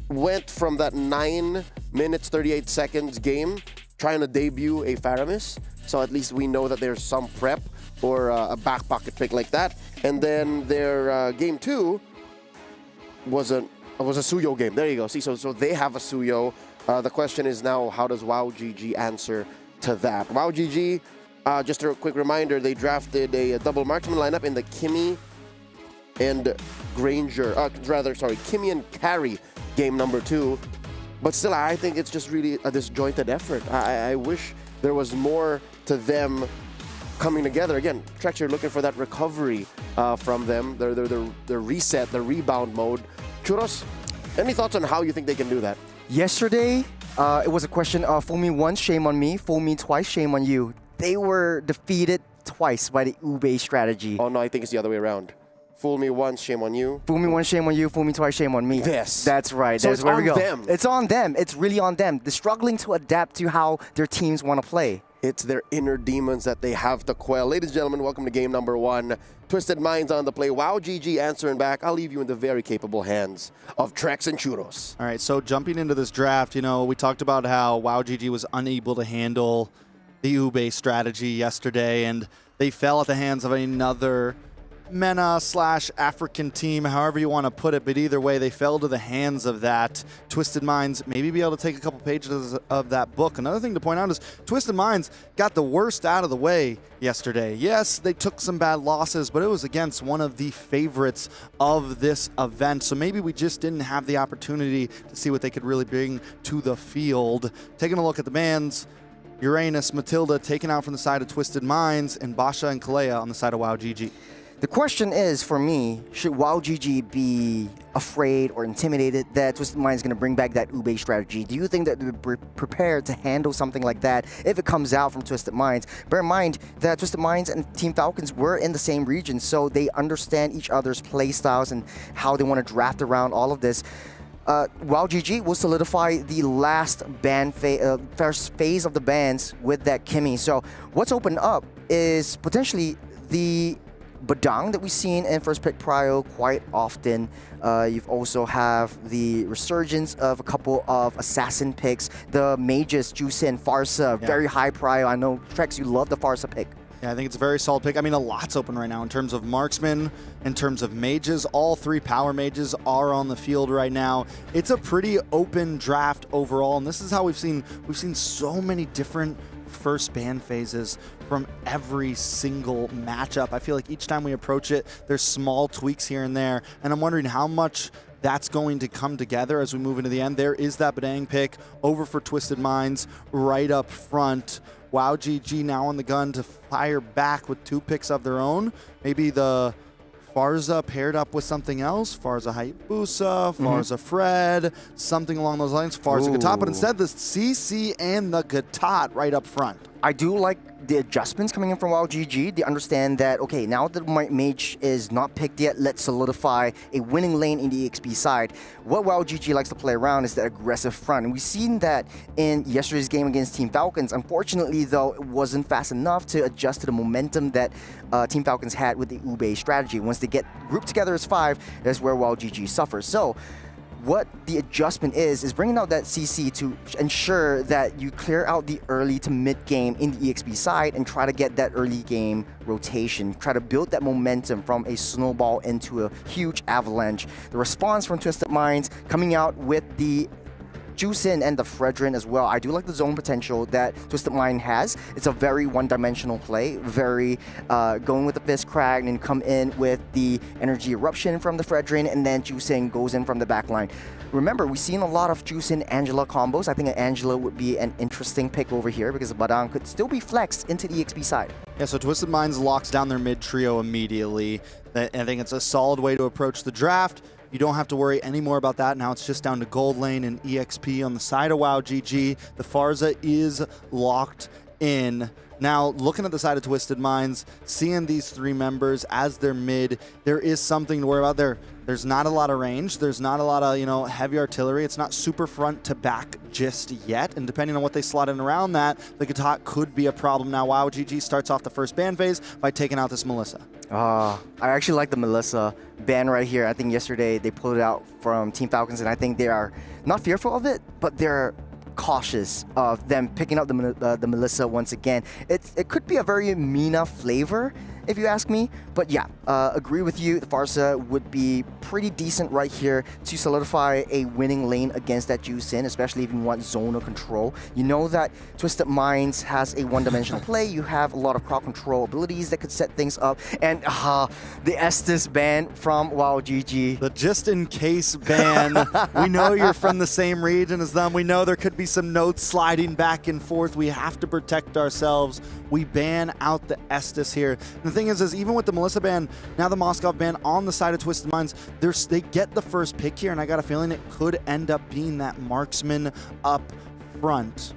went from that 9 minutes 38 seconds game trying to debut a Faramis. So at least we know that there's some prep or a back pocket pick like that. And then their game 2 was a Suyo game. There you go. See, so they have a Suyo. The question is now, how does WOW GG answer to that? WOW GG, just a quick reminder, they drafted a double marksman lineup in the Kimmy and Granger, Kimmy and Carry game number 2. But still, I think it's just really a disjointed effort. I wish there was more to them coming together. Again, Trex, you're looking for that recovery from them, their reset, the rebound mode. Churros, any thoughts on how you think they can do that? Yesterday, it was a question of fool me once, shame on me, fool me twice, shame on you. They were defeated twice by the Ube strategy. Oh no, I think it's the other way around. Fool me once, shame on you. Fool me once, shame on you. Fool me twice, shame on me. Yes. That's right. So That's it's where on we go. them. It's on them. It's really on them. They're struggling to adapt to how their teams want to play. It's their inner demons that they have to quell. Ladies and gentlemen, welcome to game number 1. Twisted Minds on the play. WOW GG answering back. I'll leave you in the very capable hands of Trex and Churros. All right, so jumping into this draft, you know, we talked about how WOW GG was unable to handle the Ube strategy yesterday, and they fell at the hands of another MENA/African team, however you want to put it, but either way, they fell to the hands of that. Twisted Minds maybe be able to take a couple pages of that book. Another thing to point out is Twisted Minds got the worst out of the way yesterday. Yes, they took some bad losses, but it was against one of the favorites of this event, so maybe we just didn't have the opportunity to see what they could really bring to the field. Taking a look at the bands, Uranus, Matilda taken out from the side of Twisted Minds, and Basha and Kalea on the side of WOW GG. The question is, for me, should WOW GG be afraid or intimidated that Twisted Minds is going to bring back that Ube strategy? Do you think that they're prepared to handle something like that if it comes out from Twisted Minds? Bear in mind that Twisted Minds and Team Falcons were in the same region, so they understand each other's play styles and how they want to draft around all of this. WOW GG will solidify the last first phase of the bans with that Kimmy. So what's opened up is potentially the Badang that we've seen in first pick prio quite often. You've also have the resurgence of a couple of assassin picks. The mages, Jusin, Farsa, very high prio. I know, Trex, you love the Farsa pick. Yeah, I think it's a very solid pick. I mean, a lot's open right now in terms of marksmen, in terms of mages. All 3 power mages are on the field right now. It's a pretty open draft overall, and this is how we've seen so many different first ban phases from every single matchup. I feel like each time we approach it, there's small tweaks here and there, and I'm wondering how much that's going to come together as we move into the end. There is that Badang pick over for Twisted Minds right up front. WOW GG now on the gun to fire back with 2 picks of their own. Maybe the Farsa paired up with something else. Farsa Hayabusa, Farsa Fred, something along those lines. Farsa Gatot, but instead the CC and the Gatot right up front. I do like the adjustments coming in from WOW GG. They understand that, okay, now that my mage is not picked yet, let's solidify a winning lane in the EXP side. What WOW GG likes to play around is that aggressive front. And we've seen that in yesterday's game against Team Falcons. Unfortunately, though, it wasn't fast enough to adjust to the momentum that Team Falcons had with the Ube strategy. Once they get grouped together as 5, that's where WOW GG suffers. So what the adjustment is bringing out that CC to ensure that you clear out the early to mid game in the EXP side and try to get that early game rotation. Try to build that momentum from a snowball into a huge avalanche. The response from Twisted Minds coming out with the Jusin and the Fredrin as well. I do like the zone potential that Twisted Mind has. It's a very one-dimensional play, very going with the Fist Crack and come in with the Energy Eruption from the Fredrin, and then Jusin goes in from the backline. Remember, we've seen a lot of Jusin-Angela combos. I think an Angela would be an interesting pick over here because the Badang could still be flexed into the EXP side. Yeah, so Twisted Minds locks down their mid trio immediately. I think it's a solid way to approach the draft. You don't have to worry anymore about that. Now it's just down to gold lane and EXP on the side of WOW GG. The Farsa is locked in. Now, looking at the side of Twisted Minds, seeing these 3 members as their mid, there is something to worry about there. There's not a lot of range. There's not a lot of, heavy artillery. It's not super front to back just yet. And depending on what they slot in around that, the Gatot could be a problem. Now, WOW GG starts off the first ban phase by taking out this Melissa. I actually like the Melissa ban right here. I think yesterday they pulled it out from Team Falcons, and I think they are not fearful of it, but they're cautious of them picking up the Melissa once again. It could be a very Mina flavor, if you ask me. But yeah, agree with you. The Farsa would be pretty decent right here to solidify a winning lane against that Juicin, especially if you want zonal control. You know that Twisted Minds has a one-dimensional play. You have a lot of crowd control abilities that could set things up. And the Estes ban from WoW GG. The just in case ban. We know you're from the same region as them. We know there could be some notes sliding back and forth. We have to protect ourselves. We ban out the Estes here. And the thing is even with the Melissa ban, now the Moskov ban on the side of Twisted Minds, they get the first pick here, and I got a feeling it could end up being that marksman up front.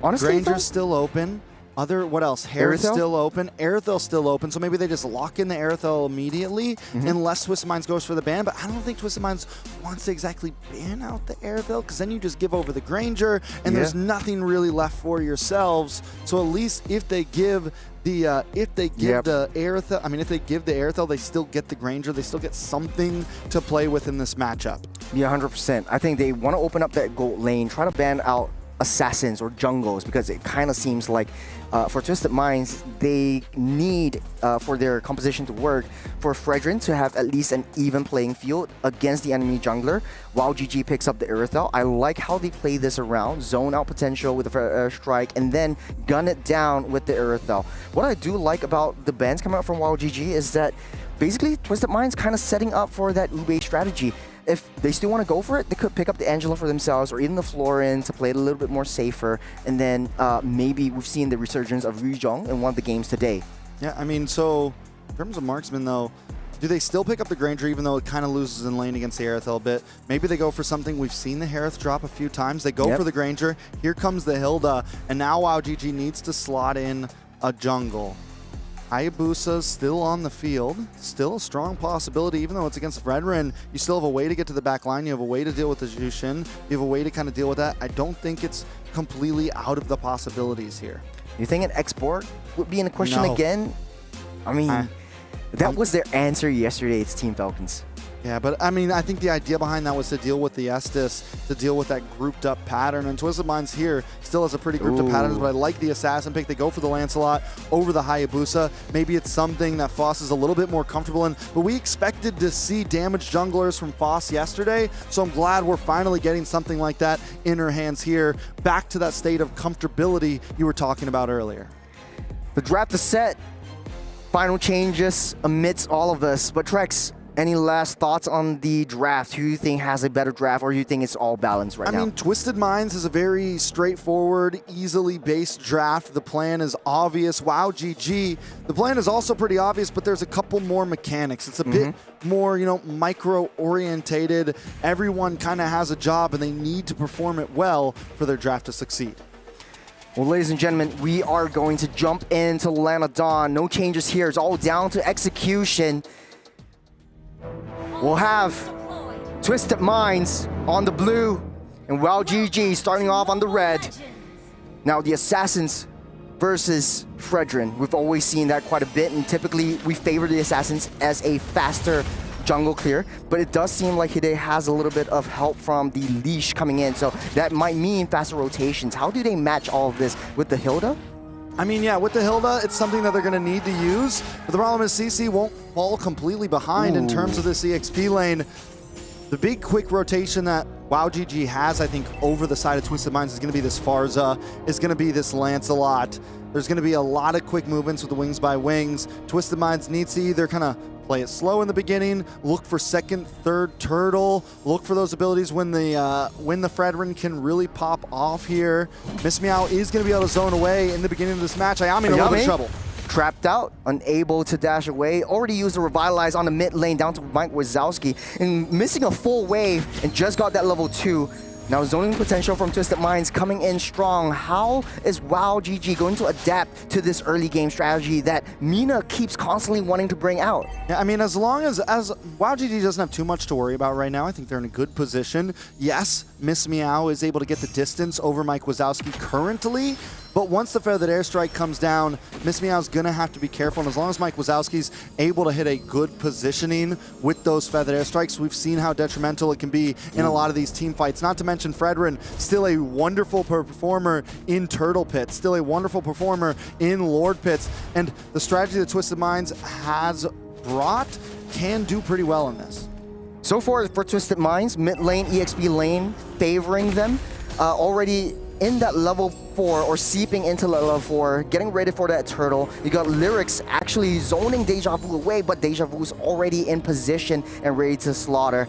Honestly, Granger's still open. What else? Harith's still open. Aerithil's still open, so maybe they just lock in the Aerithil immediately, unless Twisted Minds goes for the ban. But I don't think Twisted Minds wants to exactly ban out the Aerithil, because then you just give over the Granger, and there's nothing really left for yourselves. So at least if they give the Aerithil, if they give the Aerithil, they still get the Granger. They still get something to play with in this matchup. Yeah, 100%. I think they want to open up that gold lane, try to ban out assassins or jungles, because it kind of seems like for Twisted Minds, they need for their composition to work for Fredrin to have at least an even playing field against the enemy jungler while GG picks up the Aerithil. I like how they play this around, zone out potential with the strike, and then gun it down with the Aerithil. What I do like about the bans coming out from WoW GG is that basically Twisted Minds kind of setting up for that Ube strategy. If they still want to go for it, they could pick up the Angela for themselves or even the Florin to play it a little bit more safer. And then maybe we've seen the resurgence of Ryujong in one of the games today. Yeah, I mean, so in terms of marksman though, do they still pick up the Granger even though it kind of loses in lane against the Aerithil a bit? Maybe they go for something. We've seen the Harith drop a few times. They go for the Granger. Here comes the Hilda. And now WoW GG needs to slot in a jungle. Hayabusa's still on the field, still a strong possibility, even though it's against Fredrin. You still have a way to get to the back line. You have a way to deal with the Jushin. You have a way to kind of deal with that. I don't think it's completely out of the possibilities here. You think an export would be in the question again? I mean, that was their answer yesterday. It's Team Falcons. Yeah, but I mean, I think the idea behind that was to deal with the Estes, to deal with that grouped up pattern. And Twisted Minds here still has a pretty grouped up pattern, but I like the Assassin pick. They go for the Lancelot over the Hayabusa. Maybe it's something that Foss is a little bit more comfortable in, but we expected to see damaged junglers from Foss yesterday, so I'm glad we're finally getting something like that in her hands here. Back to that state of comfortability you were talking about earlier. The draft is set. Final changes amidst all of this, but Trex, any last thoughts on the draft? Who do you think has a better draft, or do you think it's all balanced right now? I mean, Twisted Minds is a very straightforward, easily based draft. The plan is obvious. WoW GG, the plan is also pretty obvious, but there's a couple more mechanics. It's a bit more, micro-orientated. Everyone kind of has a job, and they need to perform it well for their draft to succeed. Well, ladies and gentlemen, we are going to jump into Land of Dawn. No changes here. It's all down to execution. We'll have Twisted Minds on the blue and WoW GG starting off on the red. Now the Assassins versus Fredrin. We've always seen that quite a bit, and typically we favor the Assassins as a faster jungle clear, but it does seem like Hide has a little bit of help from the leash coming in, so that might mean faster rotations. How do they match all of this with the Hilda? I mean, yeah, with the Hilda, it's something that they're going to need to use. But the problem is CC won't fall completely behind in terms of this EXP lane. The big quick rotation that WoW GG has, I think, over the side of Twisted Minds is going to be this Farza, is going to be this Lancelot. There's going to be a lot of quick movements with the Wings by Wings. Twisted Minds needs to either kind of play it slow in the beginning, look for second, third turtle, look for those abilities when the Fredrin can really pop off here. Miss Meow is going to be able to zone away in the beginning of this match. Ayami in a little bit of trouble. Trapped out, unable to dash away. Already used the Revitalize on the mid lane down to Mike Wazowski, and missing a full wave and just got that level 2. Now zoning potential from Twisted Minds coming in strong. How is WoW GG going to adapt to this early game strategy that Mina keeps constantly wanting to bring out? Yeah, I mean, as long as WoW GG doesn't have too much to worry about right now, I think they're in a good position. Yes, Miss Meow is able to get the distance over Mike Wazowski currently, But once the feathered airstrike comes down, Miss Meow's going to have to be careful. And as long as Mike Wazowski's able to hit a good positioning with those feathered airstrikes, we've seen how detrimental it can be in a lot of these team fights. Not to mention Fredrin, still a wonderful performer in Turtle Pits, still a wonderful performer in Lord Pits. And the strategy that Twisted Minds has brought can do pretty well in this. So far for Twisted Minds, mid lane, EXP lane favoring them. Already in that level 4 or seeping into level 4, getting ready for that turtle. You got Lyrics actually zoning Deja Vu away, but Deja Vu's already in position and ready to slaughter.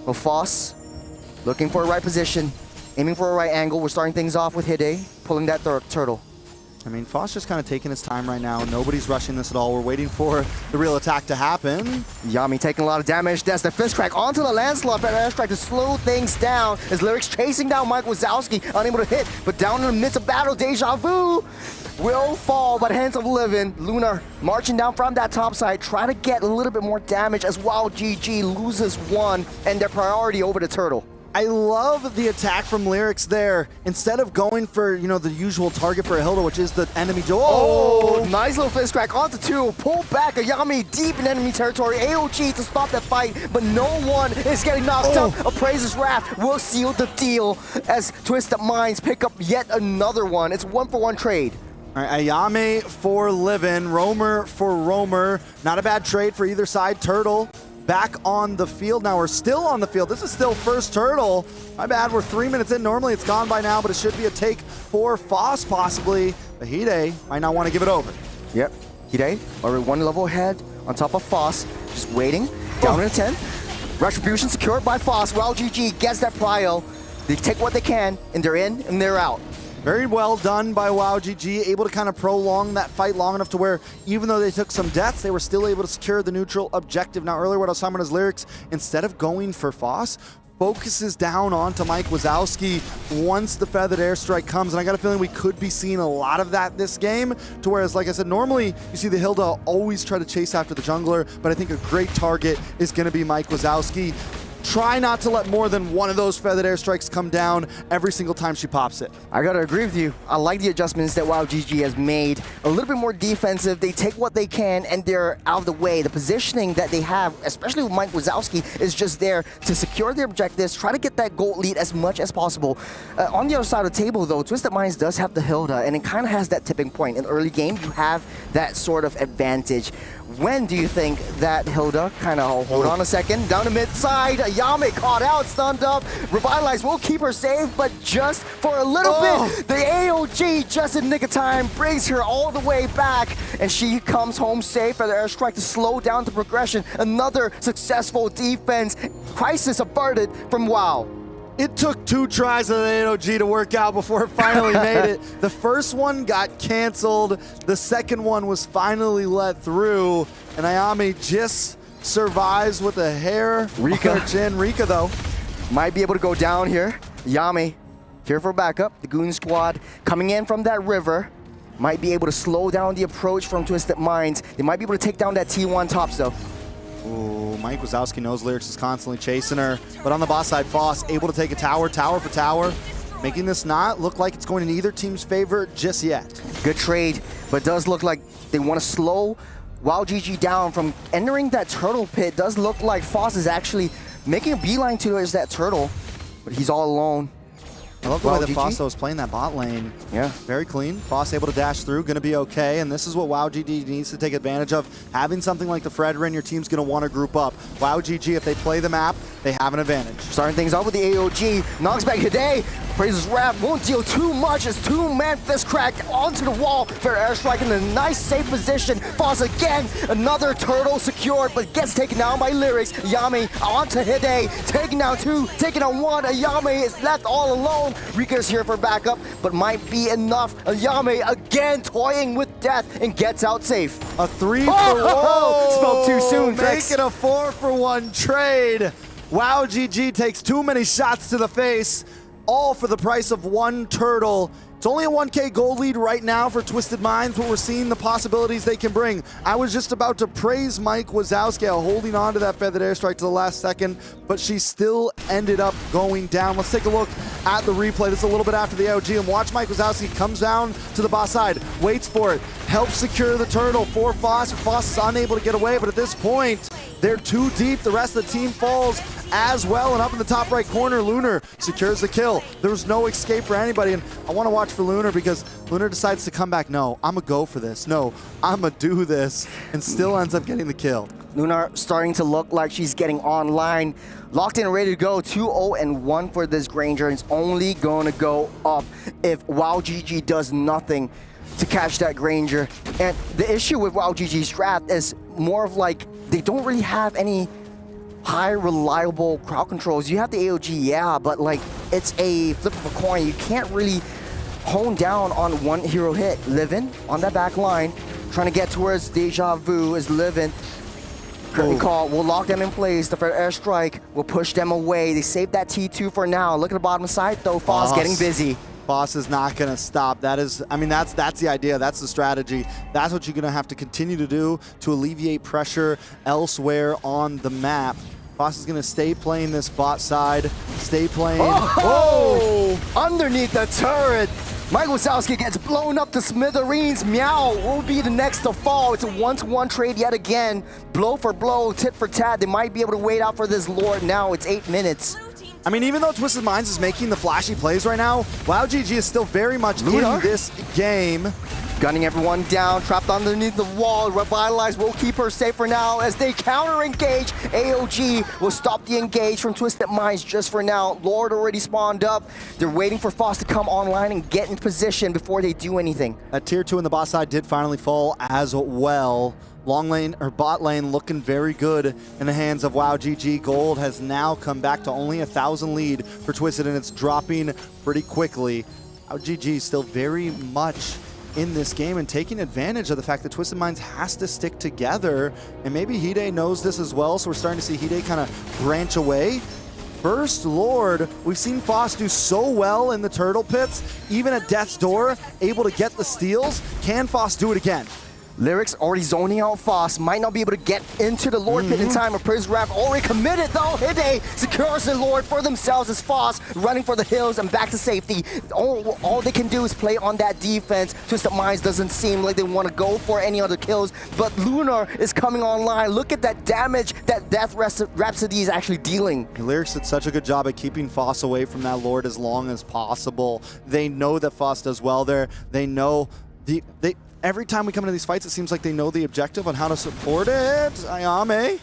Well, Foss looking for a right position, aiming for a right angle. We're starting things off with Hide pulling that turtle. I mean, Foss just kind of taking his time right now. Nobody's rushing this at all. We're waiting for the real attack to happen. Yami taking a lot of damage. That's the fist crack onto the landslide. But airstrike to slow things down as Lyrics chasing down Mike Wazowski, unable to hit. But down in the midst of battle, Deja Vu will fall, but Hands of Living. Luna marching down from that top side, try to get a little bit more damage as Wild GG loses one and their priority over the turtle. I love the attack from Lyrics there. Instead of going for, you know, the usual target for a Hilda, which is the enemy duel. Oh, nice little fist crack onto 2. Pull back Ayami deep in enemy territory. AOG to stop that fight, but no one is getting knocked out. Appraiser's Wrath will seal the deal as Twisted Minds pick up yet another one. It's 1-for-1 trade. All right, Ayame for Livin, Roamer for Roamer. Not a bad trade for either side. Turtle back on the field. Now we're still on the field. This is still first turtle. My bad, we're 3 minutes in. Normally it's gone by now, but it should be a take for Foss possibly. But Hide might not want to give it over. Yep, Hide already one level ahead on top of Foss. Just waiting, down in 10. Retribution secured by Foss. Well, GG gets that prio. They take what they can, and they're in, and they're out. Very well done by WoW GG, able to kind of prolong that fight long enough to where even though they took some deaths, they were still able to secure the neutral objective. Now earlier what I was talking about is Lyrics, instead of going for Foss, focuses down onto Mike Wazowski once the feathered airstrike comes. And I got a feeling we could be seeing a lot of that this game, to whereas, like I said, normally you see the Hilda always try to chase after the jungler, but I think a great target is going to be Mike Wazowski. Try not to let more than one of those feathered airstrikes come down every single time she pops it. I gotta agree with you. I like the adjustments that WoW GG has made. A little bit more defensive. They take what they can and they're out of the way. The positioning that they have, especially with Mike Wazowski, is just there to secure their objectives, try to get that gold lead as much as possible. On the other side of the table though, Twisted Minds does have the Hilda and it kind of has that tipping point. In early game, you have that sort of advantage. When do you think that Hilda kind of, hold on a second, down the mid side, Ayame caught out, stunned up, Revitalize will keep her safe, but just for a little bit, the AOG just in nick of time brings her all the way back, and she comes home safe for the airstrike to slow down the progression. Another successful defense, crisis averted from WoW. It took 2 tries of the AOG to work out before it finally made it. The first one got canceled. The second one was finally let through. And Ayame just survives with a hair Rika. on her chin. Rika, though, might be able to go down here. Yami here for backup. The Goon Squad coming in from that river. Might be able to slow down the approach from Twisted Minds. They might be able to take down that T1 tops, though. Ooh, Mike Wazowski knows Lyrics is constantly chasing her. But on the bot side, Foss able to take a tower for tower, making this not look like it's going in either team's favor just yet. Good trade, but it does look like they want to slow WoW GG down from entering that turtle pit. Does look like Foss is actually making a beeline towards that turtle, but he's all alone. I love the way that Foss was playing that bot lane. Yeah. Very clean. Foss able to dash through, going to be okay. And this is what WoW GG needs to take advantage of. Having something like the Fredrin, your team's going to want to group up. WoW GG, if they play the map, they have an advantage. Starting things off with the AOG. Knocks back Hide. Praises Wrath won't deal too much as 2-man fist cracked onto the wall for airstrike in a nice safe position. Foss again, another turtle secured, but gets taken down by Lyrics. Yami onto Hide, taking down 2, taking down 1. Ayame is left all alone. Rika's here for backup, but might be enough. Ayame again toying with death and gets out safe. A 3-for-1. Spoke too soon, Make it a 4-for-1 trade. WoW GG takes too many shots to the face. all for the price of one turtle. It's only a 1K gold lead right now for Twisted Minds, but we're seeing the possibilities they can bring. I was just about to praise Mike Wazowski holding on to that feathered airstrike to the last second, but she still ended up going down. Let's take a look at the replay. This is a little bit after the AOG, and watch Mike Wazowski comes down to the boss side, waits for it, helps secure the turtle for Foss. Foss is unable to get away, but at this point, they're too deep. The rest of the team falls as well, and up in the top right corner, Lunar secures the kill. There was no escape for anybody, and I want to watch for Lunar because Lunar decides to come back. No, I'm going to go for this. No, I'm going to do this, and still ends up getting the kill. Lunar starting to look like she's getting online. Locked in and ready to go. 2-0-1 for this Granger. It's only going to go up if WowGG does nothing to catch that Granger. And the issue with WowGG's draft is more of like they don't really have any high reliable crowd controls. You have the AOG, yeah, but like it's a flip of a coin. You can't really hone down on one hero hit. Livin on that back line, trying to get towards Deja Vu is Livin. Curtain call, we'll lock them in place. The fair airstrike will push them away. They save that T2 for now. Look at the bottom side though, Foss getting busy. Foss is not going to stop. That is, I mean, that's the idea. That's the strategy. That's what you're going to have to continue to do to alleviate pressure elsewhere on the map. Foss is going to stay playing this bot side, stay playing. Oh! Underneath the turret, Mike Wazowski gets blown up to smithereens. Meow will be the next to fall. It's a 1-to-1 trade yet again. Blow for blow, tit for tat. They might be able to wait out for this Lord now. It's 8 minutes. I mean, even though Twisted Minds is making the flashy plays right now, WowGG is still very much in this game. Gunning everyone down, trapped underneath the wall. Revitalize will keep her safe for now as they counter-engage. AOG will stop the engage from Twisted Minds just for now. Lord already spawned up. They're waiting for Foss to come online and get in position before they do anything. That tier 2 in the boss side did finally fall as well. Long lane, or bot lane, looking very good in the hands of WowGG. Gold has now come back to only 1,000 lead for Twisted, and it's dropping pretty quickly. WowGG still very much in this game and taking advantage of the fact that Twisted Minds has to stick together, and maybe Hide knows this as well, so we're starting to see Hide kind of branch away. First Lord, we've seen Foss do so well in the turtle pits, even at Death's Door, able to get the steals. Can Foss do it again? Lyrics already zoning out Foss. Might not be able to get into the Lord pit in time. A Prison Wrap already committed though. Hide secures the Lord for themselves as Foss running for the hills and back to safety. All they can do is play on that defense. Twisted Minds doesn't seem like they want to go for any other kills, but Lunar is coming online. Look at that damage that Death Rhapsody is actually dealing. Lyrics did such a good job at keeping Foss away from that Lord as long as possible. They know that Foss does well there. They know every time we come into these fights, it seems like they know the objective on how to support it. Ayame.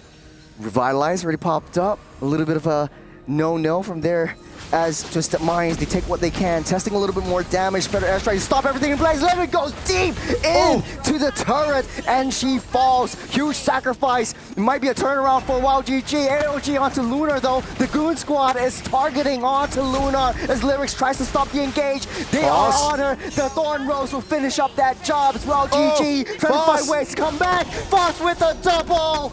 Revitalize already popped up. A little bit of a no-no from there as Twisted Minds. They take what they can, testing a little bit more damage. Better airstrike to stop everything in place. Livin goes deep into the turret, and she falls. Huge sacrifice. It might be a turnaround for WowGG. AOG onto Lunar, though. The Goon Squad is targeting onto Lunar as Lyrics tries to stop the engage. They are on her. The Thorn Rose will finish up that job as WowGG trying to find ways to come back. Foss with a double.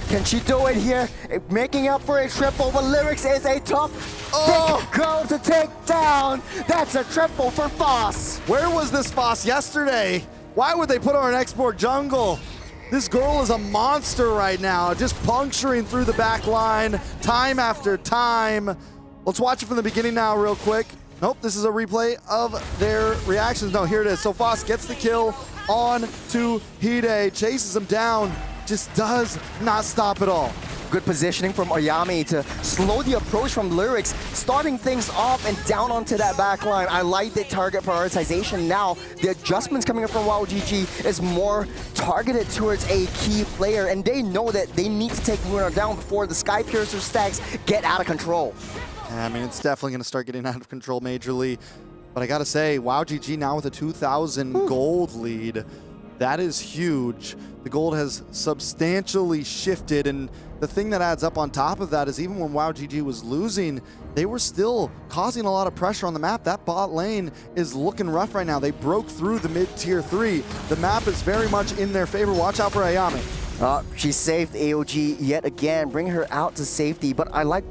Can she do it here? Making up for a triple, but Lyrics is a tough girl to take down. That's a triple for Foss. Where was this Foss yesterday? Why would they put her in export jungle? This girl is a monster right now, just puncturing through the back line time after time. Let's watch it from the beginning now real quick. Nope, this is a replay of their reactions. No, here it is. So Foss gets the kill on to Hide, chases him down. Just does not stop at all. Good positioning from Ayame to slow the approach from Lyrics, starting things off and down onto that back line. I like the target prioritization now. The adjustments coming up from WowGG is more targeted towards a key player, and they know that they need to take Lunar down before the Sky Piercer stacks get out of control. Yeah, I mean, it's definitely going to start getting out of control majorly. But I got to say, WowGG now with a 2,000 gold lead. That is huge. The gold has substantially shifted, and the thing that adds up on top of that is even when WowGG was losing, they were still causing a lot of pressure on the map. That bot lane is looking rough right now. They broke through the mid-tier 3. The map is very much in their favor. Watch out for Ayame. She saved AOG yet again, bring her out to safety, but I like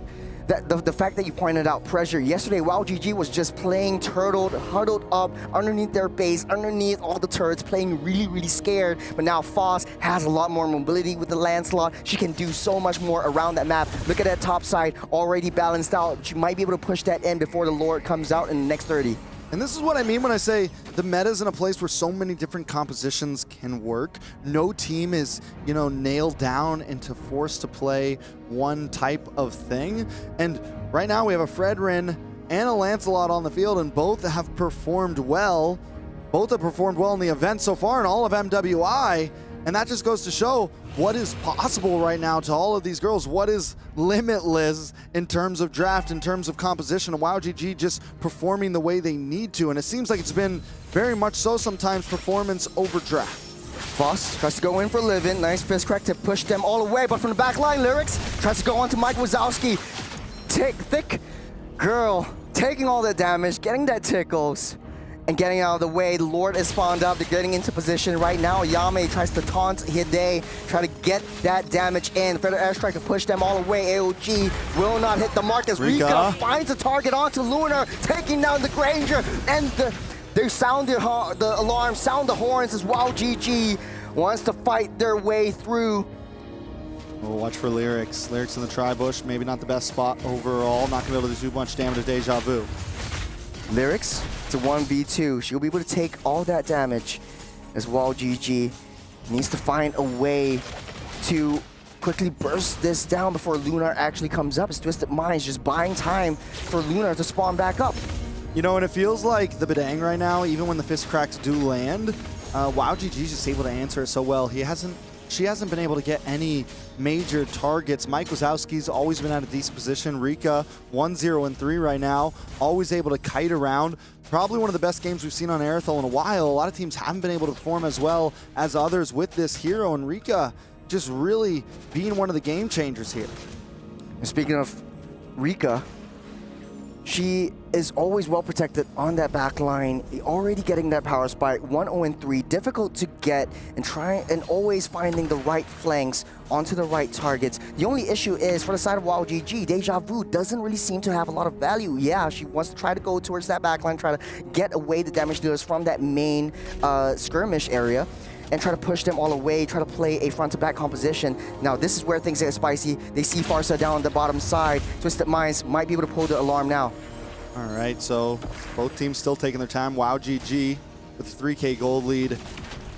the fact that you pointed out pressure. Yesterday, WoW GG was just playing huddled up underneath their base, underneath all the turrets, playing really scared. But now Foss has a lot more mobility with the Lancelot. She can do so much more around that map. Look at that top side, already balanced out. She might be able to push that in before the Lord comes out in the next 30. And this is what I mean when I say the meta's in a place where so many different compositions can work. No team is, you know, nailed down and forced to play one type of thing. And right now we have a Fredrin and a Lancelot on the field, and both have performed well. Both have performed well in the event so far in all of MWI. And that just goes to show what is possible right now to all of these girls. What is limitless in terms of draft, in terms of composition, and WoW GG just performing the way they need to. And it seems like it's been very much so sometimes performance over draft. Foss tries to go in for Livin. Nice fist crack to push them all away, but from the back line, Lyrics tries to go on to Mike Wazowski. Thick girl, taking all the damage, getting that tickles, and getting out of the way. The Lord is spawned up. They're getting into position right now. Yame tries to taunt Hide, try to get that damage in. Feather Airstrike to push them all away. AOG will not hit the mark as Rika finds a target onto Lunar, taking down the Granger. And they sound the alarm, sound the horns as WoW GG wants to fight their way through. We'll watch for Lyrics. Lyrics in the tri-bush, maybe not the best spot overall. Not gonna be able to do much damage to Deja Vu. Lyrics to 1v2. She'll be able to take all that damage as WoW GG needs to find a way to quickly burst this down before Lunar actually comes up. As Twisted Minds just buying time for Lunar to spawn back up. You know, and it feels like the Bedang right now, even when the fist cracks do land, WoW GG is just able to answer it so well. She hasn't been able to get any major targets. Mike Wazowski's always been at a decent position. Rika, 1-0-3 right now, always able to kite around. Probably one of the best games we've seen on Aerithal in a while. A lot of teams haven't been able to perform as well as others with this hero, and Rika just really being one of the game changers here. And speaking of Rika, she is always well protected on that back line, already getting that power spike. 1-0-3, difficult to get, and always finding the right flanks onto the right targets. The only issue is for the side of WoW GG, Deja Vu doesn't really seem to have a lot of value. Yeah, she wants to try to go towards that back line, try to get away the damage dealers from that main skirmish area, and try to push them all away, try to play a front-to-back composition. Now, this is where things get spicy. They see Farsa down on the bottom side. Twisted Minds might be able to pull the alarm now. All right, so both teams still taking their time. WoW GG with a 3K gold lead.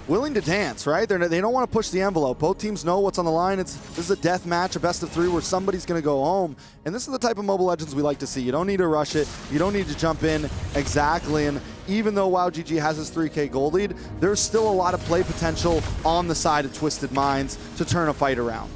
Willing to dance, right? They don't want to push the envelope. Both teams know what's on the line. This is a death match, a best of 3 where somebody's going to go home. And this is the type of Mobile Legends we like to see. You don't need to rush it. You don't need to jump in exactly. And even though WoW GG has his 3K gold lead, there's still a lot of play potential on the side of Twisted Minds to turn a fight around.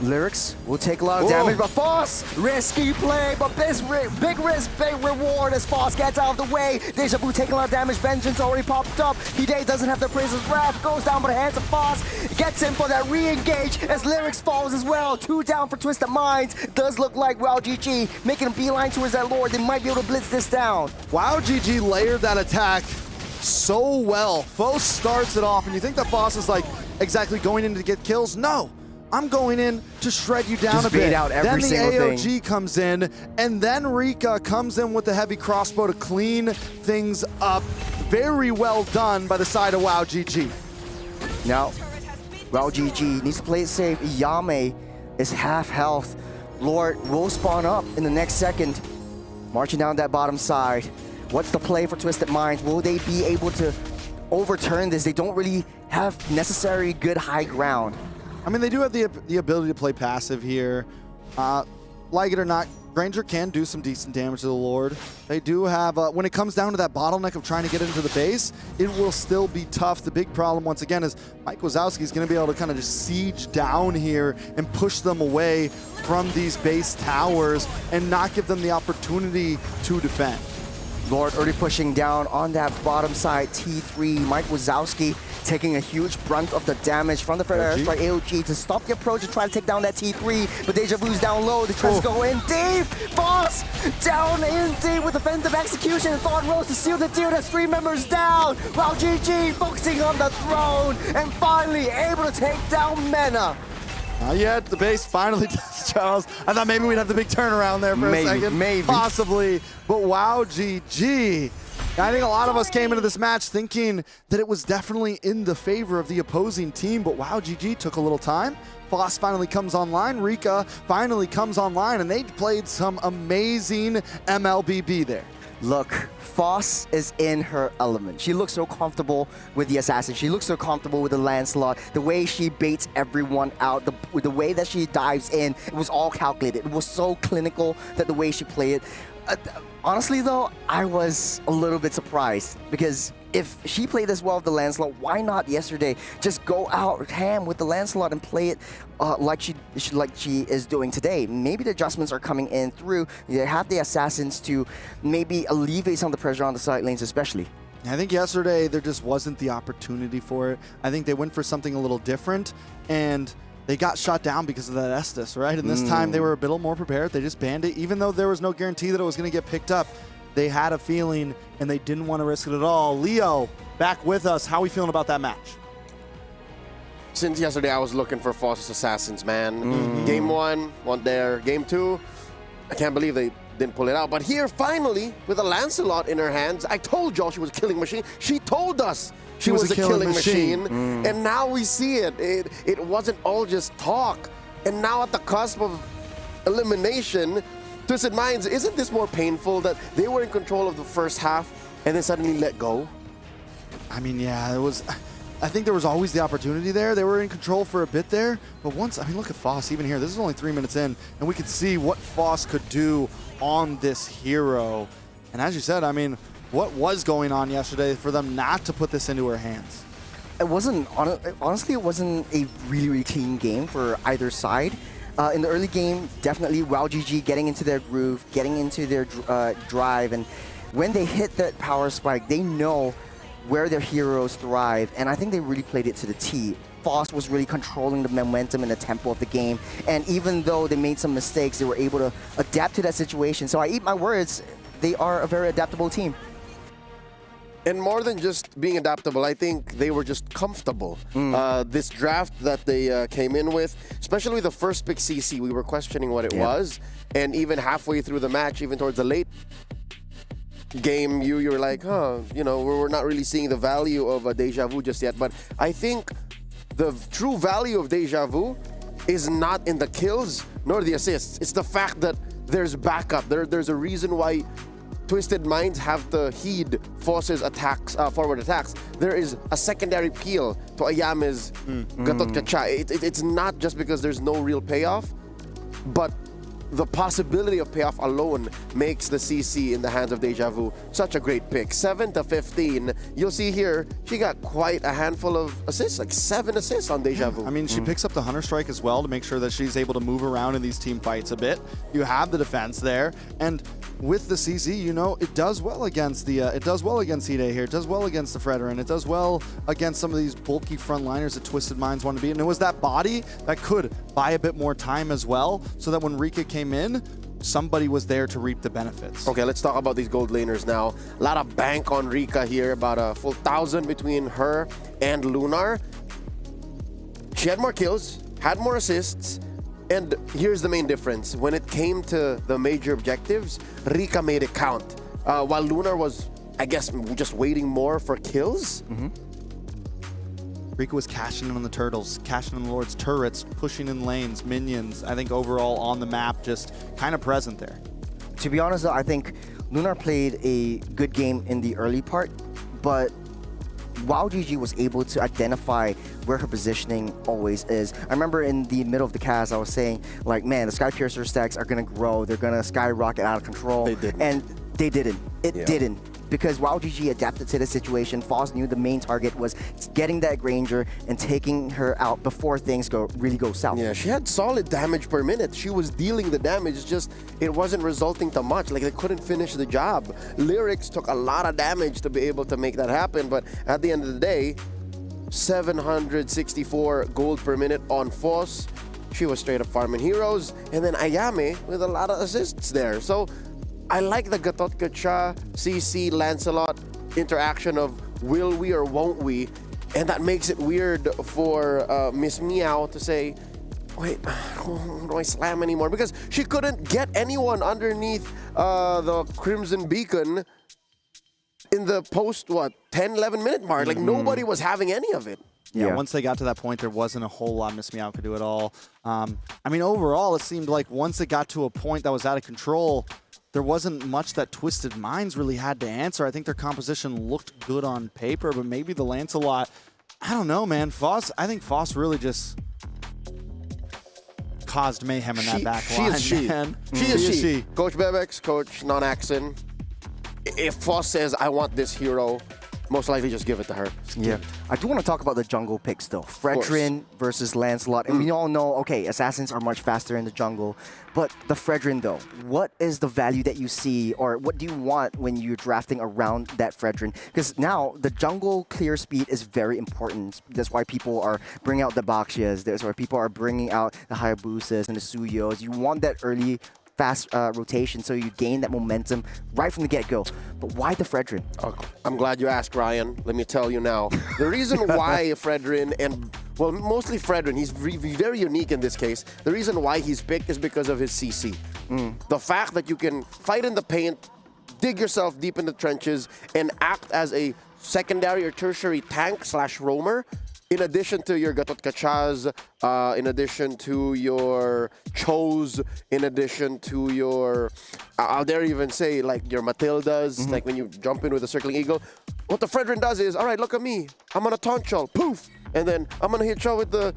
Lyrics will take a lot of damage, but Foss, risky play, but big risk, big reward as Foss gets out of the way. Deja Vu taking a lot of damage, Vengeance already popped up. Hide doesn't have the Prisoner's Wrath, goes down by the hands of Foss, gets in for that re-engage as Lyrics falls as well. 2 down for Twisted Minds. Does look like WoW GG making a beeline towards that Lord. They might be able to blitz this down. WoW GG layered that attack so well. Foss starts it off, and you think that Foss is like exactly going in to get kills? No. I'm going in to shred you down a bit. Out every then the AOG thing. comes in, and then Rika comes in with the heavy crossbow to clean things up. Very well done by the side of WoW GG. Now, WoW GG needs to play it safe. Yame is half health. Lord will spawn up in the next second. Marching down that bottom side. What's the play for Twisted Minds? Will they be able to overturn this? They don't really have necessary good high ground. I mean, they do have the ability to play passive here. Like it or not, Granger can do some decent damage to the Lord. They do have, when it comes down to that bottleneck of trying to get into the base, it will still be tough. The big problem, once again, is Mike Wazowski is going to be able to kind of just siege down here and push them away from these base towers and not give them the opportunity to defend. Lord already pushing down on that bottom side, T3. Mike Wazowski taking a huge brunt of the damage from the Predator Airstrike AOG to stop the approach and try to take down that T3. But Deja Vu's down low. They try to go in deep. Foss down in deep with offensive execution. Thought Rose to seal the deal. That's 3 members down. While GG focusing on the throne and finally able to take down Mena. Not yet. The base finally does, Charles. I thought maybe we'd have the big turnaround there for a second. Maybe. Possibly. But wow, GG. I think a lot of us came into this match thinking that it was definitely in the favor of the opposing team, but wow, GG took a little time. Foss finally comes online. Rika finally comes online, and they played some amazing MLBB there. Look, Foss is in her element. She looks so comfortable with the assassin. She looks so comfortable with the Lancelot. The way she baits everyone out, the way that she dives in, it was all calculated. It was so clinical that the way she played it. Honestly, though, I was a little bit surprised because if she played as well with the Lancelot, why not yesterday just go out ham with the Lancelot and play it like she is doing today? Maybe the adjustments are coming in through. They have the assassins to maybe alleviate some of the pressure on the side lanes, especially. I think yesterday there just wasn't the opportunity for it. I think they went for something a little different, and they got shot down because of that Estus, right? And this time they were a bit more prepared. They just banned it. Even though there was no guarantee that it was going to get picked up, they had a feeling and they didn't want to risk it at all. Leo, back with us. How are we feeling about that match? Since yesterday, I was looking for Foss's assassins, man. Game 1, one there. Game 2, I can't believe they didn't pull it out. But here, finally, with a Lancelot in her hands, I told y'all she was a killing machine. She told us she was a killing machine. And now we see it. It wasn't all just talk. And now at the cusp of elimination, Twisted Minds, isn't this more painful that they were in control of the first half and then suddenly let go? I mean, yeah, it was. I think there was always the opportunity there. They were in control for a bit there. But once, I mean, look at Foss even here. This is only 3 minutes in, and we could see what Foss could do on this hero. And as you said, I mean, what was going on yesterday for them not to put this into her hands? It wasn't, honestly, it wasn't a really, really clean game for either side. In the early game, definitely WowGG getting into their groove, getting into their drive, and when they hit that power spike, they know where their heroes thrive, and I think they really played it to the T. Foss was really controlling the momentum and the tempo of the game, and even though they made some mistakes, they were able to adapt to that situation. So I eat my words, they are a very adaptable team. And more than just being adaptable, I think they were just comfortable. This draft that they came in with, especially the first pick CC, we were questioning what it was. And even halfway through the match, even towards the late game, you were like, you know, we're not really seeing the value of a Deja Vu just yet. But I think the true value of Deja Vu is not in the kills nor the assists. It's the fact that there's backup. There's a reason why Twisted Minds have to heed Foss's attacks, forward attacks. There is a secondary peel to Ayame's Gatot Kacha. It's not just because there's no real payoff, but the possibility of payoff alone makes the CC in the hands of Deja Vu such a great pick. 7 to 15. You'll see here, she got quite a handful of assists, like 7 assists on Deja Vu. I mean, she picks up the Hunter Strike as well to make sure that she's able to move around in these team fights a bit. You have the defense there, and with the CC, you know, it does well against the, it does well against Ide here. It does well against the Fredder, and it does well against some of these bulky frontliners that Twisted Minds want to be. And it was that body that could buy a bit more time as well, so that when Rika came in, somebody was there to reap the benefits. Okay, let's talk about these gold laners now. A lot of bank on Rika here, about a full 1,000 between her and Lunar. She had more kills, had more assists, and here's the main difference. When it came to the major objectives, Rika made it count. While Lunar was, I guess, just waiting more for kills. Rika was cashing in on the turtles, cashing in the Lord's turrets, pushing in lanes, minions. I think overall on the map, just kind of present there. To be honest, though, I think Lunar played a good game in the early part, but WowGG was able to identify where her positioning always is. I remember in the middle of the cast, I was saying, like, man, the Sky Piercer stacks are going to grow. They're going to skyrocket out of control. They didn't. And they didn't. It didn't. Because WowGG adapted to the situation. Foss knew the main target was getting that Granger and taking her out before things really go south. Yeah, she had solid damage per minute. She was dealing the damage, it's just it wasn't resulting to much. Like, they couldn't finish the job. Lyrics took a lot of damage to be able to make that happen, but at the end of the day, 764 gold per minute on Foss. She was straight up farming heroes, and then Ayame with a lot of assists there. So I like the Gatot Kacha, CC, Lancelot interaction of will we or won't we, and that makes it weird for Miss Meow to say, wait, how do I slam anymore? Because she couldn't get anyone underneath the Crimson Beacon in the post, 10, 11 minute mark. Like, nobody was having any of it. Yeah, once they got to that point, there wasn't a whole lot Miss Meow could do at all. I mean, overall, it seemed like once it got to a point that was out of control, there wasn't much that Twisted Minds really had to answer. I think their composition looked good on paper, but maybe the Lancelot, I don't know, man. I think Foss really just caused mayhem in that back line. She is she. Coach Bebex, Coach Non-Axon. If Foss says, I want this hero, most likely just give it to her. Yeah. I do want to talk about the jungle picks, though. Fredrin versus Lancelot. And we all know, okay, assassins are much faster in the jungle. But the Fredrin, though, what is the value that you see, or what do you want when you're drafting around that Fredrin? Because now the jungle clear speed is very important. That's why people are bringing out the Bakshias. That's why people are bringing out the Hayabusas and the Suyos. You want that early fast rotation so you gain that momentum right from the get-go. But why the Fredrin? I'm glad you asked, Ryan. Let me tell you now. The reason why Fredrin, and well, mostly Fredrin, he's very unique in this case. The reason why he's picked is because of his CC. The fact that you can fight in the paint, dig yourself deep in the trenches, and act as a secondary or tertiary tank/roamer, in addition to your Gatot Kachas, in addition to your Chos, in addition to your, I'll dare even say, like your Matildas, like when you jump in with a Circling Eagle. What the Fredrin does is, all right, look at me. I'm going to taunt you, poof. And then I'm going to hit you with the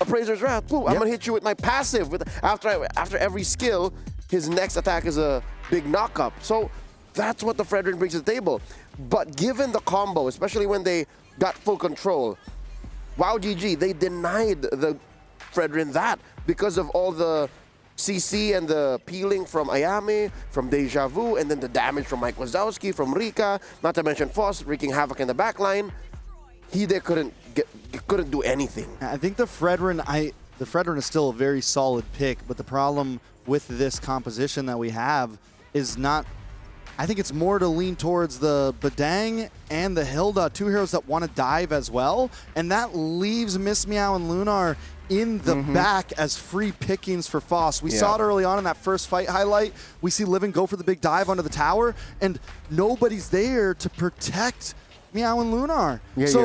Appraiser's Wrath, poof. I'm going to hit you with my passive. After every skill, his next attack is a big knock-up. So that's what the Fredrin brings to the table. But given the combo, especially when they got full control, wow, GG, they denied the Fredrin that because of all the CC and the peeling from Ayame, from Deja Vu, and then the damage from Mike Wazowski, from Rika, not to mention Foss wreaking havoc in the backline. They couldn't do anything. I think the Fredrin is still a very solid pick, but the problem with this composition that we have is not. I think it's more to lean towards the Badang and the Hilda, two heroes that want to dive as well, and that leaves Miss Meow and Lunar in the back as free pickings for Foss. We saw it early on in that first fight highlight. We see Livin go for the big dive onto the tower, and nobody's there to protect Meow and Lunar. Yes,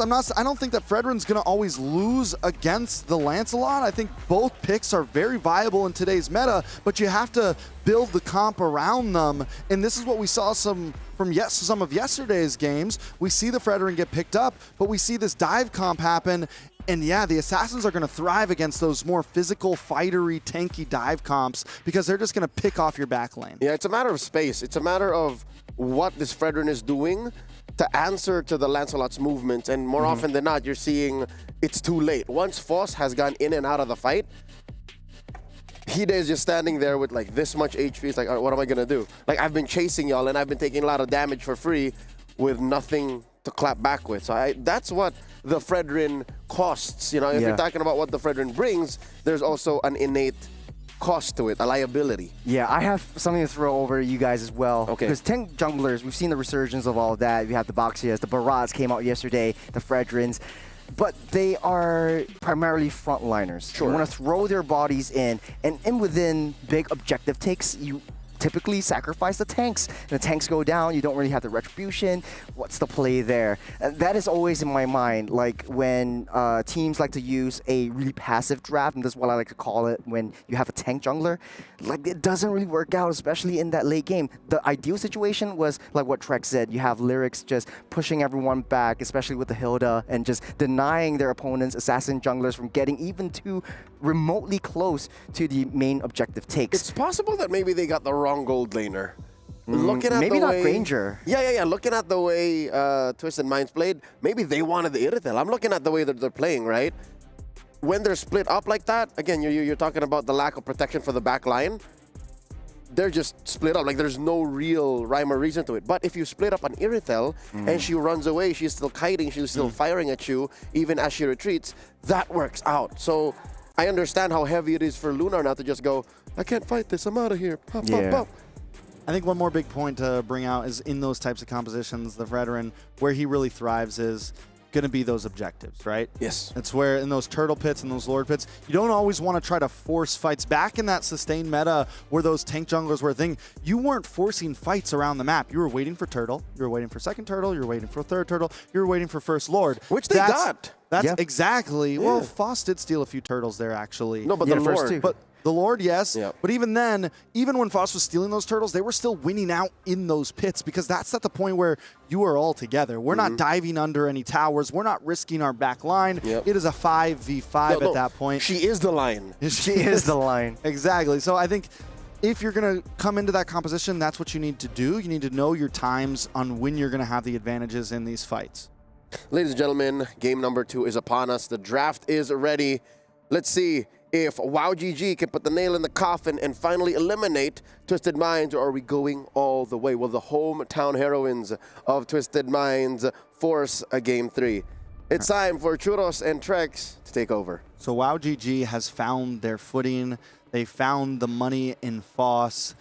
I don't think that Fredrin's going to always lose against the Lancelot. I think both picks are very viable in today's meta, but you have to build the comp around them. And this is what we saw some of yesterday's games. We see the Fredrin get picked up, but we see this dive comp happen. And yeah, the Assassins are going to thrive against those more physical, fightery, tanky dive comps because they're just going to pick off your back lane. Yeah, it's a matter of space. It's a matter of what this Fredrin is doing to answer to the Lancelot's movements, and more often than not, you're seeing it's too late. Once Foss has gone in and out of the fight, Hide is just standing there with like this much HP. It's like, all right, what am I gonna do? Like, I've been chasing y'all and I've been taking a lot of damage for free with nothing to clap back with. So that's what the Fredrin costs. You know, if you're talking about what the Fredrin brings, there's also an innate cost to it, a liability. Yeah, I have something to throw over you guys as well. Okay. Because tank junglers, we've seen the resurgence of all of that. You have the Baxias, the Barats came out yesterday, the Fredrins, but they are primarily frontliners. Sure. You want to throw their bodies in, and within big objective takes, you typically sacrifice the tanks. And the tanks go down, you don't really have the retribution. What's the play there? And that is always in my mind, like when teams like to use a really passive draft, and that's what I like to call it when you have a tank jungler. Like, it doesn't really work out, especially in that late game. The ideal situation was like what Trek said, you have Lyrics just pushing everyone back, especially with the Hilda, and just denying their opponents, assassin junglers, from getting even too remotely close to the main objective takes. It's possible that maybe they got the wrong gold laner. Looking at maybe the not way, Granger. Yeah. Looking at the way Twisted Minds played, maybe they wanted the Irithel. I'm looking at the way that they're playing, right? When they're split up like that, again, you're talking about the lack of protection for the back line. They're just split up. Like, there's no real rhyme or reason to it. But if you split up an Irithel and she runs away, she's still kiting, she's still firing at you, even as she retreats, that works out. So I understand how heavy it is for Lunar now to just go, I can't fight this, I'm out of here. Pop, pop, pop. I think one more big point to bring out is in those types of compositions, the Fredrin, where he really thrives is going to be those objectives, right? Yes. It's where in those turtle pits and those lord pits, you don't always want to try to force fights. Back in that sustained meta where those tank junglers were a thing, you weren't forcing fights around the map. You were waiting for turtle, you were waiting for second turtle, you were waiting for third turtle, you were waiting for first lord. Which they got. That's exactly. Yeah. Well, Foss did steal a few turtles there, actually. No, but Yeah, the the first Lord. two. But the Lord, yes. Yeah. But even then, even when Foss was stealing those turtles, they were still winning out in those pits because that's at the point where you are all together. We're not diving under any towers. We're not risking our back line. Yep. It is a 5v5 at that point. She is the lion. She is the line. Exactly. So I think if you're going to come into that composition, that's what you need to do. You need to know your times on when you're going to have the advantages in these fights. Ladies and gentlemen, game number 2 is upon us. The draft is ready. Let's see if WowGG can put the nail in the coffin and finally eliminate Twisted Minds, or are we going all the way? Will the hometown heroines of Twisted Minds force a game 3? It's time for Churros and Trex to take over. So WowGG has found their footing. They found the money in Foss.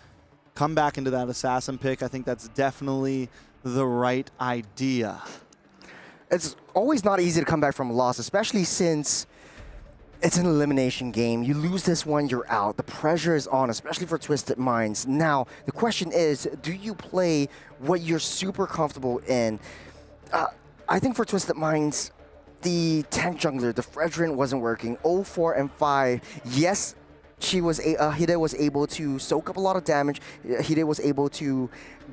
Come back into that assassin pick. I think that's definitely the right idea. It's always not easy to come back from a loss, especially since it's an elimination game. You lose this one, you're out. The pressure is on, especially for Twisted Minds. Now, the question is, do you play what you're super comfortable in? I think for Twisted Minds, the tank jungler, the Fredrin wasn't working. 0, 4, and 5. Yes, Hide was able to soak up a lot of damage. Hide was able to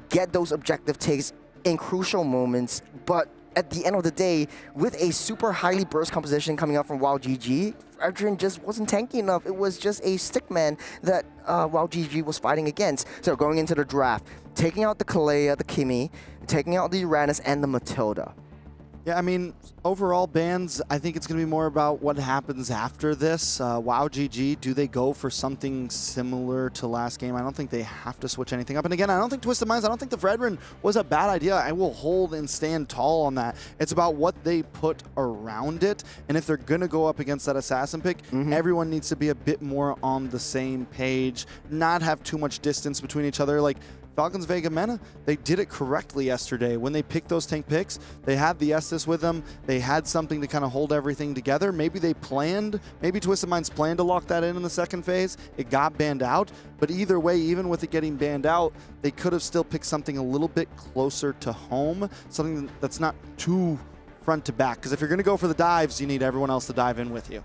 get those objective takes in crucial moments, but at the end of the day, with a super highly burst composition coming out from WowGG, Fredrin just wasn't tanky enough. It was just a stickman that WowGG was fighting against. So going into the draft, taking out the Kalea, the Kimi, taking out the Uranus, and the Matilda. Yeah, I mean, overall bans, I think it's going to be more about what happens after this. WowGG, do they go for something similar to last game? I don't think they have to switch anything up. And again, I don't think Twisted Minds, I don't think the Fredrin was a bad idea. I will hold and stand tall on that. It's about what they put around it. And if they're going to go up against that assassin pick, everyone needs to be a bit more on the same page, not have too much distance between each other. Like, Falcons Vega Mena, they did it correctly yesterday. When they picked those tank picks, they had the Estus with them. They had something to kind of hold everything together. Maybe they planned, maybe Twisted Minds planned to lock that in the second phase. It got banned out. But either way, even with it getting banned out, they could have still picked something a little bit closer to home, something that's not too front to back. Because if you're going to go for the dives, you need everyone else to dive in with you.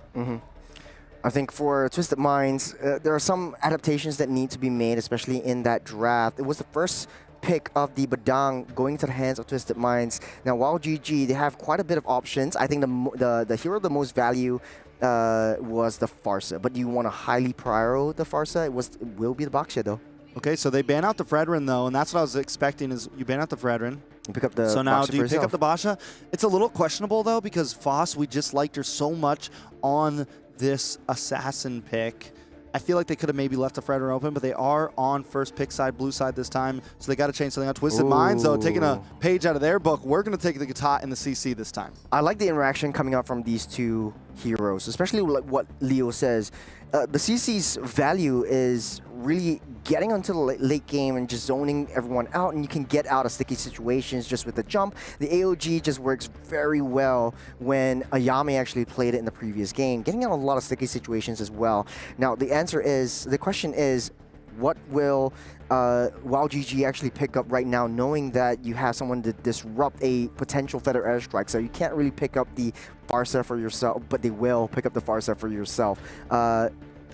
I think for Twisted Minds, there are some adaptations that need to be made, especially in that draft. It was the first pick of the Badang going to the hands of Twisted Minds. Now, WowGG, they have quite a bit of options. I think the hero of the most value was the Farsa, but you want to highly prior the Farsa. It will be the Baksha, though. Okay, so they ban out the Fredrin, though, and that's what I was expecting is you ban out the Fredrin. You pick up the So now, Baksha do you for pick up yourself. the Basha? It's a little questionable, though, because Foss, we just liked her so much on this assassin pick. I feel like they could have maybe left the Fredrin open, but they are on first pick side, blue side this time, so they got to change something out. Twisted Minds, though, taking a page out of their book. We're going to take the Gata and the CC this time. I like the interaction coming out from these two heroes, especially like what Leo says. The CC's value is really getting onto the late game and just zoning everyone out, and you can get out of sticky situations just with the jump. The AOG just works very well when Ayame actually played it in the previous game, getting out of a lot of sticky situations as well. Now, the question is, what will WowGG actually pick up right now, knowing that you have someone to disrupt a potential Feather Airstrike? So you can't really pick up the Farsa for yourself, but they will pick up the Farsa for yourself.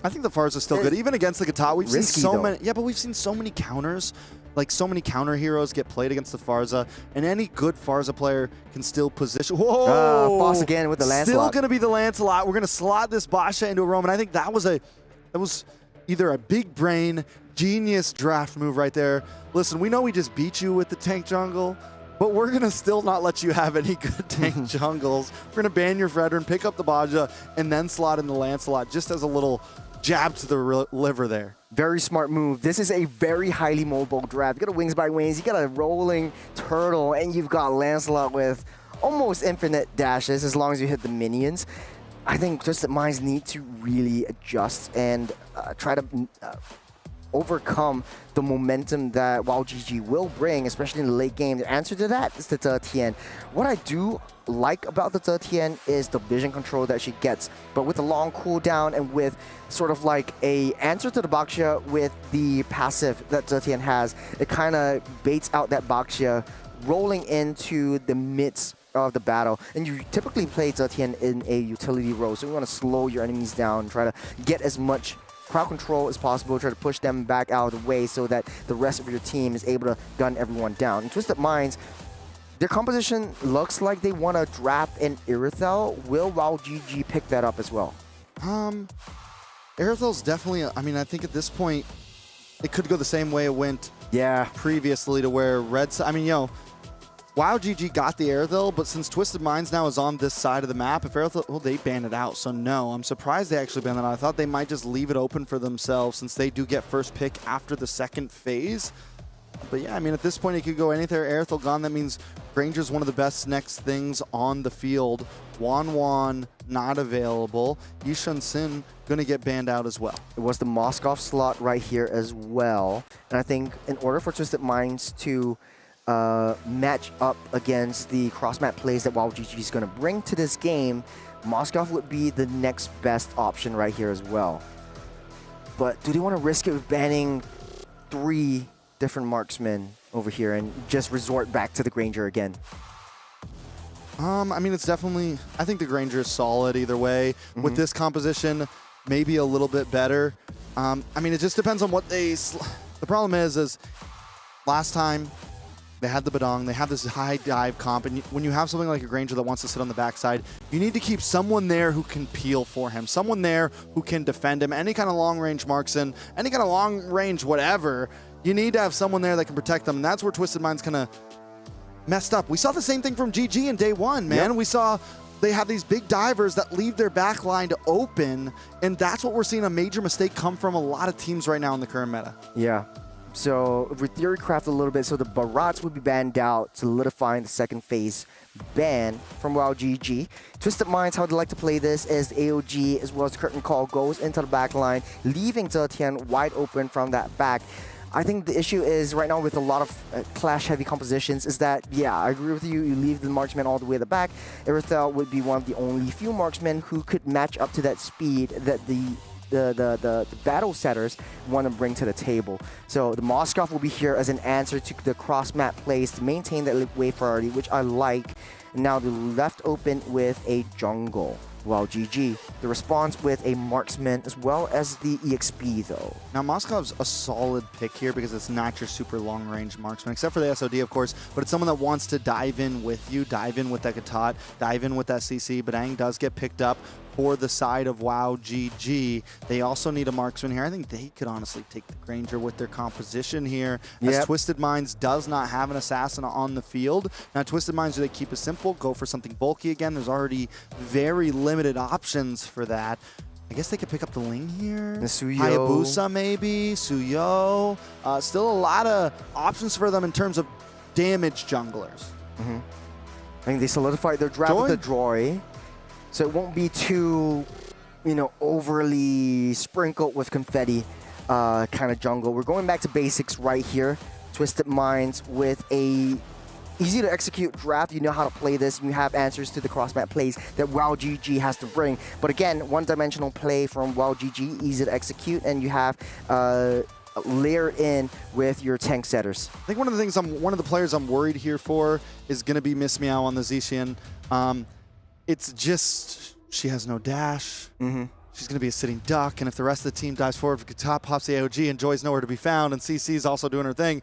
I think the Farsa is still good. Even against the Gata, we've seen risky, so though. many. Yeah, but we've seen so many counters. Like, so many counter heroes get played against the Farsa, and any good Farsa player can still position. Whoa! Foss again with the Lancelot. Still going to be the Lancelot. We're going to slot this Basha into a roam, and I think that was either a big brain, genius draft move right there. Listen, we know we just beat you with the tank jungle, but we're going to still not let you have any good tank jungles. We're going to ban your Fredrin, pick up the Baja, and then slot in the Lancelot just as a little jab to the liver there. Very smart move. This is a very highly mobile draft. You got a Wings by Wings, you got a rolling turtle, and you've got Lancelot with almost infinite dashes as long as you hit the minions. I think Twisted Minds need to really adjust and try to overcome the momentum that WOW GG will bring, especially in the late game. The answer to that is the Tien. What I do like about the Tien is the vision control that she gets, but with a long cooldown and with sort of like a answer to the Baxia with the passive that Tien has, it kind of baits out that Baxia rolling into the midst of the battle. And you typically play Tien in a utility role, so you want to slow your enemies down, try to get as much crowd control as possible, try to push them back out of the way so that the rest of your team is able to gun everyone down. And Twisted Minds, their composition looks like they want to draft an Irithel. Will WOW GG pick that up as well? Irithel's definitely, I mean, I think at this point, it could go the same way it went previously to where I mean, you know, WOW GG got the Irithel, but since Twisted Minds now is on this side of the map, if Irithel, well, they banned it out, so no. I'm surprised they actually banned it out. I thought they might just leave it open for themselves since they do get first pick after the second phase. But yeah, I mean, at this point, it could go anything. Irithel gone, that means Granger's one of the best next things on the field. Wan not available. Yishun Sin gonna get banned out as well. It was the Moskov slot right here as well. And I think in order for Twisted Minds to match up against the cross-map plays that WOW GG is going to bring to this game, Moskov would be the next best option right here as well. But do they want to risk it with banning 3 different marksmen over here and just resort back to the Granger again? I mean, it's definitely, I think the Granger is solid either way. With this composition, maybe a little bit better. I mean, it just depends on what they... The problem is last time, they had the Badong, they have this high dive comp, and when you have something like a Granger that wants to sit on the backside, you need to keep someone there who can peel for him, someone there who can defend him, any kind of long-range marksman, any kind of long-range whatever, you need to have someone there that can protect them, and that's where Twisted Minds kind of messed up. We saw the same thing from GG in day one, man. We saw they have these big divers that leave their back line to open, and that's what we're seeing a major mistake come from a lot of teams right now in the current meta. Yeah. So if we theorycraft a little bit, so the Barats would be banned out, solidifying the second phase ban from WOW GG. Twisted Minds, how they like to play this is the AOG as well as the curtain call goes into the back line, leaving Tien wide open from that back. I think the issue is right now with a lot of clash-heavy compositions is that, yeah, I agree with you. You leave the marksman all the way at the back. Irithel would be one of the only few marksmen who could match up to that speed that the battle setters want to bring to the table. So the Moskov will be here as an answer to the cross-map plays to maintain that wave priority, which I like. And now they're left open with a jungle. WOW GG, the response with a marksman as well as the EXP though. Now Moskov's a solid pick here because it's not your super long range marksman, except for the SOD of course, but it's someone that wants to dive in with you, dive in with that Katat, dive in with that CC. Badang does get picked up for the side of WOW GG. They also need a marksman here. I think they could honestly take the Granger with their composition here, as Twisted Minds does not have an assassin on the field. Now Twisted Minds, do they keep it simple, go for something bulky again? There's already very limited options for that. I guess they could pick up the Ling here. The Suyo. Hayabusa maybe, Suyo. Still a lot of options for them in terms of damage junglers. I think they solidified their draft with the Droy. So it won't be too, you know, overly sprinkled with confetti kind of jungle. We're going back to basics right here. Twisted Minds with a easy to execute draft. You know how to play this. You have answers to the cross-map plays that WOW GG has to bring. But again, one-dimensional play from WOW GG, easy to execute, and you have layered in with your tank setters. I think one of the things one of the players I'm worried here for is going to be Miss Meow on the Zishian. It's just, she has no dash. She's going to be a sitting duck, and if the rest of the team dives forward, top pops the AOG, and Joy's nowhere to be found, and CC's also doing her thing,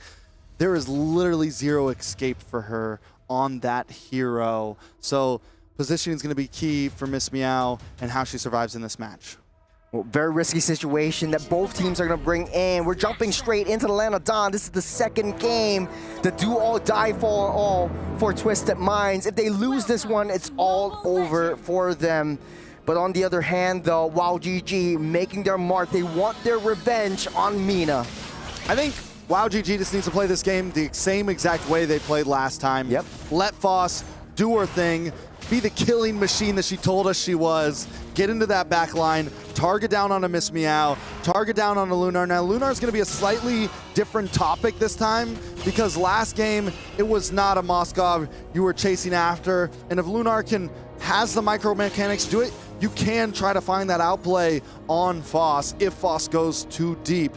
there is literally zero escape for her on that hero. So positioning is going to be key for Miss Meow and how she survives in this match. Well, very risky situation that both teams are going to bring in. We're jumping straight into the land of Dawn. This is the second game. The do all die for all for Twisted Minds. If they lose this one, it's all over for them. But on the other hand, though, WOW GG making their mark. They want their revenge on Mina. I think WOW GG just needs to play this game the same exact way they played last time. Let Foss do her thing. be the killing machine that she told us she was. Get into that back line, target down on a Miss Meow, target down on a Lunar. Now, Lunar is going to be a slightly different topic this time because last game, it was not a Moskov you were chasing after. And if Lunar has the micro mechanics to do it, you can try to find that outplay on Foss if Foss goes too deep.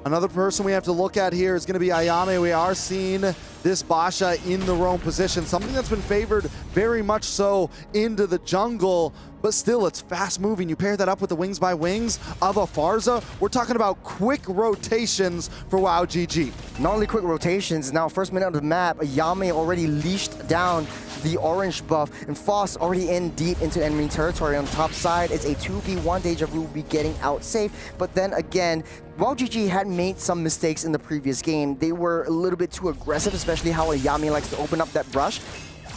Another person we have to look at here is going to be Ayame. We are seeing this Basha in the roam position, something that's been favored very much so into the jungle, but still it's fast moving. You pair that up with the wings by wings of a Farza, we're talking about quick rotations for WoW GG. Not only quick rotations, now first minute of the map, Ayame already leashed down the orange buff, and Foss already in deep into enemy territory. On the top side, it's a 2v1. Deja Vu will be getting out safe, but then again, while GG had made some mistakes in the previous game, they were a little bit too aggressive, especially how Ayame likes to open up that brush.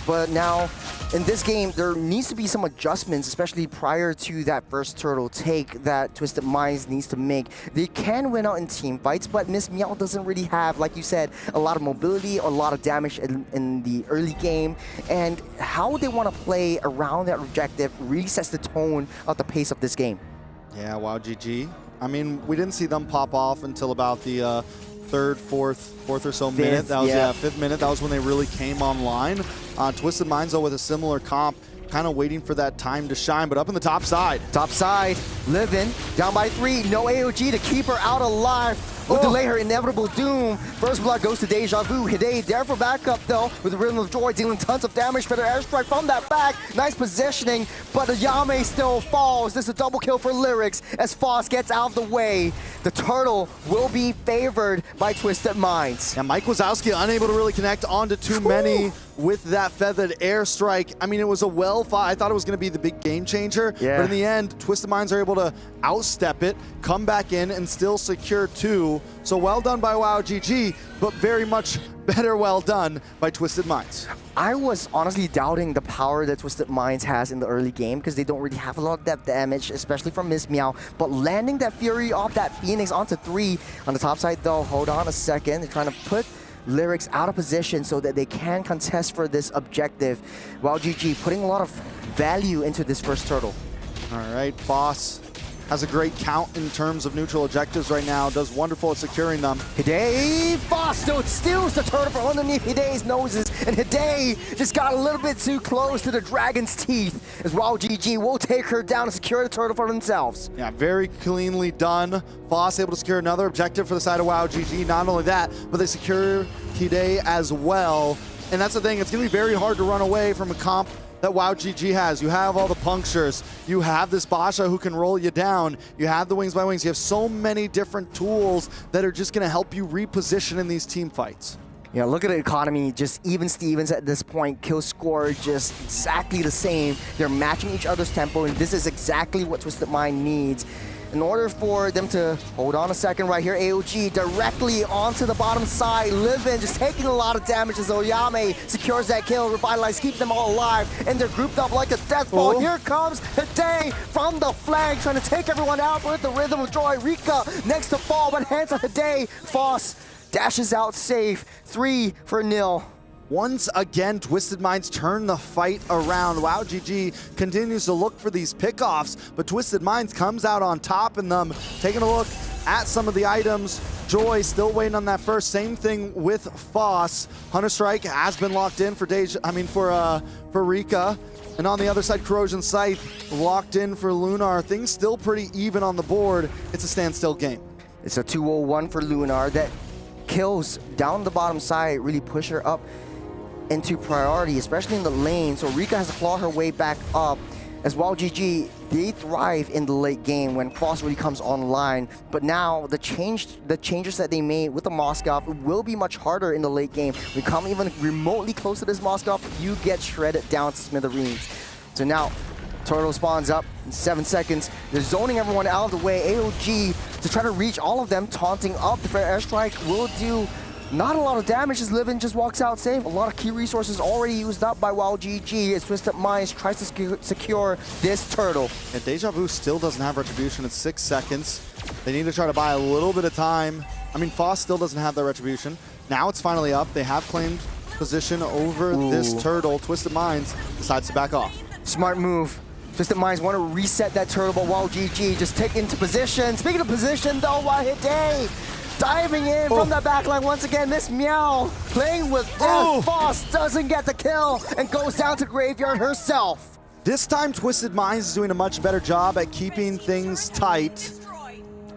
But now, in this game, there needs to be some adjustments, especially prior to that first turtle take that Twisted Minds needs to make. They can win out in team fights, but Miss Meow doesn't really have, like you said, a lot of mobility, a lot of damage in the early game. And how they want to play around that objective really sets the tone of the pace of this game. Yeah, WoW GG. I mean, we didn't see them pop off until about the third, fourth or so minute. That was fifth minute. That was when they really came online. Twisted Minds, though, with a similar comp, kind of waiting for that time to shine. But up in the top side. Top side, Livin, down by 3. No AOG to keep her out alive. Will delay her inevitable doom. First blood goes to Deja Vu. Hide there for backup though, with the Rhythm of Joy dealing tons of damage for the airstrike from that back. Nice positioning, but Ayame still falls. This is a double kill for Lyrics as Foss gets out of the way. The turtle will be favored by Twisted Minds. And Mike Wazowski unable to really connect onto too many with that feathered airstrike. I mean, it was a well-fought. I thought it was going to be the big game changer, but in the end, Twisted Minds are able to outstep it, come back in, and still secure 2. So well done by WoW GG, but very much better well done by Twisted Minds. I was honestly doubting the power that Twisted Minds has in the early game because they don't really have a lot of depth damage, especially from Miss Meow. But landing that Fury off that Phoenix onto 3 on the top side though, hold on a second. They're trying to put Lyrics out of position so that they can contest for this objective. WoW GG putting a lot of value into this first turtle. All right, Foss has a great count in terms of neutral objectives right now, does wonderful at securing them. Hide, Foss still steals the turtle from underneath Hide's noses, and Hide just got a little bit too close to the dragon's teeth, as WoW GG will take her down and secure the turtle for themselves. Yeah, very cleanly done. Foss able to secure another objective for the side of WoW GG. Not only that, but they secure Hide as well. And that's the thing, it's gonna be very hard to run away from a comp that WoW GG has. You have all the punctures, you have this Basha who can roll you down, you have the wings by wings, you have so many different tools that are just gonna help you reposition in these team fights. Yeah, look at the economy, just even Stevens at this point, kill score just exactly the same. They're matching each other's tempo, and this is exactly what Twisted Mind needs. In order for them to, hold on a second right here, AOG directly onto the bottom side. Livin just taking a lot of damage as Oyame secures that kill, revitalize, keep them all alive, and they're grouped up like a death ball. Here comes Hide from the flank, trying to take everyone out with the Rhythm of Joy. Rika next to fall, but hands on Hide. Foss dashes out safe, 3-0. Once again, Twisted Minds turn the fight around. WoW GG continues to look for these pickoffs, but Twisted Minds comes out on top in them. Taking a look at some of the items. Joy still waiting on that first. Same thing with Foss. Hunter Strike has been locked in for Rika. And on the other side, Corrosion Scythe locked in for Lunar. Things still pretty even on the board. It's a standstill game. It's a 2-0-1 for Lunar. That kills down the bottom side really push her up into priority, especially in the lane. So Rika has to claw her way back up. As WoW GG, they thrive in the late game when Foss really comes online. But now the changes that they made with the Moskov will be much harder in the late game. When you come even remotely close to this Moskov, you get shredded down to smithereens. So now Turtle spawns up in 7 seconds. They're zoning everyone out of the way. AOG to try to reach all of them, taunting up. The fair airstrike will do not a lot of damage as Livin just walks out safe. A lot of key resources already used up by WoW GG as Twisted Minds tries to secure this turtle. And Deja Vu still doesn't have retribution. It's 6 seconds. They need to try to buy a little bit of time. I mean, Foss still doesn't have that retribution. Now it's finally up. They have claimed position over this turtle. Twisted Minds decides to back off. Smart move. Twisted Minds want to reset that turtle, but while GG just take into position. Speaking of position, though, Hide diving in from the backline once again. Miss Meow playing with death. Foss doesn't get the kill and goes down to Graveyard herself. This time, Twisted Minds is doing a much better job at keeping things tight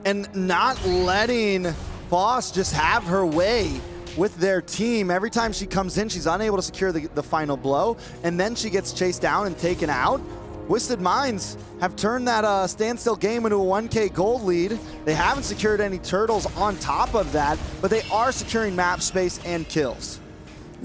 and not letting Foss just have her way with their team. Every time she comes in, she's unable to secure the final blow, and then she gets chased down and taken out. Twisted Minds have turned that standstill game into a 1K gold lead. They haven't secured any turtles on top of that, but they are securing map space and kills.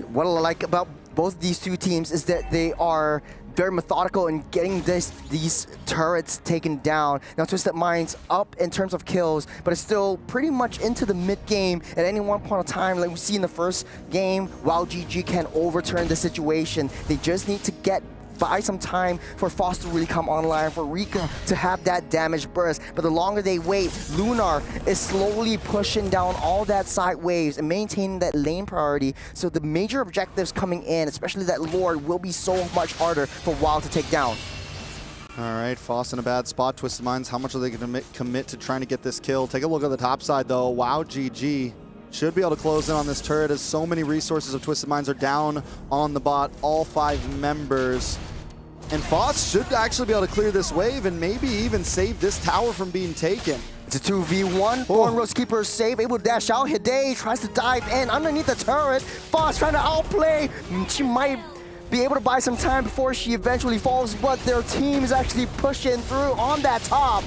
What I like about both these two teams is that they are very methodical in getting these turrets taken down. Now Twisted Minds up in terms of kills, but it's still pretty much into the mid game at any one point of time. Like we see in the first game, while GG can overturn the situation, they just need to buy some time for Foss to really come online, for Rika to have that damage burst. But the longer they wait, Lunar is slowly pushing down all that side waves and maintaining that lane priority. So the major objectives coming in, especially that Lord, will be so much harder for Wild to take down. All right, Foss in a bad spot. Twisted Minds, how much are they going to commit to trying to get this kill? Take a look at the top side, though. Wow, GG should be able to close in on this turret as so many resources of Twisted Minds are down on the bot, all 5 members. And Foss should actually be able to clear this wave and maybe even save this tower from being taken. It's a 2v1. Thorn Rose Keeper is safe, able to dash out. Hide tries to dive in underneath the turret. Foss trying to outplay. She might be able to buy some time before she eventually falls, but their team is actually pushing through on that top.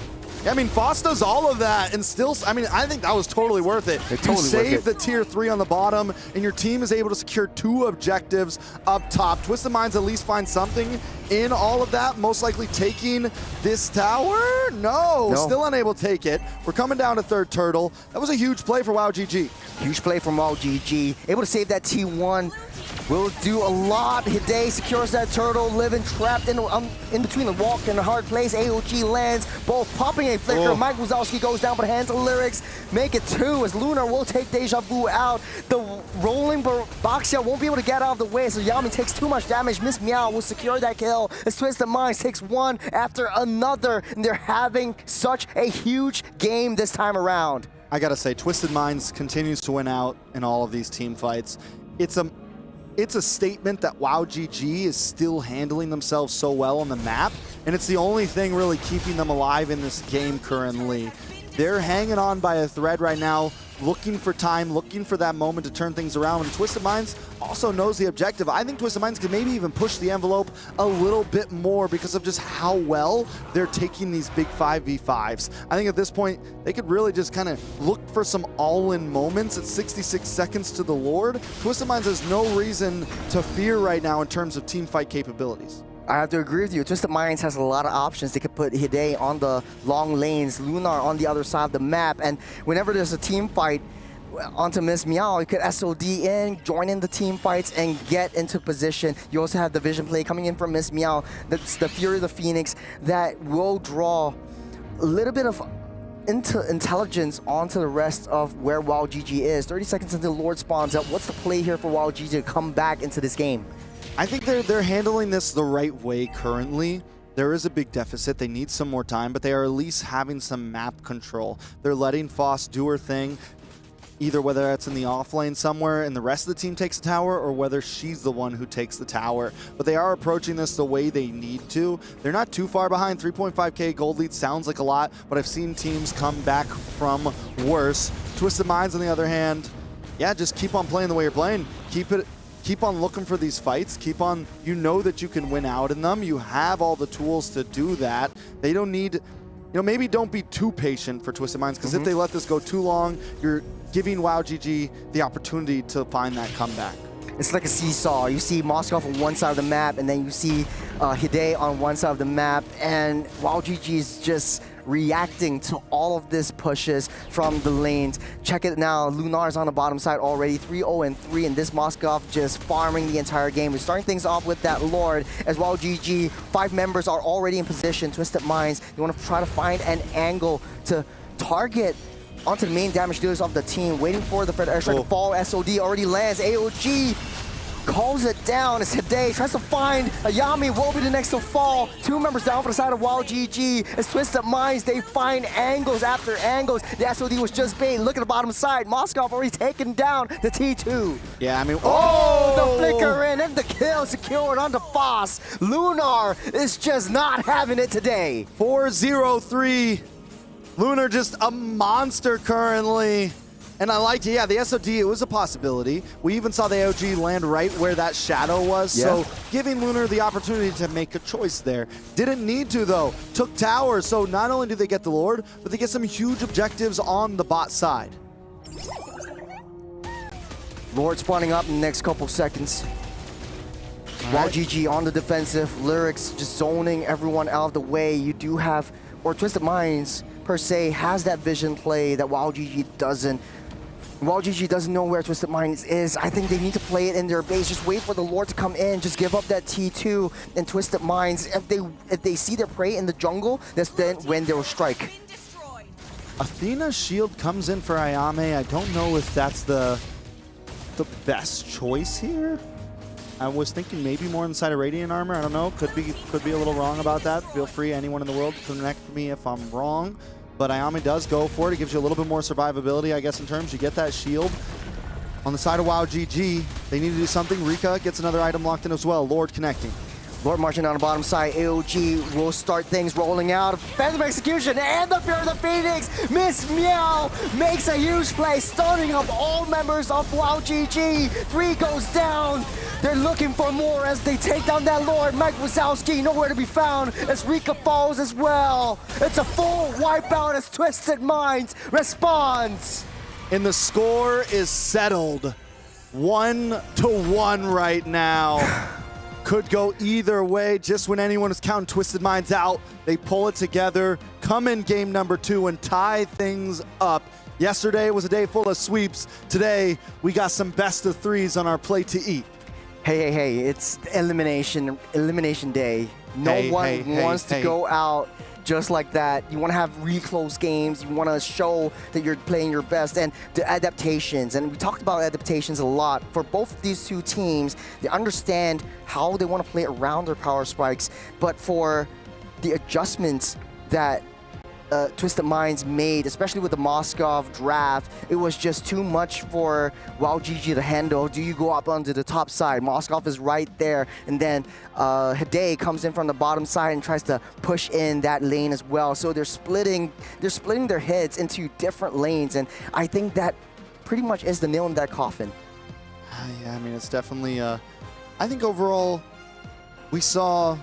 I mean, Foss does all of that and still, I mean, I think that was totally worth it. You save the tier 3 on the bottom and your team is able to secure 2 objectives up top. Twisted Minds at least find something in all of that, most likely taking this tower? No, still unable to take it. We're coming down to 3rd turtle. That was a huge play for WoW GG. Huge play from WoW GG. Able to save that T1. Will do a lot. Hide secures that turtle, living trapped in between the walk and the hard place. AOG lands, both popping a flicker. Mike Wazowski goes down, but hands of Lyrics make it 2 as Lunar will take Deja Vu out. The rolling Boxia won't be able to get out of the way, so Yami takes too much damage. Miss Meow will secure that kill as Twisted Minds takes one after another, and they're having such a huge game this time around. I gotta say, Twisted Minds continues to win out in all of these team fights. It's a statement that WoW GG is still handling themselves so well on the map, and it's the only thing really keeping them alive in this game currently. They're hanging on by a thread right now, looking for time, looking for that moment to turn things around, and Twisted Minds also knows the objective. I think Twisted Minds could maybe even push the envelope a little bit more because of just how well they're taking these big 5v5s. I think at this point, they could really just kind of look for some all-in moments at 66 seconds to the Lord. Twisted Minds has no reason to fear right now in terms of team fight capabilities. I have to agree with you. Twisted Minds has a lot of options. They could put Hide on the long lanes, Lunar on the other side of the map, and whenever there's a team fight onto Miss Meow, you could SOD in, join in the team fights, and get into position. You also have the vision play coming in from Miss Meow. That's the Fury of the Phoenix that will draw a little bit of intelligence onto the rest of where WoW GG is. 30 seconds until Lord spawns up. What's the play here for WoW GG to come back into this game? I think they're handling this the right way currently. There is a big deficit. They need some more time, but they are at least having some map control. They're letting Foss do her thing, either whether it's in the off lane somewhere and the rest of the team takes the tower, or whether she's the one who takes the tower. But they are approaching this the way they need to. They're not too far behind. 3.5k gold lead sounds like a lot, but I've seen teams come back from worse. Twisted Minds, on the other hand, yeah, just keep on playing the way you're playing. Keep on looking for these fights. Keep on, you know that you can win out in them. You have all the tools to do that. They don't need, maybe don't be too patient for Twisted Minds, because if they let this go too long, you're giving WoW GG the opportunity to find that comeback. It's like a seesaw. You see Moskov on one side of the map, and then you see Hide on one side of the map, and WoW GG is just reacting to all of this pushes from the lanes. Check it now, Lunar's on the bottom side already, 3-0-3, and this Moskov just farming the entire game. We're starting things off with that Lord as WoW GG. 5 members are already in position. Twisted Minds, you want to try to find an angle to target onto the main damage dealers of the team, waiting for the Fred airstrike to fall. SOD already lands. AOG calls it down as Hide tries to find Ayami. Will be the next to fall. 2 members down for the side of Wild GG. As Twisted Minds, they find angles after angles. The SOD was just bait. Look at the bottom side. Moskov already taken down the T2. Yeah, I mean, the flicker in and the kill secured onto Foss. Lunar is just not having it today. 4-0-3. Lunar just a monster currently. And I liked it. Yeah, the SOD, it was a possibility. We even saw the AOG land right where that shadow was. Yeah. So giving Lunar the opportunity to make a choice there. Didn't need to, though. Took tower. So not only do they get the Lord, but they get some huge objectives on the bot side. Lord spawning up in the next couple seconds. While GG on the defensive, Lyrics just zoning everyone out of the way. You do have, or Twisted Minds per se has that vision play that Wild GG doesn't. Wild GG doesn't know where Twisted Minds is. I think they need to play it in their base. Just wait for the Lord to come in. Just give up that T2 and Twisted Minds. If they see their prey in the jungle, that's then when they will strike. Athena's shield comes in for Ayame. I don't know if that's the best choice here. I was thinking maybe more inside of Radiant Armor. I don't know. Could be a little wrong about that. Feel free, anyone in the world, to connect me if I'm wrong. But Ayame does go for it. It gives you a little bit more survivability, I guess, in terms. You get that shield. On the side of WoW GG, they need to do something. Rika gets another item locked in as well. Lord connecting. Lord marching on the bottom side. AOG will start things rolling out. Phantom Execution and the Fear of the Phoenix. Miss Meow makes a huge play, starting up all members of WoW GG. 3 goes down. They're looking for more as they take down that Lord. Mike Wazowski nowhere to be found as Rika falls as well. It's a full wipeout as Twisted Minds responds. And the score is settled. 1-1 right now. Could go either way. Just when anyone is counting Twisted Minds out, they pull it together, come in game number 2 and tie things up. Yesterday was a day full of sweeps. Today, we got some best of 3s on our plate to eat. Hey, it's elimination day. No one wants to go out just like that. You want to have really close games. You want to show that you're playing your best. And the adaptations, and we talked about adaptations a lot. For both of these 2 teams, they understand how they want to play around their power spikes. But for the adjustments that Twisted Minds made, especially with the Moskov draft, it was just too much for WoW GG to handle. Do you go up onto the top side? Moskov is right there, and then Hide comes in from the bottom side and tries to push in that lane as well. So they're splitting their heads into different lanes, and I think that pretty much is the nail in that coffin. Yeah, I mean, it's definitely, I think overall, we saw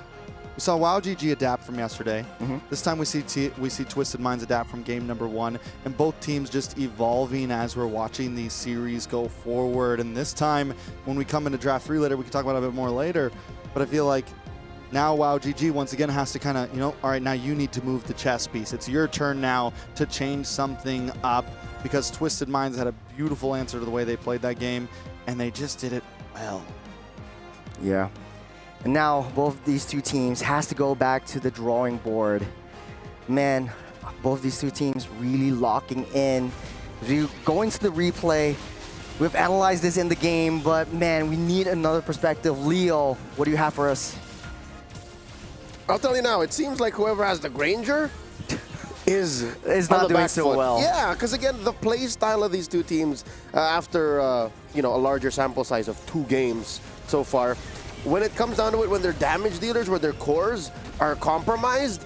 WoW GG adapt from yesterday. This time we see Twisted Minds adapt from game number 1, and both teams just evolving as we're watching these series go forward. And this time, when we come into Draft 3 later, we can talk about it a bit more later, but I feel like now WoW GG once again has to kind of, all right, now you need to move the chess piece. It's your turn now to change something up, because Twisted Minds had a beautiful answer to the way they played that game, and they just did it well. Yeah. And now both these 2 teams has to go back to the drawing board. Man, both these 2 teams really locking in. As we go into the replay, we've analyzed this in the game, but man, we need another perspective. Leo, what do you have for us? I'll tell you now, it seems like whoever has the Granger is not doing so well. Yeah, because again, the play style of these 2 teams, after a larger sample size of 2 games so far, when it comes down to it, when their damage dealers, where their cores are compromised,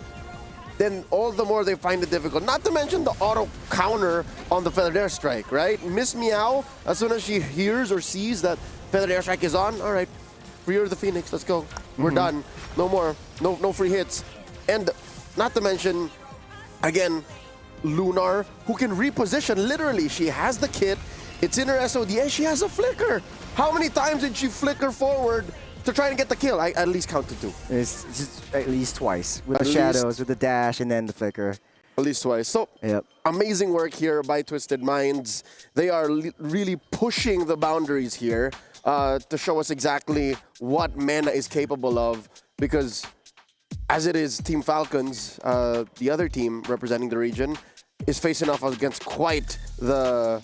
then all the more they find it difficult. Not to mention the auto counter on the Feathered Airstrike, right? Miss Meow, as soon as she hears or sees that Feathered Airstrike is on, all right, Fear of the Phoenix, let's go. We're done. No more. No free hits. And not to mention, again, Lunar, who can reposition literally. She has the kit, it's in her SOD, and she has a flicker. How many times did she flicker forward to try and get the kill? I at least counted 2. It's just at least twice. With the shadows, with the dash, and then the flicker. At least twice. So, amazing work here by Twisted Minds. They are really pushing the boundaries here to show us exactly what Mana is capable of, because as it is, Team Falcons, the other team representing the region, is facing off against quite the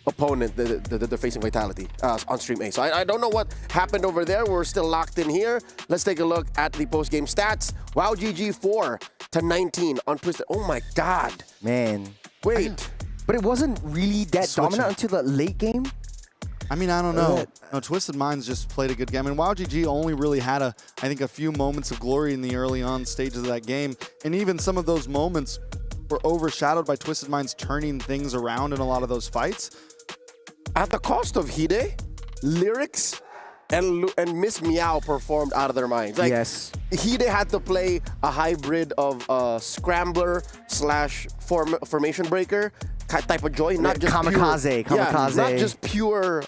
opponent that they're facing Vitality on Stream A. So I don't know what happened over there. We're still locked in here. Let's take a look at the post-game stats. WoW GG 4-19 on Twisted. Oh my God. Man. Wait. But it wasn't really that dominant until the late game? I mean, I don't know. No, Twisted Minds just played a good game. I mean, WoW GG only really had, I think, a few moments of glory in the early on stages of that game. And even some of those moments were overshadowed by Twisted Minds turning things around in a lot of those fights. At the cost of Hide, Lyrics, and Miss Meow performed out of their minds. Like, yes. Hide had to play a hybrid of scrambler / formation breaker type of joy, not just kamikaze. Pure, yeah, not just pure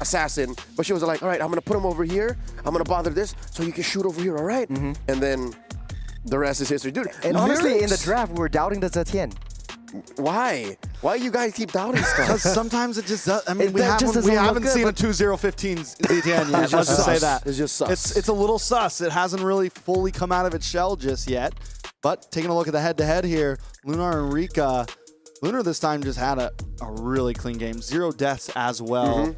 assassin. But she was like, all right, I'm gonna put him over here. I'm gonna bother this so you can shoot over here, all right? And then the rest is history, dude. And honestly, in the draft, we were doubting the Zetian. Why? Why you guys keep doubting stuff? Because sometimes it just does. I mean, we haven't seen a 2-0-15 ZTN yet. Let's just say that. It's just sus. It's a little sus. It hasn't really fully come out of its shell just yet. But taking a look at the head-to-head here, Lunar and Rika. Lunar this time just had a really clean game. 0 deaths as well.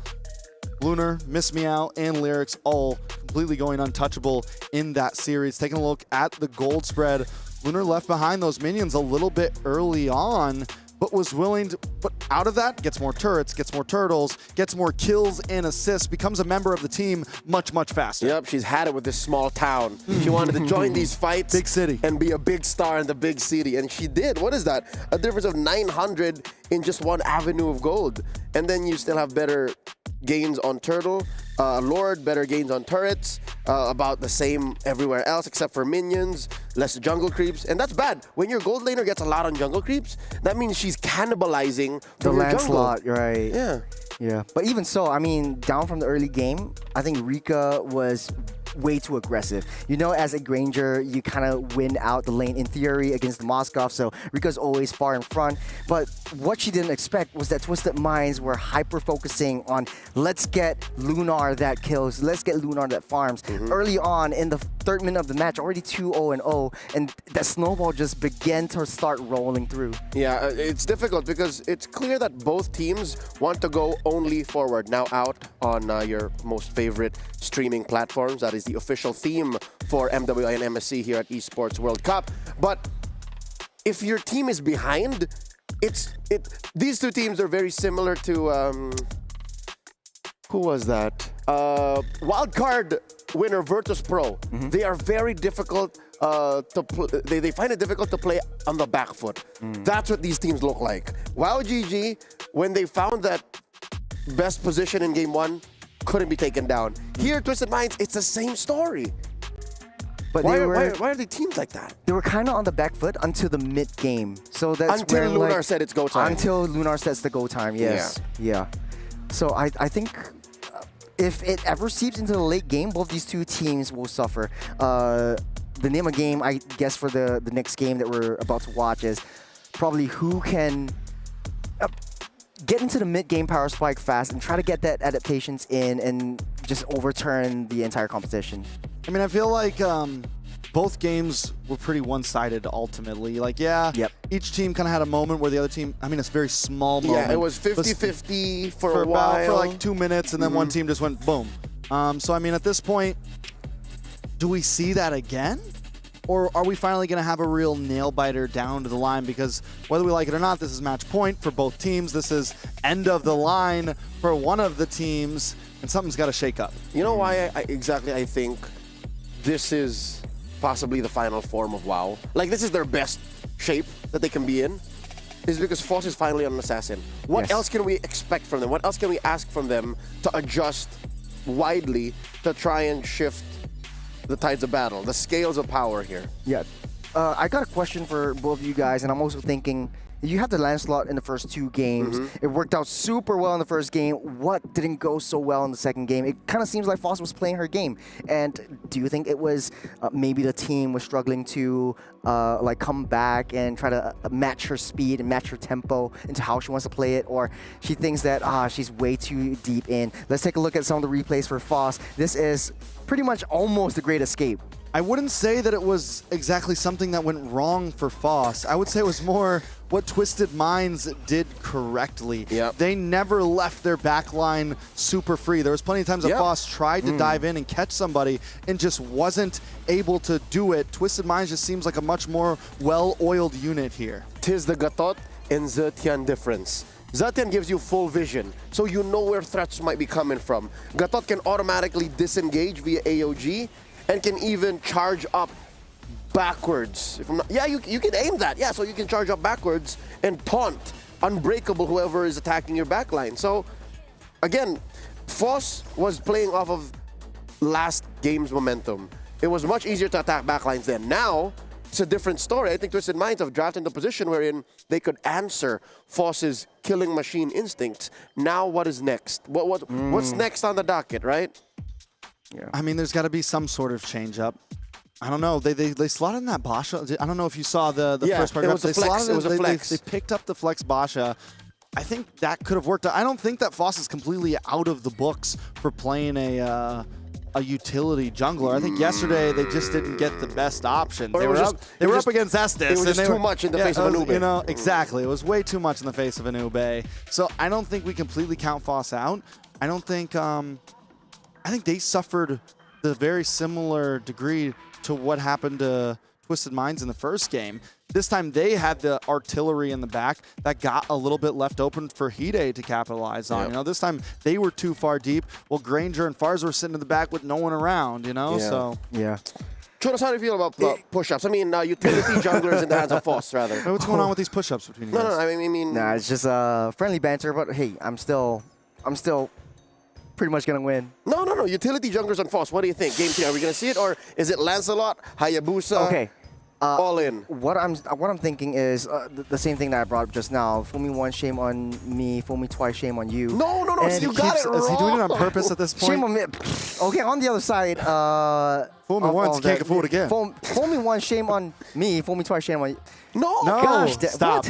Lunar, Miss Meow, and Lyrics all completely going untouchable in that series. Taking a look at the gold spread, Lunar left behind those minions a little bit early on, but was willing to, but out of that, gets more turrets, gets more turtles, gets more kills and assists, becomes a member of the team much, much faster. Yep, she's had it with this small town. She wanted to join these fights. Big city. And be a big star in the big city, and she did. What is that? A difference of 900 in just one avenue of gold. And then you still have better gains on Turtle, Lord, better gains on turrets, about the same everywhere else except for minions, less jungle creeps, and that's bad. When your gold laner gets a lot on jungle creeps, that means she's cannibalizing the your Lancelot, jungle. right? Yeah. Yeah, but even so, I mean, down from the early game, I think Rika was way too aggressive. You know, as a Granger, you kind of win out the lane in theory against the Moskov, so Rika's always far in front. But what she didn't expect was that Twisted Minds were hyper-focusing on, let's get Lunar that kills, let's get Lunar that farms. Early on, in the 3rd minute of the match, already 2-0-0, and that snowball just began to start rolling through. Yeah, it's difficult because it's clear that both teams want to go only forward. Now out on your most favorite streaming platforms. That is the official theme for MWI and MSC here at Esports World Cup. But if your team is behind, these two teams are very similar to who was that? Wildcard winner Virtus.pro. They are very difficult they find it difficult to play on the back foot. That's what these teams look like. WoW GG, when they found that best position in game 1, couldn't be taken down. Here, Twisted Minds, it's the same story. But why are they teams like that? They were kind of on the back foot until the mid game. So that's until when, Lunar said it's go time. Until Lunar says the go time, yes. Yeah. So I think if it ever seeps into the late game, both these two teams will suffer. The name of game, I guess, for the next game that we're about to watch is probably who can get into the mid-game power spike fast and try to get that adaptations in and just overturn the entire competition. I mean, I feel like both games were pretty one-sided ultimately. Like, each team kind of had a moment where the other team, I mean, it's a very small moment. Yeah, it was 50-50 for a while. For like 2 minutes, and then one team just went boom. So, I mean, at this point, do we see that again? Or are we finally going to have a real nail-biter down to the line? Because whether we like it or not, this is match point for both teams. This is end of the line for one of the teams, and something's got to shake up. You know why I think this is possibly the final form of WoW? Like, this is their best shape that they can be in, is because Foss is finally an assassin. What else can we expect from them? What else can we ask from them to adjust widely to try and shift the tides of battle, the scales of power here? Yeah. I got a question for both of you guys, and I'm also thinking, you have the Lancelot in the first 2 games. It worked out super well in the first game. What didn't go so well in the second game? It kind of seems like Foss was playing her game. And do you think it was maybe the team was struggling to like come back and try to match her speed and match her tempo into how she wants to play it? Or she thinks that she's way too deep in? Let's take a look at some of the replays for Foss. This is pretty much almost the Great Escape. I wouldn't say that it was exactly something that went wrong for Foss. I would say it was more what Twisted Minds did correctly. Yep. They never left their back line super free. There was plenty of times that Foss tried to dive in and catch somebody and just wasn't able to do it. Twisted Minds just seems like a much more well-oiled unit here. Tis the Gatot and Zetian difference. Zetian gives you full vision, so you know where threats might be coming from. Gatot can automatically disengage via AOG and can even charge up backwards. If I'm not, you can aim that. Yeah, so you can charge up backwards and taunt unbreakable whoever is attacking your backline. So, again, Foss was playing off of last game's momentum. It was much easier to attack backlines then. Now, it's a different story. I think Twisted Minds have drafted into a position wherein they could answer Foss's killing machine instincts. Now, what is next? What's next on the docket, right? Yeah. I mean, there's got to be some sort of change up. I don't know. They slotted in that Basha. I don't know if you saw the first part. It was a flex. It was a flex. They picked up the flex Basha. I think that could have worked. I don't think that Foss is completely out of the books for playing a utility jungler. I think yesterday they just didn't get the best option. They were up against Estes. It was just too much in the face of Anube. You know, exactly. It was way too much in the face of Anube. So I don't think we completely count Foss out. I don't think. I think they suffered the very similar degree to what happened to Twisted Minds in the first game. This time they had the artillery in the back that got a little bit left open for Hide to capitalize on. You know, this time they were too far deep, while Granger and Farza were sitting in the back with no one around, you know? So Churos, how do you feel about push-ups? I mean, utility junglers in the hands of Foss, rather. What's going on with these push-ups between you guys? No, I mean... Nah, it's just friendly banter, but hey, I'm still pretty much gonna win. No. Utility junglers on Foss. What do you think? Game 3, are we gonna see it, or is it Lancelot, Hayabusa? Okay. All in. What I'm thinking is the same thing that I brought up just now. Fool me once, shame on me. Fool me twice, shame on you. No, you got it wrong. Is he doing it on purpose at this point? Shame on me. Okay, on the other side. Fool me once, can't get fooled again. Fool me once, shame on me. Fool me twice, shame on you. No, gosh, stop.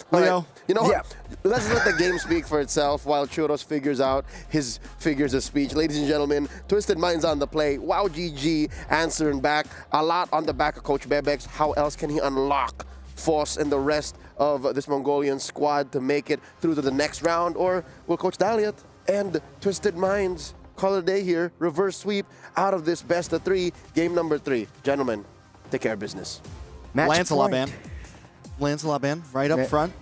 What? Leo. You know what? Let's let the game speak for itself while Churos figures out his figures of speech. Ladies and gentlemen, Twisted Minds on the play. Wow, GG answering back. A lot on the back of Coach Bebex. How else can he unlock Foss and the rest of this Mongolian squad to make it through to the next round? Or will Coach Daliot and Twisted Minds call it a day here? Reverse sweep out of this best of 3, game number 3. Gentlemen, take care of business. Lancelot ban right up front.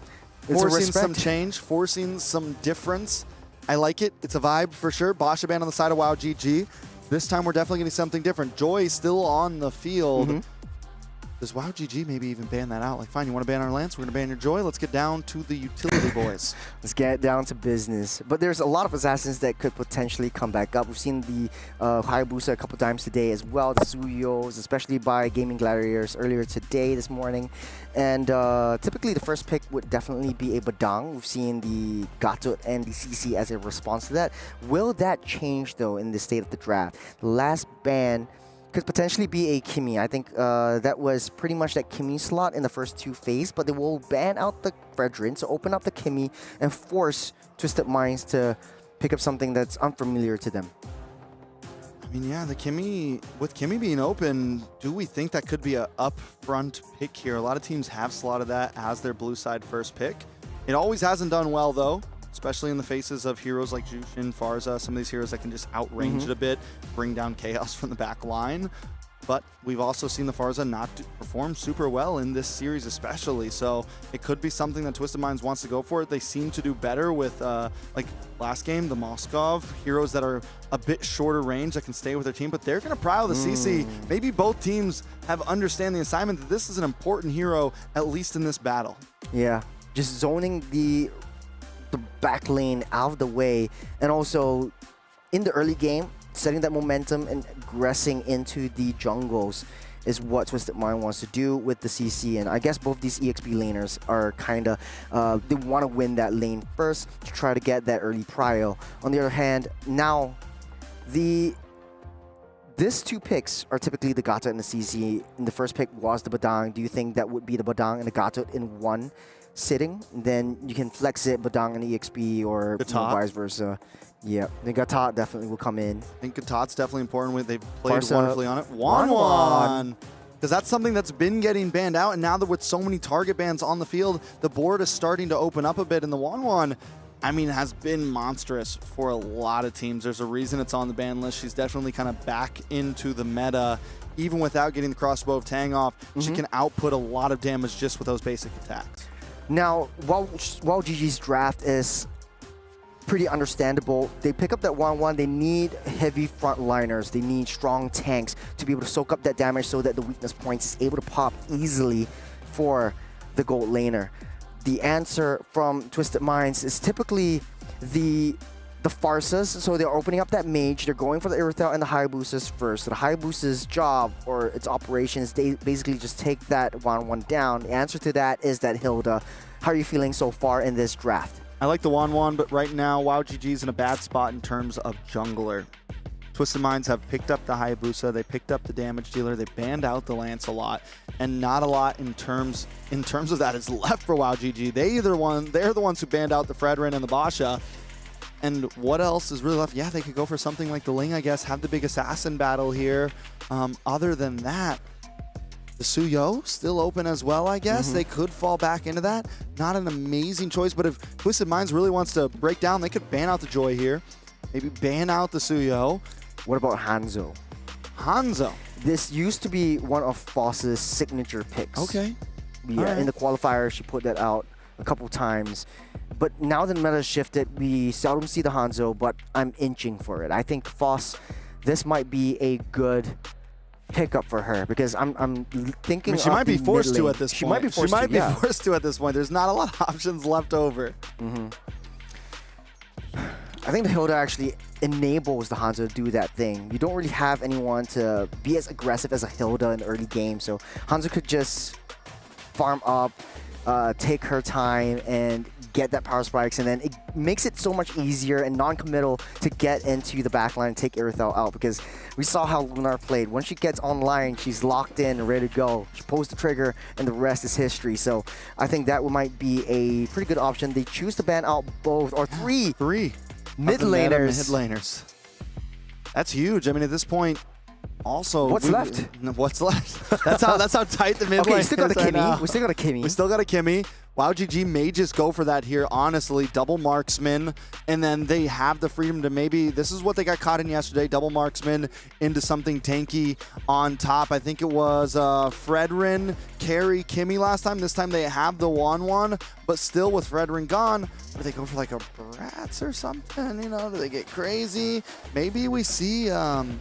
Forcing some change, forcing some difference. I like it. It's a vibe for sure. Basha ban on the side of WoW GG. This time we're definitely getting something different. Joy still on the field. Does WoW GG maybe even ban that out? Like, fine, you want to ban our Lance? We're going to ban your Joy. Let's get down to the utility boys. Let's get down to business. But there's a lot of assassins that could potentially come back up. We've seen the Hayabusa a couple times today as well. The Suyos, especially by Gaming Gladiators earlier today, this morning. And typically the first pick would definitely be a Badang. We've seen the Gatut and the CC as a response to that. Will that change, though, in the state of the draft? The last ban could potentially be a Kimi. I think that was pretty much that Kimi slot in the first 2 phases, but they will ban out the Fredrin, so open up the Kimi and force Twisted Minds to pick up something that's unfamiliar to them. I mean, yeah, the Kimi, with Kimi being open, do we think that could be a upfront pick here? A lot of teams have slotted that as their blue side first pick. It always hasn't done well, though, especially in the faces of heroes like Jushin, Farza, some of these heroes that can just outrange it a bit, bring down chaos from the back line. But we've also seen the Farza not perform super well in this series especially, so it could be something that Twisted Minds wants to go for. They seem to do better with, like last game, the Moskov, heroes that are a bit shorter range that can stay with their team, but they're going to prowl the CC. Maybe both teams have understand the assignment that this is an important hero, at least in this battle. Yeah, just zoning the back lane out of the way, and also in the early game, setting that momentum and aggressing into the jungles is what Twisted Mind wants to do with the CC. And I guess both these EXP laners are kind of, they want to win that lane first to try to get that early prio. On the other hand, now these 2 picks are typically the Gatut and the CC. And the first pick was the Badang. Do you think that would be the Badang and the Gatut in one sitting? Then you can flex it, Badang and EXP, or vice versa. Yeah, the Gatot definitely will come in. I think Gatot's definitely important. They've played wonderfully on it. 1-1. because that's something that's been getting banned out, and now that with so many target bans on the field, the board is starting to open up a bit, and the 1-1, I mean, has been monstrous for a lot of teams. There's a reason it's on the ban list. She's definitely kind of back into the meta. Even without getting the crossbow of Tang off, she can output a lot of damage just with those basic attacks. Now, while GG's draft is pretty understandable, they pick up that 1-1, they need heavy frontliners, they need strong tanks to be able to soak up that damage so that the weakness points is able to pop easily for the gold laner. The answer from Twisted Minds is typically the Farsas, so they're opening up that mage, they're going for the Irithel and the Hayabusas first. So the Hayabusa's job, or its operations, they basically just take that 1-1 down. The answer to that is that Hilda. How are you feeling so far in this draft? I like the 1-1, but right now, WowGG's in a bad spot in terms of jungler. Twisted Minds have picked up the Hayabusa, they picked up the damage dealer, they banned out the Lance a lot, and not a lot in terms of that is left for WowGG. They're the ones who banned out the Fredrin and the Basha. And what else is really left? Yeah, they could go for something like the Ling, I guess, have the big assassin battle here. Other than that, the Suyo still open as well, I guess. They could fall back into that. Not an amazing choice, but if Twisted Minds really wants to break down, they could ban out the Joy here. Maybe ban out the Suyo. What about Hanzo? Hanzo. This used to be one of Foss's signature picks. Okay. Yeah, in the qualifier, she put that out a couple times. But now that the meta has shifted, we seldom see the Hanzo, but I'm inching for it. I think Foss, this might be a good pickup for her because I'm thinking she might be forced to at this point. She might be forced to at this point. There's not a lot of options left over. I think the Hilda actually enables the Hanzo to do that thing. You don't really have anyone to be as aggressive as a Hilda in the early game, so Hanzo could just farm up, take her time, and get that power spikes, and then it makes it so much easier and non-committal to get into the backline and take Irithel out, because we saw how Lunar played. Once she gets online, she's locked in and ready to go. She pulls the trigger, and the rest is history. So I think that might be a pretty good option. They choose to ban out both, or three mid laners. That's huge. I mean, at this point, also what's left? What's left? That's how tight the mid lane is. We still got a Kimmy. We still got a Kimmy. WowGG may just go for that here, honestly. Double marksman, and then they have the freedom to maybe, this is what they got caught in yesterday, double marksman into something tanky on top. I think it was Fredrin carry Kimmy last time. This time they have the 1-1, but still with Fredrin gone, do they go for like a Bratz or something? You know, do they get crazy? Maybe we see an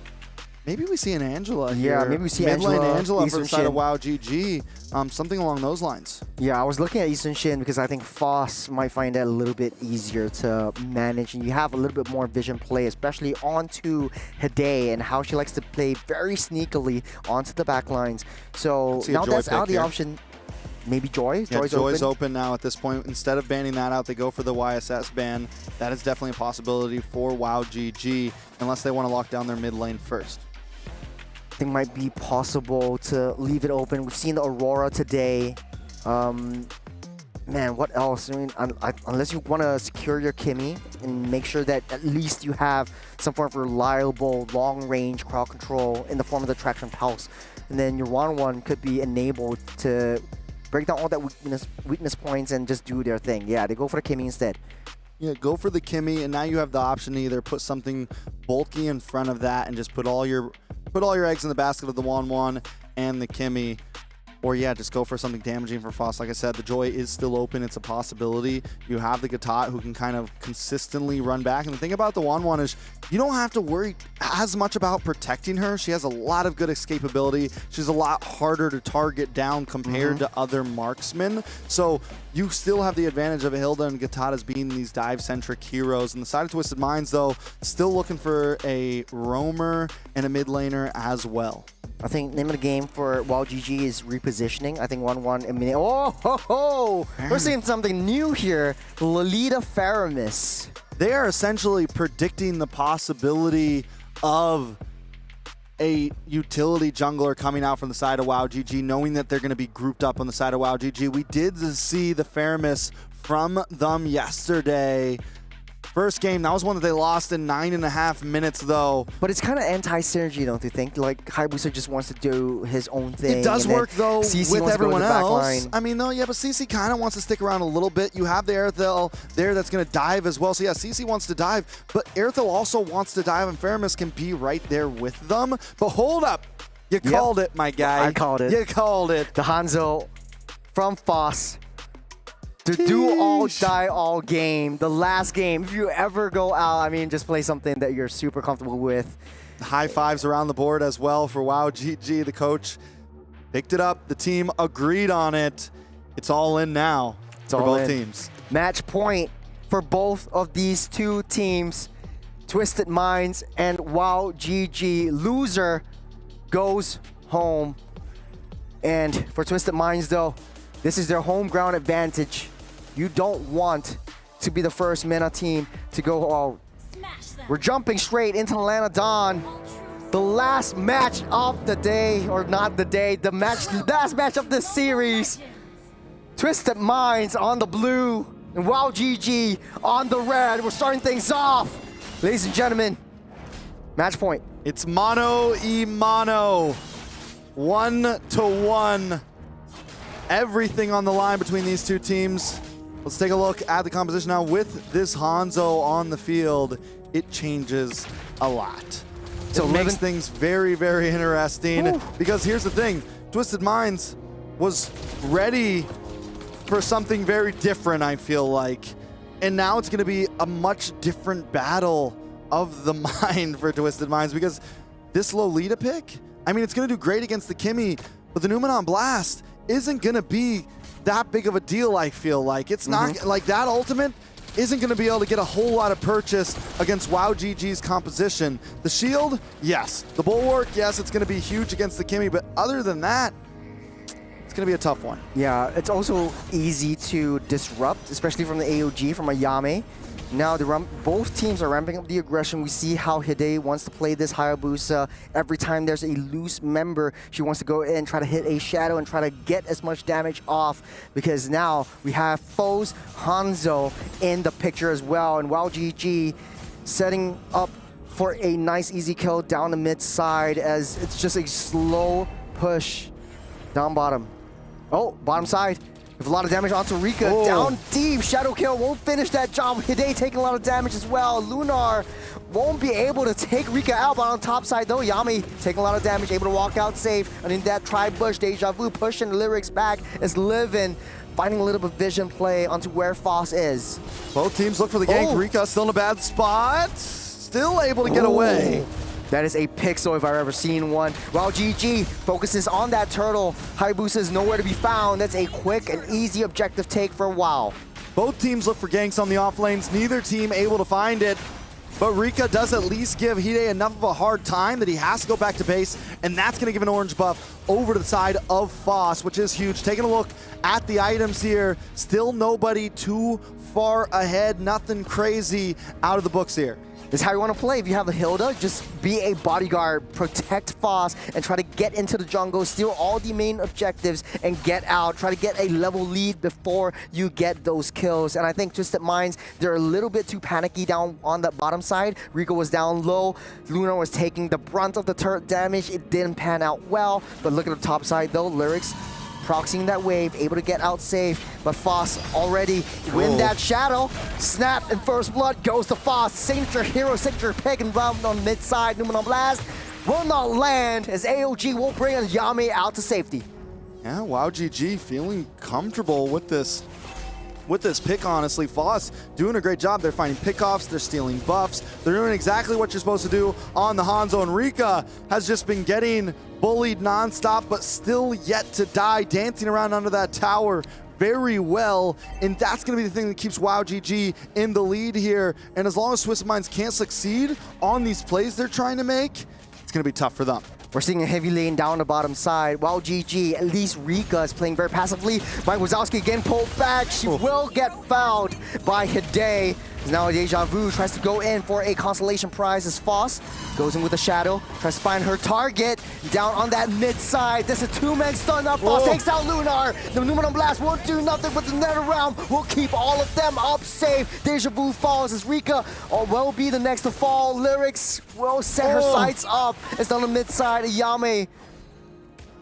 Angela here. Yeah, maybe we see mid-lane Angela Eastern for the side of Shin. WowGG. Something along those lines. Yeah, I was looking at Eastern Shin because I think Foss might find that a little bit easier to manage, and you have a little bit more vision play, especially onto Hide and how she likes to play very sneakily onto the back lines. So now that's out of the option. Maybe Joy? Yeah, Joy's open now at this point. Instead of banning that out, they go for the YSS ban. That is definitely a possibility for WowGG, unless they want to lock down their mid lane first. I think might be possible to leave it open. We've seen the Aurora today. Man, what else? I mean, unless you want to secure your Kimmy and make sure that at least you have some form of reliable long-range crowd control in the form of the Traction Pulse, and then your 1-1 could be enabled to break down all that weakness points and just do their thing. Yeah, they go for the Kimmy instead. Yeah, go for the Kimmy, and now you have the option to either put something bulky in front of that and just put all your eggs in the basket of the 1-1 and the Kimmy. Or yeah, just go for something damaging for Foss. Like I said, the Joy is still open. It's a possibility. You have the Gatot who can kind of consistently run back. And the thing about the 1-1 is you don't have to worry as much about protecting her. She has a lot of good escapability. She's a lot harder to target down compared to other marksmen. So you still have the advantage of Hilda and Gatot as being these dive-centric heroes. And the side of Twisted Minds, though, still looking for a roamer and a mid laner as well. I think name of the game for WowGG is repositioning. I think 1-1. I mean, oh ho ho! We're seeing something new here. Lolita Faramis. They are essentially predicting the possibility of a utility jungler coming out from the side of WowGG, knowing that they're going to be grouped up on the side of WowGG. We did see the Faramis from them yesterday. First game, that was one that they lost in 9.5 minutes, though. But it's kind of anti-synergy, don't you think? Like, Hayabusa just wants to do his own thing. It does work, though, with everyone else. I mean, though, yeah, but CC kind of wants to stick around a little bit. You have the Airthel there that's going to dive as well. So, yeah, CC wants to dive, but Airthel also wants to dive, and Faramis can be right there with them. But hold up. You called it, my guy. I called it. You called it. The Hanzo from Foss. To do all, die all game, the last game. If you ever go out, I mean, just play something that you're super comfortable with. High fives around the board as well for WoW GG. The coach picked it up. The team agreed on it. It's all in now for both teams. Match point for both of these two teams. Twisted Minds and WoW GG. Loser goes home. And for Twisted Minds, though, this is their home ground advantage. You don't want to be the first MENA team to go out. We're jumping straight into Atlanta Dawn. The last match of the day, or not the day, the last match of the series. Twisted Minds on the blue and WoW GG on the red. We're starting things off. Ladies and gentlemen, match point. It's mano y mano. 1-1. Everything on the line between these two teams. Let's take a look at the composition now. With this Hanzo on the field, it changes a lot. So it makes things very, very interesting. Because here's the thing, Twisted Minds was ready for something very different, I feel like. And now it's gonna be a much different battle of the mind for Twisted Minds, because this Lolita pick, I mean, it's gonna do great against the Kimmy, but the Numenon Blast isn't gonna be that big of a deal, I feel like. It's not like that ultimate isn't gonna be able to get a whole lot of purchase against WoW GG's composition. The shield, yes. The bulwark, yes, it's gonna be huge against the Kimmy, but other than that, it's gonna be a tough one. Yeah, it's also easy to disrupt, especially from the AOG, from a Yame. Now both teams are ramping up the aggression. We see how Hide wants to play this Hayabusa. Every time there's a loose member, she wants to go in, try to hit a shadow and try to get as much damage off, because now we have Foe's Hanzo in the picture as well. And WoW GG setting up for a nice easy kill down the mid side, as it's just a slow push down bottom. Oh, bottom side. With a lot of damage onto Rika. Down deep. Shadow kill won't finish that job. Hide taking a lot of damage as well. Lunar won't be able to take Rika out, but on top side though, Yami taking a lot of damage, able to walk out safe. And in that tri-bush, Deja Vu pushing the lyrics back is Livin, finding a little bit of vision play onto where Foss is. Both teams look for the gank. Rika still in a bad spot. Still able to get away. That is a pixel if I've ever seen one. While GG focuses on that turtle, Hayabusa is nowhere to be found. That's a quick and easy objective take for WoW. Both teams look for ganks on the off lanes. Neither team able to find it. But Rika does at least give Hide enough of a hard time that he has to go back to base, and that's going to give an orange buff over to the side of Foss, which is huge. Taking a look at the items here, still nobody too far ahead. Nothing crazy out of the books here. This is how you want to play. If you have a Hilda, just be a bodyguard, protect Foss, and try to get into the jungle, steal all the main objectives, and get out. Try to get a level lead before you get those kills. And I think Twisted Minds, they're a little bit too panicky down on the bottom side. Rika was down low. Luna was taking the brunt of the turret damage. It didn't pan out well. But look at the top side, though. Lyrics proxying that wave, able to get out safe, but Foss already win that shadow. Snap and first blood goes to Foss. Signature hero, signature pick and round on mid side. Numenon Blast will not land as AOG will bring Yami out to safety. Yeah, WoW GG feeling comfortable with this pick, honestly. Foss doing a great job. They're finding pickoffs, they're stealing buffs, they're doing exactly what you're supposed to do on the Hanzo, and Rika has just been getting bullied non-stop, but still yet to die, dancing around under that tower very well, and that's going to be the thing that keeps WoW GG in the lead here. And as long as Twisted Minds can't succeed on these plays they're trying to make, it's going to be tough for them. We're seeing a heavy lane down the bottom side. WoW GG, at least Rika is playing very passively. Mike Wazowski again pulled back. She will get fouled by Hide. Now Deja Vu tries to go in for a consolation prize as Foss goes in with a shadow, tries to find her target down on that mid side. There's a two-man stun up. Foss takes out Lunar. The Numenor Blast won't do nothing, but the Nether Realm will keep all of them up safe. Deja Vu falls as Rika will be the next to fall. Lyrics will set her sights up. It's down the mid side. Yame.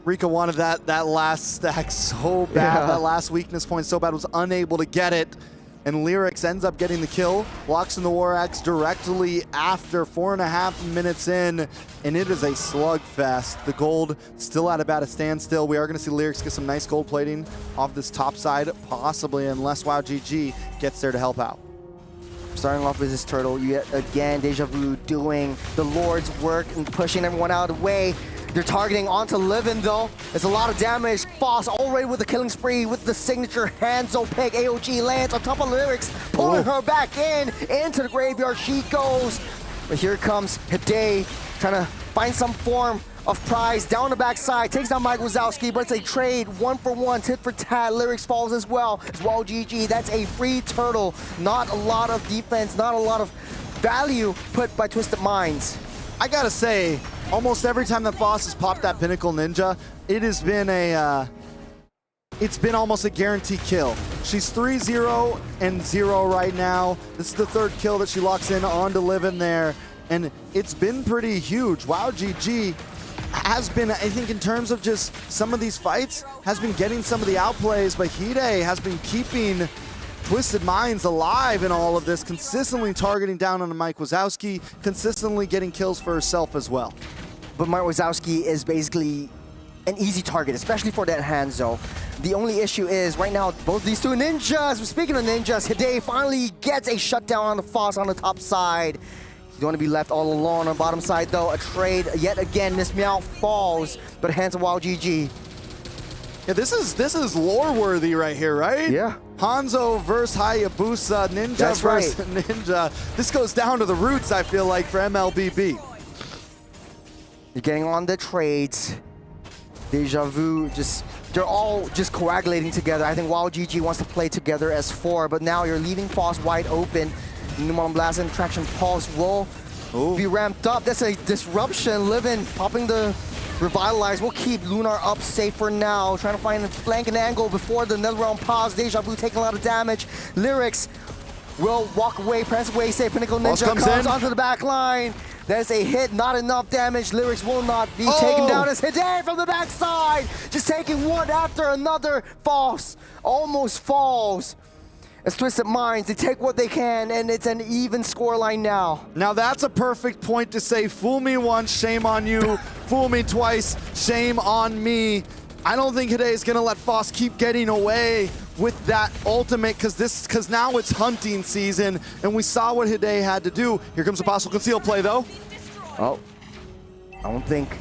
Rika wanted that last stack so bad, that last weakness point so bad, was unable to get it. And Lyrics ends up getting the kill, walks in the War Axe directly after 4.5 minutes in, and it is a slugfest. The gold still at about a standstill. We are going to see Lyrics get some nice gold plating off this top side, possibly, unless WoW GG gets there to help out. Starting off with this turtle, yet again, Deja Vu doing the Lord's work and pushing everyone out of the way. They're targeting onto Livin though. It's a lot of damage. Foss already with the killing spree with the signature Hanzo pick. AOG lands on top of Lyrics, pulling her back into the graveyard. She goes. But here comes Hide trying to find some form of prize down the backside. Takes down Mike Wazowski, but it's a trade 1-for-1, tit for tat. Lyrics falls as well. GG. That's a free turtle. Not a lot of defense, not a lot of value put by Twisted Minds. I gotta say, almost every time that Foss has popped that Pinnacle Ninja, it has been it's been almost a guaranteed kill. She's 3-0-0 right now. This is the third kill that she locks in onto Livin there, and it's been pretty huge. WoW GG has been, I think, in terms of just some of these fights, has been getting some of the outplays, but Hide has been keeping Twisted Minds alive in all of this, consistently targeting down on Mike Wazowski, consistently getting kills for herself as well. But Mike Wazowski is basically an easy target, especially for that Hanzo. The only issue is right now, both these two ninjas, speaking of ninjas, Hide finally gets a shutdown on the Foss on the top side. You don't want to be left all alone on the bottom side though. A trade yet again, Miss Meow falls, but Hanzo WoW GG. Yeah, this is lore worthy right here, right? Yeah. Hanzo versus Hayabusa, Ninja That's versus right. Ninja. This goes down to the roots, I feel like, for MLBB. You're getting on the trades. Deja Vu, they're all just coagulating together. I think WoW GG wants to play together as 4, but now you're leaving Foss wide open. Numenor Blast and Traction Pulse will be ramped up. That's a disruption. Livin popping the Revitalize. We'll keep Lunar up safe for now. Trying to find a flank and angle before the Netherrealm pause. Deja Vu taking a lot of damage. Lyrics will walk away, press away, say Pinnacle Ninja comes onto the back line. There's a hit, not enough damage. Lyrics will not be taken down as Hide from the backside. Just taking one after another. False, almost falls. As Twisted Minds, they take what they can, and it's an even scoreline now. Now that's a perfect point to say, fool me once, shame on you. Fool me twice, shame on me. I don't think Hide is gonna let Foss keep getting away with that ultimate, because now it's hunting season, and we saw what Hide had to do. Here comes a possible conceal play though. Oh, I don't think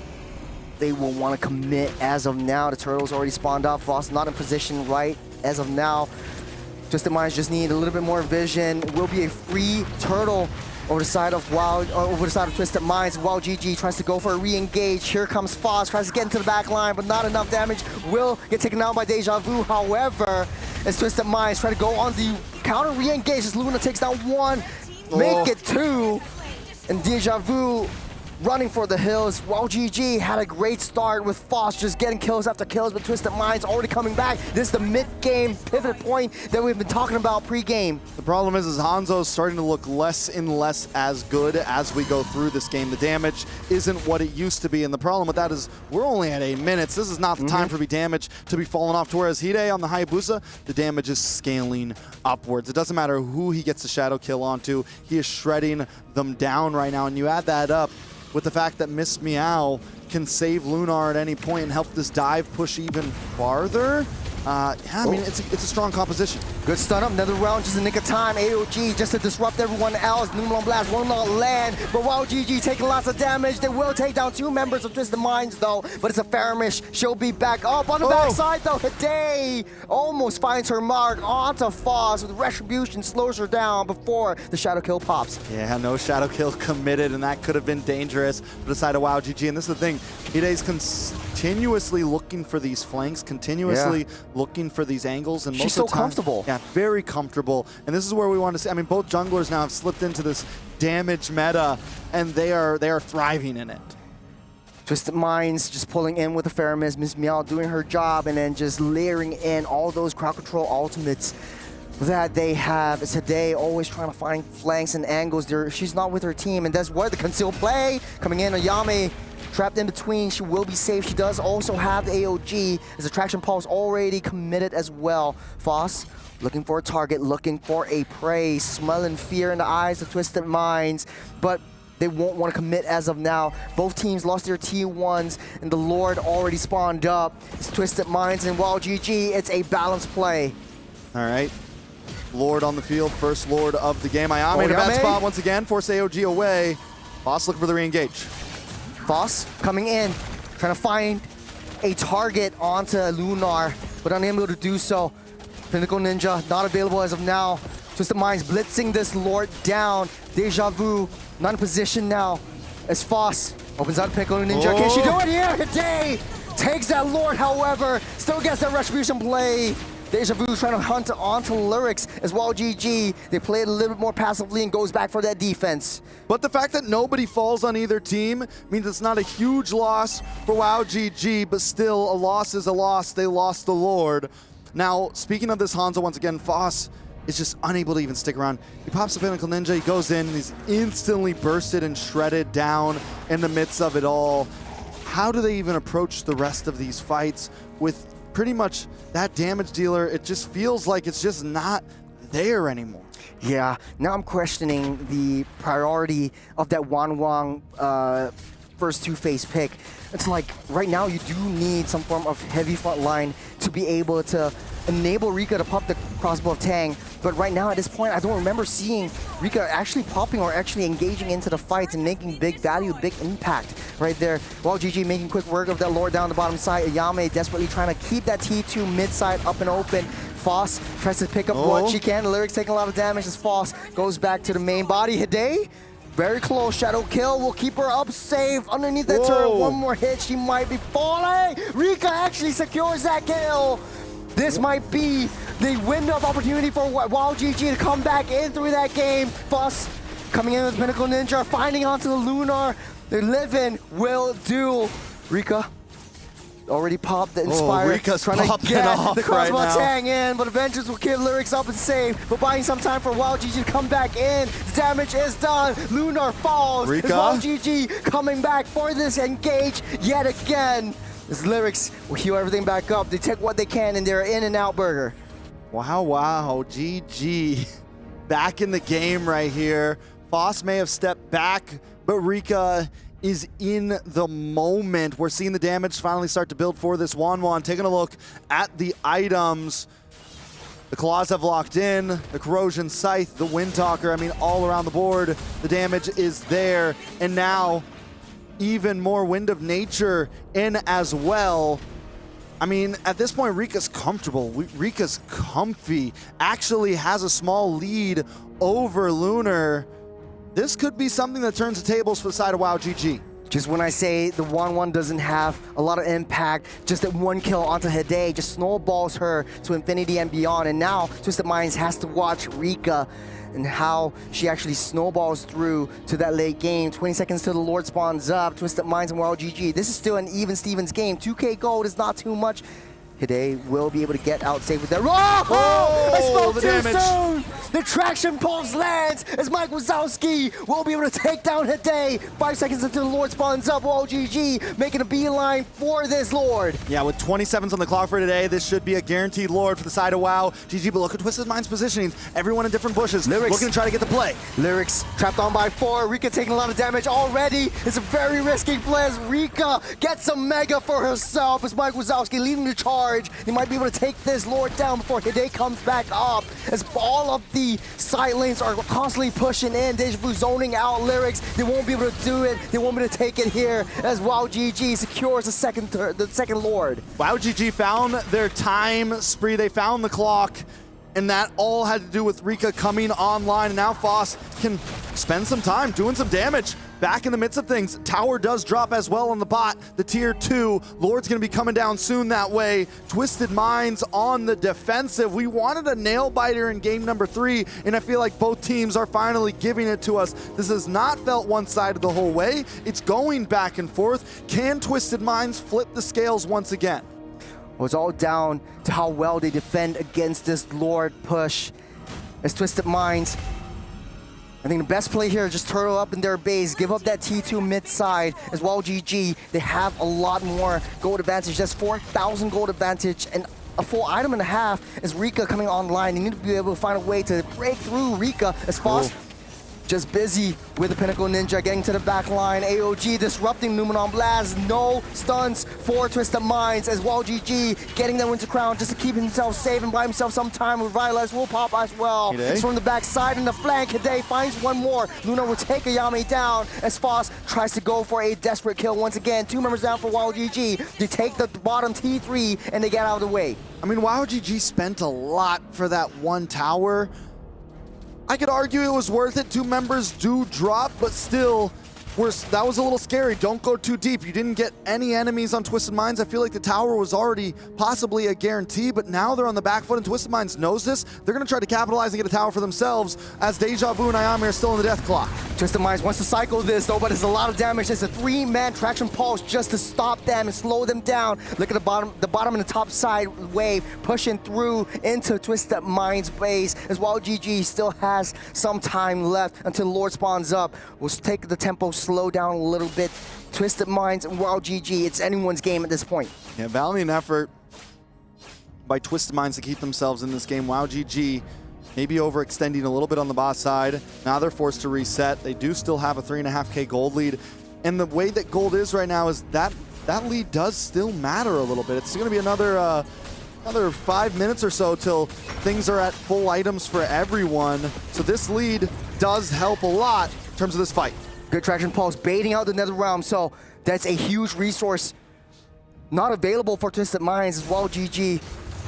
they will want to commit as of now. The turtle's already spawned out. Foss not in position right as of now. Twisted Minds just need a little bit more vision. It will be a free turtle over the side of Twisted Minds. WoW GG tries to go for a re-engage. Here comes Foss, tries to get into the back line, but not enough damage. Will get taken out by Deja Vu. However, as Twisted Minds try to go on the counter re-engage as Luna takes down 1, make it 2, and Deja Vu running for the hills. WoW GG had a great start with Foss just getting kills after kills, but Twisted Minds already coming back. This is the mid-game pivot point that we've been talking about pre-game. The problem is Hanzo's starting to look less and less as good as we go through this game. The damage isn't what it used to be, and the problem with that is we're only at 8 minutes. This is not the time for damage to be falling off, to whereas Hide on the Hayabusa, the damage is scaling upwards. It doesn't matter who he gets the shadow kill onto, he is shredding them down right now, and you add that up with the fact that Miss Meow can save Lunar at any point and help this dive push even farther. Yeah, I mean, it's a strong composition. Good stun up, another round, just a nick of time. AOG just to disrupt everyone else. Numenor Blast will not land, but WoW GG taking lots of damage. They will take down 2 members of Twisted Minds though, but it's a Faramish. She'll be back up on the backside though. Hide almost finds her mark onto Foss with Retribution, slows her down before the Shadow Kill pops. Yeah, no Shadow Kill committed, and that could have been dangerous for the side of WoW GG. And this is the thing, Hide's continuously looking for these flanks, continuously looking for these angles. And She's most so of the time, comfortable. Yeah, very comfortable. And this is where we want to see, I mean, both junglers now have slipped into this damage meta, and they are thriving in it. Twisted Minds just pulling in with the Faramis, Miss Meow doing her job, and then just layering in all those crowd control ultimates that they have. Today always trying to find flanks and angles. She's not with her team, and that's where the concealed play coming in. Ayame trapped in between. She will be safe. She does also have the AOG as Attraction Pulse already committed as well. Foss looking for a target, looking for a prey, smelling fear in the eyes of Twisted Minds, but they won't want to commit as of now. Both teams lost their T1s, and the Lord already spawned up. It's Twisted Minds and Wild GG. It's a balanced play. All right. Lord on the field, first Lord of the game. Ayame in a bad spot once again, force AOG away. Foss looking for the re-engage. Foss coming in, trying to find a target onto Lunar, but unable to do so. Pinnacle Ninja not available as of now. Twisted Minds blitzing this Lord down. Deja Vu not in position now as Foss opens out Pinnacle Ninja. Can she do it here? Hide takes that Lord, however, still gets that Retribution play. Deja Vu trying to hunt onto Lyrics as well. GG. They play it a little bit more passively and goes back for that defense. But the fact that nobody falls on either team means it's not a huge loss for WoW GG, but still a loss is a loss. They lost the Lord. Now, speaking of this Hanzo, once again, Foss is just unable to even stick around. He pops the Pinnacle Ninja, he goes in, and he's instantly bursted and shredded down in the midst of it all. How do they even approach the rest of these fights with pretty much that damage dealer? It just feels like it's just not there anymore. Yeah, now I'm questioning the priority of that Wanwang first two-phase pick. It's like, right now you do need some form of heavy front line to be able to enable Rika to pop the crossbow of Tang. But right now at this point, I don't remember seeing Rika actually popping or actually engaging into the fights and making big value, big impact right there. While GG making quick work of that Lord down the bottom side. Ayame desperately trying to keep that T2 mid side up and open. Foss tries to pick up what she can. Lyrics taking a lot of damage as Foss goes back to the main body. Hide, very close. Shadow kill will keep her up safe underneath that turret. One more hit, she might be falling. Rika actually secures that kill. This might be the window of opportunity for Wild GG to come back in through that game. Foss coming in with Pinnacle Ninja, finding onto the Lunar. They're living, will do. Rika already popped the Inspire. Rika's trying to get the crossbow right Tang in, but Avengers will keep Lyrics up and safe. But buying some time for Wild GG to come back in. The damage is done. Lunar falls. Rika. Wild GG coming back for this engage yet again. This Lyrics will heal everything back up. They take what they can, and they're in and out burger. Wow, GG. Back in the game right here. Foss may have stepped back, but Rika is in the moment. We're seeing the damage finally start to build for this Wanwan. Taking a look at the items. The Claws have locked in, the Corrosion Scythe, the Windtalker. I mean, all around the board, the damage is there. And now, even more Wind of Nature in as well. I mean, at this point, Rika's comfortable. Rika's comfy. Actually has a small lead over Lunar. This could be something that turns the tables for the side of WoW GG. Just when I say the 1-1 doesn't have a lot of impact, just that one kill onto Hide just snowballs her to infinity and beyond. And now Twisted Minds has to watch Rika and how she actually snowballs through to that late game. 20 seconds till the Lord spawns up. Twisted Minds and World GG. This is still an even Stevens game. 2K gold is not too much. Hide will be able to get out safe with that. I spoke the too damage. soon! The traction pulse lands as Mike Wazowski will be able to take down Hide. 5 seconds until the Lord spawns up. All GG making a beeline for this Lord. Yeah, with 27s on the clock for today, this should be a guaranteed Lord for the side of WoW GG. But look at Twisted Minds positioning. Everyone in different bushes. Lyrics looking to try to get the play. Lyrics trapped on by 4. Rika taking a lot of damage already. It's a very risky play as Rika gets a mega for herself as Mike Wazowski leading the charge. They might be able to take this Lord down before Hide comes back up as all of the side lanes are constantly pushing in. Deja Vu zoning out Lyrics. They won't be able to do it. They won't be able to take it here as WoW GG secures the second Lord. WoW GG found their time spree. They found the clock. And that all had to do with Rika coming online. And now Foss can spend some time doing some damage. back in the midst of things. Tower does drop as well on the bot, the tier 2. Lord's going to be coming down soon that way. Twisted Minds on the defensive. We wanted a nail biter in game number 3, and I feel like both teams are finally giving it to us. This has not felt one-sided the whole way. It's going back and forth. Can Twisted Minds flip the scales once again? Well, it's all down to how well they defend against this Lord push. As Twisted Minds, I think the best play here is just turtle up in their base, give up that T2 mid side as well. GG, they have a lot more gold advantage. That's 4,000 gold advantage and a full item and a half as Rika coming online. They need to be able to find a way to break through Rika as Foss. Just busy with the Pinnacle Ninja, getting to the back line. AOG disrupting Numenon Blast. No stuns for Twisted Minds as well. GG getting that Winter Crown just to keep himself safe and buy himself some time. Revitalize will pop as well. It's from the back side and the flank. Hide finds one more. Luna will take a Yami down as Foss tries to go for a desperate kill once again. 2 members down for Wild GG. They take the bottom T3 and they get out of the way. I mean, Wild GG spent a lot for that one tower. I could argue it was worth it. 2 members do drop, but still, that was a little scary. Don't go too deep. You didn't get any enemies on Twisted Minds. I feel like the tower was already possibly a guarantee, but now they're on the back foot, and Twisted Minds knows this. They're going to try to capitalize and get a tower for themselves as Deja Vu and Ayami are still in the death clock. Twisted Minds wants to cycle this, though, but it's a lot of damage. There's a 3-man traction pulse just to stop them and slow them down. Look at the bottom and the top side wave pushing through into Twisted Minds' base as well. GG still has some time left until Lord spawns up. We'll take the tempo slow down a little bit. Twisted Minds and Wild GG, it's anyone's game at this point. Yeah, valiant effort by Twisted Minds to keep themselves in this game. Wild GG maybe overextending a little bit on the boss side. Now they're forced to reset. They do still have a 3.5K gold lead. And the way that gold is right now is that lead does still matter a little bit. It's going to be another 5 minutes or so till things are at full items for everyone. So this lead does help a lot in terms of this fight. Good traction pulse, baiting out the Nether Realm, so that's a huge resource not available for Twisted Minds as well. GG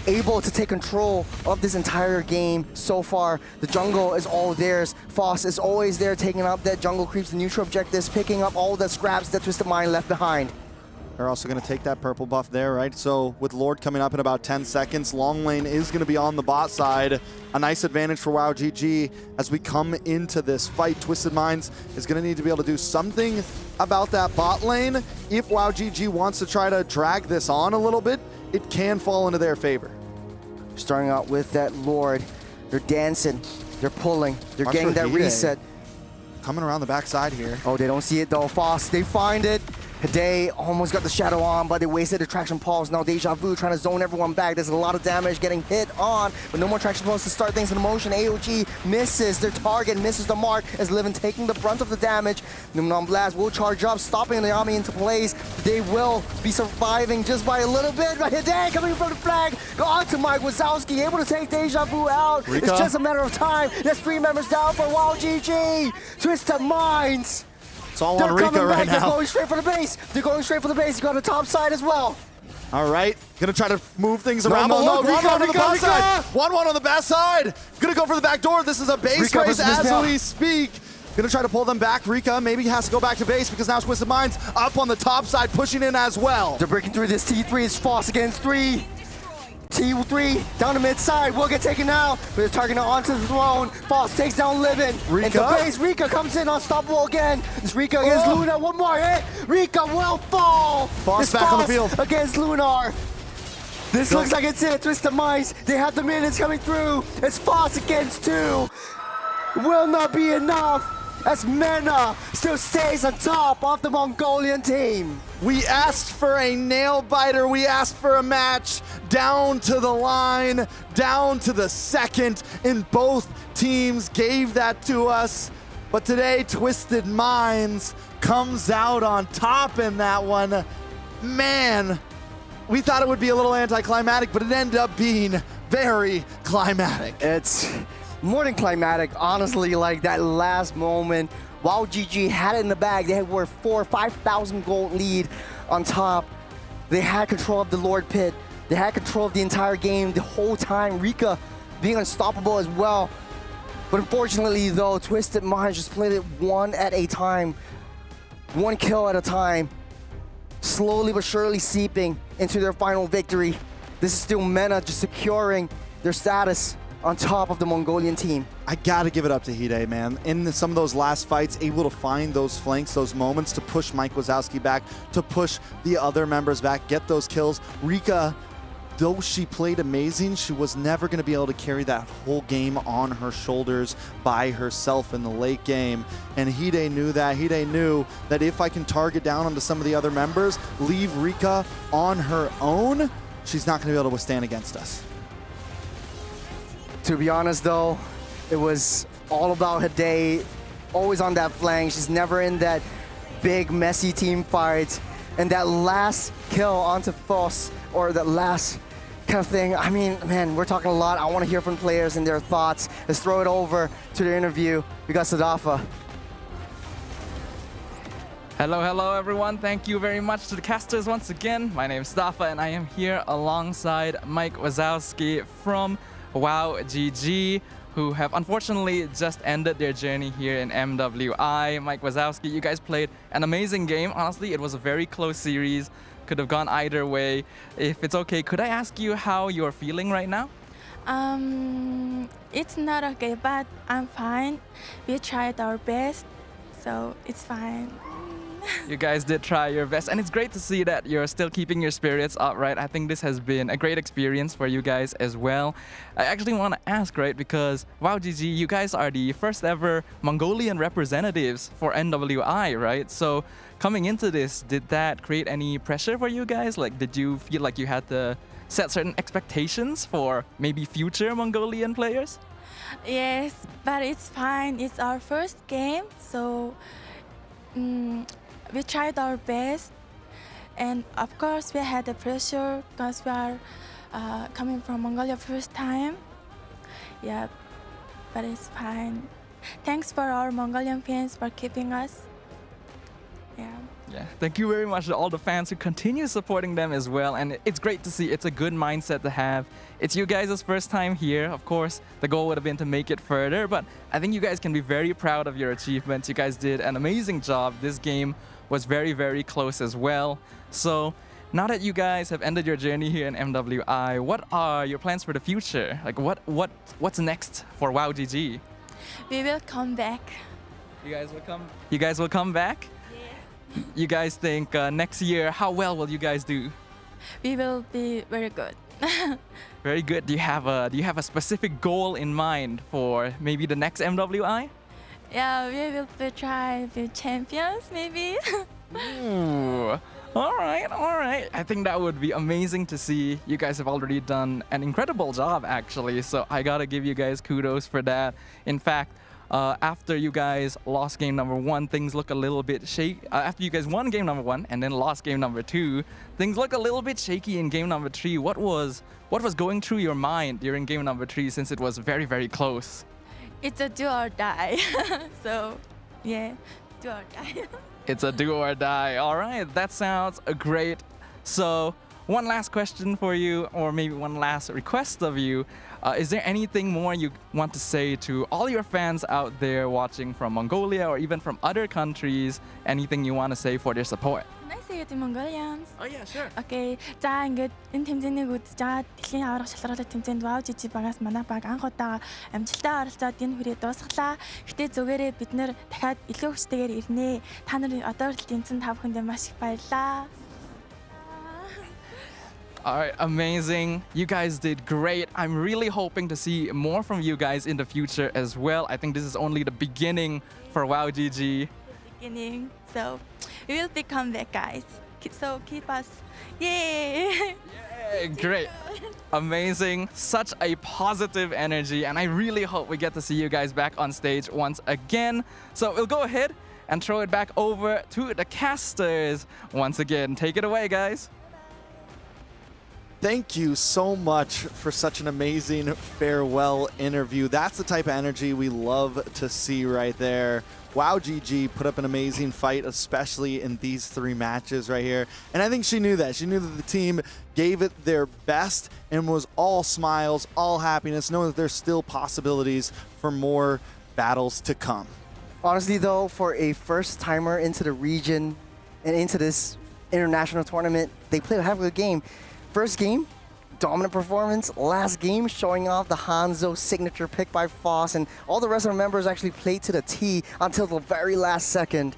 able to take control of this entire game so far. The jungle is all theirs. Foss is always there taking up that jungle creeps, the neutral objectives, picking up all the scraps that Twisted Mind left behind. They're also going to take that purple buff there, right? So with Lord coming up in about 10 seconds, long lane is going to be on the bot side. A nice advantage for Wild GG as we come into this fight. Twisted Minds is going to need to be able to do something about that bot lane. If Wild GG wants to try to drag this on a little bit, it can fall into their favor. Starting out with that Lord. They're dancing, they're pulling, they're getting that reset. Coming around the backside here. Oh, they don't see it though. Foss, they find it. Hide almost got the shadow on, but they wasted the traction pulse. Now Deja Vu trying to zone everyone back. There's a lot of damage getting hit on, but no more traction pulse to start things in motion. AOG misses their target, misses the mark as Livin taking the brunt of the damage. Numenon Blast will charge up, stopping the army into place. They will be surviving just by a little bit. But Hide coming from the flag, go on to Mike Wazowski, able to take Deja Vu out. Rika. It's just a matter of time. There's 3 members down for Wild GG. Twisted Minds. It's all on Rika right now. They're going straight for the base. They're going straight for the base. You got the top side as well. All right, gonna try to move things around. No, Rika on the back side. 1-1 on the back side. Gonna go for the back door. This is a base race as we speak. Gonna try to pull them back. Rika maybe has to go back to base because now Twisted Minds up on the top side, pushing in as well. They're breaking through this T3. It's Foss against 3. T3 down the mid side will get taken out, but they're targeting onto the throne. Foss takes down Livin. Into base. Rika comes in unstoppable again. It's Rika against Luna. One more hit. Rika will fall. Foss back on the field against Lunar. This looks like it's it. Twisted Minds. They have the minions coming through. It's Foss against 2. Will not be enough as Mena still stays on top of the Mongolian team. We asked for a nail biter, we asked for a match, down to the line, down to the second, and both teams gave that to us. But today, Twisted Minds comes out on top in that one. Man, we thought it would be a little anticlimactic, but it ended up being very climatic. It's more than climatic, honestly. Like that last moment, Wild GG had it in the bag. They were 4,000 or 5,000 gold lead on top. They had control of the Lord Pit. They had control of the entire game the whole time. Rika being unstoppable as well. But unfortunately though, Twisted Minds just played it one at a time. one kill at a time, slowly but surely seeping into their final victory. This is still MENA just securing their status on top of the Mongolian team. I gotta give it up to Hide, man. In some of those last fights, able to find those flanks, those moments to push Mike Wazowski back, to push the other members back, get those kills. Rika, though she played amazing, she was never gonna be able to carry that whole game on her shoulders by herself in the late game. And Hide knew that. Hide knew that if I can target down onto some of the other members, leave Rika on her own, she's not gonna be able to withstand against us. To be honest though, it was all about Hide, always on that flank. She's never in that big, messy team fight. And that last kill onto Foss, or that last kind of thing, I mean, man, we're talking a lot. I want to hear from players and their thoughts. Let's throw it over to the interview. We got Sadafa. Hello everyone. Thank you very much to the casters once again. My name is Sadafa and I am here alongside Mike Wazowski from WoW GG, who have unfortunately just ended their journey here in MWI. Mike Wazowski, you guys played an amazing game. Honestly, it was a very close series. Could have gone either way. If it's okay, could I ask you how you're feeling right now? It's not okay, but I'm fine. We tried our best, so it's fine. You guys did try your best, and it's great to see that you're still keeping your spirits up, right? I think this has been a great experience for you guys as well. I actually want to ask, right, because WoW GG, you guys are the first ever Mongolian representatives for MWI, right? So coming into this, did that create any pressure for you guys? Like, did you feel like you had to set certain expectations for maybe future Mongolian players? Yes, but it's fine. It's our first game, so we tried our best, and of course we had the pressure because we are coming from Mongolia first time. Yeah, but it's fine. Thanks for our Mongolian fans for keeping us. Yeah, thank you very much to all the fans who continue supporting them as well. And it's great to see. It's a good mindset to have. It's you guys' first time here. Of course, the goal would have been to make it further, but I think you guys can be very proud of your achievements. You guys did an amazing job. This game was very, very close as well. So now that you guys have ended your journey here in MWI, what are your plans for the future? Like what's next for WoW GG? We will come back. You guys will come back? You guys think next year, how well will you guys do? We will be very good. Very good. Do you have a specific goal in mind for maybe the next MWI? Yeah, we will try to be champions, maybe. Ooh. All right. I think that would be amazing to see. You guys have already done an incredible job, actually. So I gotta give you guys kudos for that. In fact, after you guys lost game number 1, things look a little bit shaky. After you guys won game number 1 and then lost game number 2, things look a little bit shaky in game number 3. What was going through your mind during game number 3, since it was very, very close? It's a do or die. So, yeah, do or die. It's a do or die. All right, that sounds great. So, one last question for you, or maybe one last request of you. Is there anything more you want to say to all your fans out there watching from Mongolia or even from other countries? Anything you want to say for their support? Can I say it in Mongolian? Oh yeah, sure. Okay. За ингээд энэ тэмцээнийг үзэж байгаа дэлхийн аврах шалралт тэмцээнд WoW GG багаас манай баг анх удаа амжилттай оролцоод энэ хүрээ дуусглаа. Гэтэ зүгээрээ бид нэр дахиад илүү хүчтэйгээр ирнэ. Та нарын одоо хүртэл тэмцэн та бүхэндээ маш их баярлалаа. All right, amazing. You guys did great. I'm really hoping to see more from you guys in the future as well. I think this is only the beginning for WoW GG. Beginning. So we will become back, guys. So keep us. Yay! Yay, great. Amazing. Such a positive energy, and I really hope we get to see you guys back on stage once again. So we'll go ahead and throw it back over to the casters once again. Take it away, guys. Thank you so much for such an amazing farewell interview. That's the type of energy we love to see right there. WoW GG put up an amazing fight, especially in these 3 matches right here. And I think she knew that. She knew that the team gave it their best and was all smiles, all happiness, knowing that there's still possibilities for more battles to come. Honestly, though, for a first-timer into the region and into this international tournament, they played a heck of a game. First game, dominant performance. Last game, showing off the Hanzo signature pick by Foss, and all the rest of the members actually played to the T until the very last second.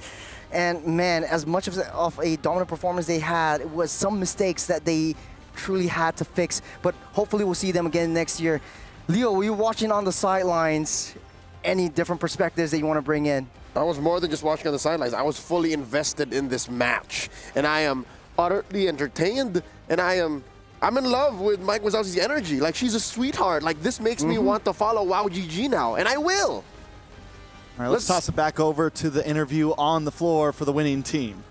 And man, as much of a dominant performance they had, it was some mistakes that they truly had to fix. But hopefully we'll see them again next year. Leo, were you watching on the sidelines? Any different perspectives that you want to bring in? I was more than just watching on the sidelines. I was fully invested in this match, and I am utterly entertained, and I'm in love with Mike Wazowski's energy. Like, she's a sweetheart. Like, this makes me want to follow WoW GG now, and I will. All right, let's toss it back over to the interview on the floor for the winning team.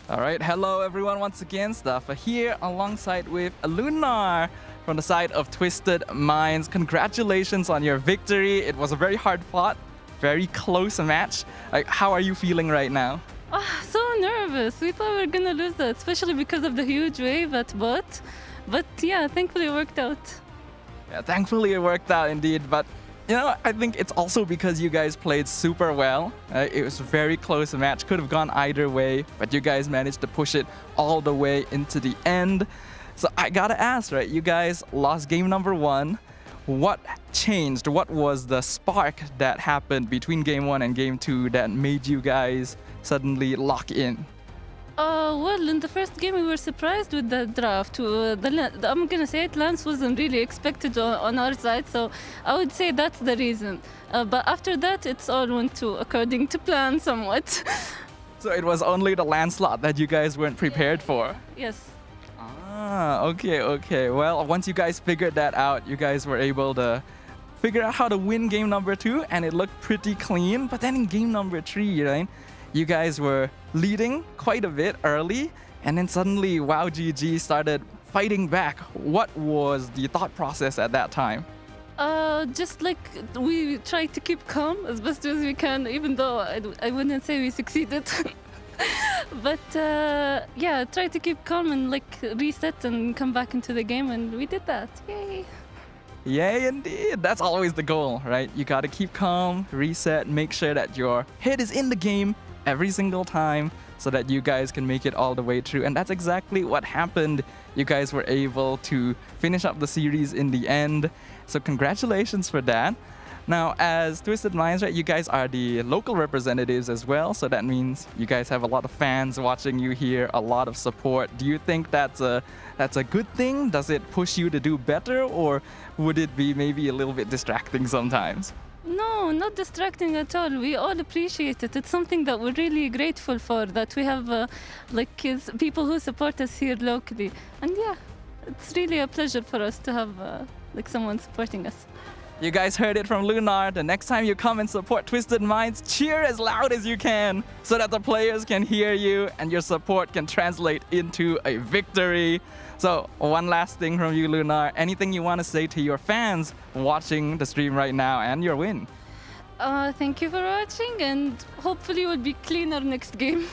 All right, hello everyone once again. Staffa here alongside with Lunar from the side of Twisted Minds. Congratulations on your victory. It was a very hard fought, very close match. Like, how are you feeling right now? So nervous. We thought we were gonna lose that, especially because of the huge wave at bot. But yeah, thankfully it worked out. Yeah, thankfully it worked out indeed. But you know, I think it's also because you guys played super well. It was a very close match. Could have gone either way, but you guys managed to push it all the way into the end. So I gotta ask, right? You guys lost game number 1. What changed? What was the spark that happened between game 1 and game 2 that made you guys suddenly lock in? Well, in the first game we were surprised with the draft. I'm gonna say it, Lance wasn't really expected on our side, so I would say that's the reason. But after that, it's all went to according to plan somewhat. So it was only the landslide that you guys weren't prepared for? Yes. Okay. Well, once you guys figured that out, you guys were able to figure out how to win game number 2, and it looked pretty clean. But then in game number 3, right, you guys were leading quite a bit early, and then suddenly WoW GG started fighting back. What was the thought process at that time? Just like we tried to keep calm as best as we can, even though I wouldn't say we succeeded. But yeah, try to keep calm and like reset and come back into the game, and we did that. Yay! Yay, indeed. That's always the goal, right? You gotta keep calm, reset, make sure that your head is in the game every single time so that you guys can make it all the way through. And that's exactly what happened. You guys were able to finish up the series in the end. So congratulations for that. Now, as Twisted Minds, right, you guys are the local representatives as well. So that means you guys have a lot of fans watching you here, a lot of support. Do you think that's a good thing? Does it push you to do better, or would it be maybe a little bit distracting sometimes? No, not distracting at all. We all appreciate it. It's something that we're really grateful for, that we have people who support us here locally. And yeah, it's really a pleasure for us to have someone supporting us. You guys heard it from Lunar. The next time you come and support Twisted Minds, cheer as loud as you can so that the players can hear you and your support can translate into a victory. So one last thing from you, Lunar. Anything you want to say to your fans watching the stream right now and your win? Thank you for watching, and hopefully we'll be cleaner next game.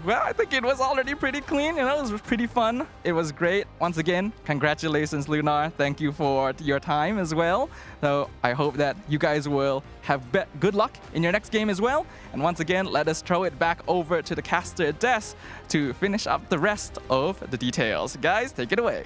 Well, I think it was already pretty clean. You know, it was pretty fun. It was great. Once again, congratulations, Lunar. Thank you for your time as well. So I hope that you guys will have good luck in your next game as well. And once again, let us throw it back over to the caster desk to finish up the rest of the details. Guys, take it away.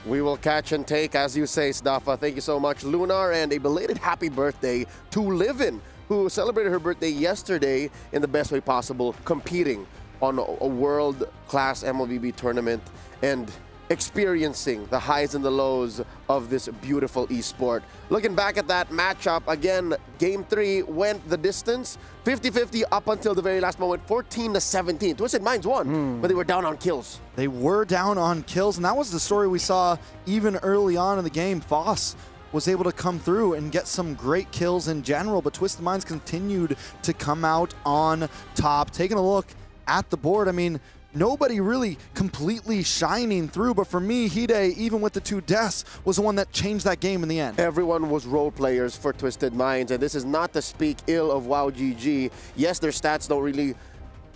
We will catch and take, as you say, Staffa. Thank you so much, Lunar, and a belated happy birthday to Livin, who celebrated her birthday yesterday in the best way possible, competing on a world-class MLBB tournament and experiencing the highs and the lows of this beautiful esport. Looking back at that matchup, again, Game 3 went the distance, 50-50 up until the very last moment, 14-17. Twisted Minds won, but they were down on kills. They were down on kills, and that was the story we saw even early on in the game. Foss was able to come through and get some great kills in general, but Twisted Minds continued to come out on top. Taking a look at the board, I mean, nobody really completely shining through, but for me, Hide, even with the 2 deaths, was the one that changed that game in the end. Everyone was role players for Twisted Minds, and this is not to speak ill of WoW GG. Yes, their stats don't really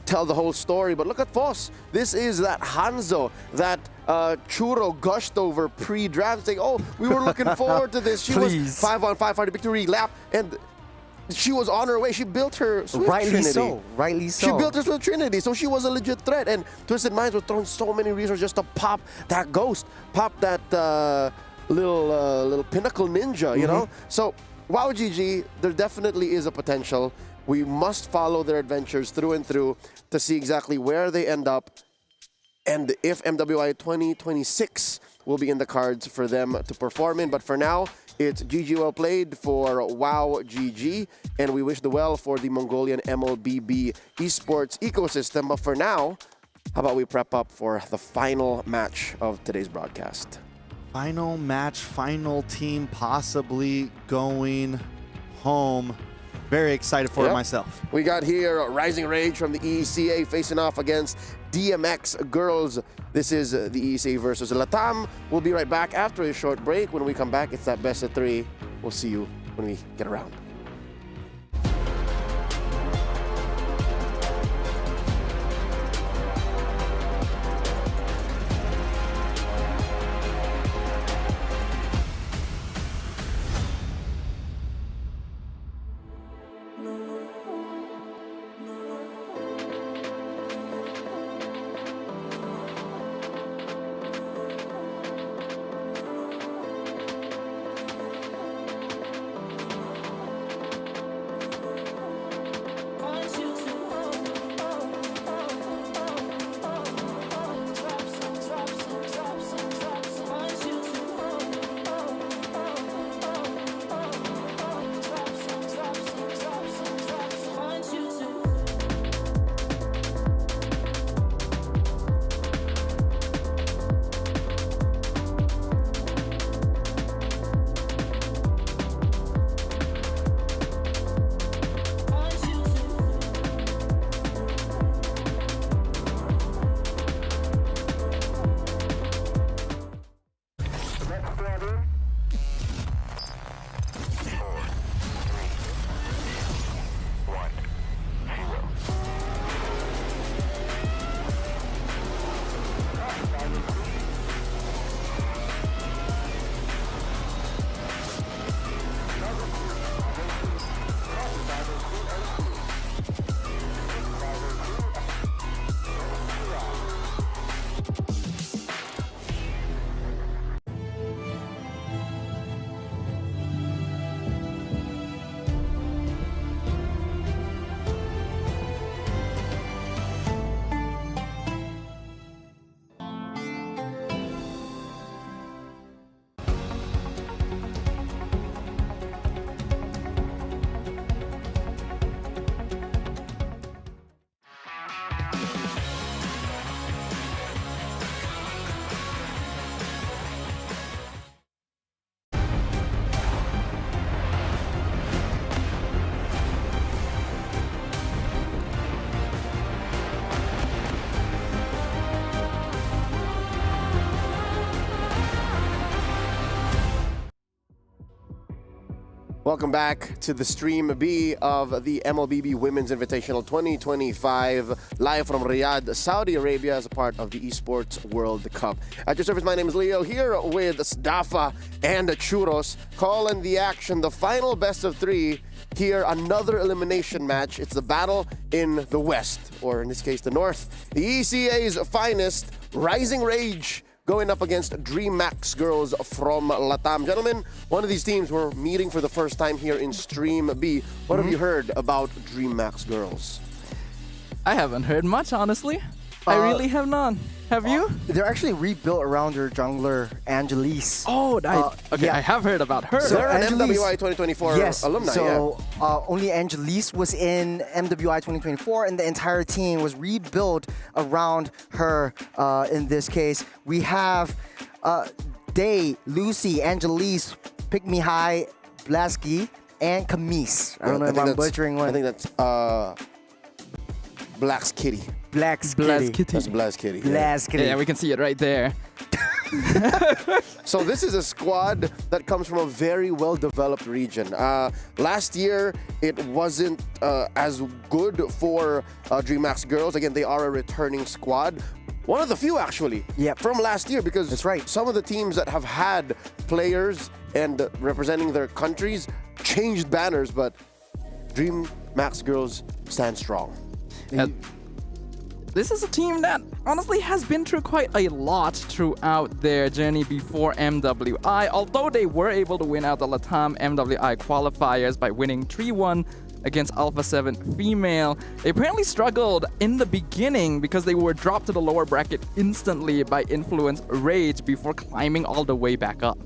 tell the whole story, but look at Foss. This is that Hanzo, that Churro gushed over pre-draft, saying, "Oh, we were looking forward to this." She was 5-on-5 fighting victory lap, and she was on her way. She built her Swift Trinity. Rightly so. She built her Swift Trinity, so she was a legit threat. And Twisted Minds was throwing so many resources just to pop that ghost, pop that little pinnacle ninja, you know? So, wow, GG, there definitely is a potential. We must follow their adventures through and through to see exactly where they end up and if MWI 2026 will be in the cards for them to perform in. But for now, it's GG well played for WOW GG, and we wish the well for the Mongolian MLBB esports ecosystem. But for now, how about we prep up for the final match of today's broadcast? Final match, final team possibly going home. Very excited for it myself. We got here Rising Rage from the EECA facing off against DMX Girls. This is the EECA versus Latam. We'll be right back after a short break. When we come back, it's that best of 3. We'll see you when we get around. Welcome back to the Stream B of the MLBB Women's Invitational 2025, live from Riyadh, Saudi Arabia, as a part of the Esports World Cup. At your service, my name is Leo, here with Sdafa and Churros, calling the action, the final best of 3. Here, another elimination match. It's the battle in the West, or in this case, the North. The ECA's finest, Rising Rage, going up against Dreamax Girls from Latam. Gentlemen, one of these teams we're meeting for the first time here in Stream B. What have you heard about Dreamax Girls? I haven't heard much, honestly. I really have none. Have you? They're actually rebuilt around their jungler, Angelise. Oh, okay, yeah. I have heard about her. So they're an MWI 2024 alumni. So only Angelise was in MWI 2024, and the entire team was rebuilt around her. In this case, we have Day, Lucy, Angelise, Pick Me High, Blasky, and Camise. I don't know if I'm butchering one. I think that's Black's Kitty. Black's Kitty. That's Black's Kitty. Black's Kitty. Yeah, we can see it right there. So this is a squad that comes from a very well-developed region. Last year, it wasn't as good for Dreamax girls. Again, they are a returning squad. One of the few, actually, from last year, because that's right. Some of the teams that have had players and representing their countries changed banners, but Dreamax girls stand strong. This is a team that honestly has been through quite a lot throughout their journey before MWI. Although they were able to win out the Latam MWI qualifiers by winning 3-1 against Alpha 7 Female, they apparently struggled in the beginning because they were dropped to the lower bracket instantly by Influence Rage before climbing all the way back up.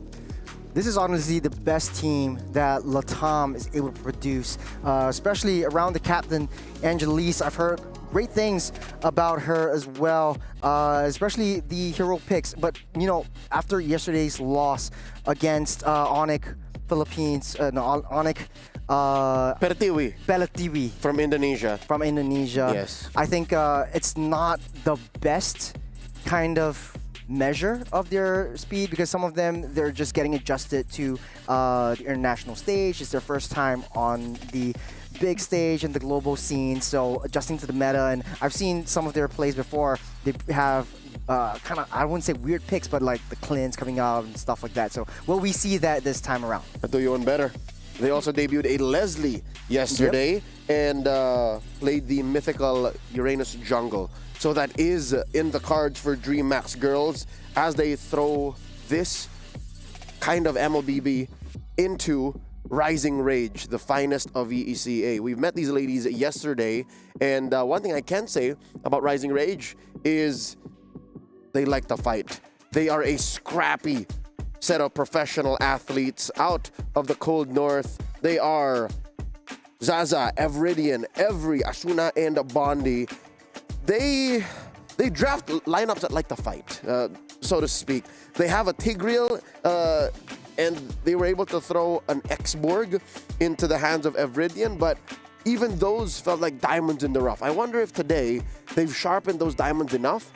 This is honestly the best team that Latam is able to produce, especially around the captain, Angelise. I've heard great things about her as well, especially the hero picks. But, you know, after yesterday's loss against Onyx Philippines, Onyx Pertiwi from Indonesia. Yes. I think it's not the best kind of measure of their speed, because some of them, they're just getting adjusted to the international stage. It's their first time on the big stage and the global scene, so adjusting to the meta. And I've seen some of their plays before. They have kind of, I wouldn't say weird picks, but like the cleanse coming out and stuff like that. So will we see that this time around? I'll do you one better. They also debuted a Leslie yesterday and played the mythical Uranus Jungle. So that is in the cards for Dreamax girls as they throw this kind of MLBB into Rising Rage, the finest of EECA. We've met these ladies yesterday, and one thing I can say about Rising Rage is they like to fight. They are a scrappy set of professional athletes out of the cold north. They are Zaza, Evridian, Evry, Asuna, and Bondi. They draft lineups that like to fight, so to speak. They have a Tigreal, and they were able to throw an X-Borg into the hands of Evridian, but even those felt like diamonds in the rough. I wonder if today they've sharpened those diamonds enough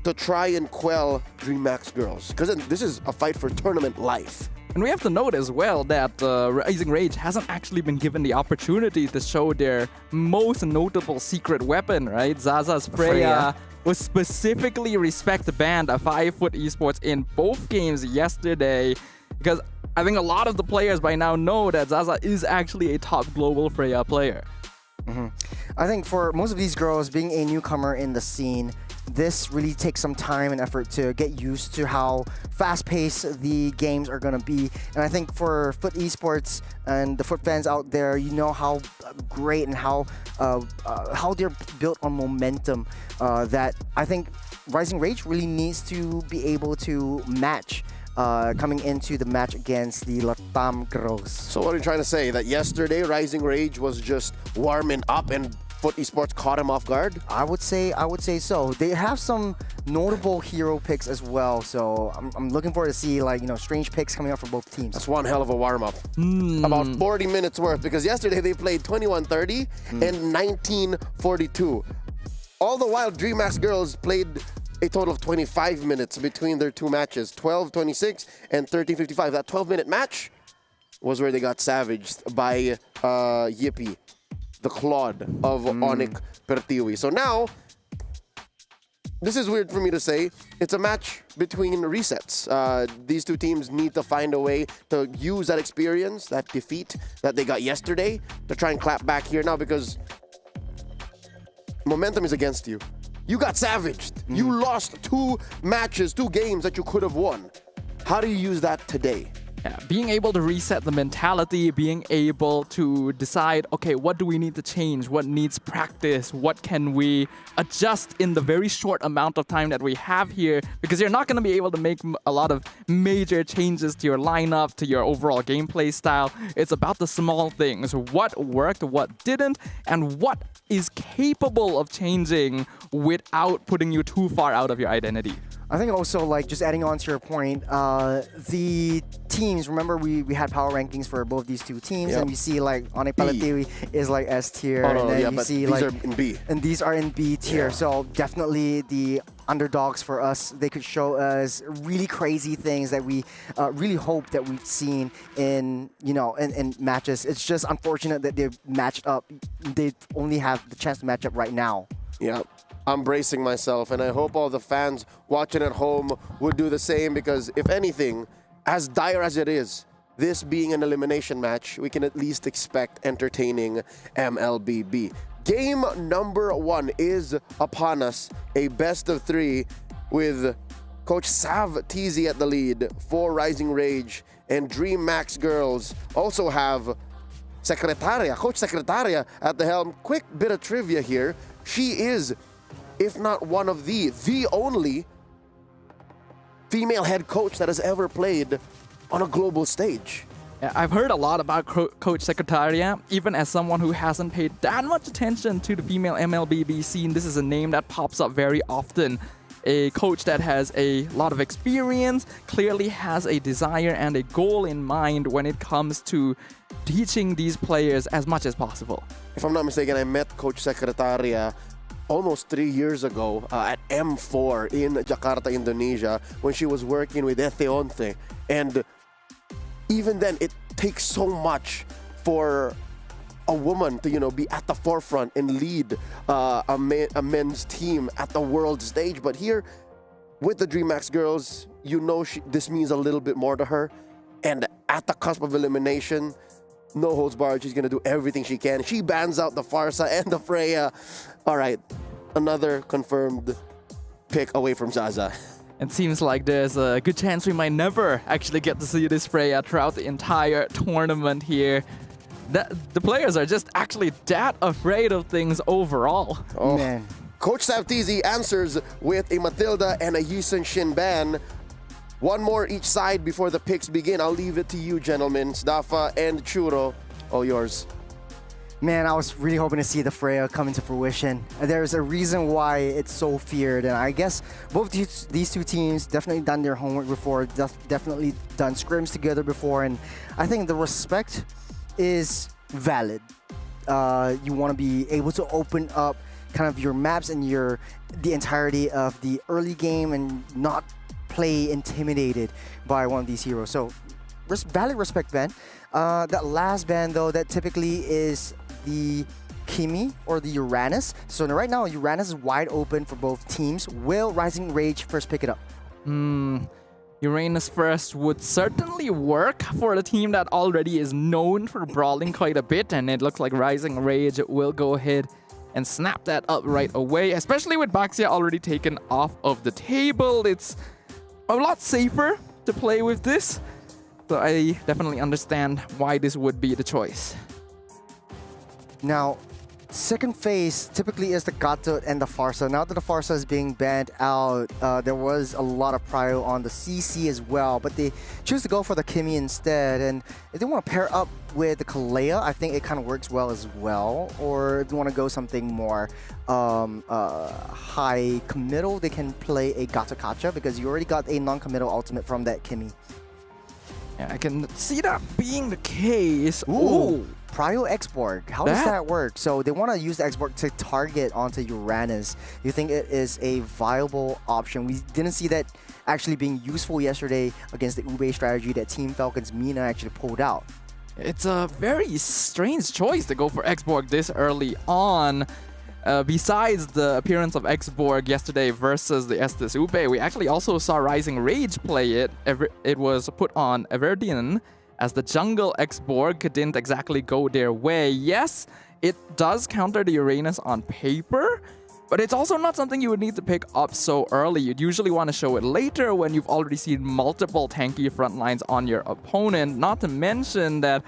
to try and quell Dreamax girls, because this is a fight for tournament life. And we have to note as well that Rising Rage hasn't actually been given the opportunity to show their most notable secret weapon, right? Zaza's Freya was specifically respect banned a 5-foot esports in both games yesterday, because I think a lot of the players by now know that Zaza is actually a top global Freya player. I think for most of these girls, being a newcomer in the scene, this really takes some time and effort to get used to how fast-paced the games are going to be. And I think for Foot Esports and the Foot fans out there, you know how great and how they're built on momentum, that I think Rising Rage really needs to be able to match coming into the match against the Latam girls. So what are you trying to say? That yesterday Rising Rage was just warming up and Foot Esports caught him off guard? I would say so. They have some notable hero picks as well, so I'm looking forward to see, like, you know, strange picks coming up from both teams. That's one hell of a warm-up. About 40 minutes worth, because yesterday they played 21:30 and 19:42. All the while, Dreamax girls played a total of 25 minutes between their two matches, 12:26 and 13:55. That 12-minute match was where they got savaged by Yippee, the Claude of Onyx Pertiwi. So now, this is weird for me to say, it's a match between resets. These two teams need to find a way to use that experience, that defeat that they got yesterday, to try and clap back here now, because momentum is against you. You got savaged. You lost 2 matches, 2 games that you could have won. How do you use that today? Yeah, being able to reset the mentality, being able to decide, okay, what do we need to change? What needs practice? What can we adjust in the very short amount of time that we have here? Because you're not going to be able to make a lot of major changes to your lineup, to your overall gameplay style. It's about the small things. What worked, what didn't, and what is capable of changing without putting you too far out of your identity. I think also, like, just adding on to your point, the teams, remember we had power rankings for both these two teams, and you see, like, Ane Palatiwi is, like, S tier, and then you see, like, these are in B. And these are in B tier, so definitely the underdogs for us. They could show us really crazy things that we really hope that we've seen in, you know, in matches. It's just unfortunate that they've matched up. They only have the chance to match up right now. Yeah. I'm bracing myself, and I hope all the fans watching at home would do the same, because if anything, as dire as it is, this being an elimination match, we can at least expect entertaining MLBB. Game number 1 is upon us, a best of 3 with Coach Sav Teasy at the lead for Rising Rage, and Dreamax girls also have Coach Secretaria at the helm. Quick bit of trivia here. She is, if not one of the only female head coach that has ever played on a global stage. Yeah, I've heard a lot about Coach Secretaria, even as someone who hasn't paid that much attention to the female MLBB scene. This is a name that pops up very often. A coach that has a lot of experience, clearly has a desire and a goal in mind when it comes to teaching these players as much as possible. If I'm not mistaken, I met Coach Secretaria almost 3 years ago at M4 in Jakarta, Indonesia, when she was working with Etheonte. And even then, it takes so much for a woman to, you know, be at the forefront and lead a men's team at the world stage. But here, with the Dreamax girls, you know this means a little bit more to her. And at the cusp of elimination, no holds barred, she's going to do everything she can. She bans out the Farsa and the Freya. All right, another confirmed pick away from Zaza. It seems like there's a good chance we might never actually get to see this Freya throughout the entire tournament here. The players are just actually that afraid of things overall. Oh, man. Coach Savtizi answers with a Matilda and a Yusun Shin ban. One more each side before the picks begin. I'll leave it to you, gentlemen. Stafa and Churo, all yours. Man, I was really hoping to see the Freya come into fruition. There's a reason why it's so feared, and I guess both these two teams definitely done their homework before, definitely done scrims together before, and I think the respect is valid. You want to be able to open up kind of your maps and the entirety of the early game and not play intimidated by one of these heroes. So valid respect ban. That last ban though, that typically is the Kimi or the Uranus. So right now Uranus is wide open for both teams. Will Rising Rage first pick it up? Uranus first would certainly work for the team that already is known for brawling quite a bit, and it looks like Rising Rage will go ahead and snap that up right away, especially with Baxia already taken off of the table. It's a lot safer to play with this, so I definitely understand why this would be the choice. Now, second phase typically is the Gatot and the Farsa. Now that the Farsa is being banned out, there was a lot of prio on the CC as well, but they choose to go for the Kimi instead. And if they want to pair up with the Kalea, I think it kind of works well as well. Or if they want to go something more high committal, they can play a Gato Kacha because you already got a non-committal ultimate from that Kimi. Yeah, I can see that being the case. Ooh. Prio Xborg. How does that work? So they want to use the Xborg to target onto Uranus. You think it is a viable option? We didn't see that actually being useful yesterday against the Ube strategy that Team Falcon's Mina actually pulled out. It's a very strange choice to go for Xborg this early on. Besides the appearance of Xborg yesterday versus the Estes Ube, we actually also saw Rising Rage play it. It was put on Everdian, as the jungle Xborg didn't exactly go their way. Yes, it does counter the Uranus on paper, but it's also not something you would need to pick up so early. You'd usually want to show it later when you've already seen multiple tanky front lines on your opponent. Not to mention that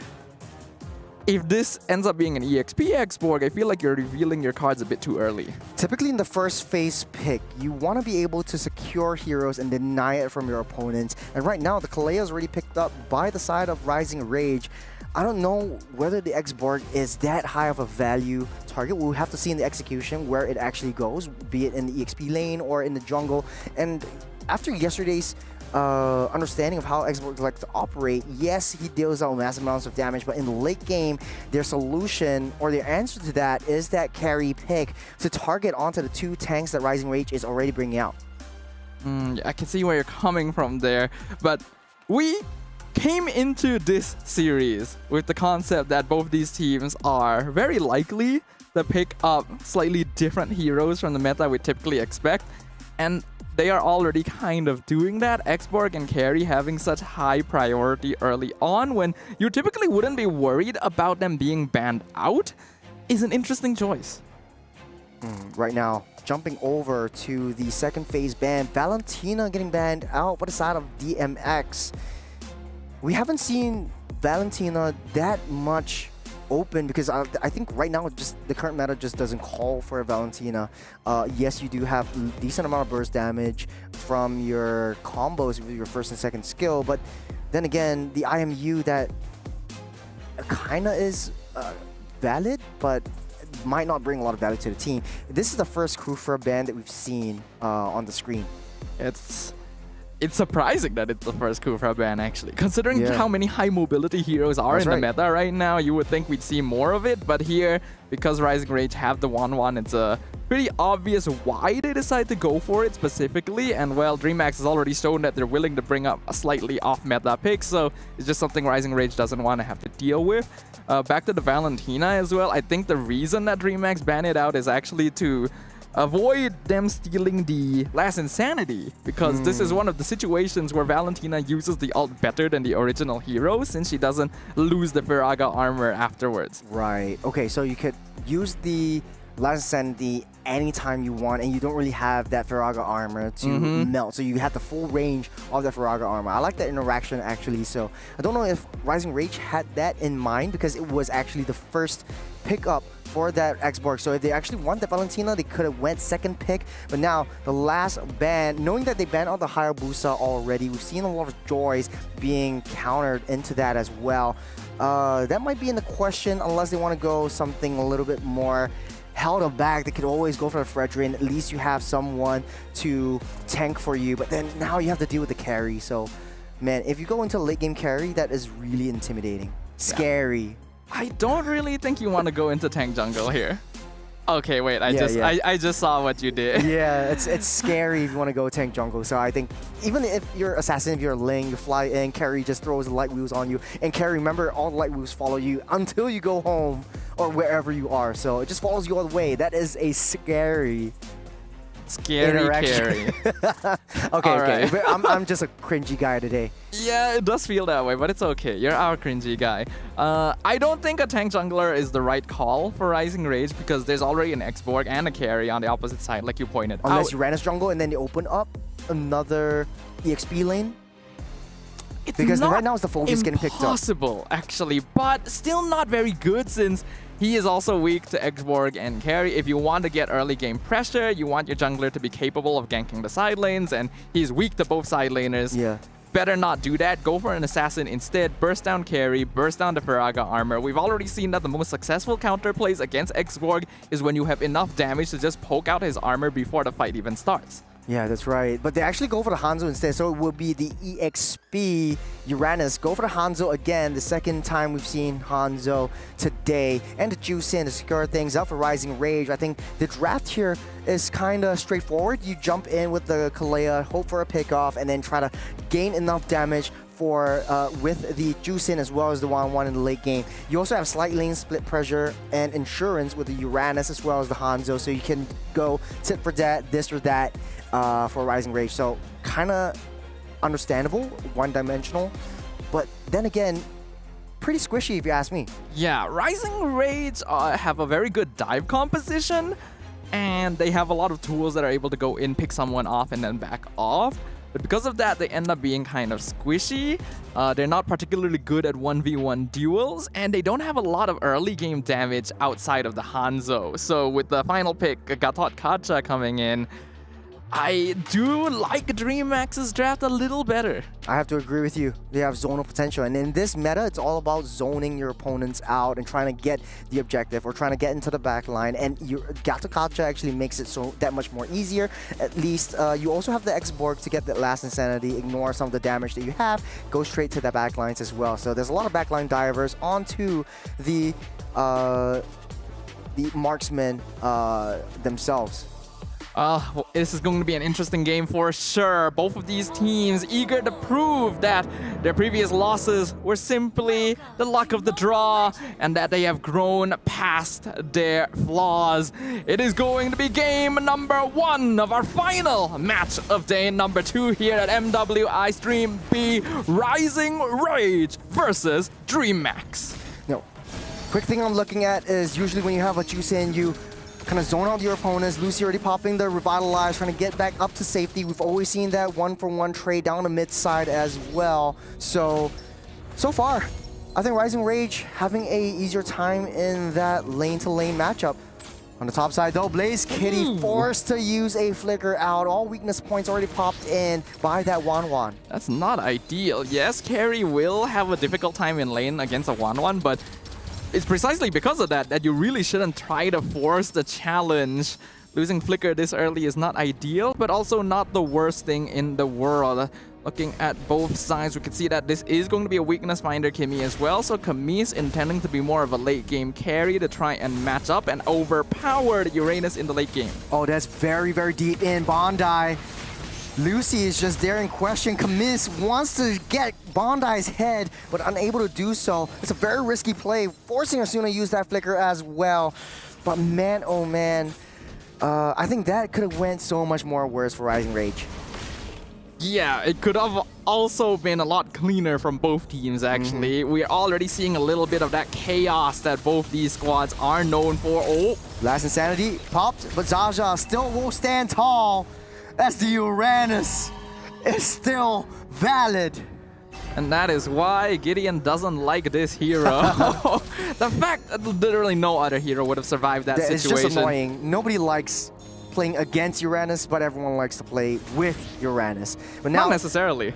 if this ends up being an EXP Xborg, I feel like you're revealing your cards a bit too early. Typically in the first phase pick, you want to be able to secure heroes and deny it from your opponents. And right now, the Kalea is already picked up by the side of Rising Rage. I don't know whether the Xborg is that high of a value target. We'll have to see in the execution where it actually goes, be it in the EXP lane or in the jungle. And after yesterday's understanding of how Xbox like to operate, yes, he deals out massive amounts of damage, but in the late game, their solution or their answer to that is that carry pick to target onto the 2 tanks that Rising Rage is already bringing out. I can see where you're coming from there, but we came into this series with the concept that both these teams are very likely to pick up slightly different heroes from the meta we typically expect, and they are already kind of doing that. Xborg and Carry having such high priority early on when you typically wouldn't be worried about them being banned out is an interesting choice. Right now, jumping over to the second phase ban, Valentina getting banned out by the side of DMX. We haven't seen Valentina that much open because I think right now just the current meta just doesn't call for a Valentina. Yes, you do have a decent amount of burst damage from your combos with your first and second skill, but then again, the IMU that kind of is valid, but might not bring a lot of value to the team. This is the first Kufra ban that we've seen on the screen. It's surprising that it's the first Kufra ban, actually. Considering how many high mobility heroes are in the meta right now, you would think we'd see more of it. But here, because Rising Rage have the 1-1, it's pretty obvious why they decide to go for it specifically. And well, Dreamax has already shown that they're willing to bring up a slightly off-meta pick, so it's just something Rising Rage doesn't want to have to deal with. Back to the Valentina as well, I think the reason that Dreamax banned it out is actually to avoid them stealing the last insanity, because this is one of the situations where Valentina uses the ult better than the original hero since she doesn't lose the Firaga armor afterwards. Right. Okay, so you could use the last insanity anytime you want, and you don't really have that Firaga armor to melt, so you have the full range of the Firaga armor. I like that interaction actually, so I don't know if Rising Rage had that in mind because it was actually the first pickup for that Xborg. So if they actually want the Valentina, they could have went second pick. But now the last ban, knowing that they banned out the Hayabusa already, we've seen a lot of joys being countered into that as well. That might be in the question unless they want to go something a little bit more held back. They could always go for the Fredrin. At least you have someone to tank for you. But then now you have to deal with the carry. So man, if you go into late game carry, that is really intimidating. Scary. I don't really think you want to go into tank jungle here. Okay, wait, I just saw what you did. Yeah, it's scary if you want to go tank jungle. So I think even if you're assassin, if you're a Ling, you fly in, carry just throws the light wheels on you. And carry, remember, all the light wheels follow you until you go home or wherever you are. So it just follows you all the way. That is a scary carry. Okay. But I'm just a cringy guy today. Yeah, it does feel that way, but it's okay. You're our cringy guy. I don't think a tank jungler is the right call for Rising Rage because there's already an Xborg and a carry on the opposite side, like you pointed out. Unless you ran as jungle and then they open up another EXP lane. Because right now it's the Fulgi's getting picked up. Impossible, actually, but still not very good since he is also weak to Xborg and carry. If you want to get early game pressure, you want your jungler to be capable of ganking the side lanes, and he's weak to both side laners. Yeah. Better not do that. Go for an assassin instead. Burst down carry, burst down the Firaga armor. We've already seen that the most successful counter plays against Xborg is when you have enough damage to just poke out his armor before the fight even starts. Yeah, that's right. But they actually go for the Hanzo instead, so it will be the EXP Uranus. Go for the Hanzo again, the second time we've seen Hanzo today. And the Juicin to secure things up for Rising Rage. I think the draft here is kind of straightforward. You jump in with the Kalea, hope for a pickoff, and then try to gain enough damage for with the Juicin as well as the 1-1 in the late game. You also have slight lane split pressure and insurance with the Uranus as well as the Hanzo, so you can go tit for that, this or that. For Rising Rage, so kind of understandable, one-dimensional, but then again, pretty squishy if you ask me. Yeah, Rising Rage have a very good dive composition, and they have a lot of tools that are able to go in, pick someone off, and then back off. But because of that, they end up being kind of squishy. They're not particularly good at 1v1 duels, and they don't have a lot of early game damage outside of the Hanzo. So with the final pick, Gatot Kacha coming in, I do like Dreamax's draft a little better. I have to agree with you. They have zonal potential. And in this meta, it's all about zoning your opponents out and trying to get the objective or trying to get into the back line. And Gato Kacha actually makes it so that much more easier. At least you also have the X-Borg to get the last Insanity, ignore some of the damage that you have, go straight to the back lines as well. So there's a lot of backline divers onto the marksmen themselves. Well, this is going to be an interesting game for sure. Both of these teams eager to prove that their previous losses were simply the luck of the draw and that they have grown past their flaws. It is going to be game number 1 of our final match of day number 2 here at MWI Stream B, Rising Rage versus Dreamax. No. Quick thing I'm looking at is usually when you have a Juicin, you kind of zone out your opponents. Lucy already popping the Revitalize, trying to get back up to safety. We've always seen that 1-for-1 trade down the mid side as well. So far, I think Rising Rage having a easier time in that lane-to-lane matchup. On the top side though, Blaze Kitty forced to use a flicker out. All weakness points already popped in by that Wan. That's not ideal. Yes, Carry will have a difficult time in lane against a 1-1, but it's precisely because of that you really shouldn't try to force the challenge. Losing Flicker this early is not ideal, but also not the worst thing in the world. Looking at both sides, we can see that this is going to be a weakness finder Kimmy as well. So Camise intending to be more of a late game carry to try and match up and overpower the Uranus in the late game. Oh, that's very, very deep in. Bondi. Lucy is just there in question. Camise wants to get Bondi's head, but unable to do so. It's a very risky play, forcing Asuna to use that flicker as well. But man, oh man, I think that could have went so much more worse for Rising Rage. Yeah, it could have also been a lot cleaner from both teams, actually. We're already seeing a little bit of that chaos that both these squads are known for. Oh, last Insanity popped, but Zaza still will stand tall as the Uranus is still valid. And that is why Gideon doesn't like this hero. The fact that literally no other hero would have survived that situation. It's just annoying. Nobody likes playing against Uranus, but everyone likes to play with Uranus. But now, not necessarily. You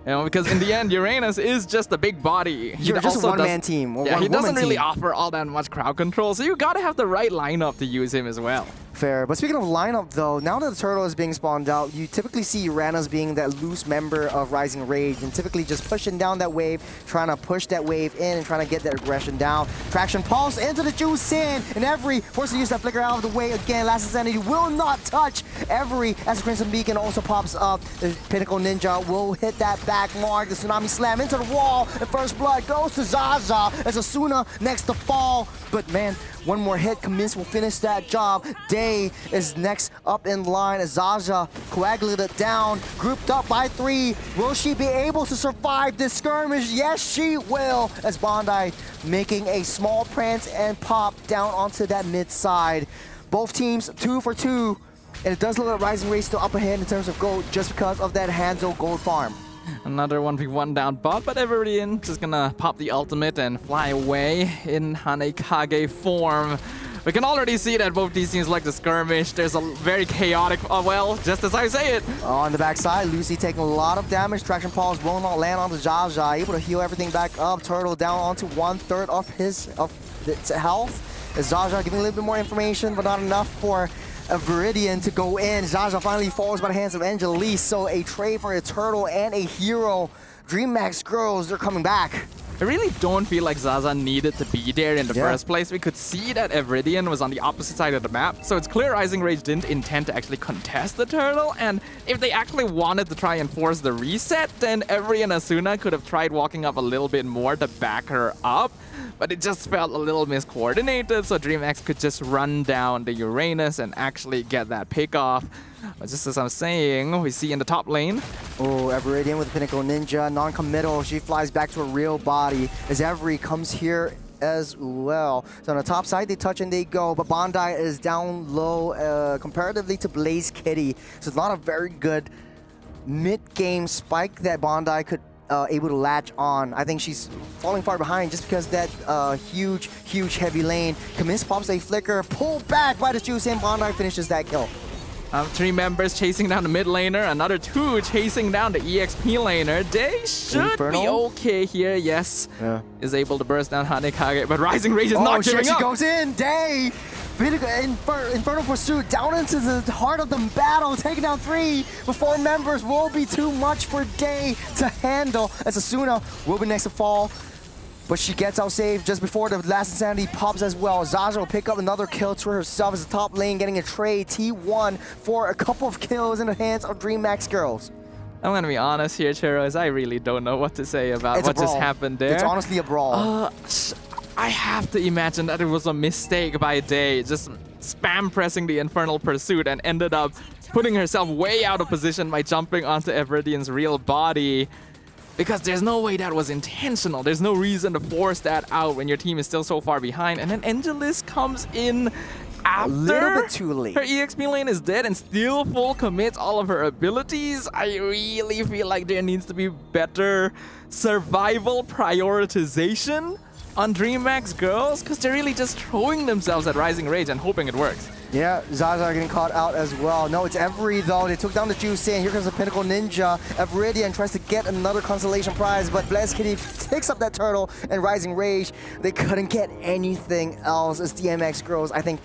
know, because in the end, Uranus is just a big body. You're just a one-man team or he doesn't really offer all that much crowd control, so you gotta have the right lineup to use him as well. Fair. But speaking of lineup, though, now that the turtle is being spawned out, you typically see Uranus being that loose member of Rising Rage and typically just pushing down that wave, trying to push that wave in and trying to get that aggression down. Traction Pulse into the Juicin, and Every forced to use that flicker out of the way again. Last Insanity will not touch Every as the Crimson Beacon also pops up. The Pinnacle Ninja will hit that back mark. The Tsunami Slam into the wall. The first blood goes to Zaza as Asuna next to fall. But man, one more hit, Camise will finish that job. Day is next up in line as Zaza coagulated down, grouped up by 3. Will she be able to survive this skirmish? Yes, she will, as Bondi making a small prance and pop down onto that mid side. Both teams 2 for 2, and it does look like Rising Rage still up ahead in terms of gold just because of that Hanzo gold farm. Another 1v1 down bot, but Everin just gonna pop the ultimate and fly away in Hanekage form. We can already see that both these teams like the skirmish. There's a very chaotic, well, just as I say it. On the backside, Lucy taking a lot of damage. Traction Pulse will not land on the Jaja, able to heal everything back up. Turtle down onto 1/3 of his health. As Zaza giving a little bit more information, but not enough for a Viridian to go in. Zaza finally falls by the hands of Angelise, so a trade for a turtle and a hero. Dreamax girls, they're coming back. I really don't feel like Zaza needed to be there in the first place. We could see that Evridian was on the opposite side of the map, so it's clear Rising Rage didn't intend to actually contest the turtle, and if they actually wanted to try and force the reset, then Evri and Asuna could have tried walking up a little bit more to back her up, but it just felt a little miscoordinated, so Dreamax could just run down the Uranus and actually get that pick off. But just as I'm saying, we see in the top lane. Oh, Everidian with Pinnacle Ninja, non-committal. She flies back to a real body as Every comes here as well. So on the top side, they touch and they go, but Bondi is down low comparatively to Blaze Kitty. So it's not a very good mid-game spike that Bondi could able to latch on. I think she's falling far behind just because that huge heavy lane. Camise pops a flicker, pulled back by the Juicin. Bondi finishes that kill. 3 members chasing down the mid laner, another 2 chasing down the EXP laner. They should be okay here, yes. Yeah. Is able to burst down Hanekage, but Rising Rage is not giving up. She goes in, Day! Infernal Pursuit down into the heart of the battle, taking down 3 before members will be too much for Day to handle, as Asuna will be next to fall. But she gets out safe just before the last Insanity pops as well. Zaza will pick up another kill to herself as the top lane, getting a trade T1 for a couple of kills in the hands of Dreamax girls. I'm gonna be honest here, Chiros. I really don't know what to say about what just happened there. It's honestly a brawl. I have to imagine that it was a mistake by Day, just spam pressing the Infernal Pursuit and ended up putting herself way out of position by jumping onto Everidian's real body. Because there's no way that was intentional. There's no reason to force that out when your team is still so far behind. And then Angelis comes in after. A little bit too late. Her EXP lane is dead and still full commits all of her abilities. I really feel like there needs to be better survival prioritization on Dreamax girls, because they're really just throwing themselves at Rising Rage and hoping it works. Yeah, Zaza getting caught out as well. No, it's Every though. They took down the Juice in. Here comes the Pinnacle Ninja. Everidian tries to get another consolation prize, but Blessed Kitty picks up that turtle and Rising Rage. They couldn't get anything else as DMX girls. I think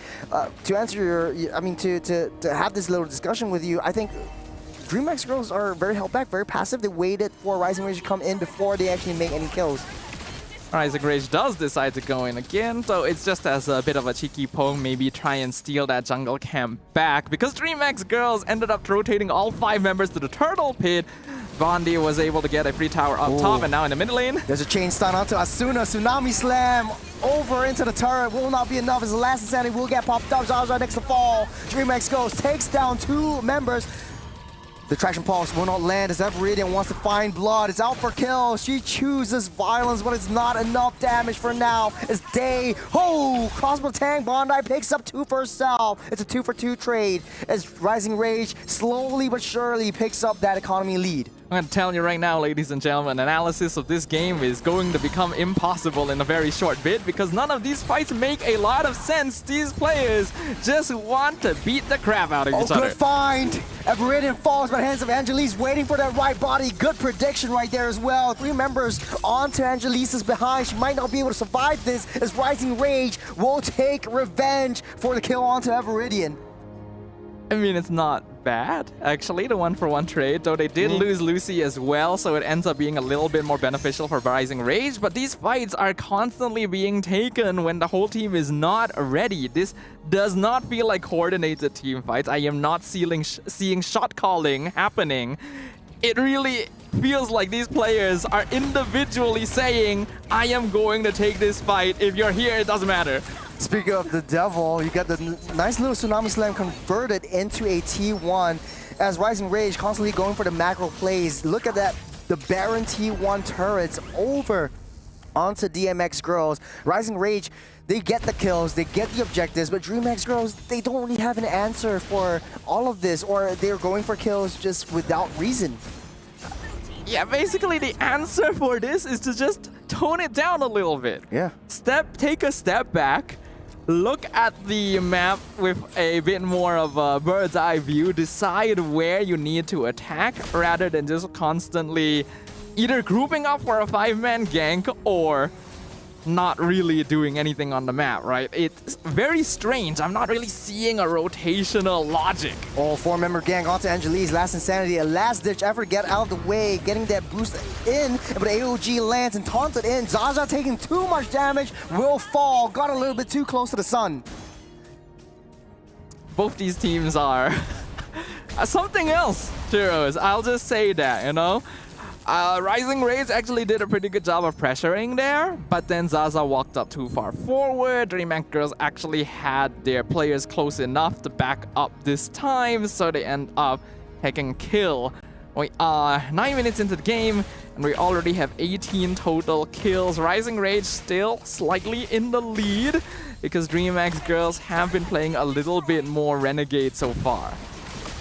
to answer your, I mean, to have this little discussion with you, I think Dreamax girls are very held back, very passive. They waited for Rising Rage to come in before they actually make any kills. Rising Rage does decide to go in again, so it's just as a bit of a cheeky poke, maybe try and steal that jungle camp back, because Dreamax girls ended up rotating all 5 members to the turtle pit. Bondi was able to get a free tower up top, and now in the mid lane. There's a chain stun onto Asuna, Tsunami Slam over into the turret, will not be enough as the last Insanity will get popped up. Zaza next to fall. Dreamax goes, takes down 2 members. The Traction Pulse will not land as Everidian wants to find blood. It's out for kill. She chooses violence, but it's not enough damage for now. As Day, crossbow tank, Bondi picks up 2 for herself. It's a 2-for-2 trade as Rising Rage slowly but surely picks up that economy lead. I'm gonna tell you right now, ladies and gentlemen, analysis of this game is going to become impossible in a very short bit, because none of these fights make a lot of sense. These players just want to beat the crap out of each other. Good find! Everidian falls by the hands of Angelis, waiting for that right body. Good prediction right there as well. 3 members onto Angelisa's behind. She might not be able to survive this as Rising Rage will take revenge for the kill onto Everidian. I mean, it's not bad, actually, the 1-for-1 trade, though they did lose Lucy as well, so it ends up being a little bit more beneficial for Rising Rage, but these fights are constantly being taken when the whole team is not ready. This does not feel like coordinated team fights. I am not seeing shot calling happening. It really feels like these players are individually saying, I am going to take this fight. If you're here, it doesn't matter. Speaking of the devil, you got the nice little Tsunami Slam converted into a T1 as Rising Rage constantly going for the macro plays. Look at that, the Baron T1 turrets over onto DMX girls. Rising Rage, they get the kills, they get the objectives, but Dreamax girls, they don't really have an answer for all of this, or they're going for kills just without reason. Yeah, basically the answer for this is to just tone it down a little bit. Yeah. Take a step back, look at the map with a bit more of a bird's eye view, decide where you need to attack rather than just constantly either grouping up for a 5-man gank or not really doing anything on the map, right? It's very strange. I'm not really seeing a rotational logic. 4-member gang onto Angelis, last Insanity, a last-ditch effort to get out of the way, getting that boost in, but AOG lands and taunted in. Zaza taking too much damage, will fall, got a little bit too close to the sun. Both these teams are something else, Chiros. I'll just say that, you know? Rising Rage actually did a pretty good job of pressuring there, but then Zaza walked up too far forward. Dreamax girls actually had their players close enough to back up this time, so they end up taking kill. We are 9 minutes into the game, and we already have 18 total kills. Rising Rage still slightly in the lead, because Dreamax girls have been playing a little bit more Renegade so far.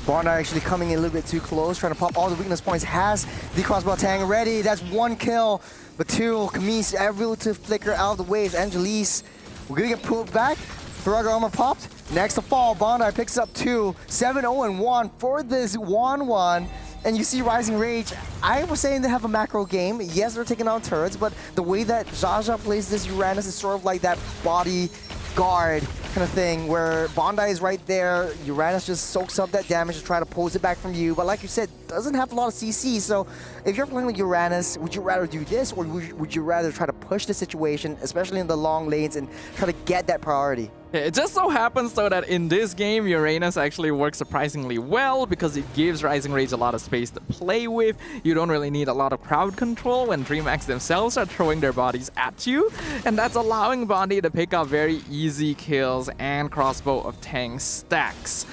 Bondi actually coming in a little bit too close, trying to pop all the weakness points. Has the crossbow tang ready. That's 1 kill, but 2. Camise able to flicker out of the way. Angelis, we're gonna get pulled back. Ferraga armor popped. Next to fall, Bondi picks up 2, 7-0-1 for this 1-1. And you see Rising Rage, I was saying they have a macro game. Yes, they're taking on turrets, but the way that Jaja plays this Uranus is sort of like that body guard kind of thing where Bondi is right there, Uranus just soaks up that damage to try to pose it back from you, but like you said, doesn't have a lot of CC, so if you're playing with Uranus, would you rather do this or would you rather try to push the situation, especially in the long lanes, and try to get that priority? It just so happens though that in this game, Uranus actually works surprisingly well because it gives Rising Rage a lot of space to play with. You don't really need a lot of crowd control when Dreamax themselves are throwing their bodies at you. And that's allowing Bondi to pick up very easy kills and crossbow of tank stacks.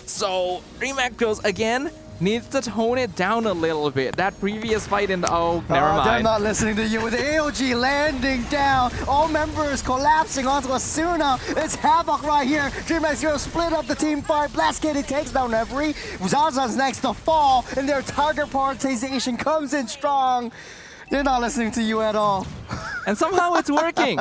So Dreamax goes again. Needs to tone it down a little bit. That previous fight in the... Oh, never mind. They're not listening to you with the AOG landing down. All members collapsing onto Asuna. It's Havoc right here. Dreamax Girls split up the team fight. Blast Kitty takes down Reverie. Zaza's next to fall, and their target prioritization comes in strong. They're not listening to you at all. And somehow it's working.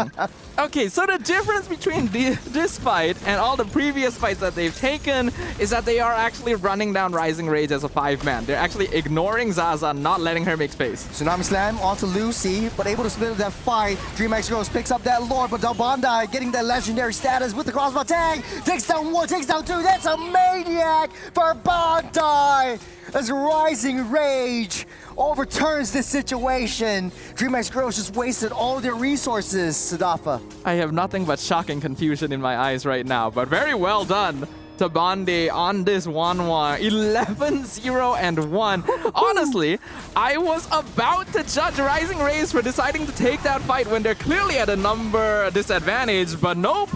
Okay, so the difference between this fight and all the previous fights that they've taken is that they are actually running down Rising Rage as a 5-man. They're actually ignoring Zaza, not letting her make space. Tsunami Slam onto Lucy, but able to split up that fight. Dreamax Girls picks up that Lord, but Bondi getting that legendary status with the crossbow tag. Takes down 1, takes down 2. That's a maniac for Bondi as Rising Rage overturns this situation. Dreamax Girls just wasted all their resources, Sadafa. I have nothing but shock and confusion in my eyes right now, but very well done to Bondi on this 1-1. 11-0-1. Honestly, I was about to judge Rising Rage for deciding to take that fight when they're clearly at a number disadvantage, but nope.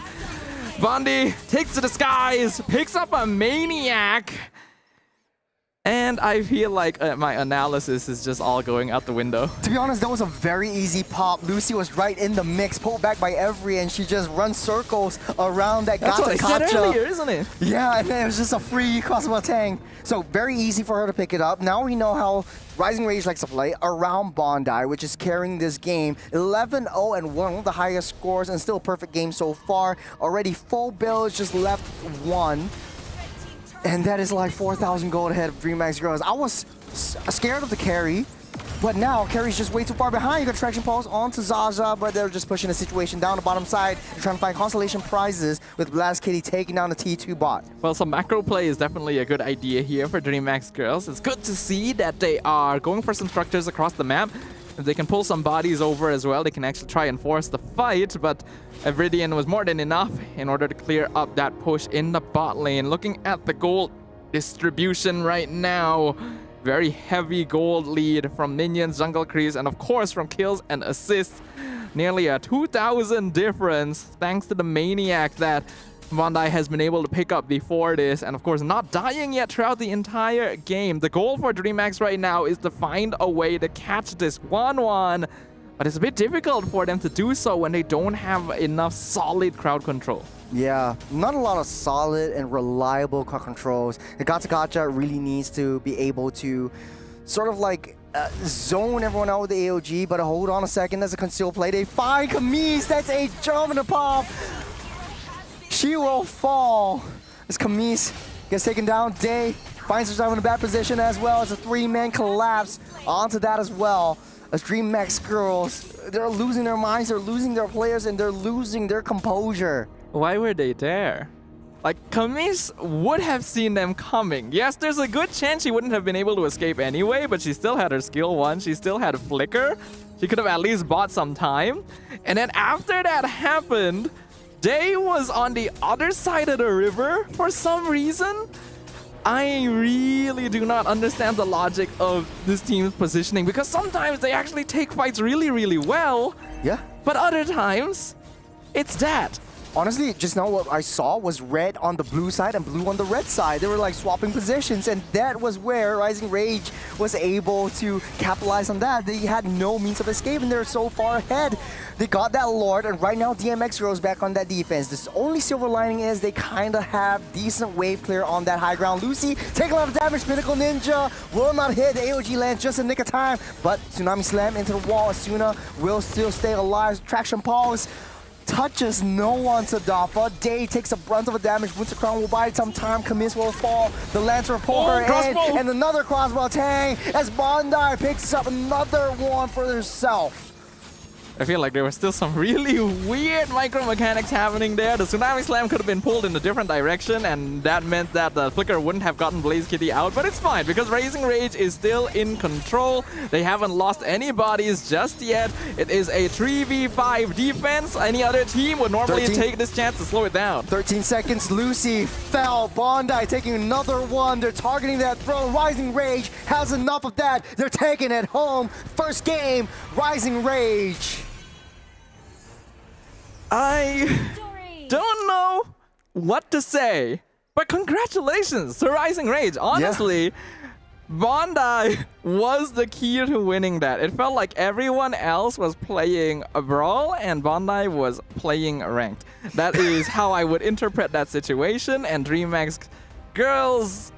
Bondi takes to the skies, picks up a maniac. And I feel like my analysis is just all going out the window. To be honest, that was a very easy pop. Lucy was right in the mix, pulled back by Every, and she just runs circles around that That's what I said earlier, isn't it? Yeah, and then it was just a free crossbow tang. So very easy for her to pick it up. Now we know how Rising Rage likes to play around Bondi, which is carrying this game. 11-0-1, the highest scores, and still a perfect game so far. Already full builds, just left 1. And that is like 4,000 gold ahead of Dreamax Girls. I was scared of the carry, but now carry's just way too far behind. You got Traction Pulse onto Zaza, but they're just pushing the situation down the bottom side. They're trying to find consolation prizes with Blast Kitty taking down the T2 bot. Well, some macro play is definitely a good idea here for Dreamax Girls. It's good to see that they are going for some structures across the map. If they can pull some bodies over as well, they can actually try and force the fight, but Evridian was more than enough in order to clear up that push in the bot lane. Looking at the gold distribution right now, very heavy gold lead from minions, jungle creeps, and of course from kills and assists. Nearly a 2,000 difference thanks to the maniac that Bondi has been able to pick up before this, and of course not dying yet throughout the entire game. The goal for Dreamax right now is to find a way to catch this 1-1, but it's a bit difficult for them to do so when they don't have enough solid crowd control. Yeah, not a lot of solid and reliable crowd controls. The Gacha really needs to be able to sort of like zone everyone out with the AOG, but hold on a second, that's a concealed play. They find Camise, that's a jump in the pop. She will fall as Camise gets taken down. Day finds herself in a bad position as well as a 3-man collapse onto that as well. As Dreamax Girls, they're losing their minds, they're losing their players, and they're losing their composure. Why were they there? Like, Camise would have seen them coming. Yes, there's a good chance she wouldn't have been able to escape anyway, but she still had her skill 1. She still had a flicker. She could have at least bought some time. And then after that happened, Day was on the other side of the river for some reason. I really do not understand the logic of this team's positioning, because sometimes they actually take fights really, really well. Yeah. But other times, it's that. Honestly, just now what I saw was red on the blue side and blue on the red side. They were like swapping positions, and that was where Rising Rage was able to capitalize on that. They had no means of escape, and they're so far ahead. They got that Lord, and right now DMX goes back on that defense. The only silver lining is they kind of have decent wave clear on that high ground. Lucy, take a lot of damage. Pinnacle Ninja will not hit. The AOG lands just in nick of time, but Tsunami Slam into the wall. Asuna will still stay alive. Traction Pulse touches no one to Dafa. Day takes a brunt of the damage. Winter Crown will bide some time. Camis will fall. The Lancer will pull her in. And another crossbow tang as Bondi picks up another one for herself. I feel like there were still some really weird micro mechanics happening there. The Tsunami Slam could have been pulled in a different direction, and that meant that the Flicker wouldn't have gotten Blaze Kitty out. But it's fine, because Rising Rage is still in control. They haven't lost any bodies just yet. It is a 3v5 defense. Any other team would normally take this chance to slow it down. 13 seconds, Lucy fell. Bondi taking another one. They're targeting that throne. Rising Rage has enough of that. They're taking it home. First game, Rising Rage. I don't know what to say, but congratulations to Rising Rage. Honestly, Bondi was the key to winning that. It felt like everyone else was playing a brawl and Bondi was playing ranked. That is how I would interpret that situation. And Dreamax girls,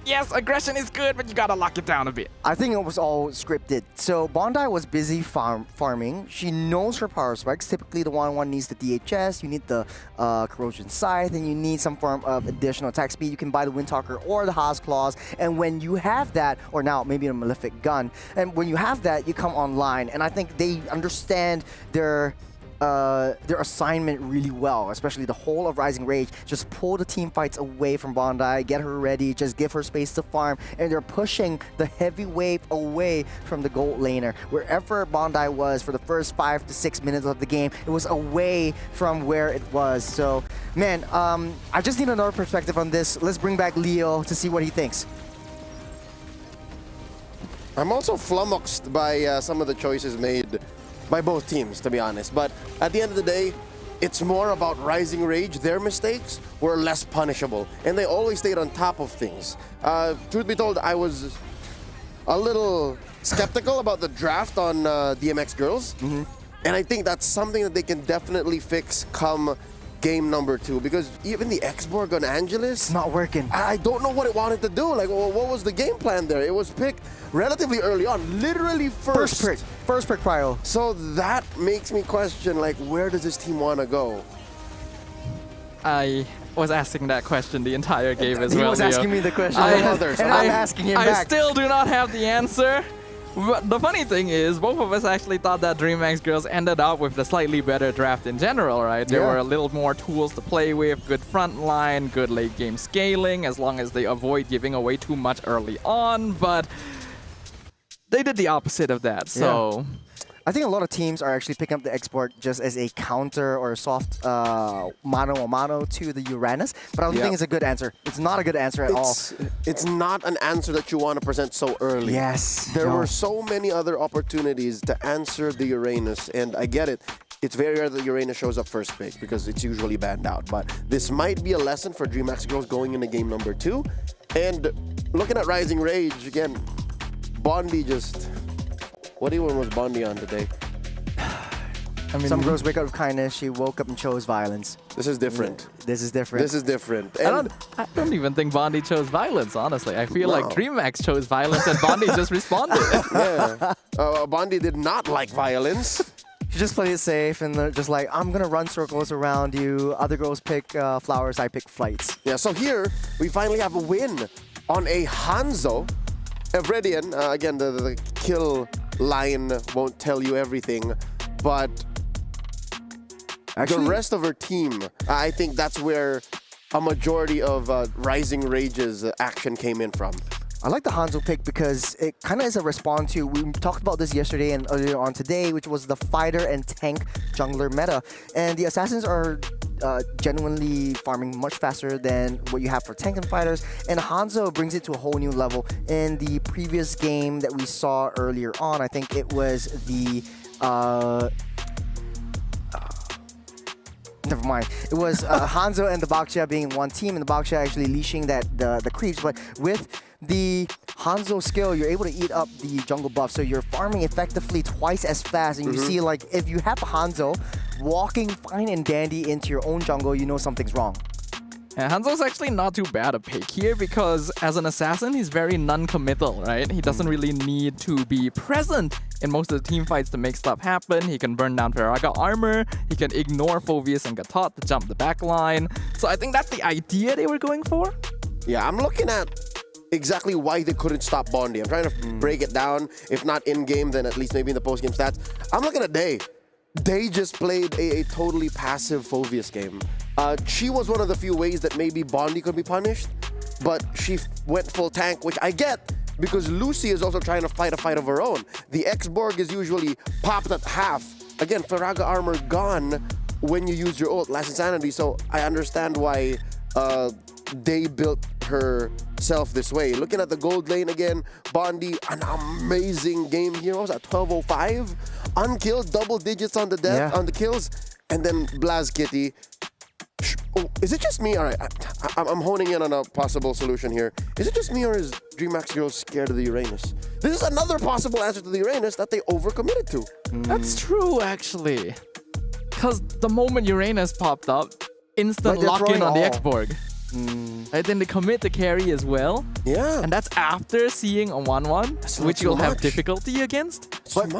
yes, aggression is good, but you gotta lock it down a bit. I think it was all scripted. So Bondi was busy farming. She knows her power specs. Typically, the 1-1 needs the DHS, you need the Corrosion Scythe, and you need some form of additional attack speed. You can buy the Windtalker or the Haas Claws. And when you have that, or now maybe a Malefic Gun, and when you have that, you come online. And I think they understand their assignment really well, especially the whole of Rising Rage. Just pull the team fights away from Bondi, get her ready, just give her space to farm, and they're pushing the heavy wave away from the gold laner. Wherever Bondi was for the first 5 to 6 minutes of the game, it was away from where it was. So, man, I just need another perspective on this. Let's bring back Leo to see what he thinks. I'm also flummoxed by some of the choices made by both teams, to be honest. But at the end of the day, it's more about Rising Rage. Their mistakes were less punishable, and they always stayed on top of things. Truth be told, I was a little skeptical about the draft on DMX Girls, and I think that's something that they can definitely fix come game number 2, because even the X-Borg on Angelus, not working. I don't know what it wanted to do. Like, what was the game plan there? It was picked relatively early on, literally first pick Prio. So that makes me question, like, where does this team want to go? I was asking that question the entire game as well. He was asking me the question. I'm asking him back. I still do not have the answer. But the funny thing is, both of us actually thought that Dreamax Girls ended up with the slightly better draft in general, right? There were a little more tools to play with, good front line, good late game scaling, as long as they avoid giving away too much early on, but they did the opposite of that, so... I think a lot of teams are actually picking up the export just as a counter or a soft mano-a-mano to the Uranus, but I don't think it's a good answer. It's not a good answer at all. It's not an answer that you want to present so early. Yes. There were so many other opportunities to answer the Uranus, and I get it. It's very rare that Uranus shows up first pick because it's usually banned out, but this might be a lesson for Dreamax Girls going into game number 2. And looking at Rising Rage, again, Bondi just... What even was Bondi on today? I mean, some girls wake up with kindness. She woke up and chose violence. This is different. This is different. This is different. And I don't even think Bondi chose violence, honestly. I feel like Dreamax chose violence and Bondi just responded. Bondi did not like violence. She just played it safe and they're just like, I'm going to run circles around you. Other girls pick flowers, I pick flights. Yeah, so here we finally have a win on a Hanzo. Evridian, again, the kill line won't tell you everything, but actually, the rest of her team, I think that's where a majority of Rising Rage's action came in from. I like the Hanzo pick because it kind of is a response to, we talked about this yesterday and earlier on today, which was the fighter and tank jungler meta. And the assassins are genuinely farming much faster than what you have for tank and fighters. And Hanzo brings it to a whole new level. In the previous game that we saw earlier on, I think it was the... never mind. It was Hanzo and the Baksha being one team, and the Baksha actually leashing the creeps. But with the Hanzo skill, you're able to eat up the jungle buff, so you're farming effectively twice as fast. And you see, like, if you have a Hanzo walking fine and dandy into your own jungle, you know something's wrong. And Hanzo's actually not too bad a pick here because as an assassin, he's very non-committal, right? He doesn't really need to be present in most of the team fights to make stuff happen. He can burn down Viraga armor. He can ignore Phoveus and Gatot to jump the back line. So I think that's the idea they were going for. Yeah, I'm looking at exactly why they couldn't stop Bondi. I'm trying to break it down. If not in-game, then at least maybe in the post-game stats. I'm looking at Day. Day just played a totally passive Phoveus game. She was one of the few ways that maybe Bondi could be punished, but she went full tank, which I get because Lucy is also trying to fight a fight of her own. The X-Borg is usually popped at half. Again, Viraga armor gone when you use your ult, last insanity, so I understand why Day built herself this way. Looking at the gold lane again, Bondi, an amazing game here. What was that, 12:05? Unkilled, double digits on the death, on the kills, and then Blaz Kitty. Oh, is it just me? All right, I'm honing in on a possible solution here. Is it just me or is Dreamax girls scared of the Uranus? This is another possible answer to the Uranus that they overcommitted to. That's true, actually. Because the moment Uranus popped up, instant lock-in on the X-Borg. Right, then they commit the carry as well. Yeah. And that's after seeing a 1-1, which you'll have difficulty against. But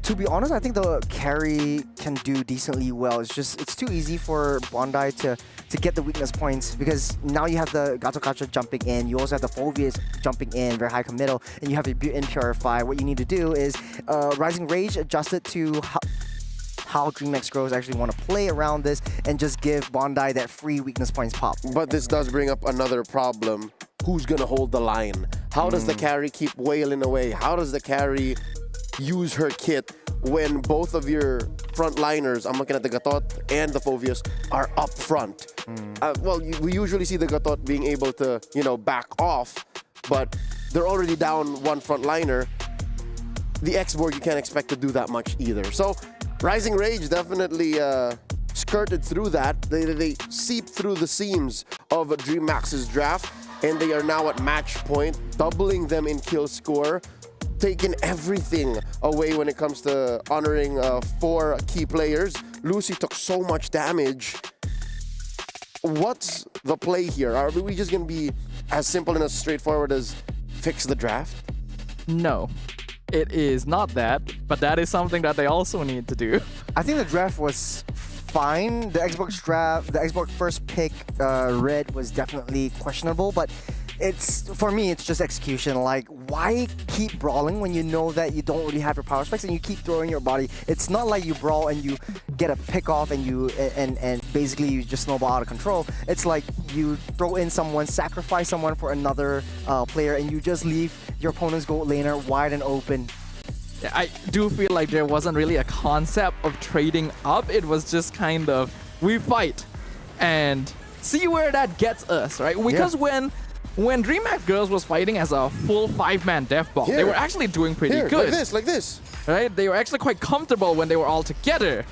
to be honest, I think the carry can do decently well. It's just, it's too easy for Bondi to get the weakness points because now you have the Gato jumping in, you also have the Phoveus jumping in, very high committal, and you have a built-in Purify. What you need to do is Rising Rage, adjust it to how Dreamax girls actually want to play around this and just give Bondi that free weakness points pop. But this does bring up another problem. Who's going to hold the line? How does the carry keep wailing away? How does the carry use her kit when both of your front liners, I'm looking at the Gatot and the Phoveus, are up front? Well, we usually see the Gatot being able to, you know, back off, but they're already down one front liner. The X-Borg, you can't expect to do that much either. So Rising Rage definitely skirted through that. They seeped through the seams of Dreamax's draft, and they are now at match point, doubling them in kill score, taking everything away when it comes to honoring 4 key players. Lucy took so much damage. What's the play here? Are we just going to be as simple and as straightforward as fix the draft? No. It is not that, but that is something that they also need to do. I think the draft was fine. The Xbox draft, the Xbox first pick, Red, was definitely questionable, but for me, it's just execution. Like, why keep brawling when you know that you don't really have your power specs and you keep throwing your body? It's not like you brawl and you get a pick off and and basically you just snowball out of control. It's like you throw in someone, sacrifice someone for another player, and you just leave your opponent's gold laner wide and open. Yeah, I do feel like there wasn't really a concept of trading up. It was just kind of, we fight and see where that gets us, right? Because when Dreamax Girls was fighting as a full 5-man death bomb, they were actually doing pretty good. Like this. Right? They were actually quite comfortable when they were all together.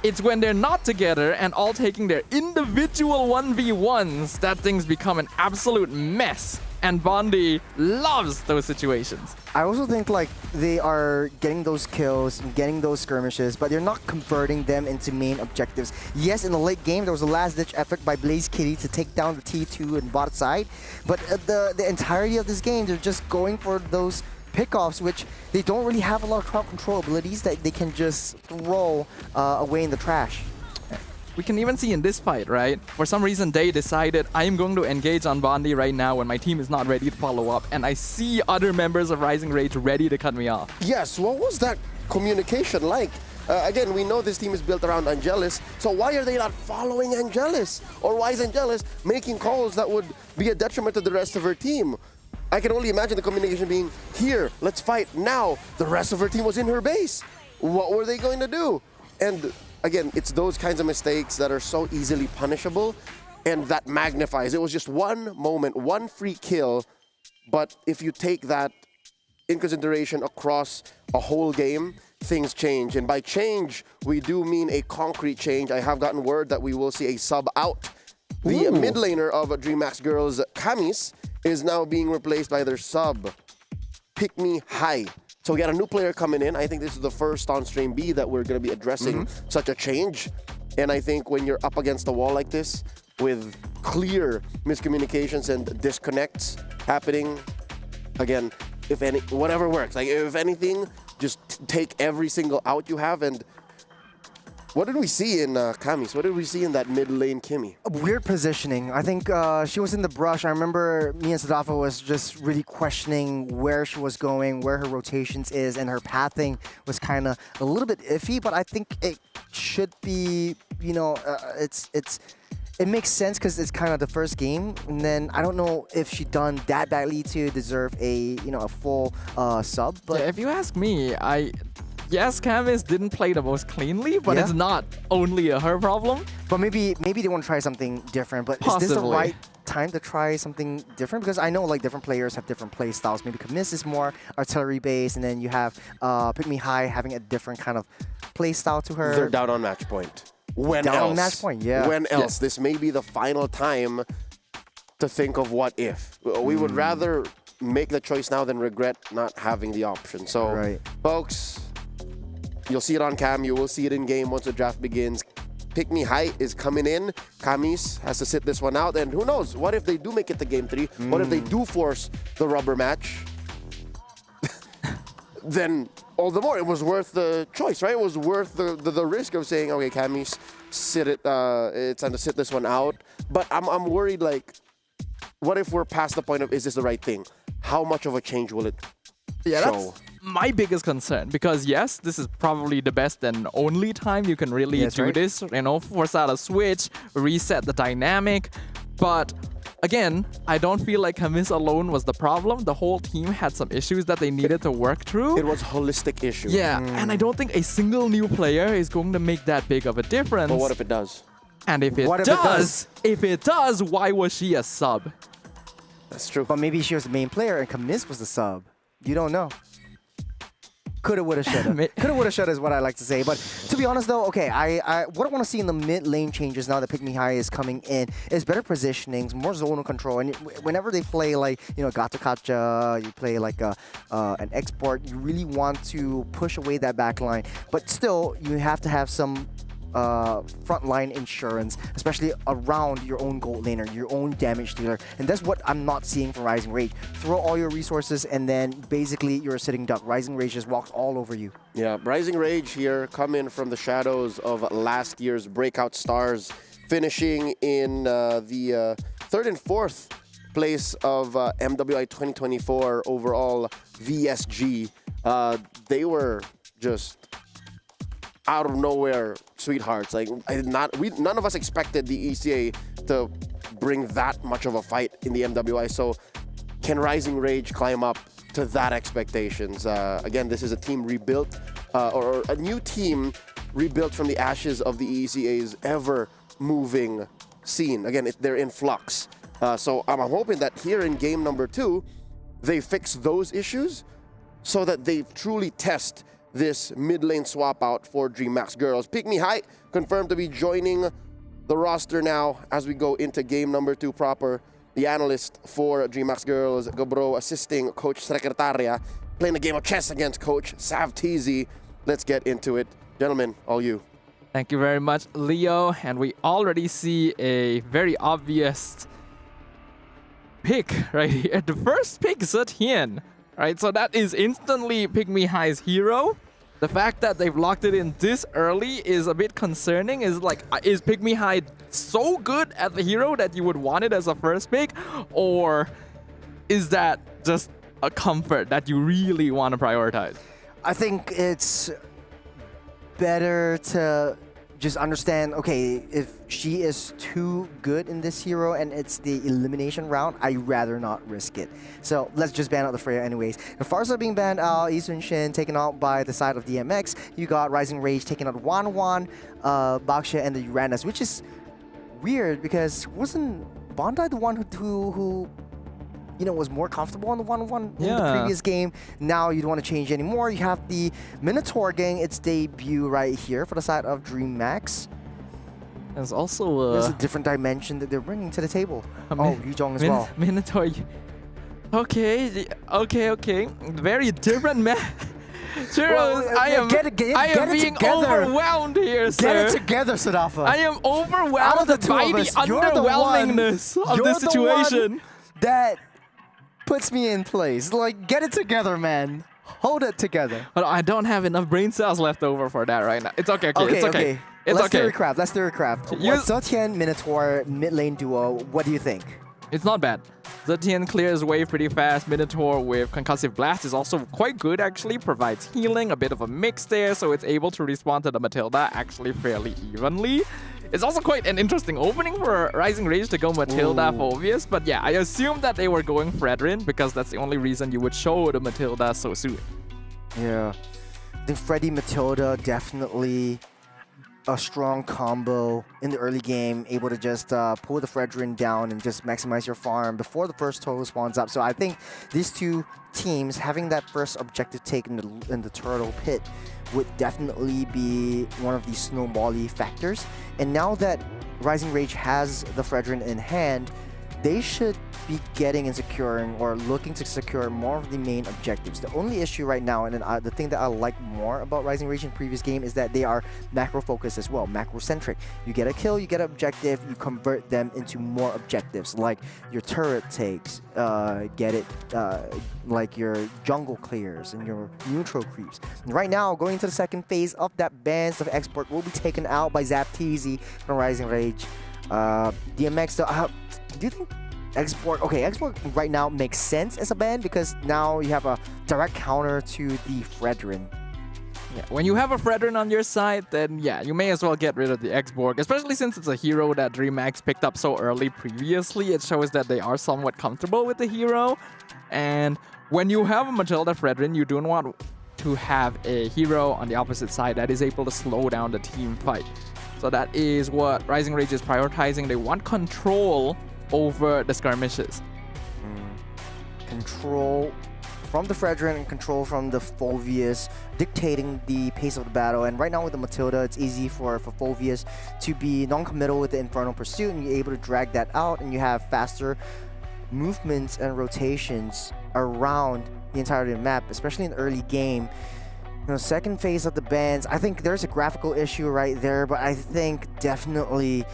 It's when they're not together and all taking their individual 1v1s that things become an absolute mess. And Bondi loves those situations. I also think like they are getting those kills and getting those skirmishes, but they're not converting them into main objectives. Yes, in the late game, there was a last-ditch effort by Blaze Kitty to take down the T2 and bot side, but the entirety of this game, they're just going for those pickoffs, which they don't really have a lot of crowd control abilities that they can just throw away in the trash. We can even see in this fight, right? For some reason, they decided, I'm going to engage on Bondi right now when my team is not ready to follow up, and I see other members of Rising Rage ready to cut me off. Yes, what was that communication like? Again, we know this team is built around Angelus, so why are they not following Angelus? Or why is Angelus making calls that would be a detriment to the rest of her team? I can only imagine the communication being, here, let's fight now. The rest of her team was in her base. What were they going to do? And again, it's those kinds of mistakes that are so easily punishable, and that magnifies. It was just one moment, one free kill, but if you take that in consideration across a whole game, things change. And by change, we do mean a concrete change. I have gotten word that we will see a sub out. The mid laner of Dreamax Girls, Camis, is now being replaced by their sub, Pick Me High. So we got a new player coming in. I think this is the first on Stream B that we're going to be addressing such a change. And I think when you're up against the wall like this, with clear miscommunications and disconnects happening. Again, whatever works. Like, if anything, just take every single out you have. And what did we see in Camis? What did we see in that mid lane Kimmy? Weird positioning. I think she was in the brush. I remember me and Sadafa was just really questioning where she was going, where her rotations is, and her pathing was kind of a little bit iffy, but I think it should be, you know, it makes sense because it's kind of the first game, and then I don't know if she done that badly to deserve a full sub. But yeah, if you ask me, yes, Camis didn't play the most cleanly, but it's not only her problem. But maybe they want to try something different. But Possibly. Is this the right time to try something different? Because I know like different players have different play styles. Maybe Camis is more artillery based, and then you have Pick Me High having a different kind of play style to her. They're down on match point. When down else? On match point, yeah. When else? This may be the final time to think of what if. We would rather make the choice now than regret not having the option. So, folks, you'll see it on cam. You will see it in game once the draft begins. Pick Me High is coming in. Camis has to sit this one out. And who knows? What if they do make it to game 3? What if they do force the rubber match? Then all the more, it was worth the choice, right? It was worth the risk of saying, okay, Camis, sit it. It's time to sit this one out. But I'm worried, like, what if we're past the point of, is this the right thing? How much of a change will it show? That's my biggest concern, because yes, this is probably the best and only time you can really do this, you know, force out a switch, reset the dynamic. But again, I don't feel like Camis alone was the problem. The whole team had some issues that they needed to work through. It was holistic issue. Yeah, and I don't think a single new player is going to make that big of a difference. But what if it does? And if it does, why was she a sub? That's true. But maybe she was the main player and Camis was the sub. You don't know. Coulda, woulda, shoulda. Coulda, woulda, shoulda is what I like to say. But to be honest, though, okay, what I want to see in the mid lane changes now that Pick Me High is coming in is better positionings, more zonal control. And whenever they play like, you know, Gata Kacha, you play like an export, you really want to push away that back line. But still, you have to have some frontline insurance, especially around your own gold laner, your own damage dealer. And that's what I'm not seeing from Rising Rage. Throw all your resources and then basically you're a sitting duck. Rising Rage just walks all over you. Yeah, Rising Rage here come in from the shadows of last year's breakout stars, finishing in the 3rd and 4th place of MWI 2024 overall VSG. They were just out of nowhere sweethearts. Like, none of us expected the ECA to bring that much of a fight in the MWI. So can Rising Rage climb up to that expectations? Again, this is a team rebuilt, or a new team rebuilt from the ashes of the ECA's ever-moving scene. Again, they're in flux. So I'm hoping that here in game number 2, they fix those issues so that they truly test this mid lane swap out for Dreamax girls. Pick Me High confirmed to be joining the roster now as we go into game number 2 proper. The analyst for Dreamax girls, Gabro, assisting Coach Secretaria, playing a game of chess against Coach Savtizi. Let's get into it. Gentlemen, all you. Thank you very much, Leo. And we already see a very obvious pick right here. The first pick is Zetian. Right, so that is instantly Pick Me High's hero. The fact that they've locked it in this early is a bit concerning. Is Pick Me High so good at the hero that you would want it as a first pick? Or is that just a comfort that you really want to prioritize? I think it's better to just understand, okay, if she is too good in this hero and it's the elimination round, I'd rather not risk it. So let's just ban out the Freya anyways. The Farsa being banned out, Isun Shin taken out by the side of DMX. You got Rising Rage taking out Wan, Baksha, and the Uranus, which is weird because wasn't Bandai the one who you know, was more comfortable on the 1-1 in the previous game? Now you don't want to change anymore. You have the Minotaur getting its debut right here for the side of Dreamax. There's also there's a different dimension that they're bringing to the table. Yuzhong as well. Minotaur. Okay. Very different Churros, I am being overwhelmed here, sir. Get it together, Sadafa. I am overwhelmed by the underwhelmingness of this situation. That puts me in place. Like, get it together, man. Hold it together. But I don't have enough brain cells left over for that right now. It's okay, it's okay. It's Let's okay. Let's do a craft. Zetian Minotaur mid lane duo, what do you think? It's not bad. Zetian clears wave pretty fast. Minotaur with Concussive Blast is also quite good actually. Provides healing, a bit of a mix there, so it's able to respond to the Matilda actually fairly evenly. It's also quite an interesting opening for Rising Rage to go Matilda for obvious, but yeah, I assume that they were going Fredrin because that's the only reason you would show the Matilda so soon. Yeah, I think Freddy Matilda definitely a strong combo in the early game, able to just pull the Fredrin down and just maximize your farm before the first turtle spawns up. So I think these two teams having that first objective take in the turtle pit would definitely be one of these snowball-y factors. And now that Rising Rage has the Fredrin in hand, they should be getting and securing or looking to secure more of the main objectives. The only issue right now, and the thing that I like more about Rising Rage in previous game is that they are macro-focused as well, macro-centric. You get a kill, you get an objective, you convert them into more objectives, like your turret takes, like your jungle clears and your neutral creeps. And right now, going into the second phase of that bans of export will be taken out by Zapteezy from Rising Rage. DMX, though, do you think export right now makes sense as a ban because now you have a direct counter to the Fredrin? Yeah, when you have a Fredrin on your side, then yeah, you may as well get rid of the X-Borg, especially since it's a hero that Dreamax picked up so early previously. It shows that they are somewhat comfortable with the hero. And when you have a Matilda Fredrin, you don't want to have a hero on the opposite side that is able to slow down the team fight. So that is what Rising Rage is prioritizing. They want control over the skirmishes. Control from the Fredrin and control from the Fulvius, dictating the pace of the battle. And right now with the Matilda, it's easy for Fulvius to be non-committal with the Infernal Pursuit, and you're able to drag that out, and you have faster movements and rotations around the entirety of the map, especially in the early game. You know, second phase of the bans, I think there's a graphical issue right there, but I think definitely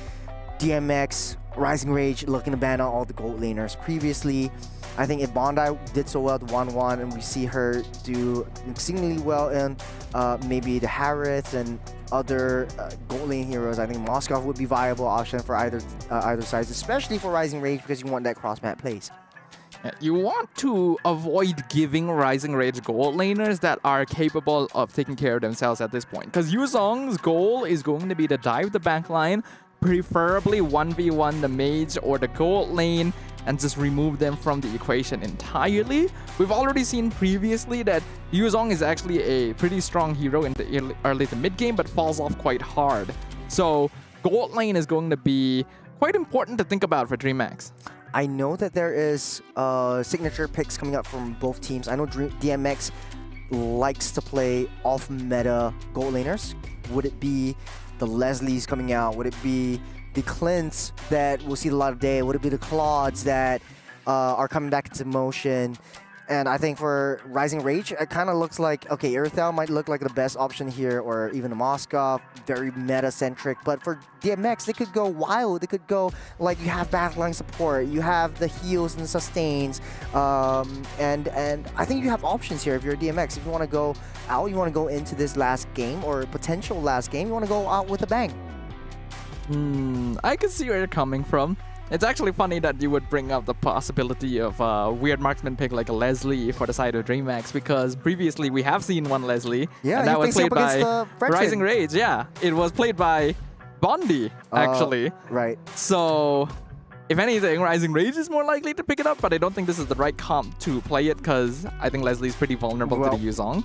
DMX, Rising Rage looking to ban out all the gold laners. Previously, I think if Bondi did so well at 1-1, and we see her do exceedingly well in maybe the Harith and other gold lane heroes, I think Moskov would be a viable option for either side, especially for Rising Rage because you want that cross-map plays. You want to avoid giving Rising Rage gold laners that are capable of taking care of themselves at this point. Because Yuzong's goal is going to be to dive the backline, preferably 1v1 the mage or the gold lane, and just remove them from the equation entirely. We've already seen previously that Yuzong is actually a pretty strong hero in the early to mid game, but falls off quite hard. So gold lane is going to be quite important to think about for Dreamax. I know that there is signature picks coming up from both teams. I know DMX likes to play off-meta gold laners. Would it be the Leslies coming out? Would it be the Clint's that will see a lot of day? Would it be the Claudes that are coming back into motion? And I think for Rising Rage, it kind of looks like, okay, Irithel might look like the best option here, or even a Moskov, very meta-centric. But for DMX, they could go wild. They could go, like, you have backline support, you have the heals and the sustains. And I think you have options here if you're a DMX. If you want to go out, you want to go into this last game, or potential last game, you want to go out with a bang. I can see where you're coming from. It's actually funny that you would bring up the possibility of a weird marksman pick like a Leslie for the side of Dreamax, because previously we have seen one Leslie, and that was played by Rising Rage. Yeah, it was played by Bondi, actually. Right. So, if anything, Rising Rage is more likely to pick it up, but I don't think this is the right comp to play it, because I think Leslie's pretty vulnerable to the Yuzong.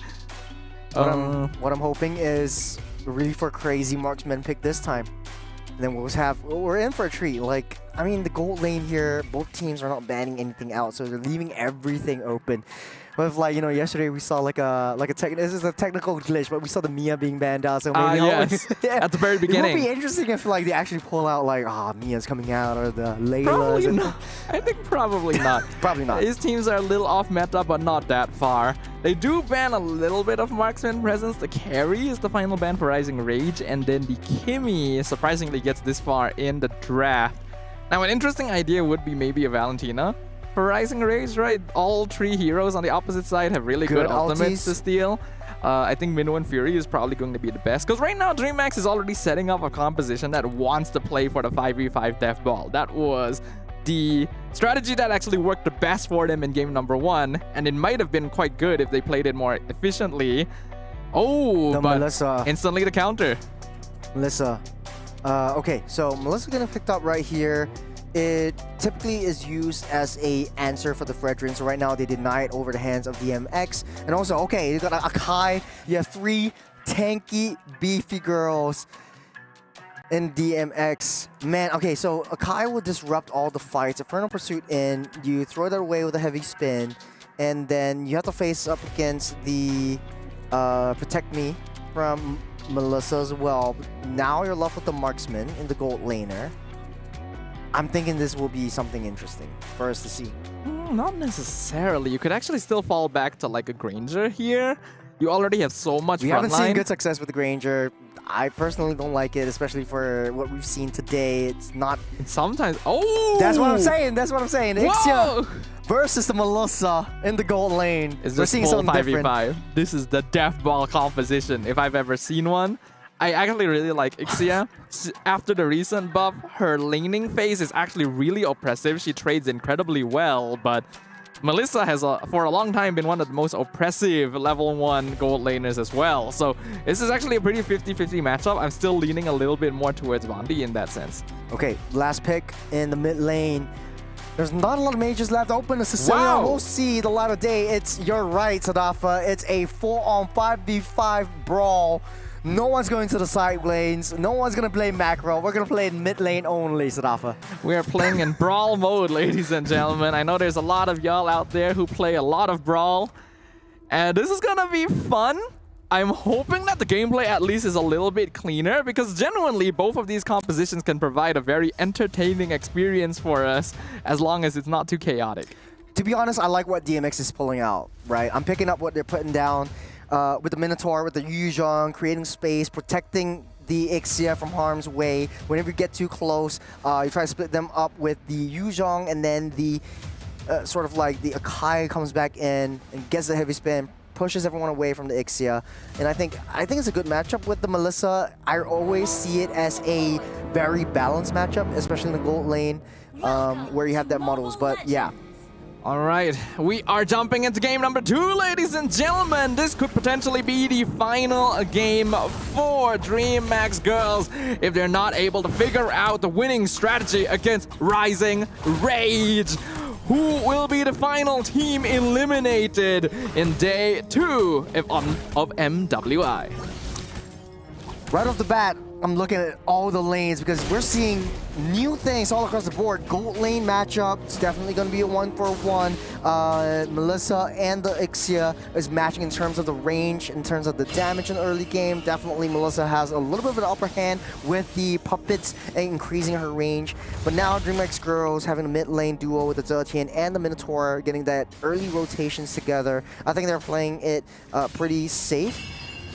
What I'm hoping is really for crazy marksman pick this time. Then we're in for a treat. Like, I mean, the gold lane here, both teams are not banning anything out, so they're leaving everything open. But like, you know, yesterday we saw this is a technical glitch, but we saw the Mia being banned out. So maybe yes. At the very beginning. It would be interesting if like they actually pull out like, Mia's coming out, or the Layla's. Probably not. I think probably not. Probably not. His teams are a little off meta, but not that far. They do ban a little bit of marksman presence. The carry is the final ban for Rising Rage, and then the Kimmy surprisingly gets this far in the draft. Now, an interesting idea would be maybe a Valentina for Rising Rage, right? All three heroes on the opposite side have really good ultimates to steal. I think Minnow and Fury is probably going to be the best, because right now Dreamax is already setting up a composition that wants to play for the 5v5 death ball. That was the strategy that actually worked the best for them in game number 1, and it might have been quite good if they played it more efficiently. Oh, but Melissa. Instantly the counter. Melissa. Okay, so Melissa getting picked up right here. It typically is used as a answer for the Fredrin, so right now they deny it over the hands of DMX. And also, okay, you got Akai, you have 3 tanky, beefy girls in DMX. Man, okay, so Akai will disrupt all the fights. Infernal Pursuit in, you throw that away with a heavy spin, and then you have to face up against the Protect Me from Melissa as well. Now you're left with the Marksman in the gold laner. I'm thinking this will be something interesting for us to see. Not necessarily. You could actually still fall back to like a Granger here. You already have so much We front haven't seen line. good success with the Granger. I personally don't like it, especially for what we've seen today. It's not... Sometimes... Oh! That's what I'm saying. That's what I'm saying. Whoa! Ixia versus the Melissa in the gold lane. Is We're this seeing full something 5v5? different. This is the death ball composition, if I've ever seen one. I actually really like Ixia. After the recent buff, her laning phase is actually really oppressive. She trades incredibly well, but Melissa has for a long time been one of the most oppressive level 1 gold laners as well. So this is actually a pretty 50-50 matchup. I'm still leaning a little bit more towards Vondi in that sense. Okay, last pick in the mid lane. There's not a lot of mages left open. Cecilia will see the light of day. You're right, Sadafa. It's a full-on 5v5 brawl. No one's going to the side lanes. No one's going to play macro. We're going to play in mid lane only, Sadafa. We are playing in brawl mode, ladies and gentlemen. I know there's a lot of y'all out there who play a lot of brawl, and this is going to be fun. I'm hoping that the gameplay at least is a little bit cleaner, because genuinely both of these compositions can provide a very entertaining experience for us as long as it's not too chaotic. To be honest, I like what DMX is pulling out, right? I'm picking up what they're putting down. With the Minotaur, with the Yuzhong, creating space, protecting the Ixia from harm's way. Whenever you get too close, you try to split them up with the Yuzhong, and then the sort of like the Akai comes back in and gets the heavy spin, pushes everyone away from the Ixia. And I think it's a good matchup with the Melissa. I always see it as a very balanced matchup, especially in the gold lane, where you have that models. But yeah. All right, we are jumping into game number 2, ladies and gentlemen. This could potentially be the final game for Dreamax girls if they're not able to figure out the winning strategy against Rising Rage. Who will be the final team eliminated in day 2 of MWI? Right off the bat, I'm looking at all the lanes because we're seeing new things all across the board. Gold lane matchup, it's definitely going to be a 1-for-1. Melissa and the Ixia is matching in terms of the range, in terms of the damage in the early game. Definitely Melissa has a little bit of an upper hand with the puppets and increasing her range. But now Dreamax girls having a mid lane duo with the Zetian and the Minotaur, getting that early rotations together. I think they're playing it pretty safe,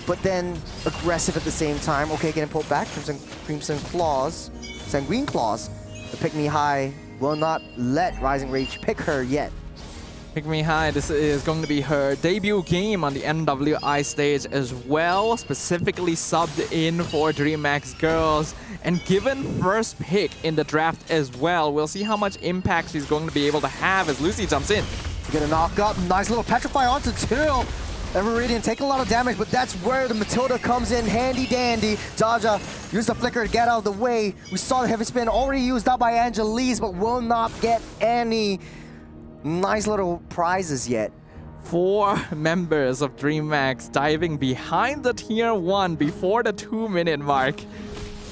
but then aggressive at the same time. Okay, getting pulled back from some Crimson Claws, Sanguine Claws. The Pick Me High will not let Rising Rage pick her yet. Pick Me High, this is going to be her debut game on the MWI stage as well, specifically subbed in for Dreamax girls. And given first pick in the draft as well, we'll see how much impact she's going to be able to have as Lucy jumps in. Get a knock up, nice little Petrify onto Till. Everaridian taking a lot of damage, but that's where the Matilda comes in handy dandy. Jaja used the flicker to get out of the way. We saw the heavy spin already used up by Angelise, but will not get any nice little prizes yet. 4 members of Dreamax diving behind the tier 1 before the 2-minute mark.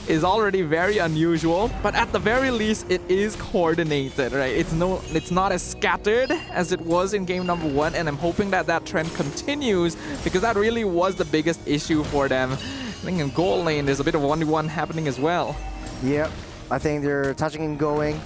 is already very unusual, but at the very least, it is coordinated, right? It's not as scattered as it was in game number 1, and I'm hoping that that trend continues because that really was the biggest issue for them. I think in goal lane, there's a bit of 1v1 happening as well. Yep, I think they're touching and going.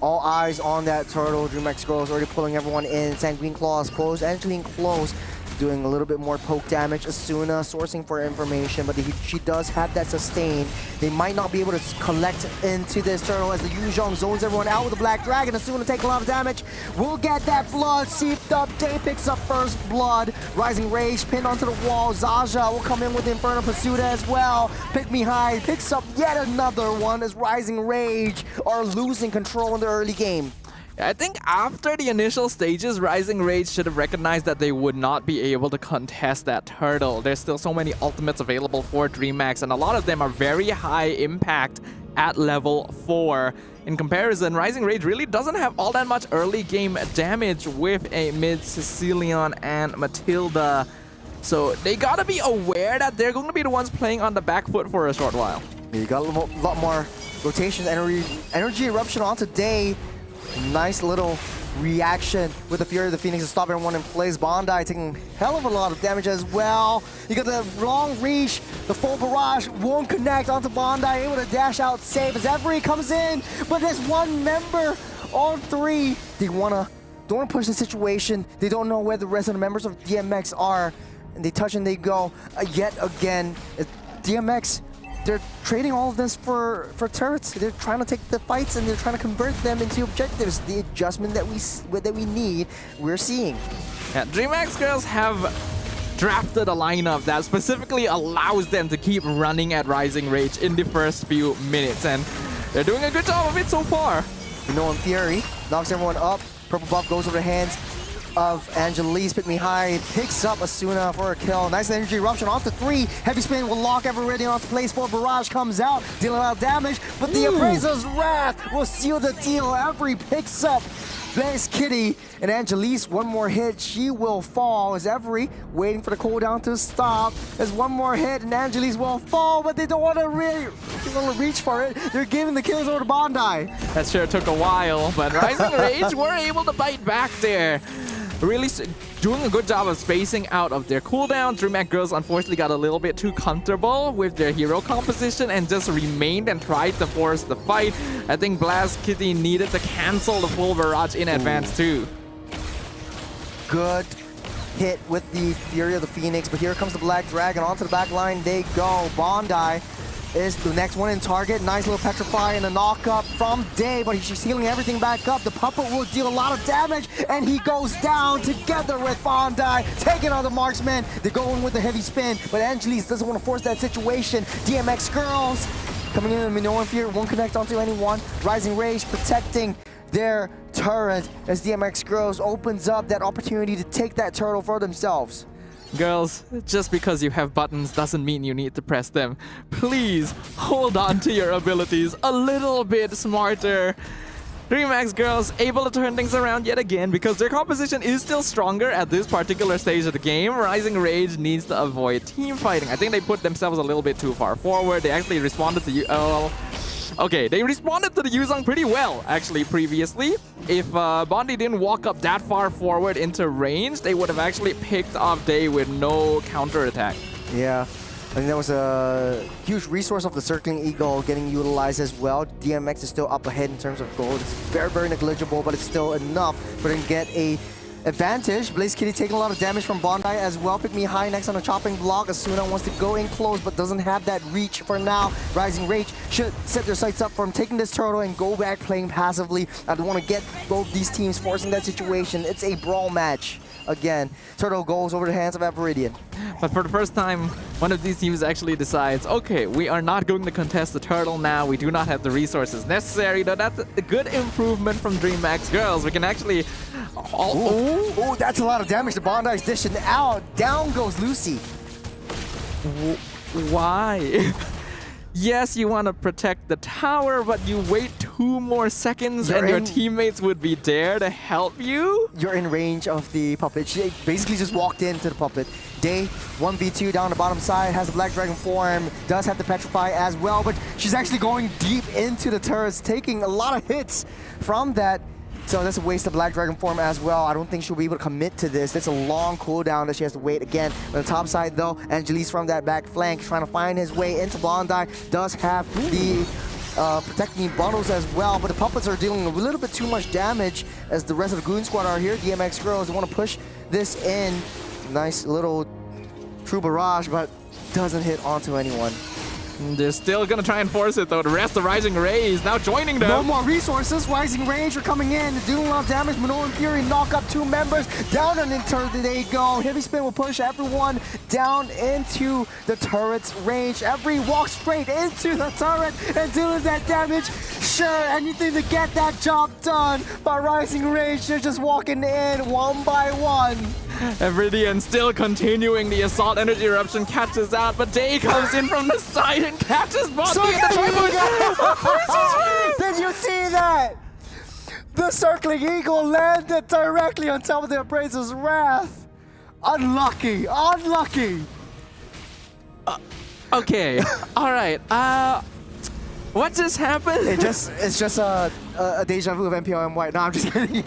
All eyes on that turtle. Dreamax Girls already pulling everyone in. Sanguine Claws close, entering close. Doing a little bit more poke damage. Asuna sourcing for information, but she does have that sustain. They might not be able to collect into this turtle as the Yuzhong zones everyone out with the Black Dragon. Asuna take a lot of damage. We'll get that blood seeped up. Day picks up first blood. Rising Rage pinned onto the wall. Zaja will come in with the Inferno Pursuit as well. Pick Me High picks up yet another one as Rising Rage are losing control in the early game. I think after the initial stages, Rising Rage should have recognized that they would not be able to contest that turtle. There's still so many ultimates available for Dreamax, and a lot of them are very high impact at level 4. In comparison, Rising Rage really doesn't have all that much early game damage with a mid-Sicilian and Matilda. So they gotta be aware that they're going to be the ones playing on the back foot for a short while. You got a lot more rotation, energy eruption onto Day. Nice little reaction with the Fury of the Phoenix to stop everyone in place. Bondi taking hell of a lot of damage as well. You got the long reach, the full barrage won't connect onto Bondi, able to dash out safe as Every comes in, but there's one member on 3. They don't want to push the situation. They don't know where the rest of the members of DMX are, and they touch and they go. Yet again, DMX, they're trading all of this for turrets. They're trying to take the fights and they're trying to convert them into objectives. The adjustment that we need, we're seeing. Yeah, Dreamax Girls have drafted a lineup that specifically allows them to keep running at Rising Rage in the first few minutes, and they're doing a good job of it so far. You know, in Fury knocks everyone up. Purple buff goes over the hands of Angelise. Pick Me High picks up Asuna for a kill. Nice energy eruption onto 3. Heavy spin will lock Everready onto place 4. Barrage comes out, dealing out damage, but the Appraiser's Wrath will seal the deal. Every picks up Blaze Kitty and Angelise. One more hit, she will fall as Every waiting for the cooldown to stop. There's one more hit and Angelise will fall, but they don't want to really reach for it. They're giving the kills over to Bondi. That sure took a while, but Rising Rage were able to bite back there. Really doing a good job of spacing out of their cooldowns. Dreamax Girls unfortunately got a little bit too comfortable with their hero composition and just remained and tried to force the fight. I think Blast Kitty needed to cancel the full barrage in advance too. Good hit with the Fury of the Phoenix, but here comes the Black Dragon. Onto the back line they go. Bondi is the next one in target. Nice little Petrify and a knock-up from Day, but she's healing everything back up. The Puppet will deal a lot of damage, and he goes down together with Bondi, taking on the marksman. They're going with the heavy spin, but Angelise doesn't want to force that situation. DMX Girls coming in, Minoan Fear won't connect onto anyone. Rising Rage protecting their turret as DMX Girls opens up that opportunity to take that turtle for themselves. Girls, just because you have buttons doesn't mean you need to press them. Please hold on to your abilities a little bit smarter. Dreamax Girls able to turn things around yet again because their composition is still stronger at this particular stage of the game. Rising Rage needs to avoid team fighting. I think they put themselves a little bit too far forward. They actually responded to okay, they responded to the Yuzong pretty well, actually, previously. If Bondi didn't walk up that far forward into range, they would have actually picked off Day with no counterattack. Yeah, I think that was a huge resource of the Circling Eagle getting utilized as well. DMX is still up ahead in terms of gold. It's very, very negligible, but it's still enough for them to get a advantage. Blaze Kitty taking a lot of damage from Bondi as well. Pick Me High next on a chopping block. Asuna wants to go in close but doesn't have that reach for now. Rising Rage should set their sights up from taking this turtle and go back playing passively. I don't want to get both these teams forcing that situation. It's a brawl match. Again, turtle goes over the hands of Viridian. But for the first time, one of these teams actually decides, okay, we are not going to contest the turtle now. We do not have the resources necessary. Though that's a good improvement from Dreamax Girls. We can actually... Oh, that's a lot of damage. The Bondi's dishing out. Down goes Lucy. Why? Yes, you want to protect the tower, but you wait 2 more seconds and your teammates would be there to help you? You're in range of the puppet. She basically just walked into the puppet. Day 1v2 down the bottom side, has the Black Dragon form, does have to petrify as well, but she's actually going deep into the turrets, taking a lot of hits from that. So that's a waste of Black Dragon form as well. I don't think she'll be able to commit to this. That's a long cooldown that she has to wait again. On the top side though, Angelis from that back flank trying to find his way into Bondi. Does have the protecting bundles as well, but the puppets are dealing a little bit too much damage as the rest of the Goon Squad are here. DMX girls want to push this in. Nice little true barrage, but doesn't hit onto anyone. They're still gonna try and force it though. The rest of Rising Rays now joining them. No more resources. Rising Range are coming in. They're doing a lot of damage. Minoan Fury knock up 2 members. Down and into they go. Heavy Spin will push everyone down into the turret's range. Every walk straight into the turret and doing that damage. Sure, anything to get that job done. But Rising Range, they're just walking in 1 by 1. Evridian still continuing the assault. Energy eruption catches out, but Day comes in from the side and catches Bondi in the Did you see that? The circling eagle landed directly on top of the Appraiser's Wrath. Unlucky, unlucky. Okay, all right. What just happened? It's just a deja vu of MPLMY. No, I'm just kidding.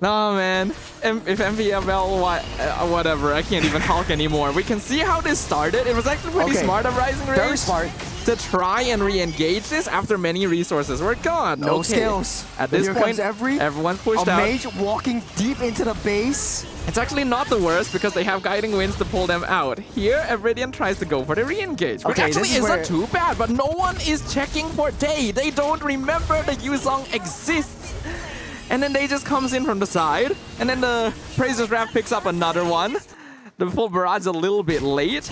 No, man. If MPLMY, whatever, I can't even talk anymore. We can see how this started. It was actually pretty smart of Rising Rays. Very smart. To try and re-engage this after many resources were gone. No skills. At this point, everyone's pushed out. A mage walking deep into the base. It's actually not the worst because they have Guiding Winds to pull them out. Here, Evridian tries to go for the re-engage, which actually isn't too bad, but no one is checking for Day. They don't remember the Yuzong exists. And then Day just comes in from the side, and then the Praiser's Wrath picks up another one. The full barrage is a little bit late.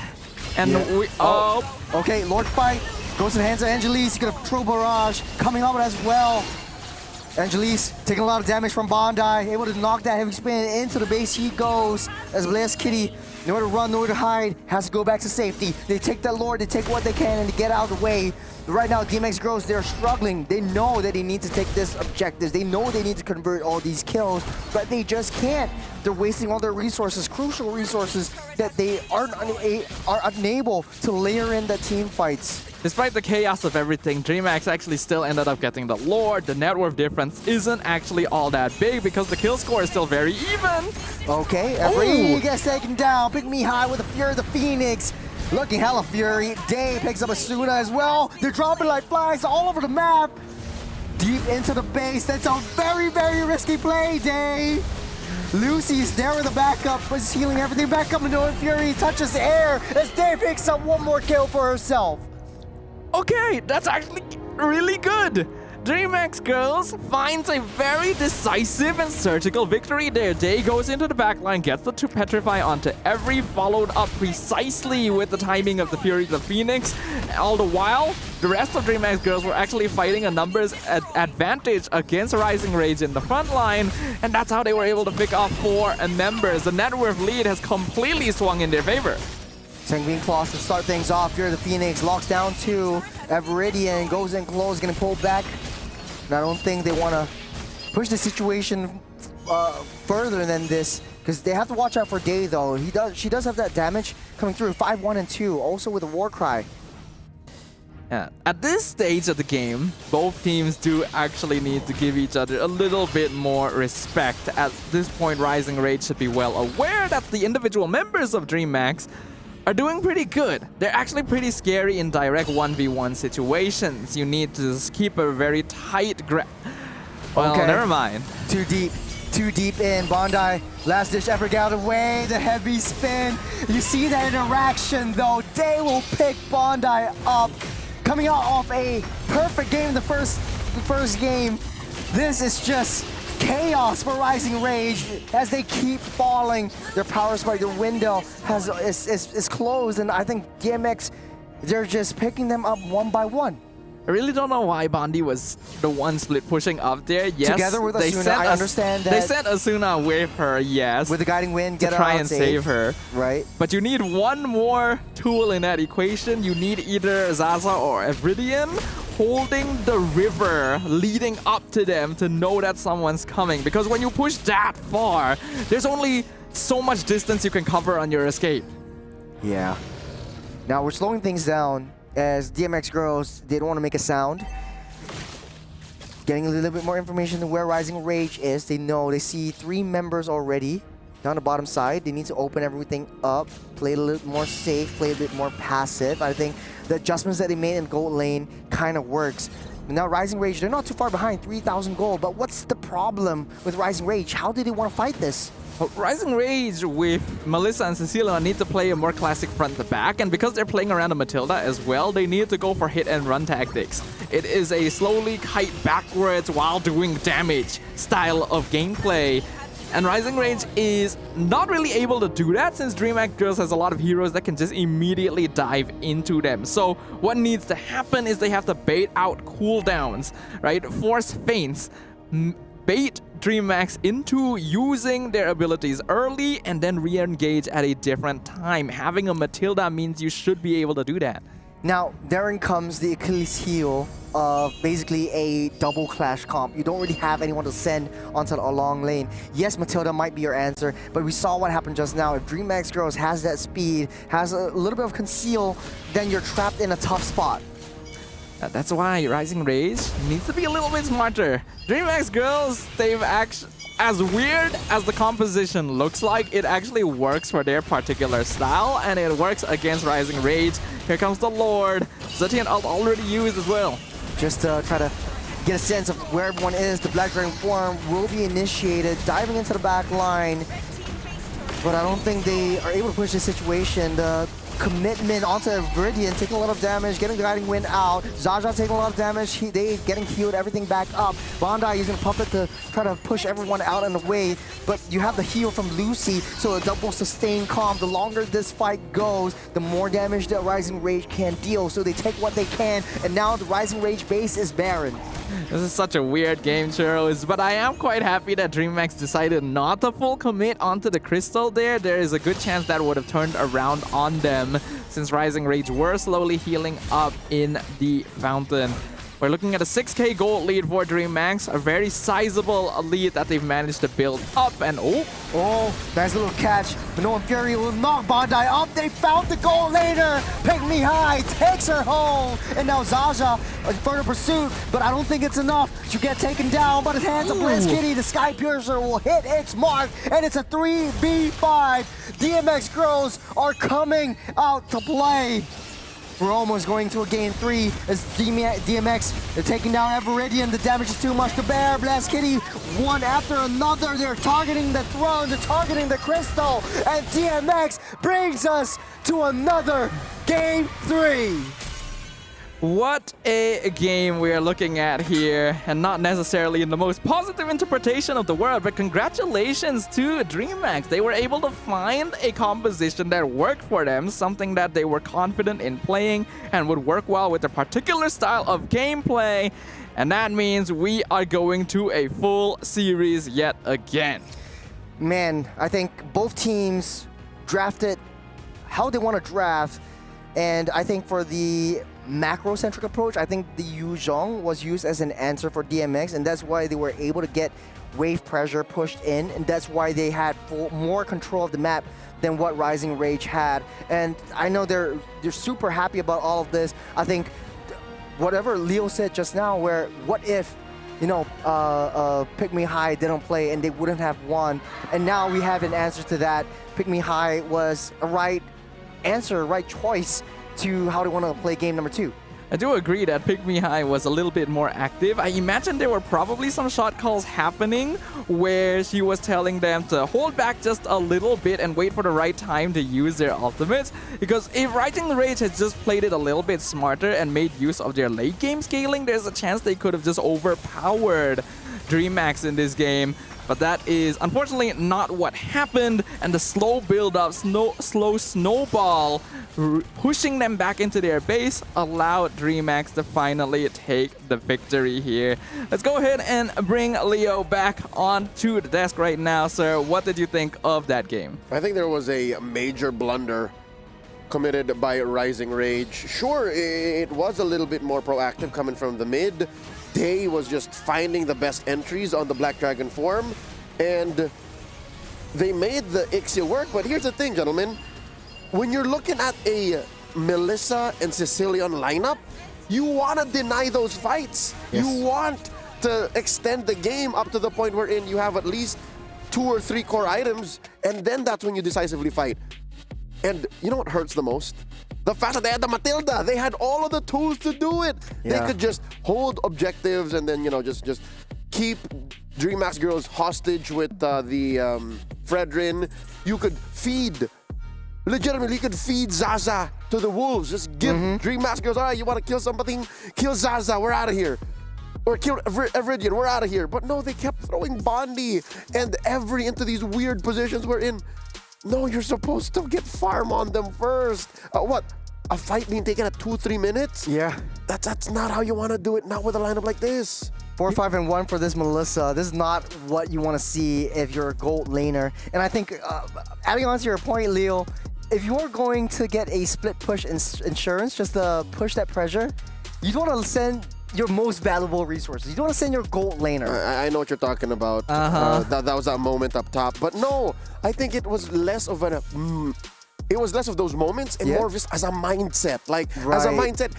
And we okay, Lord Fight goes to the hands of Angelis. He's got a True Barrage coming up as well. Angelis taking a lot of damage from Bondi, able to knock that Heavy Spin into the base. He goes as Blaze Kitty, nowhere to run, nowhere to hide, has to go back to safety. They take that Lord, they take what they can and they get out of the way. Right now, DMX girls, they're struggling. They know that they need to take this objectives. They know they need to convert all these kills, but they just can't. They're wasting all their resources, crucial resources that they are unable to layer in the team fights. Despite the chaos of everything, Dreamax actually still ended up getting the Lord. The net worth difference isn't actually all that big because the kill score is still very even. Okay, Every gets taken down. Pick me high with the Fury of the Phoenix. Looking hella Fury. Day picks up Asuna as well. They're dropping like flies all over the map. Deep into the base. That's a very, very risky play, Day. Lucy's there with the backup, but is healing everything back up. Minoan Fury touches air as Day picks up 1 more kill for herself. Okay, that's actually really good. Dreamax girls finds a very decisive and surgical victory there. Day goes into the backline, gets the 2 Petrify onto every, followed up precisely with the timing of the Fury of the Phoenix. All the while, the rest of Dreamax girls were actually fighting a numbers advantage against Rising Rage in the front line, and that's how they were able to pick off 4 members. The net worth lead has completely swung in their favor. Sanguine Claws to start things off here. The Phoenix locks down 2. Evridian goes in close, getting pulled back. And I don't think they want to push the situation further than this because they have to watch out for Day though. She does have that damage coming through. 5, 1, and 2. Also with a War Cry. Yeah. At this stage of the game, both teams do actually need to give each other a little bit more respect. At this point, Rising Rage should be well aware that the individual members of Dreamax are doing pretty good. They're actually pretty scary in direct 1v1 situations. You need to just keep a very tight grip. Well, never mind. Too deep in. Bondi, last ditch effort, get out of the way. The Heavy Spin. You see that interaction though. Day will pick Bondi up. Coming out off a perfect game in the first game. This is just chaos for Rising Rage as they keep falling. Their power spike, their window is closed, and I think DMX, they're just picking them up 1 by 1. I really don't know why Bondi was the one split pushing up there. Yes, Together with Asuna, I understand that. They sent Asuna with her, yes. With the guiding wind, get to her try out and safe. save her. Right. But you need one more tool in that equation. You need either Zaza or Evridian holding the river leading up to them to know that someone's coming. Because when you push that far, there's only so much distance you can cover on your escape. Yeah. Now we're slowing things down as DMX girls, they don't want to make a sound. Getting a little bit more information on where Rising Rage is. They know, they see 3 members already down the bottom side. They need to open everything up, play a little more safe, play a bit more passive. I think the adjustments that they made in gold lane kind of works. But now Rising Rage, they're not too far behind, 3,000 gold. But what's the problem with Rising Rage? How do they want to fight this? Well, Rising Rage with Melissa and Cecilia need to play a more classic front to back, and because they're playing around a Matilda as well, they need to go for hit and run tactics. It is a slowly kite backwards while doing damage style of gameplay. And Rising Rage is not really able to do that since Dreamax Girls has a lot of heroes that can just immediately dive into them. So what needs to happen is they have to bait out cooldowns, right? Force feints, bait Dreamax into using their abilities early and then re-engage at a different time. Having a Matilda means you should be able to do that. Now, therein comes the Achilles heel of basically a double clash comp. You don't really have anyone to send onto a long lane. Yes, Matilda might be your answer, but we saw what happened just now. If Dreamax Girls has that speed, has a little bit of conceal, then you're trapped in a tough spot. That's why Rising Rage needs to be a little bit smarter. Dreamax Girls, they've actually, as weird as the composition looks like, it actually works for their particular style, and it works against Rising Rage. Here comes the Lord. Zetian ult already used as well. Just to try to get a sense of where everyone is, the Black Dragon form will be initiated, diving into the back line. But I don't think they are able to push this situation. The commitment onto Viridian, taking a lot of damage, getting the guiding wind out. Zaza taking a lot of damage, they getting healed, everything back up. Bondi using Puppet to try to push everyone out and away, but you have the heal from Lucy, so a double sustain comp. The longer this fight goes, the more damage that Rising Rage can deal, so they take what they can, and now the Rising Rage base is barren. This is such a weird game, Churros, but I am quite happy that Dreamax decided not to full commit onto the crystal there. There is a good chance that would have turned around on them since Rising Rage were slowly healing up in the fountain. We're looking at a 6k gold lead for Dreamax, a very sizable lead that they've managed to build up, and oh, nice little catch. But no Fury will knock Bondi up. They found the goal later. Pick Me High takes her home. And now Zaza in further pursuit, but I don't think it's enough to get taken down by the hands of Blizz Kitty. The Sky Piercer will hit its mark, and it's a 3v5. DMX Girls are coming out to play. We're almost going to a game 3 as DMX, they're taking down Everidian. The damage is too much to bear. Blast Kitty, one after another. They're targeting the throne, they're targeting the crystal, and DMX brings us to another game 3. What a game we are looking at here, and not necessarily in the most positive interpretation of the word, but congratulations to Dreamax. They were able to find a composition that worked for them, something that they were confident in playing and would work well with their particular style of gameplay, and that means we are going to a full series yet again. Man, I think both teams drafted how they want to draft, and I think for the macro-centric approach, I think the Yuzhong was used as an answer for DMX, and that's why they were able to get wave pressure pushed in, and that's why they had more control of the map than what Rising Rage had. And I know they're super happy about all of this. I think whatever Leo said just now, where what if, you know, Pick Me High didn't play and they wouldn't have won, and now we have an answer to that. Pick Me High was a right answer, right choice to how they want to play game number 2. I do agree that Pick Me High was a little bit more active. I imagine there were probably some shot calls happening where she was telling them to hold back just a little bit and wait for the right time to use their ultimates. Because if Rising Rage had just played it a little bit smarter and made use of their late game scaling, there's a chance they could have just overpowered Dreamax in this game. But that is unfortunately not what happened, and the slow build-up, slow snowball pushing them back into their base allowed Dreamax to finally take the victory here. Let's go ahead and bring Leo back onto the desk right now, sir. What did you think of that game? I think there was a major blunder committed by Rising Rage. Sure, it was a little bit more proactive coming from the mid. Day was just finding the best entries on the Black Dragon form, and they made the Ixia work. But here's the thing, gentlemen. When you're looking at a Melissa and Sicilian lineup, you want to deny those fights. Yes. You want to extend the game up to the point wherein you have at least 2 or 3 core items, and then that's when you decisively fight. And you know what hurts the most? The fact that they had the Matilda. They had all of the tools to do it. Yeah. They could just hold objectives and then, you know, just keep Dreamax girls hostage with the Fredrin. You could feed, legitimately, you could feed Zaza to the wolves. Just give Dreamax girls, all right, you want to kill something? Kill Zaza, we're out of here. Or kill Evridian, we're out of here. But no, they kept throwing Bondi and Every into these weird positions we're in. No, you're supposed to get farm on them first. What? A fight being taken at 2-3 minutes? Yeah. That's not how you want to do it, not with a lineup like this. 4-5-1 for this Melissa. This is not what you want to see if you're a gold laner. And I think, adding on to your point, Leo, if you're going to get a split push insurance, just to push that pressure, you don't want to send your most valuable resources. You don't want to send your gold laner. I know what you're talking about. That was that moment up top. But no, I think it was less of it was less of those moments and more of just as a mindset. Like, as a mindset,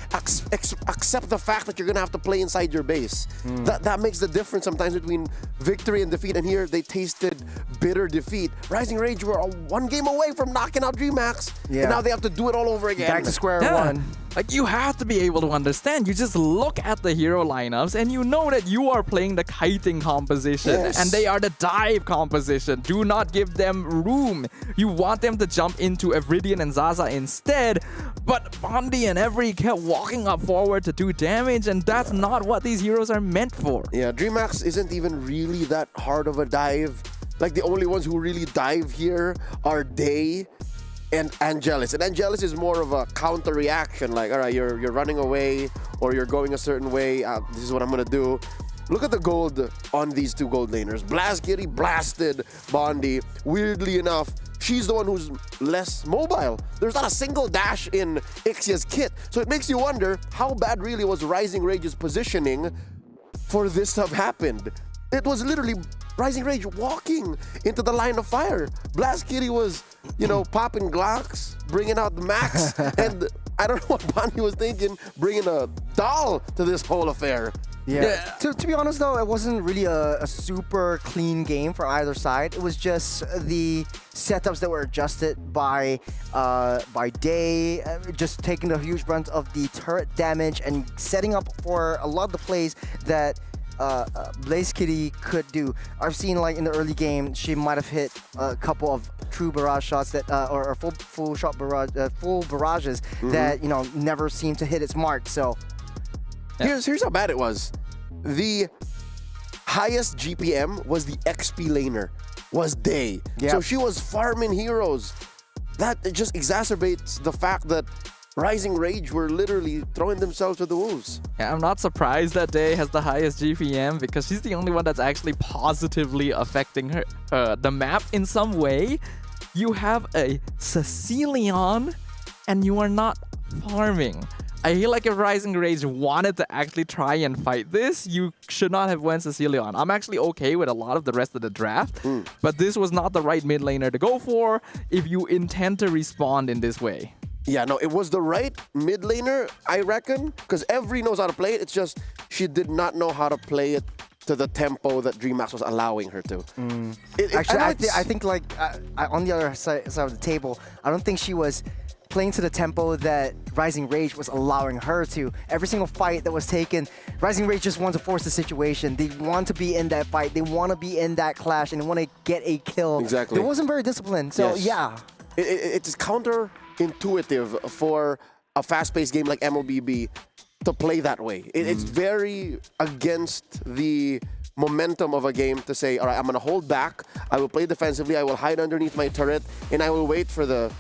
accept the fact that you're going to have to play inside your base. That makes the difference sometimes between victory and defeat. And here, they tasted bitter defeat. Rising Rage were 1 game away from knocking out Dreamax. Yeah. And now they have to do it all over again. Back to square one. Like, you have to be able to understand. You just look at the hero lineups and you know that you are playing the kiting composition and they are the dive composition. Do not give them room. You want them to jump into Evridian and Zaza instead, but Bondi and Every kept walking up forward to do damage, and that's not what these heroes are meant for. Yeah, Dreamax isn't even really that hard of a dive. Like, the only ones who really dive here are Day and Angelus. And Angelus is more of a counter reaction. Like, all right, you're running away or you're going a certain way. This is what I'm going to do. Look at the gold on these 2 gold laners. Blast Kitty blasted Bondi. Weirdly enough, she's the one who's less mobile. There's not a single dash in Ixia's kit. So it makes you wonder how bad really was Rising Rage's positioning for this to have happened. It was literally Rising Rage walking into the line of fire. Blast Kitty was, you know, popping Glocks, bringing out the max, and I don't know what Bondi was thinking, bringing a doll to this whole affair. Yeah. To be honest, though, it wasn't really a super clean game for either side. It was just the setups that were adjusted by Day, just taking the huge brunt of the turret damage and setting up for a lot of the plays that Blaze Kitty could do. I've seen, like, in the early game, she might have hit a couple of true barrage shots that, or full shot barrage, full barrages that, you know, never seem to hit its mark. So here's how bad it was. The highest GPM was the XP laner, was Day. So she was farming heroes. That just exacerbates the fact that Rising Rage were literally throwing themselves to the wolves. Yeah, I'm not surprised that Day has the highest GPM because she's the only one that's actually positively affecting her the map in some way. You have a Sicilian and you are not farming. I feel like if Rising Rage wanted to actually try and fight this, you should not have went Sicilian. I'm actually okay with a lot of the rest of the draft, but this was not the right mid laner to go for if you intend to respond in this way. Yeah, no, it was the right mid laner, I reckon, because Every knows how to play it. It's just she did not know how to play it to the tempo that Dreamax was allowing her to. Actually, I think like on the other side of the table, I don't think she was playing to the tempo that Rising Rage was allowing her to. Every single fight that was taken, Rising Rage just wanted to force the situation. They want to be in that fight. They want to be in that clash, and they want to get a kill. Exactly. It wasn't very disciplined. So yeah. It's counterintuitive for a fast-paced game like MLBB to play that way. It's very against the momentum of a game to say, all right, I'm going to hold back, I will play defensively, I will hide underneath my turret, and I will wait for the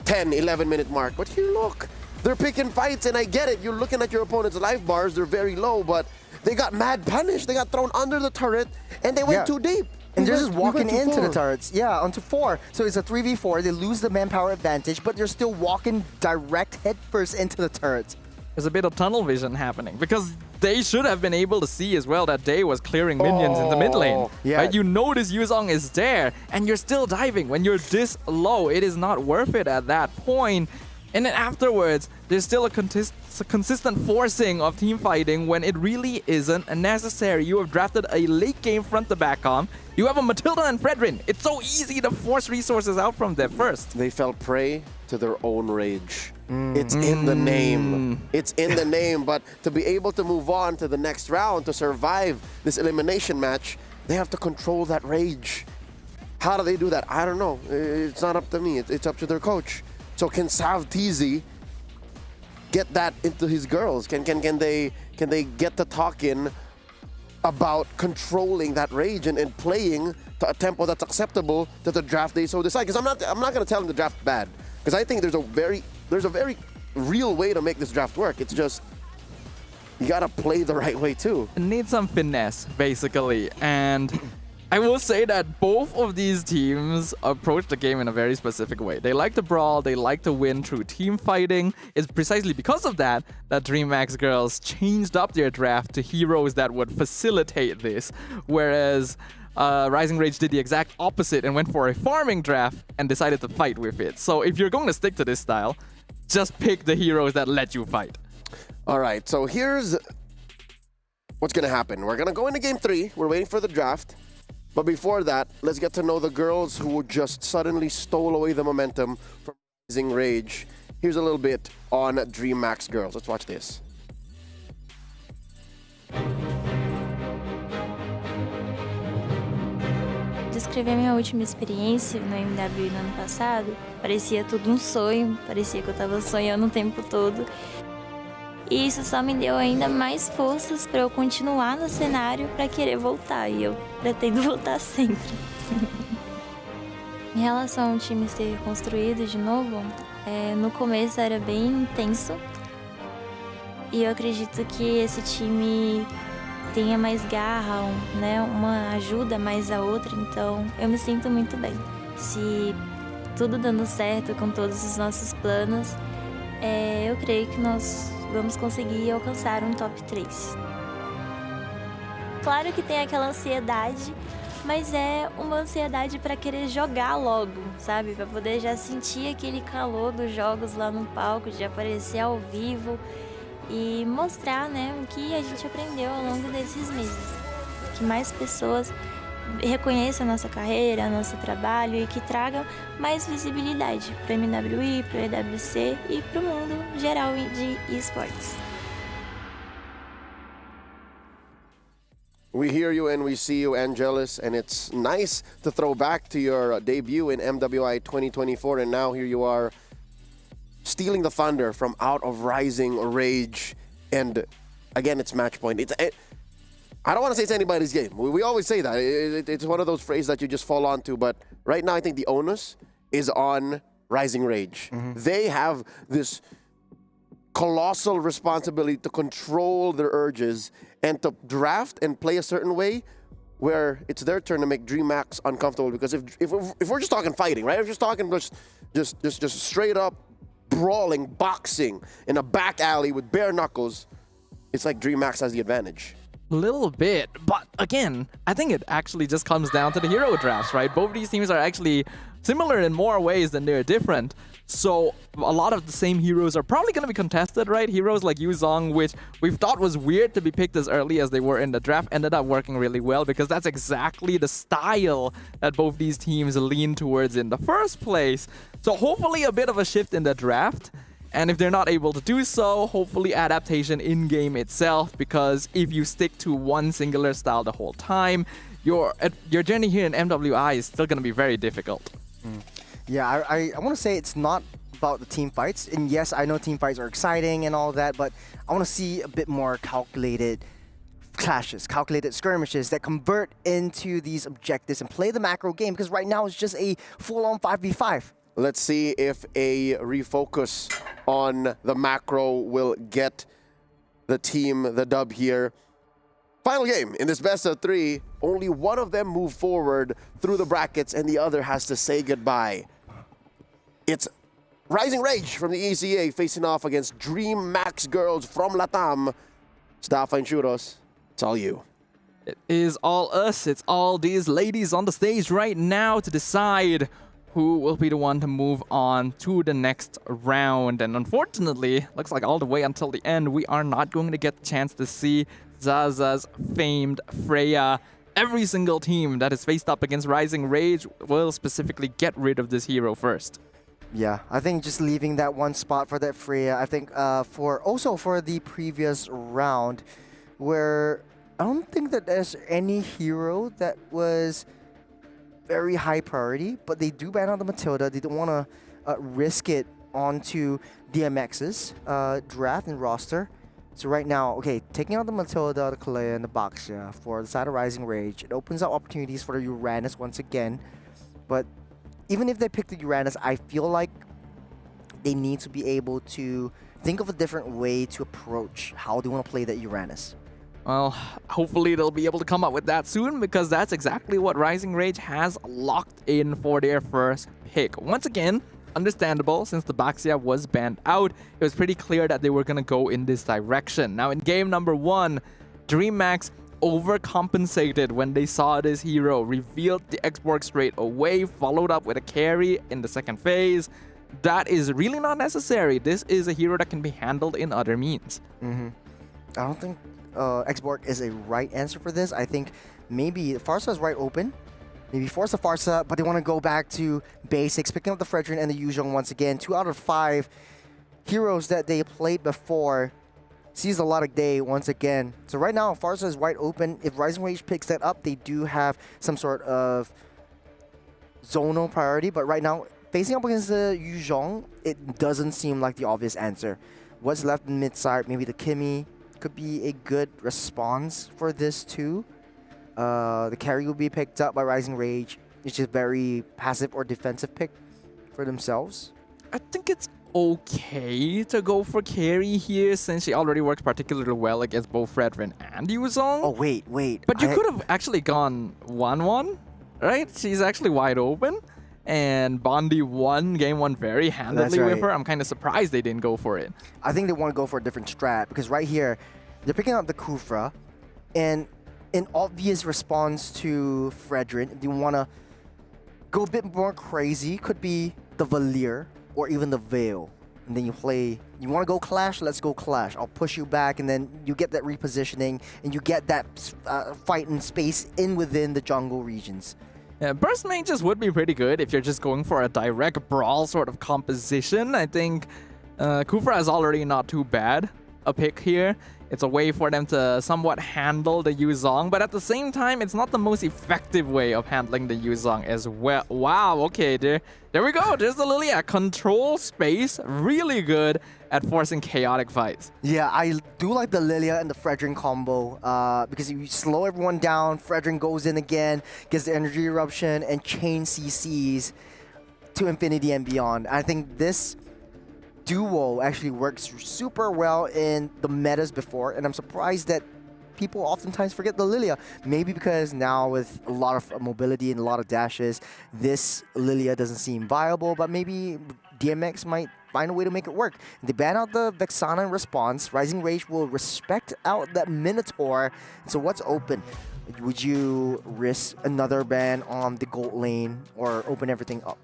10, 11-minute mark. But here, look, they're picking fights, and I get it. You're looking at your opponent's life bars, they're very low, but they got mad punished. They got thrown under the turret, and they went too deep. And they're just walking into the turrets. Yeah, onto 4. So it's a 3v4. They lose the manpower advantage, but they're still walking direct headfirst into the turrets. There's a bit of tunnel vision happening because they should have been able to see as well that Day was clearing minions in the mid lane. Yeah. Right? You notice Yuzong is there and you're still diving. When you're this low, it is not worth it at that point. And then afterwards, there's still a consistent forcing of team fighting when it really isn't necessary. You have drafted a late game front to back on. You have a Matilda and Fredrin. It's so easy to force resources out from there first. They fell prey to their own rage. It's in the name. It's in the name, but to be able to move on to the next round, to survive this elimination match, they have to control that rage. How do they do that? I don't know. It's not up to me. It's up to their coach. So can Sav TZ get that into his girls? Can they get the talk in about controlling that rage and playing to a tempo that's acceptable to the draft they so decide? Because I'm not going to tell them the draft bad, because I think there's a very real way to make this draft work. It's just you got to play the right way too. It needs some finesse, basically, and I will say that both of these teams approach the game in a very specific way. They like to brawl, they like to win through team fighting. It's precisely because of that Dreamax girls changed up their draft to heroes that would facilitate this, whereas Rising Rage did the exact opposite and went for a farming draft and decided to fight with it. So if you're going to stick to this style, just pick the heroes that let you fight. All right, so here's what's going to happen. We're going to go into game 3. We're waiting for the draft. But before that, let's get to know the girls who just suddenly stole away the momentum from Rising Rage. Here's a little bit on Dreamax girls. Let's watch this. Descrever minha última experiência no MWI no ano passado, parecia tudo um sonho, parecia que eu estava sonhando o tempo todo. E isso só me deu ainda mais forças para eu continuar no cenário para querer voltar. E eu pretendo voltar sempre. Em relação ao time ser construído de novo, no começo era bem intenso. E eu acredito que esse time tenha mais garra, né? Uma ajuda mais a outra. Então eu me sinto muito bem. Se tudo dando certo com todos os nossos planos, eu creio que nós vamos conseguir alcançar um top 3. Claro que tem aquela ansiedade, mas é uma ansiedade para querer jogar logo, sabe? Para poder já sentir aquele calor dos jogos lá no palco, de aparecer ao vivo e mostrar, né, o que a gente aprendeu ao longo desses meses. Que mais pessoas reconheçam a nossa carreira, nosso trabalho e que tragam mais visibilidade para o MWI, para o EWC e para o mundo geral de esportes. We hear you and we see you, Angelus, and it's nice to throw back to your debut in MWI 2024, and now here you are stealing the thunder from out of Rising Rage, and again, it's match point. I don't want to say it's anybody's game. We always say that. It's one of those phrases that you just fall onto. But right now, I think the onus is on Rising Rage. They have this colossal responsibility to control their urges and to draft and play a certain way where it's their turn to make Dreamax uncomfortable. Because if we're just talking fighting, right? If we're just talking just straight up brawling, boxing in a back alley with bare knuckles, it's like Dreamax has the advantage. Little bit, but again, I think it actually just comes down to the hero drafts, right? Both of these teams are actually similar in more ways than they're different. So a lot of the same heroes are probably going to be contested, right? Heroes like Yuzong, which we thought was weird to be picked as early as they were in the draft, ended up working really well because that's exactly the style that both these teams lean towards in the first place. So hopefully a bit of a shift in the draft. And if they're not able to do so, hopefully adaptation in-game itself, because if you stick to one singular style the whole time, your journey here in MWI is still going to be very difficult. Yeah, I want to say it's not about the team fights. And yes, I know team fights are exciting and all that, but I want to see a bit more calculated clashes, calculated skirmishes that convert into these objectives and play the macro game, because right now it's just a full-on 5v5. Let's see if a refocus on the macro will get the team the dub here. Final game in this best of 3. Only one of them moved forward through the brackets and the other has to say goodbye. It's Rising Rage from the ECA facing off against Dreamax girls from Latam. Staff and Churros, it's all you. It is all us. It's all these ladies on the stage right now to decide who will be the one to move on to the next round. And unfortunately, looks like all the way until the end, we are not going to get the chance to see Zaza's famed Freya. Every single team that is faced up against Rising Rage will specifically get rid of this hero first. Yeah, I think just leaving that one spot for that Freya, I think for the previous round, where I don't think that there's any hero that was very high priority, but they do ban out the Matilda. They don't want to risk it onto DMX's draft and roster. So right now, okay, taking out the Matilda, the Kalea, and the Baxia for the side of Rising Rage, it opens up opportunities for the Uranus once again. But even if they pick the Uranus, I feel like they need to be able to think of a different way to approach how they want to play that Uranus. Well, hopefully they'll be able to come up with that soon, because that's exactly what Rising Rage has locked in for their first pick. Once again, understandable, since the Baxia was banned out, it was pretty clear that they were going to go in this direction. Now in game number 1, Dreamax overcompensated when they saw this hero, revealed the X-Borg straight away, followed up with a carry in the second phase. That is really not necessary. This is a hero that can be handled in other means. I don't think X-Borg is a right answer for this. I think maybe Farsa is right open. Maybe force the Farsa, but they want to go back to basics, picking up the Fredrin and the Yuzhong once again. 2 out of 5 heroes that they played before sees a lot of day once again. So right now, Farsa is wide open. If Rising Rage picks that up, they do have some sort of zonal priority, but right now, facing up against the Yuzhong, it doesn't seem like the obvious answer. What's left in mid-side, maybe the Kimi could be a good response for this too. The carry will be picked up by Rising Rage. It's just very passive or defensive pick for themselves. I think it's okay to go for carry here, since she already works particularly well against both Fredrin and Yuzhong. Oh, wait. But you could have actually gone 1-1, right? She's actually wide open. And Bondi won game 1 very handily with her. I'm kind of surprised they didn't go for it. I think they want to go for a different strat, because right here, they're picking up the Kufra, and an obvious response to Fredrin, if you want to go a bit more crazy, could be the Valir or even the Veil. And then you want to go Clash? Let's go Clash. I'll push you back, and then you get that repositioning, and you get that fight in space within the jungle regions. Yeah, Burst Mages would be pretty good if you're just going for a direct brawl sort of composition. I think Kufra is already not too bad a pick here. It's a way for them to somewhat handle the Yuzhong, but at the same time, it's not the most effective way of handling the Yuzhong as well. Wow, okay, there we go. There's the Lilia. Control space, really good at forcing chaotic fights. Yeah, I do like the Lilia and the Fredrin combo because you slow everyone down, Fredrin goes in again, gets the energy eruption, and chain CCs to infinity and beyond. I think this duo actually works super well in the metas before, and I'm surprised that people oftentimes forget the Lilia. Maybe because now with a lot of mobility and a lot of dashes, this Lilia doesn't seem viable, but maybe DMX might find a way to make it work. They ban out the Vexana in response. Rising Rage will respect out that Minotaur. So what's open? Would you risk another ban on the gold lane or open everything up?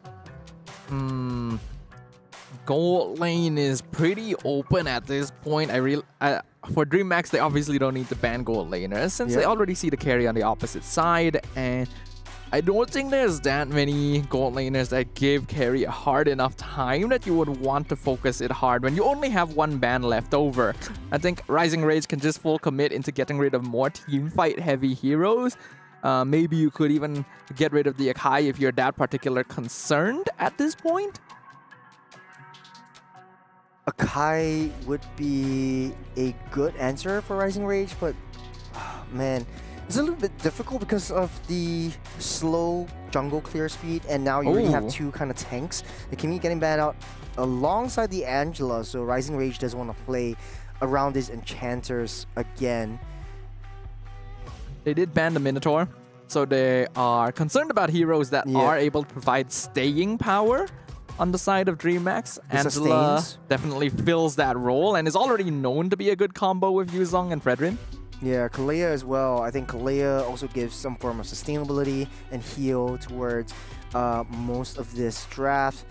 Gold lane is pretty open at this point. For Dreamax, they obviously don't need to ban gold laners, since they already see the carry on the opposite side, and I don't think there's that many gold laners that give carry a hard enough time that you would want to focus it hard when you only have one ban left over. I think Rising Rage can just full commit into getting rid of more teamfight heavy heroes. Maybe you could even get rid of the Akai if you're that particular concerned at this point. Akai would be a good answer for Rising Rage, but man, it's a little bit difficult because of the slow jungle clear speed, and now you already have two kind of tanks that can be getting banned out alongside the Angela, so Rising Rage doesn't want to play around these enchanters again. They did ban the Minotaur, so they are concerned about heroes that are able to provide staying power on the side of Dreamax. Angela definitely fills that role and is already known to be a good combo with Yuzong and Fredrin. Yeah, Kalea as well. I think Kalea also gives some form of sustainability and heal towards most of this draft.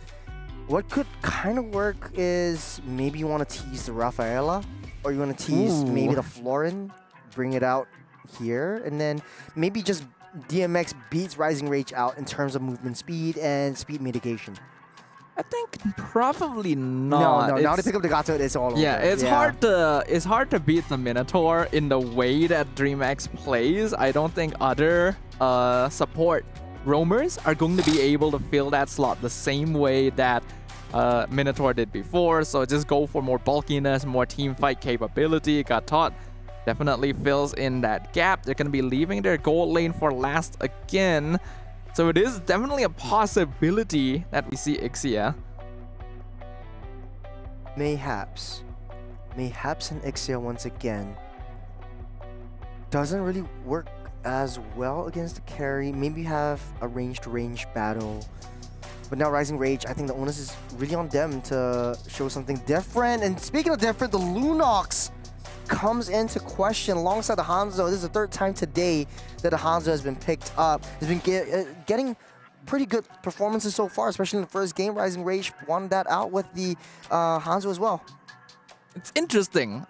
What could kind of work is maybe you want to tease the Rafaela, or you want to tease maybe the Florin, bring it out here, and then maybe just DMX beats Rising Rage out in terms of movement speed and speed mitigation. I think probably not. No. Now to pick up the Gato, it's all over. Yeah, it's hard to beat the Minotaur in the way that Dreamax plays. I don't think other support roamers are going to be able to fill that slot the same way that Minotaur did before. So just go for more bulkiness, more team fight capability. Gatot definitely fills in that gap. They're going to be leaving their gold lane for last again. So it is definitely a possibility that we see Ixia. Mayhaps and Ixia once again. Doesn't really work as well against the carry. Maybe have a range-to-range battle. But now Rising Rage, I think the onus is really on them to show something different. And speaking of different, the Lunox comes into question alongside the Hanzo. This is the third time today that the Hanzo has been picked up. He's been getting pretty good performances so far, especially in the first game. Rising Rage won that out with the Hanzo as well. It's interesting.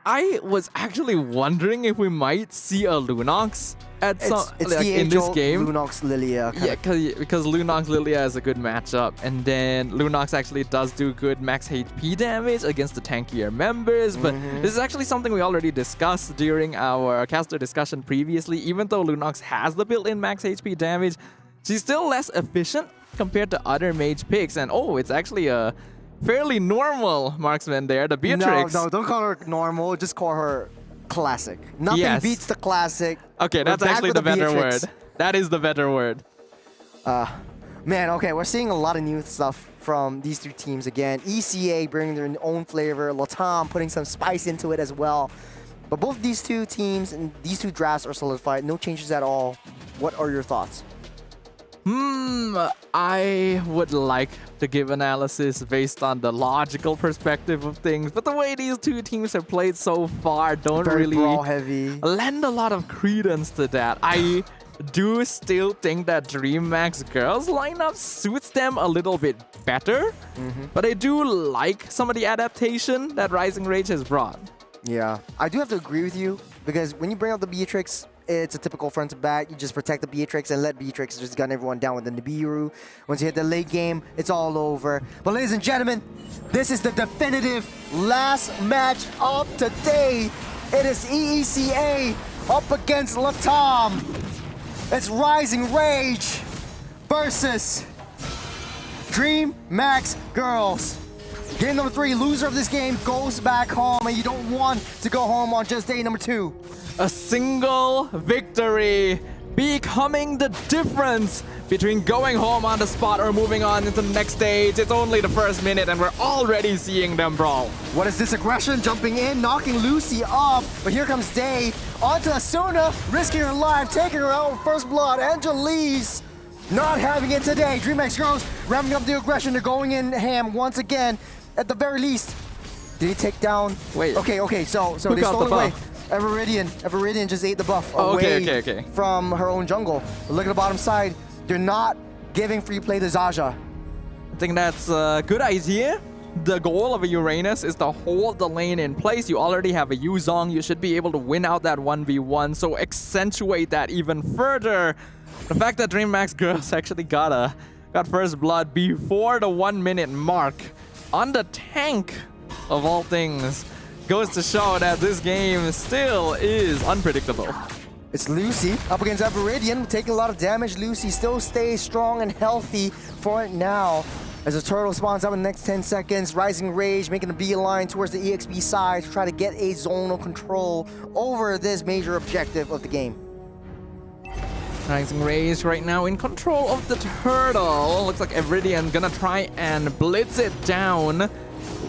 I was actually wondering if we might see a Lunox at in this game. Lunox Lilia. Yeah, because Lunox Lilia is a good matchup, and then Lunox actually does do good max HP damage against the tankier members. But this is actually something we already discussed during our caster discussion previously. Even though Lunox has the built-in max HP damage, she's still less efficient compared to other mage picks. And it's actually a fairly normal marksman there, the Beatrix. No, don't call her normal. Just call her classic. Nothing beats the classic. Okay, that's actually the better word. That is the better word. Man, okay, we're seeing a lot of new stuff from these two teams again. ECA bringing their own flavor. Latam putting some spice into it as well. But both these two teams and these two drafts are solidified. No changes at all. What are your thoughts? I would like to give analysis based on the logical perspective of things, but the way these two teams have played so far don't really lend a lot of credence to that. I do still think that Dreamax girls lineup suits them a little bit better, but I do like some of the adaptation that Rising Rage has brought. Yeah, I do have to agree with you, because when you bring out the Beatrix, it's a typical front to back. You just protect the Beatrix and let Beatrix just gun everyone down with the Nibiru. Once you hit the late game, it's all over. But ladies and gentlemen, this is the definitive last match of today. It is EECA up against Latam. It's Rising Rage versus Dreamax girls. Game number 3, loser of this game goes back home, and you don't want to go home on just day number 2. A single victory becoming the difference between going home on the spot or moving on into the next stage. It's only the first minute and we're already seeing them brawl. What is this aggression? Jumping in, knocking Lucy off. But here comes Day onto Asuna, risking her life, taking her out with first blood. Angelise not having it today. Dreamax girls ramping up the aggression. They're going in ham once again. At the very least, did he take down? Wait. Okay, so they stole away. Everidian just ate the buff away from her own jungle. But look at the bottom side. They're not giving free play to Zaja. I think that's a good idea. The goal of a Uranus is to hold the lane in place. You already have a Yuzong. You should be able to win out that 1v1. So accentuate that even further. The fact that Dreamax girls actually got first blood before the 1 minute mark on the tank of all things goes to show that this game still is unpredictable. It's Lucy up against Everidian, taking a lot of damage. Lucy still stays strong and healthy for it now. As the turtle spawns up in the next 10 seconds, Rising Rage making a beeline towards the EXP side to try to get a zonal control over this major objective of the game. Rising Rage right now in control of the turtle. Looks like Iridian gonna try and blitz it down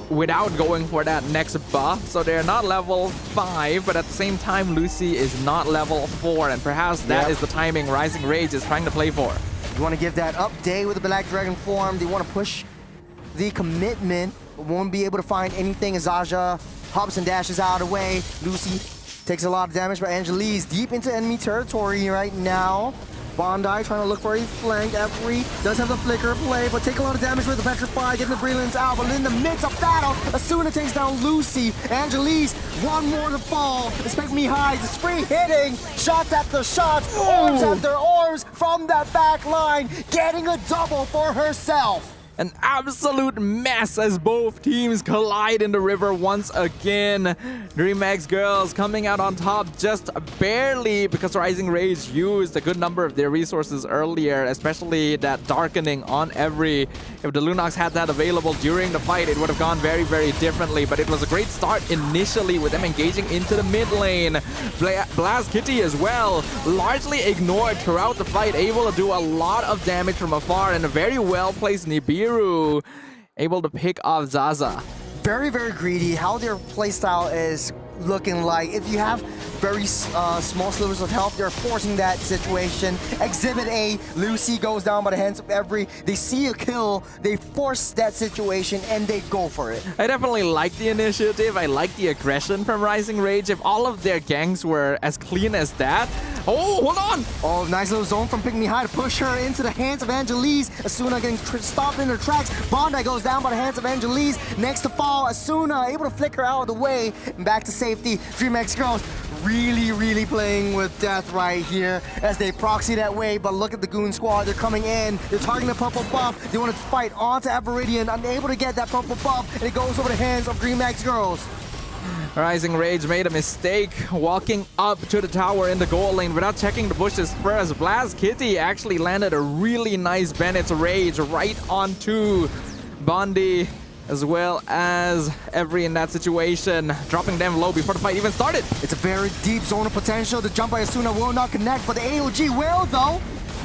without going for that next buff. So they're not level 5, but at the same time, Lucy is not level 4. And perhaps that is the timing Rising Rage is trying to play for. You want to give that update with the Black Dragon form. They want to push the commitment, but won't be able to find anything as Zaja hops and dashes out of the way. Lucy takes a lot of damage, but Angelise deep into enemy territory right now. Bondi trying to look for a flank. Every does have the flicker play, but take a lot of damage with the Petrify, getting the Brilliance out. But in the midst of battle, Asuna takes down Lucy. Angelise, one more to fall. Expect me high, just free hitting. Shots after shots, orbs after orbs from that back line, getting a double for herself. An absolute mess as both teams collide in the river once again. Dreamax girls coming out on top just barely because Rising Rage used a good number of their resources earlier, especially that darkening on Every. If the Lunox had that available during the fight, it would have gone very, very differently. But it was a great start initially with them engaging into the mid lane. Blast Kitty as well, largely ignored throughout the fight, able to do a lot of damage from afar, and a very well-placed Nibiru able to pick off Zaza. Very, very greedy. How their playstyle is looking like. If you have very small slivers of health, they're forcing that situation. Exhibit A, Lucy goes down by the hands of Every. They see a kill, they force that situation, and they go for it. I definitely like the initiative. I like the aggression from Rising Rage. If all of their gangs were as clean as that. Oh, hold on! Oh, nice little zone from Pick Me High to push her into the hands of Angelise. Asuna getting stopped in her tracks. Bondi goes down by the hands of Angelise. Next to fall, Asuna able to flick her out of the way and back to safety. Dreamax girls really, really playing with death right here as they proxy that way. But look at the Goon Squad. They're coming in. They're targeting the purple buff. They want to fight onto Everidian. Unable to get that purple buff. And it goes over the hands of Dreamax girls. Rising Rage made a mistake walking up to the tower in the goal lane without checking the bushes first. Blast Kitty actually landed a really nice Bennett's Rage right onto Bondi, as well as Every in that situation, dropping them low before the fight even started. It's a very deep zone of potential. The jump by Asuna will not connect, but the AOG will though.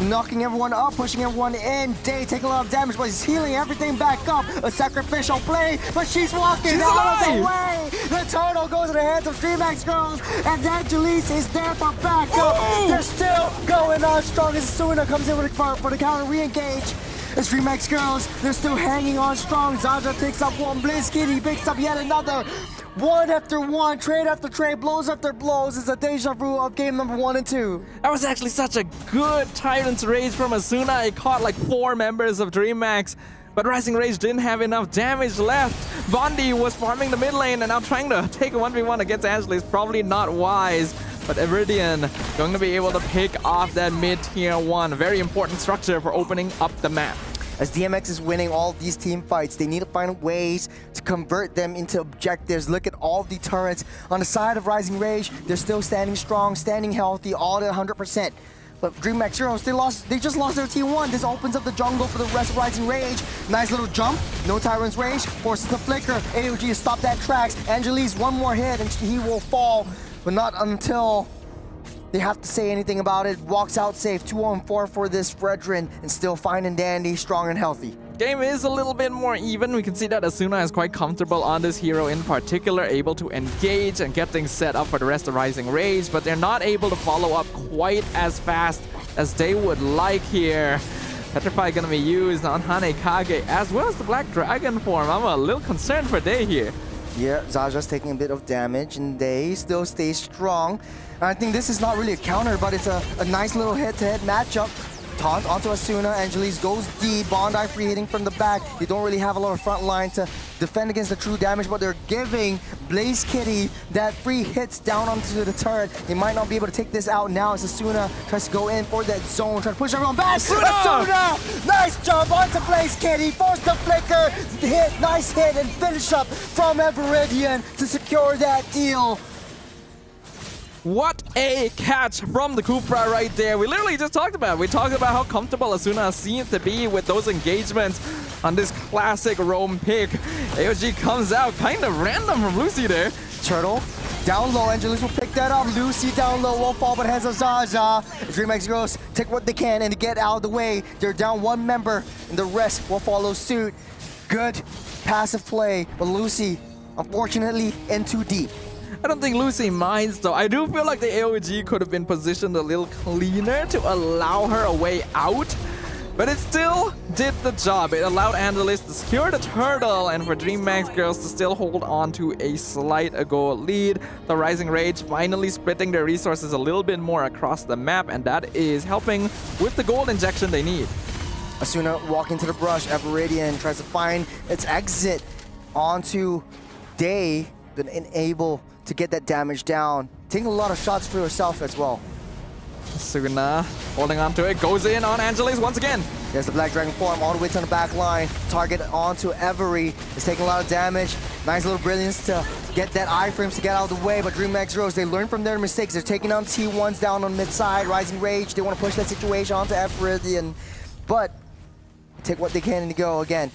Knocking everyone up, pushing everyone in. Day taking a lot of damage, but he's healing everything back up. A sacrificial play, but she's walking out of the way. The turtle goes to the hands of Dreamax girls, and Angelise is there for backup. They're still going on strong as Asuna comes in for the counter re-engage. As Dreamax girls, they're still hanging on strong. Zaja takes up one, Blizz Kitty picks up yet another. One after one, trade after trade, blows after blows. It's a deja vu of game number 1 and 2. That was actually such a good Tyrant's Rage from Asuna. It caught like 4 members of Dreamax, but Rising Rage didn't have enough damage left. Bondi was farming the mid lane and now trying to take a 1v1 against Angela is probably not wise. But Iridian going to be able to pick off that mid-tier 1. Very important structure for opening up the map. As DMX is winning all these team fights, they need to find ways to convert them into objectives. Look at all the turrets on the side of Rising Rage. They're still standing strong, standing healthy, all at 100%. But Dreamax Heroes, they just lost their T1. This opens up the jungle for the rest of Rising Rage. Nice little jump, no Tyrant's Rage, forces the flicker. AOG to stop that tracks. Angelise, one more hit and he will fall, but not until they have to say anything about it. Walks out safe, 2-on-4 for this Fredrin, and still fine and dandy, strong and healthy. Game is a little bit more even. We can see that Asuna is quite comfortable on this hero in particular, able to engage and get things set up for the rest of Rising Rage, but they're not able to follow up quite as fast as they would like here. Petrify gonna be used on Hanekage as well as the Black Dragon form. I'm a little concerned for Day here. Yeah, Zaja's taking a bit of damage and they still stay strong. I think this is not really a counter, but it's a nice little head-to-head matchup. Taunt onto Asuna, Angelise goes deep, Bondi free hitting from the back. They don't really have a lot of front line to defend against the true damage, but they're giving Blaze Kitty that free hits down onto the turret. They might not be able to take this out now as Asuna tries to go in for that zone, trying to push everyone back. Asuna! Nice jump onto Blaze Kitty, force the flicker, hit, nice hit, and finish up from Everidian to secure that deal. What a catch from the Kufra right there. We literally just talked about it. We talked about how comfortable Asuna seemed to be with those engagements. on this classic roam pick. AOG comes out kind of random from Lucy there. Turtle down low. Angelis will pick that up. Lucy down low, won't fall, but hands of Zaza. Dreamax girls take what they can and get out of the way. They're down one member, and the rest will follow suit. Good passive play, but Lucy, unfortunately, in too deep. I don't think Lucy minds though. I do feel like the AOG could have been positioned a little cleaner to allow her a way out. But it still did the job. It allowed Angelis to secure the turtle and for Dreamax girls to still hold on to a slight goal lead. The Rising Rage finally splitting their resources a little bit more across the map, and that is helping with the gold injection they need. Asuna walking to the brush. Everadian tries to find its exit onto Day, but unable to get that damage down. Taking a lot of shots for herself as well. Asuna holding on to it, goes in on Angelis once again. There's the Black Dragon form all the way to the back line. Target onto Every. Is taking a lot of damage. Nice little brilliance to get that iframes to get out of the way, but Dreamax Rose, they learn from their mistakes. They're taking on T1s down on mid-side. Rising Rage, they want to push that situation onto Everadian, but take what they can and go again.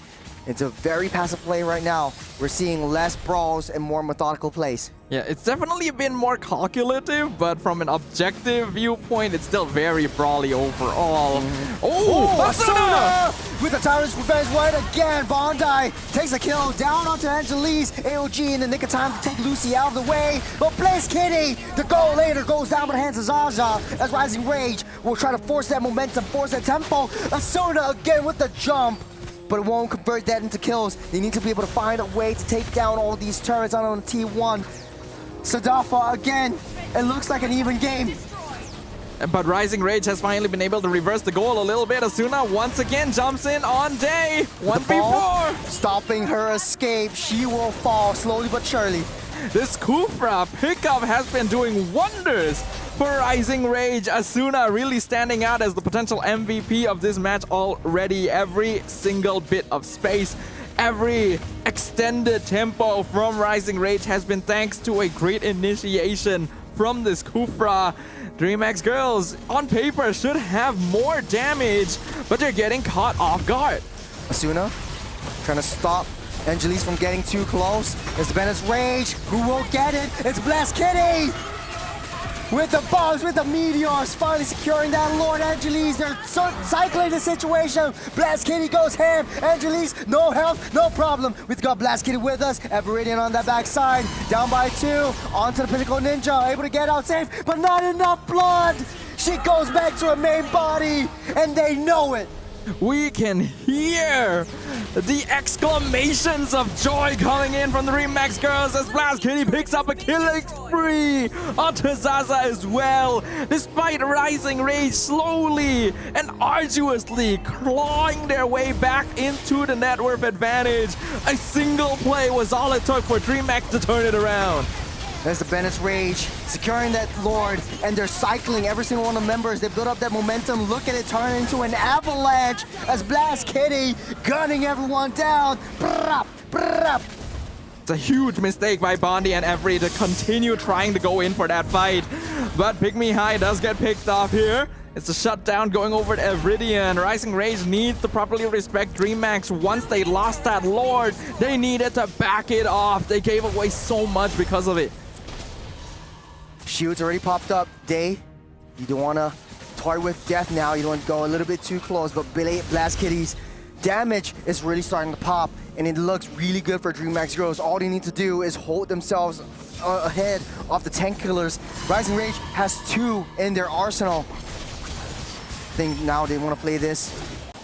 It's a very passive play right now. We're seeing less brawls and more methodical plays. Yeah, it's definitely been more calculative, but from an objective viewpoint, it's still very brawly overall. Oh, Asuna! With the Tyrant's Revenge right again. Bondi takes a kill down onto Angelis. AOG in the nick of time to take Lucy out of the way. But Blaze Kitty, the goal later goes down by the hands of Zaza as Rising Rage will try to force that momentum, force that tempo. Asuna again with the jump, but it won't convert that into kills. They need to be able to find a way to take down all these turrets on T1. Sadafa again, it looks like an even game. But Rising Rage has finally been able to reverse the goal a little bit. Asuna once again jumps in on Day. 1v4. Stopping her escape. She will fall slowly but surely. This Kufra pickup has been doing wonders for Rising Rage. Asuna really standing out as the potential MVP of this match already. Every single bit of space, every extended tempo from Rising Rage has been thanks to a great initiation from this Kufra. Dreamax girls on paper should have more damage, but they're getting caught off guard. Asuna trying to stop Angelis from getting too close. It's Bennett's Rage. Who will get it? It's Blast Kitty! With the bombs, with the meteors, finally securing that Lord. Angelis, they're cycling the situation. Blast Kitty goes ham. Angelis, no health, no problem. We've got Blast Kitty with us. Everadian on that backside. Down by 2. Onto the Pinnacle Ninja. Able to get out safe, but not enough blood. She goes back to her main body, and they know it. We can hear the exclamations of joy coming in from the Dreamax girls as Blast Kitty picks up a killing spree onto Zaza as well. Despite Rising Rage slowly and arduously clawing their way back into the net worth advantage, a single play was all it took for Dreamax to turn it around. There's the Bennett's Rage, securing that Lord, and they're cycling every single one of the members. They build up that momentum. Look at it turn into an avalanche as Blast Kitty gunning everyone down. Brap, brap. It's a huge mistake by Bondi and Every to continue trying to go in for that fight. But Pygmy High does get picked off here. It's a shutdown going over to Everadian. Rising Rage needs to properly respect Dreamax. Once they lost that Lord, they needed to back it off. They gave away so much because of it. Shields already popped up. Day, you don't want to toy with death now. You don't want to go a little bit too close, but Blast Kitty's damage is really starting to pop, and it looks really good for Dreamax girls. All they need to do is hold themselves ahead of the tank killers. Rising Rage has 2 in their arsenal. I think now they want to play this.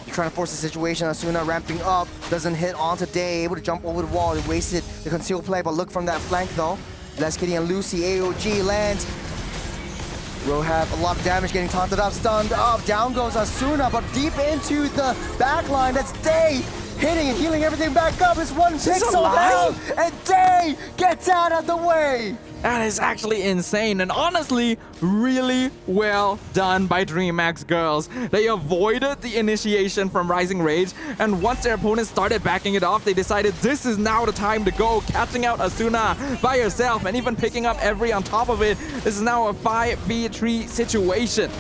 They're trying to force the situation. Asuna ramping up, doesn't hit onto Day, able to jump over the wall. They wasted the concealed play, but look from that flank though. Blast Kitty and Lucy, AOG lands. Will have a lot of damage, getting taunted up, stunned up. Down goes Asuna, but deep into the back line. That's Day hitting and healing everything back up. It's 1 pixel down, and Day gets out of the way. That is actually insane, and honestly, really well done by Dreamax girls. They avoided the initiation from Rising Rage, and once their opponents started backing it off, they decided this is now the time to go, catching out Asuna by herself and even picking up Every on top of it. This is now a 5v3 situation.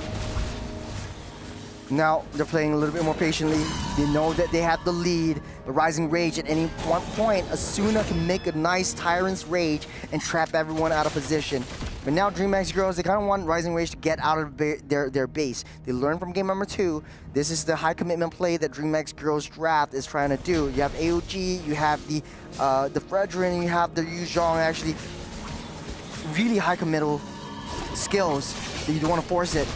Now they're playing a little bit more patiently. They know that they have the lead. the Rising Rage at any one point, Asuna can make a nice Tyrant's Rage and trap everyone out of position. But now Dreamax girls, they kind of want Rising Rage to get out of their base. They learned from game number 2. This is the high commitment play that Dreamax girls draft is trying to do. You have AOG, you have the Fredrin, and you have the Yu Zhong, actually really high committal skills that you don't want to force it.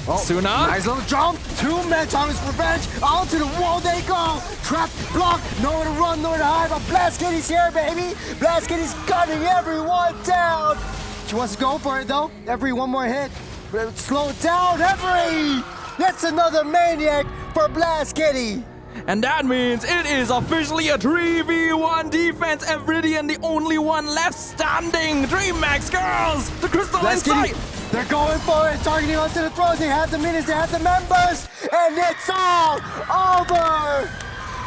Oh, Suna. Nice little jump. 2 men on his revenge. Onto the wall they go. Trap, block, nowhere to run, nowhere to hide. But Blast Kitty's here, baby. Blast Kitty's gunning everyone down. She wants to go for it, though. Every one more hit. Slow it down, Every. That's another maniac for Blast Kitty. And that means it is officially a 3v1 defense. Evridian, the only one left standing. Dreamax girls, the crystal insight. They're going for it, targeting onto the throat. They have the minutes, they have the members, and it's all over.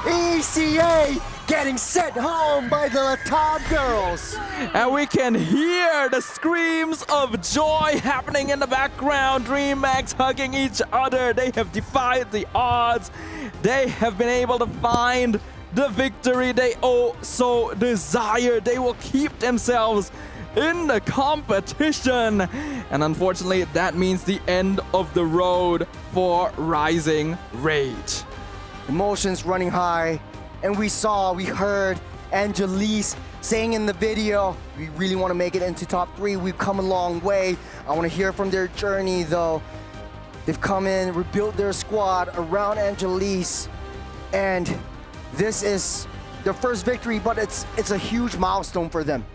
ECA getting sent home by the Latam girls. And we can hear the screams of joy happening in the background. Dreamax hugging each other. They have defied the odds. They have been able to find the victory they so desire. They will keep themselves in the competition. And unfortunately, that means the end of the road for Rising Rage. Emotions running high. And we heard Angelise saying in the video, we really want to make it into top 3. We've come a long way. I want to hear from their journey, though. They've come in, rebuilt their squad around Angelise, and this is their first victory, but it's a huge milestone for them.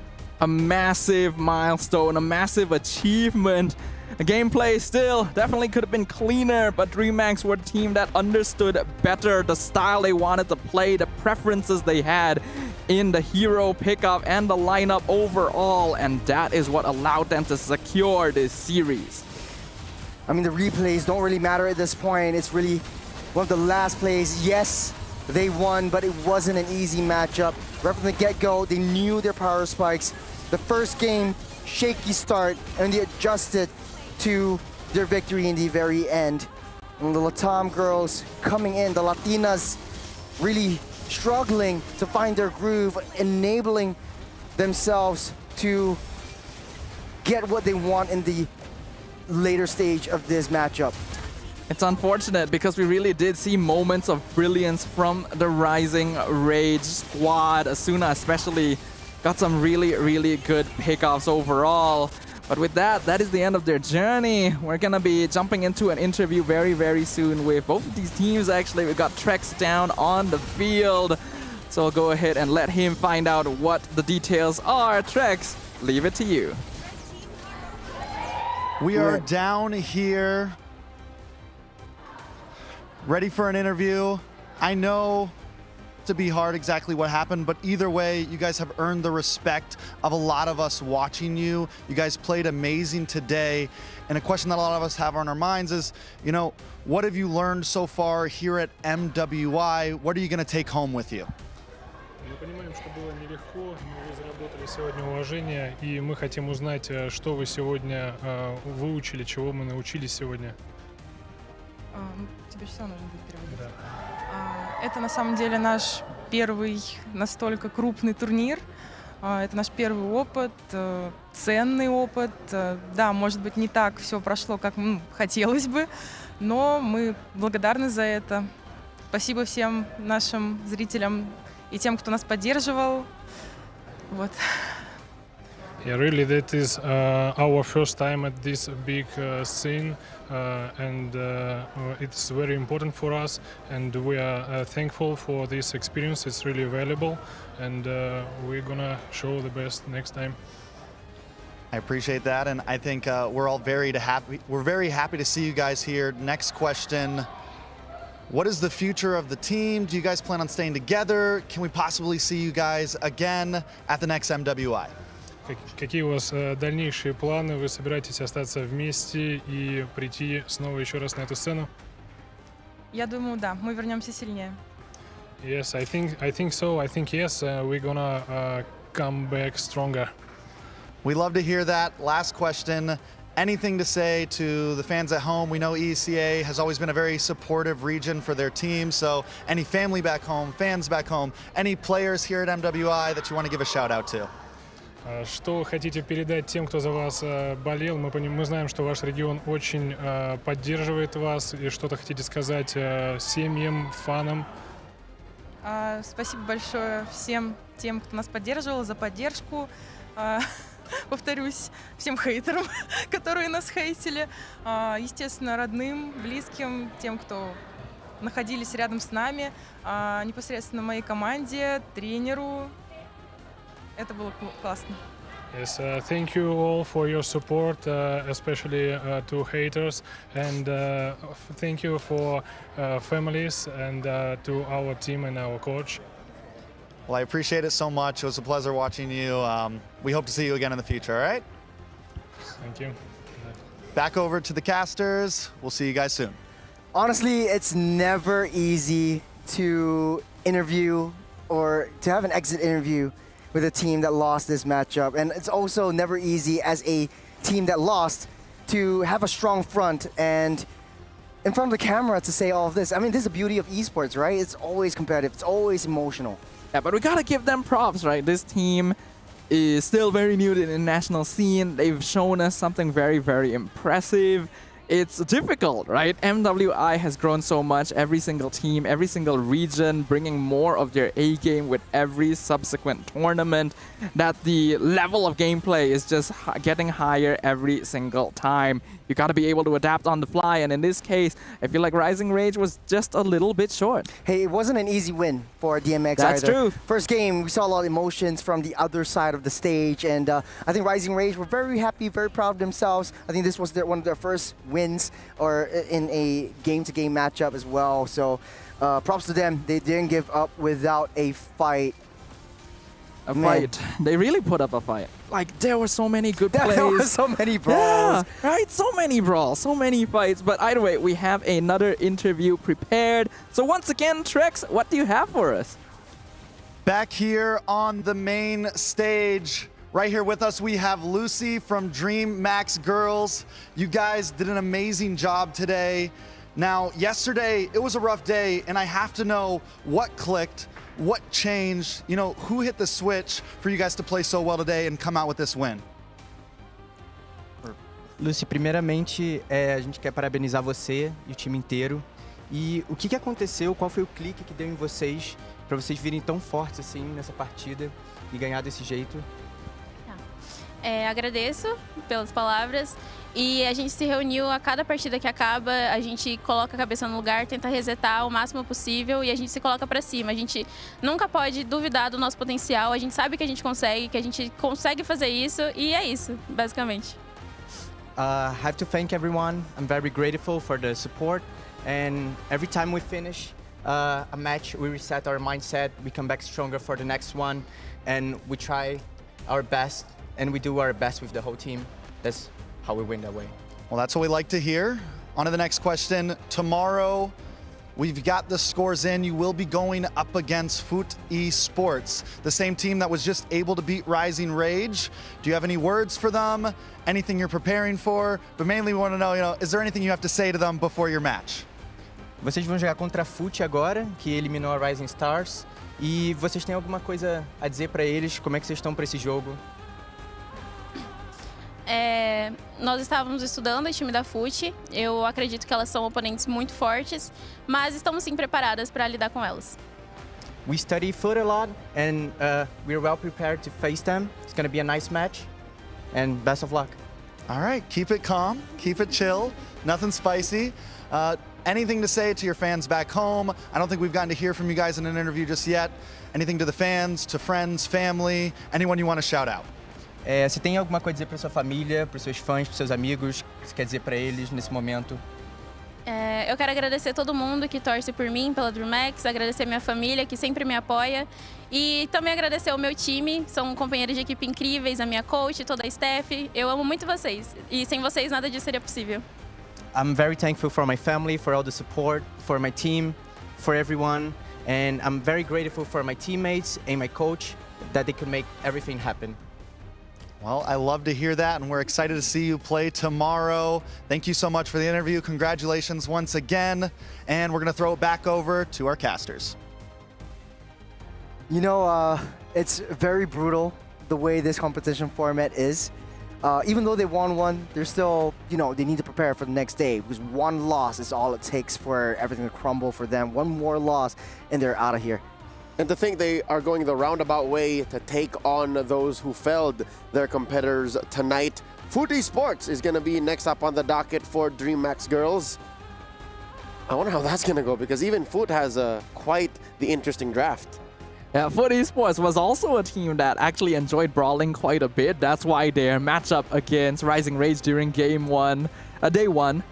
A massive milestone, a massive achievement. The gameplay still definitely could have been cleaner, but Dreamax were a team that understood better the style they wanted to play, the preferences they had in the hero pickup and the lineup overall, and that is what allowed them to secure this series. I mean, the replays don't really matter at this point. It's really one of the last plays. Yes, they won, but it wasn't an easy matchup. Right from the get-go, they knew their power spikes. The first game, shaky start, and they adjusted to their victory in the very end. And the Latam girls coming in, the Latinas really struggling to find their groove, enabling themselves to get what they want in the later stage of this matchup. It's unfortunate because we really did see moments of brilliance from the Rising Rage squad. Asuna especially got some really, really good pickoffs overall. But with that, that is the end of their journey. We're going to be jumping into an interview very, very soon with both of these teams. Actually, we've got Trex down on the field. So I'll go ahead and let him find out what the details are. Trex, leave it to you. We are down here, ready for an interview. I know to be hard exactly what happened, but either way, you guys have earned the respect of a lot of us watching you. You guys played amazing today. And a question that a lot of us have on our minds is, you know, what have you learned so far here at MWI? What are you going to take home with you? Мы понимаем, что было нелегко, но вы заработали сегодня уважение, и мы хотим узнать, что вы сегодня выучили, чего мы научились сегодня. Тебе все нужно будет переводить. Да. Это на самом деле наш первый настолько крупный турнир. Это наш первый опыт, ценный опыт. Да, может быть, не так все прошло, как хотелось бы, но мы благодарны за это. Спасибо всем нашим зрителям и тем, кто нас поддерживал. Вот. Yeah, really, that is our first time at this big scene, and it's very important for us, and we are thankful for this experience. It's really valuable, and we're gonna show the best next time. I appreciate that, and I think we're all very happy to see you guys here. Next question. What is the future of the team? Do you guys plan on staying together? Can we possibly see you guys again at the next MWI? Какие у вас дальнейшие планы? Вы собираетесь остаться вместе и прийти снова еще раз на эту сцену? Я думаю, да, мы вернемся сильнее. Yes, I think so. I think yes, we're gonna come back stronger. We love to hear that. Last question. anything to say to the fans at home? We know ECA has always been a very supportive region for their team, so any family back home, fans back home, any players here at MWI that you want to give a shout out to? Что хотите передать тем, кто за вас болел? Мы знаем, что ваш регион очень поддерживает вас. И что-то хотите сказать семьям, фанам? Спасибо большое всем тем, кто нас поддерживал, за поддержку. Повторюсь, всем хейтерам, которые нас хейтили. Естественно, родным, близким, тем, кто находились рядом с нами, непосредственно моей команде, тренеру. Это было классно. Yes, thank you all for your support, especially to haters, and thank you for families and to our team and our coach. Well, I appreciate it so much. It was a pleasure watching you. We hope to see you again in the future, all right? Thank you. Back over to the casters. We'll see you guys soon. Honestly, it's never easy to interview or to have an exit interview with a team that lost this matchup. And it's also never easy as a team that lost to have a strong front and in front of the camera to say all of this. I mean, this is the beauty of esports, right? It's always competitive. It's always emotional. Yeah, but we gotta give them props, right? This team is still very new to the international scene. They've shown us something very, very impressive. It's difficult, right? MWI has grown so much, every single team, every single region, bringing more of their A game with every subsequent tournament, that the level of gameplay is just getting higher every single time. You got to be able to adapt on the fly, and in this case, I feel like Rising Rage was just a little bit short. Hey, it wasn't an easy win for DMX That's either. true. First game, we saw a lot of emotions from the other side of the stage, and I think Rising Rage were very happy, very proud of themselves. I think this was one of their first wins or in a game-to-game matchup as well. So props to them. They didn't give up without a fight. A fight. They really put up a fight. Like, there were so many good plays. There were so many brawls. Yeah, right? So many brawls, so many fights. But either way, we have another interview prepared. So once again, Trex, what do you have for us? Back here on the main stage, right here with us, we have Lucy from Dreamax Girls. You guys did an amazing job today. Now, yesterday, it was a rough day, and I have to know what clicked, what changed, you know, who hit the switch for you guys to play so well today and come out with this win? Lucy, primeiramente, a gente quer parabenizar você e o time inteiro. E o que aconteceu, qual foi o clique que deu em vocês, para vocês virem tão fortes assim nessa partida e ganhar desse jeito? Agradeço pelas palavras e a gente se reuniu a cada partida que acaba, a gente coloca a cabeça no lugar, tenta resetar o máximo possível e a gente se coloca para cima. A gente nunca pode duvidar do nosso potencial, a gente sabe que a gente consegue fazer isso e é isso, basicamente. Have to thank everyone. I'm very grateful for the support, and every time we finish a match, we reset our mindset, we come back stronger for the next one, and we try our best. And we do our best with the whole team. That's how we win that way. Well, that's what we like to hear. On to the next question. Tomorrow, we've got the scores in. You will be going up against Foot Esports, the same team that was just able to beat Rising Rage. Do you have any words for them? Anything you're preparing for? But mainly we want to know, is there anything you have to say to them before your match? Vocês vão jogar contra a Foot agora, que eliminou a Rising Stars. E vocês têm alguma coisa a dizer para eles? Como é que vocês estão para esse jogo? Nós estávamos estudando o time da FUT, eu acredito que elas são oponentes muito fortes, mas estamos sim preparadas para lidar com elas. We study foot a lot and we're well prepared to face them. It's going to be a nice match and best of luck. All right, keep it calm, keep it chill, nothing spicy. Anything to say to your fans back home? I don't think we've gotten to hear from you guys in an interview just yet. Anything to the fans, to friends, family, anyone you want to shout out? Você tem alguma coisa a dizer para sua família, para os seus fãs, para os seus amigos? O que você quer dizer para eles nesse momento? Eu quero agradecer todo mundo que torce por mim, pela Dreamax, agradecer minha família que sempre me apoia e também agradecer ao meu time, são companheiros de equipe incríveis, a minha coach, toda a staff. Eu amo muito vocês e sem vocês nada disso seria possível. I'm very thankful for my family, for all the support, for my team, for everyone, and I'm very grateful for my teammates and my coach that they could make everything happen. Well, I love to hear that, and we're excited to see you play tomorrow. Thank you so much for the interview. Congratulations once again. And we're going to throw it back over to our casters. You know, it's very brutal the way this competition format is. Even though they won one, they're still, you know, they need to prepare for the next day, because one loss is all it takes for everything to crumble for them. One more loss, and they're out of here. And to think they are going the roundabout way to take on those who failed their competitors tonight. Foot Esports is going to be next up on the docket for Dreamax girls. I wonder how that's going to go, because even Foot has quite the interesting draft. Yeah, Foot Esports was also a team that actually enjoyed brawling quite a bit. That's why their matchup against Rising Rage during day one,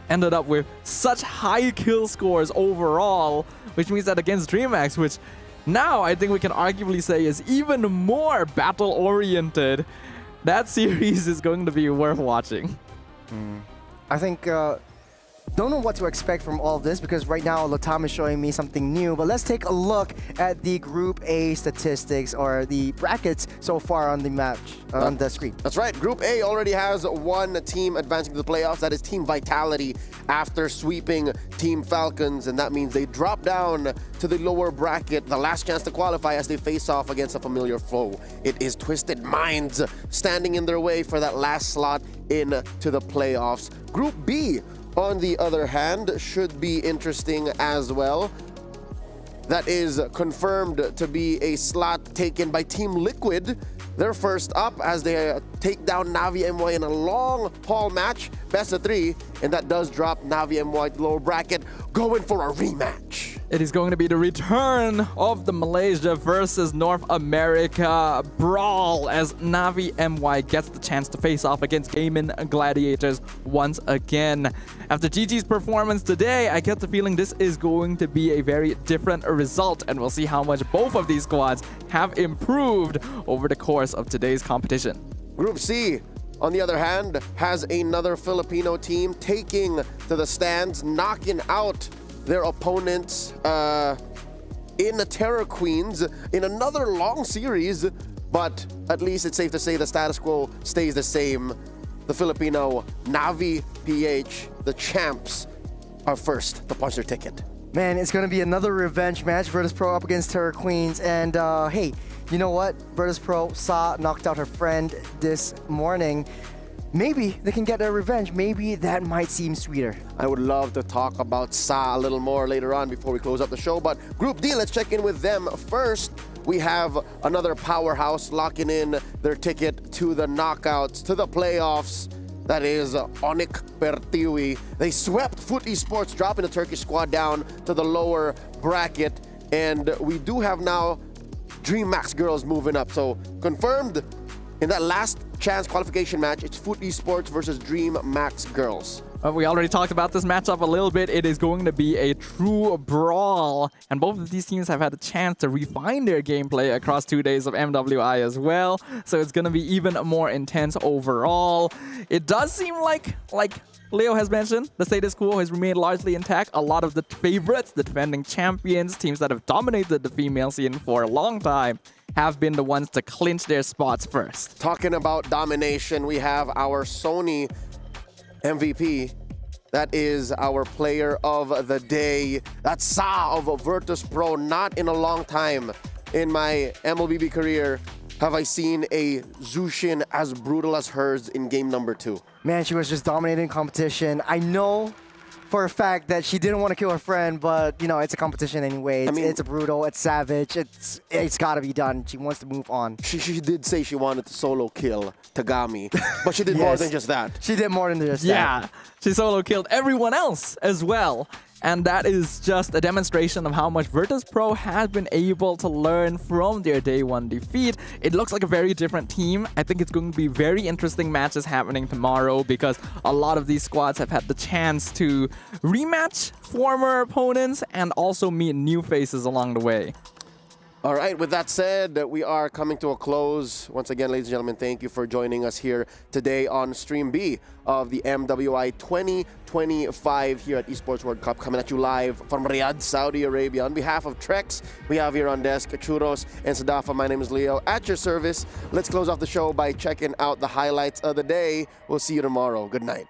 ended up with such high kill scores overall, which means that against Dreamax, which now I think we can arguably say is even more battle-oriented, that series is going to be worth watching. I think, don't know what to expect from all of this, because right now Latam is showing me something new. But let's take a look at the Group A statistics, or the brackets so far on the match, on the screen. That's right. Group A already has one team advancing to the playoffs. That is Team Vitality, after sweeping Team Falcons. And that means they drop down to the lower bracket, the last chance to qualify as they face off against a familiar foe. It is Twisted Minds standing in their way for that last slot into the playoffs. Group B, on the other hand, should be interesting as well. That is confirmed to be a slot taken by Team Liquid. They're first up as they take down Navi MWI in a long haul match, best of 3, and that does drop Navi MWI to the lower bracket, going for a rematch. It is going to be the return of the Malaysia versus North America brawl, as Navi MY gets the chance to face off against Gaimin Gladiators once again. After GG's performance today, I get the feeling this is going to be a very different result, and we'll see how much both of these squads have improved over the course of today's competition. Group C, on the other hand, has another Filipino team taking to the stands, knocking out their opponents in the Terror Queens in another long series, but at least it's safe to say the status quo stays the same. The Filipino Navi PH, the champs, are first to punch their ticket. Man, it's going to be another revenge match. Virtus.pro up against Terror Queens. And hey, you know what? Virtus.pro knocked out her friend this morning. Maybe they can get their revenge. Maybe that might seem sweeter. I would love to talk about Sa a little more later on before we close up the show. But Group D, let's check in with them first. We have another powerhouse locking in their ticket to the knockouts, to the playoffs. That is Onik Pertiwi. They swept Foot Esports, dropping the Turkish squad down to the lower bracket. And we do have now Dreamax girls moving up. So confirmed in that last chance qualification match, it's Foot Esports versus Dreamax girls. We already talked about this matchup a little bit. It is going to be a true brawl, and both of these teams have had a chance to refine their gameplay across 2 days of MWI as well, so it's going to be even more intense overall. It does seem like Leo has mentioned, the status quo has remained largely intact. A lot of the favorites, the defending champions, teams that have dominated the female scene for a long time, have been the ones to clinch their spots first. Talking about domination, we have our Sony MVP. That is our player of the day. That's Sa of Virtus.pro. Not in a long time in my MLBB career have I seen a Zushin as brutal as hers in game number 2. Man, she was just dominating competition. I know for a fact that she didn't want to kill her friend, but, you know, it's a competition anyway. It's brutal, it's savage, it's got to be done. She wants to move on. She did say she wanted to solo kill Tagami, but she did more than just that. She did more than just that. Yeah, she solo killed everyone else as well. And that is just a demonstration of how much Virtus.pro has been able to learn from their day 1 defeat. It looks like a very different team. I think it's going to be very interesting matches happening tomorrow, because a lot of these squads have had the chance to rematch former opponents and also meet new faces along the way. All right, with that said, we are coming to a close. Once again, ladies and gentlemen, thank you for joining us here today on Stream B of the MWI 2025 here at Esports World Cup, coming at you live from Riyadh, Saudi Arabia. On behalf of Trex, we have here on desk Churros and Sadafa. My name is Leo, at your service. Let's close off the show by checking out the highlights of the day. We'll see you tomorrow. Good night.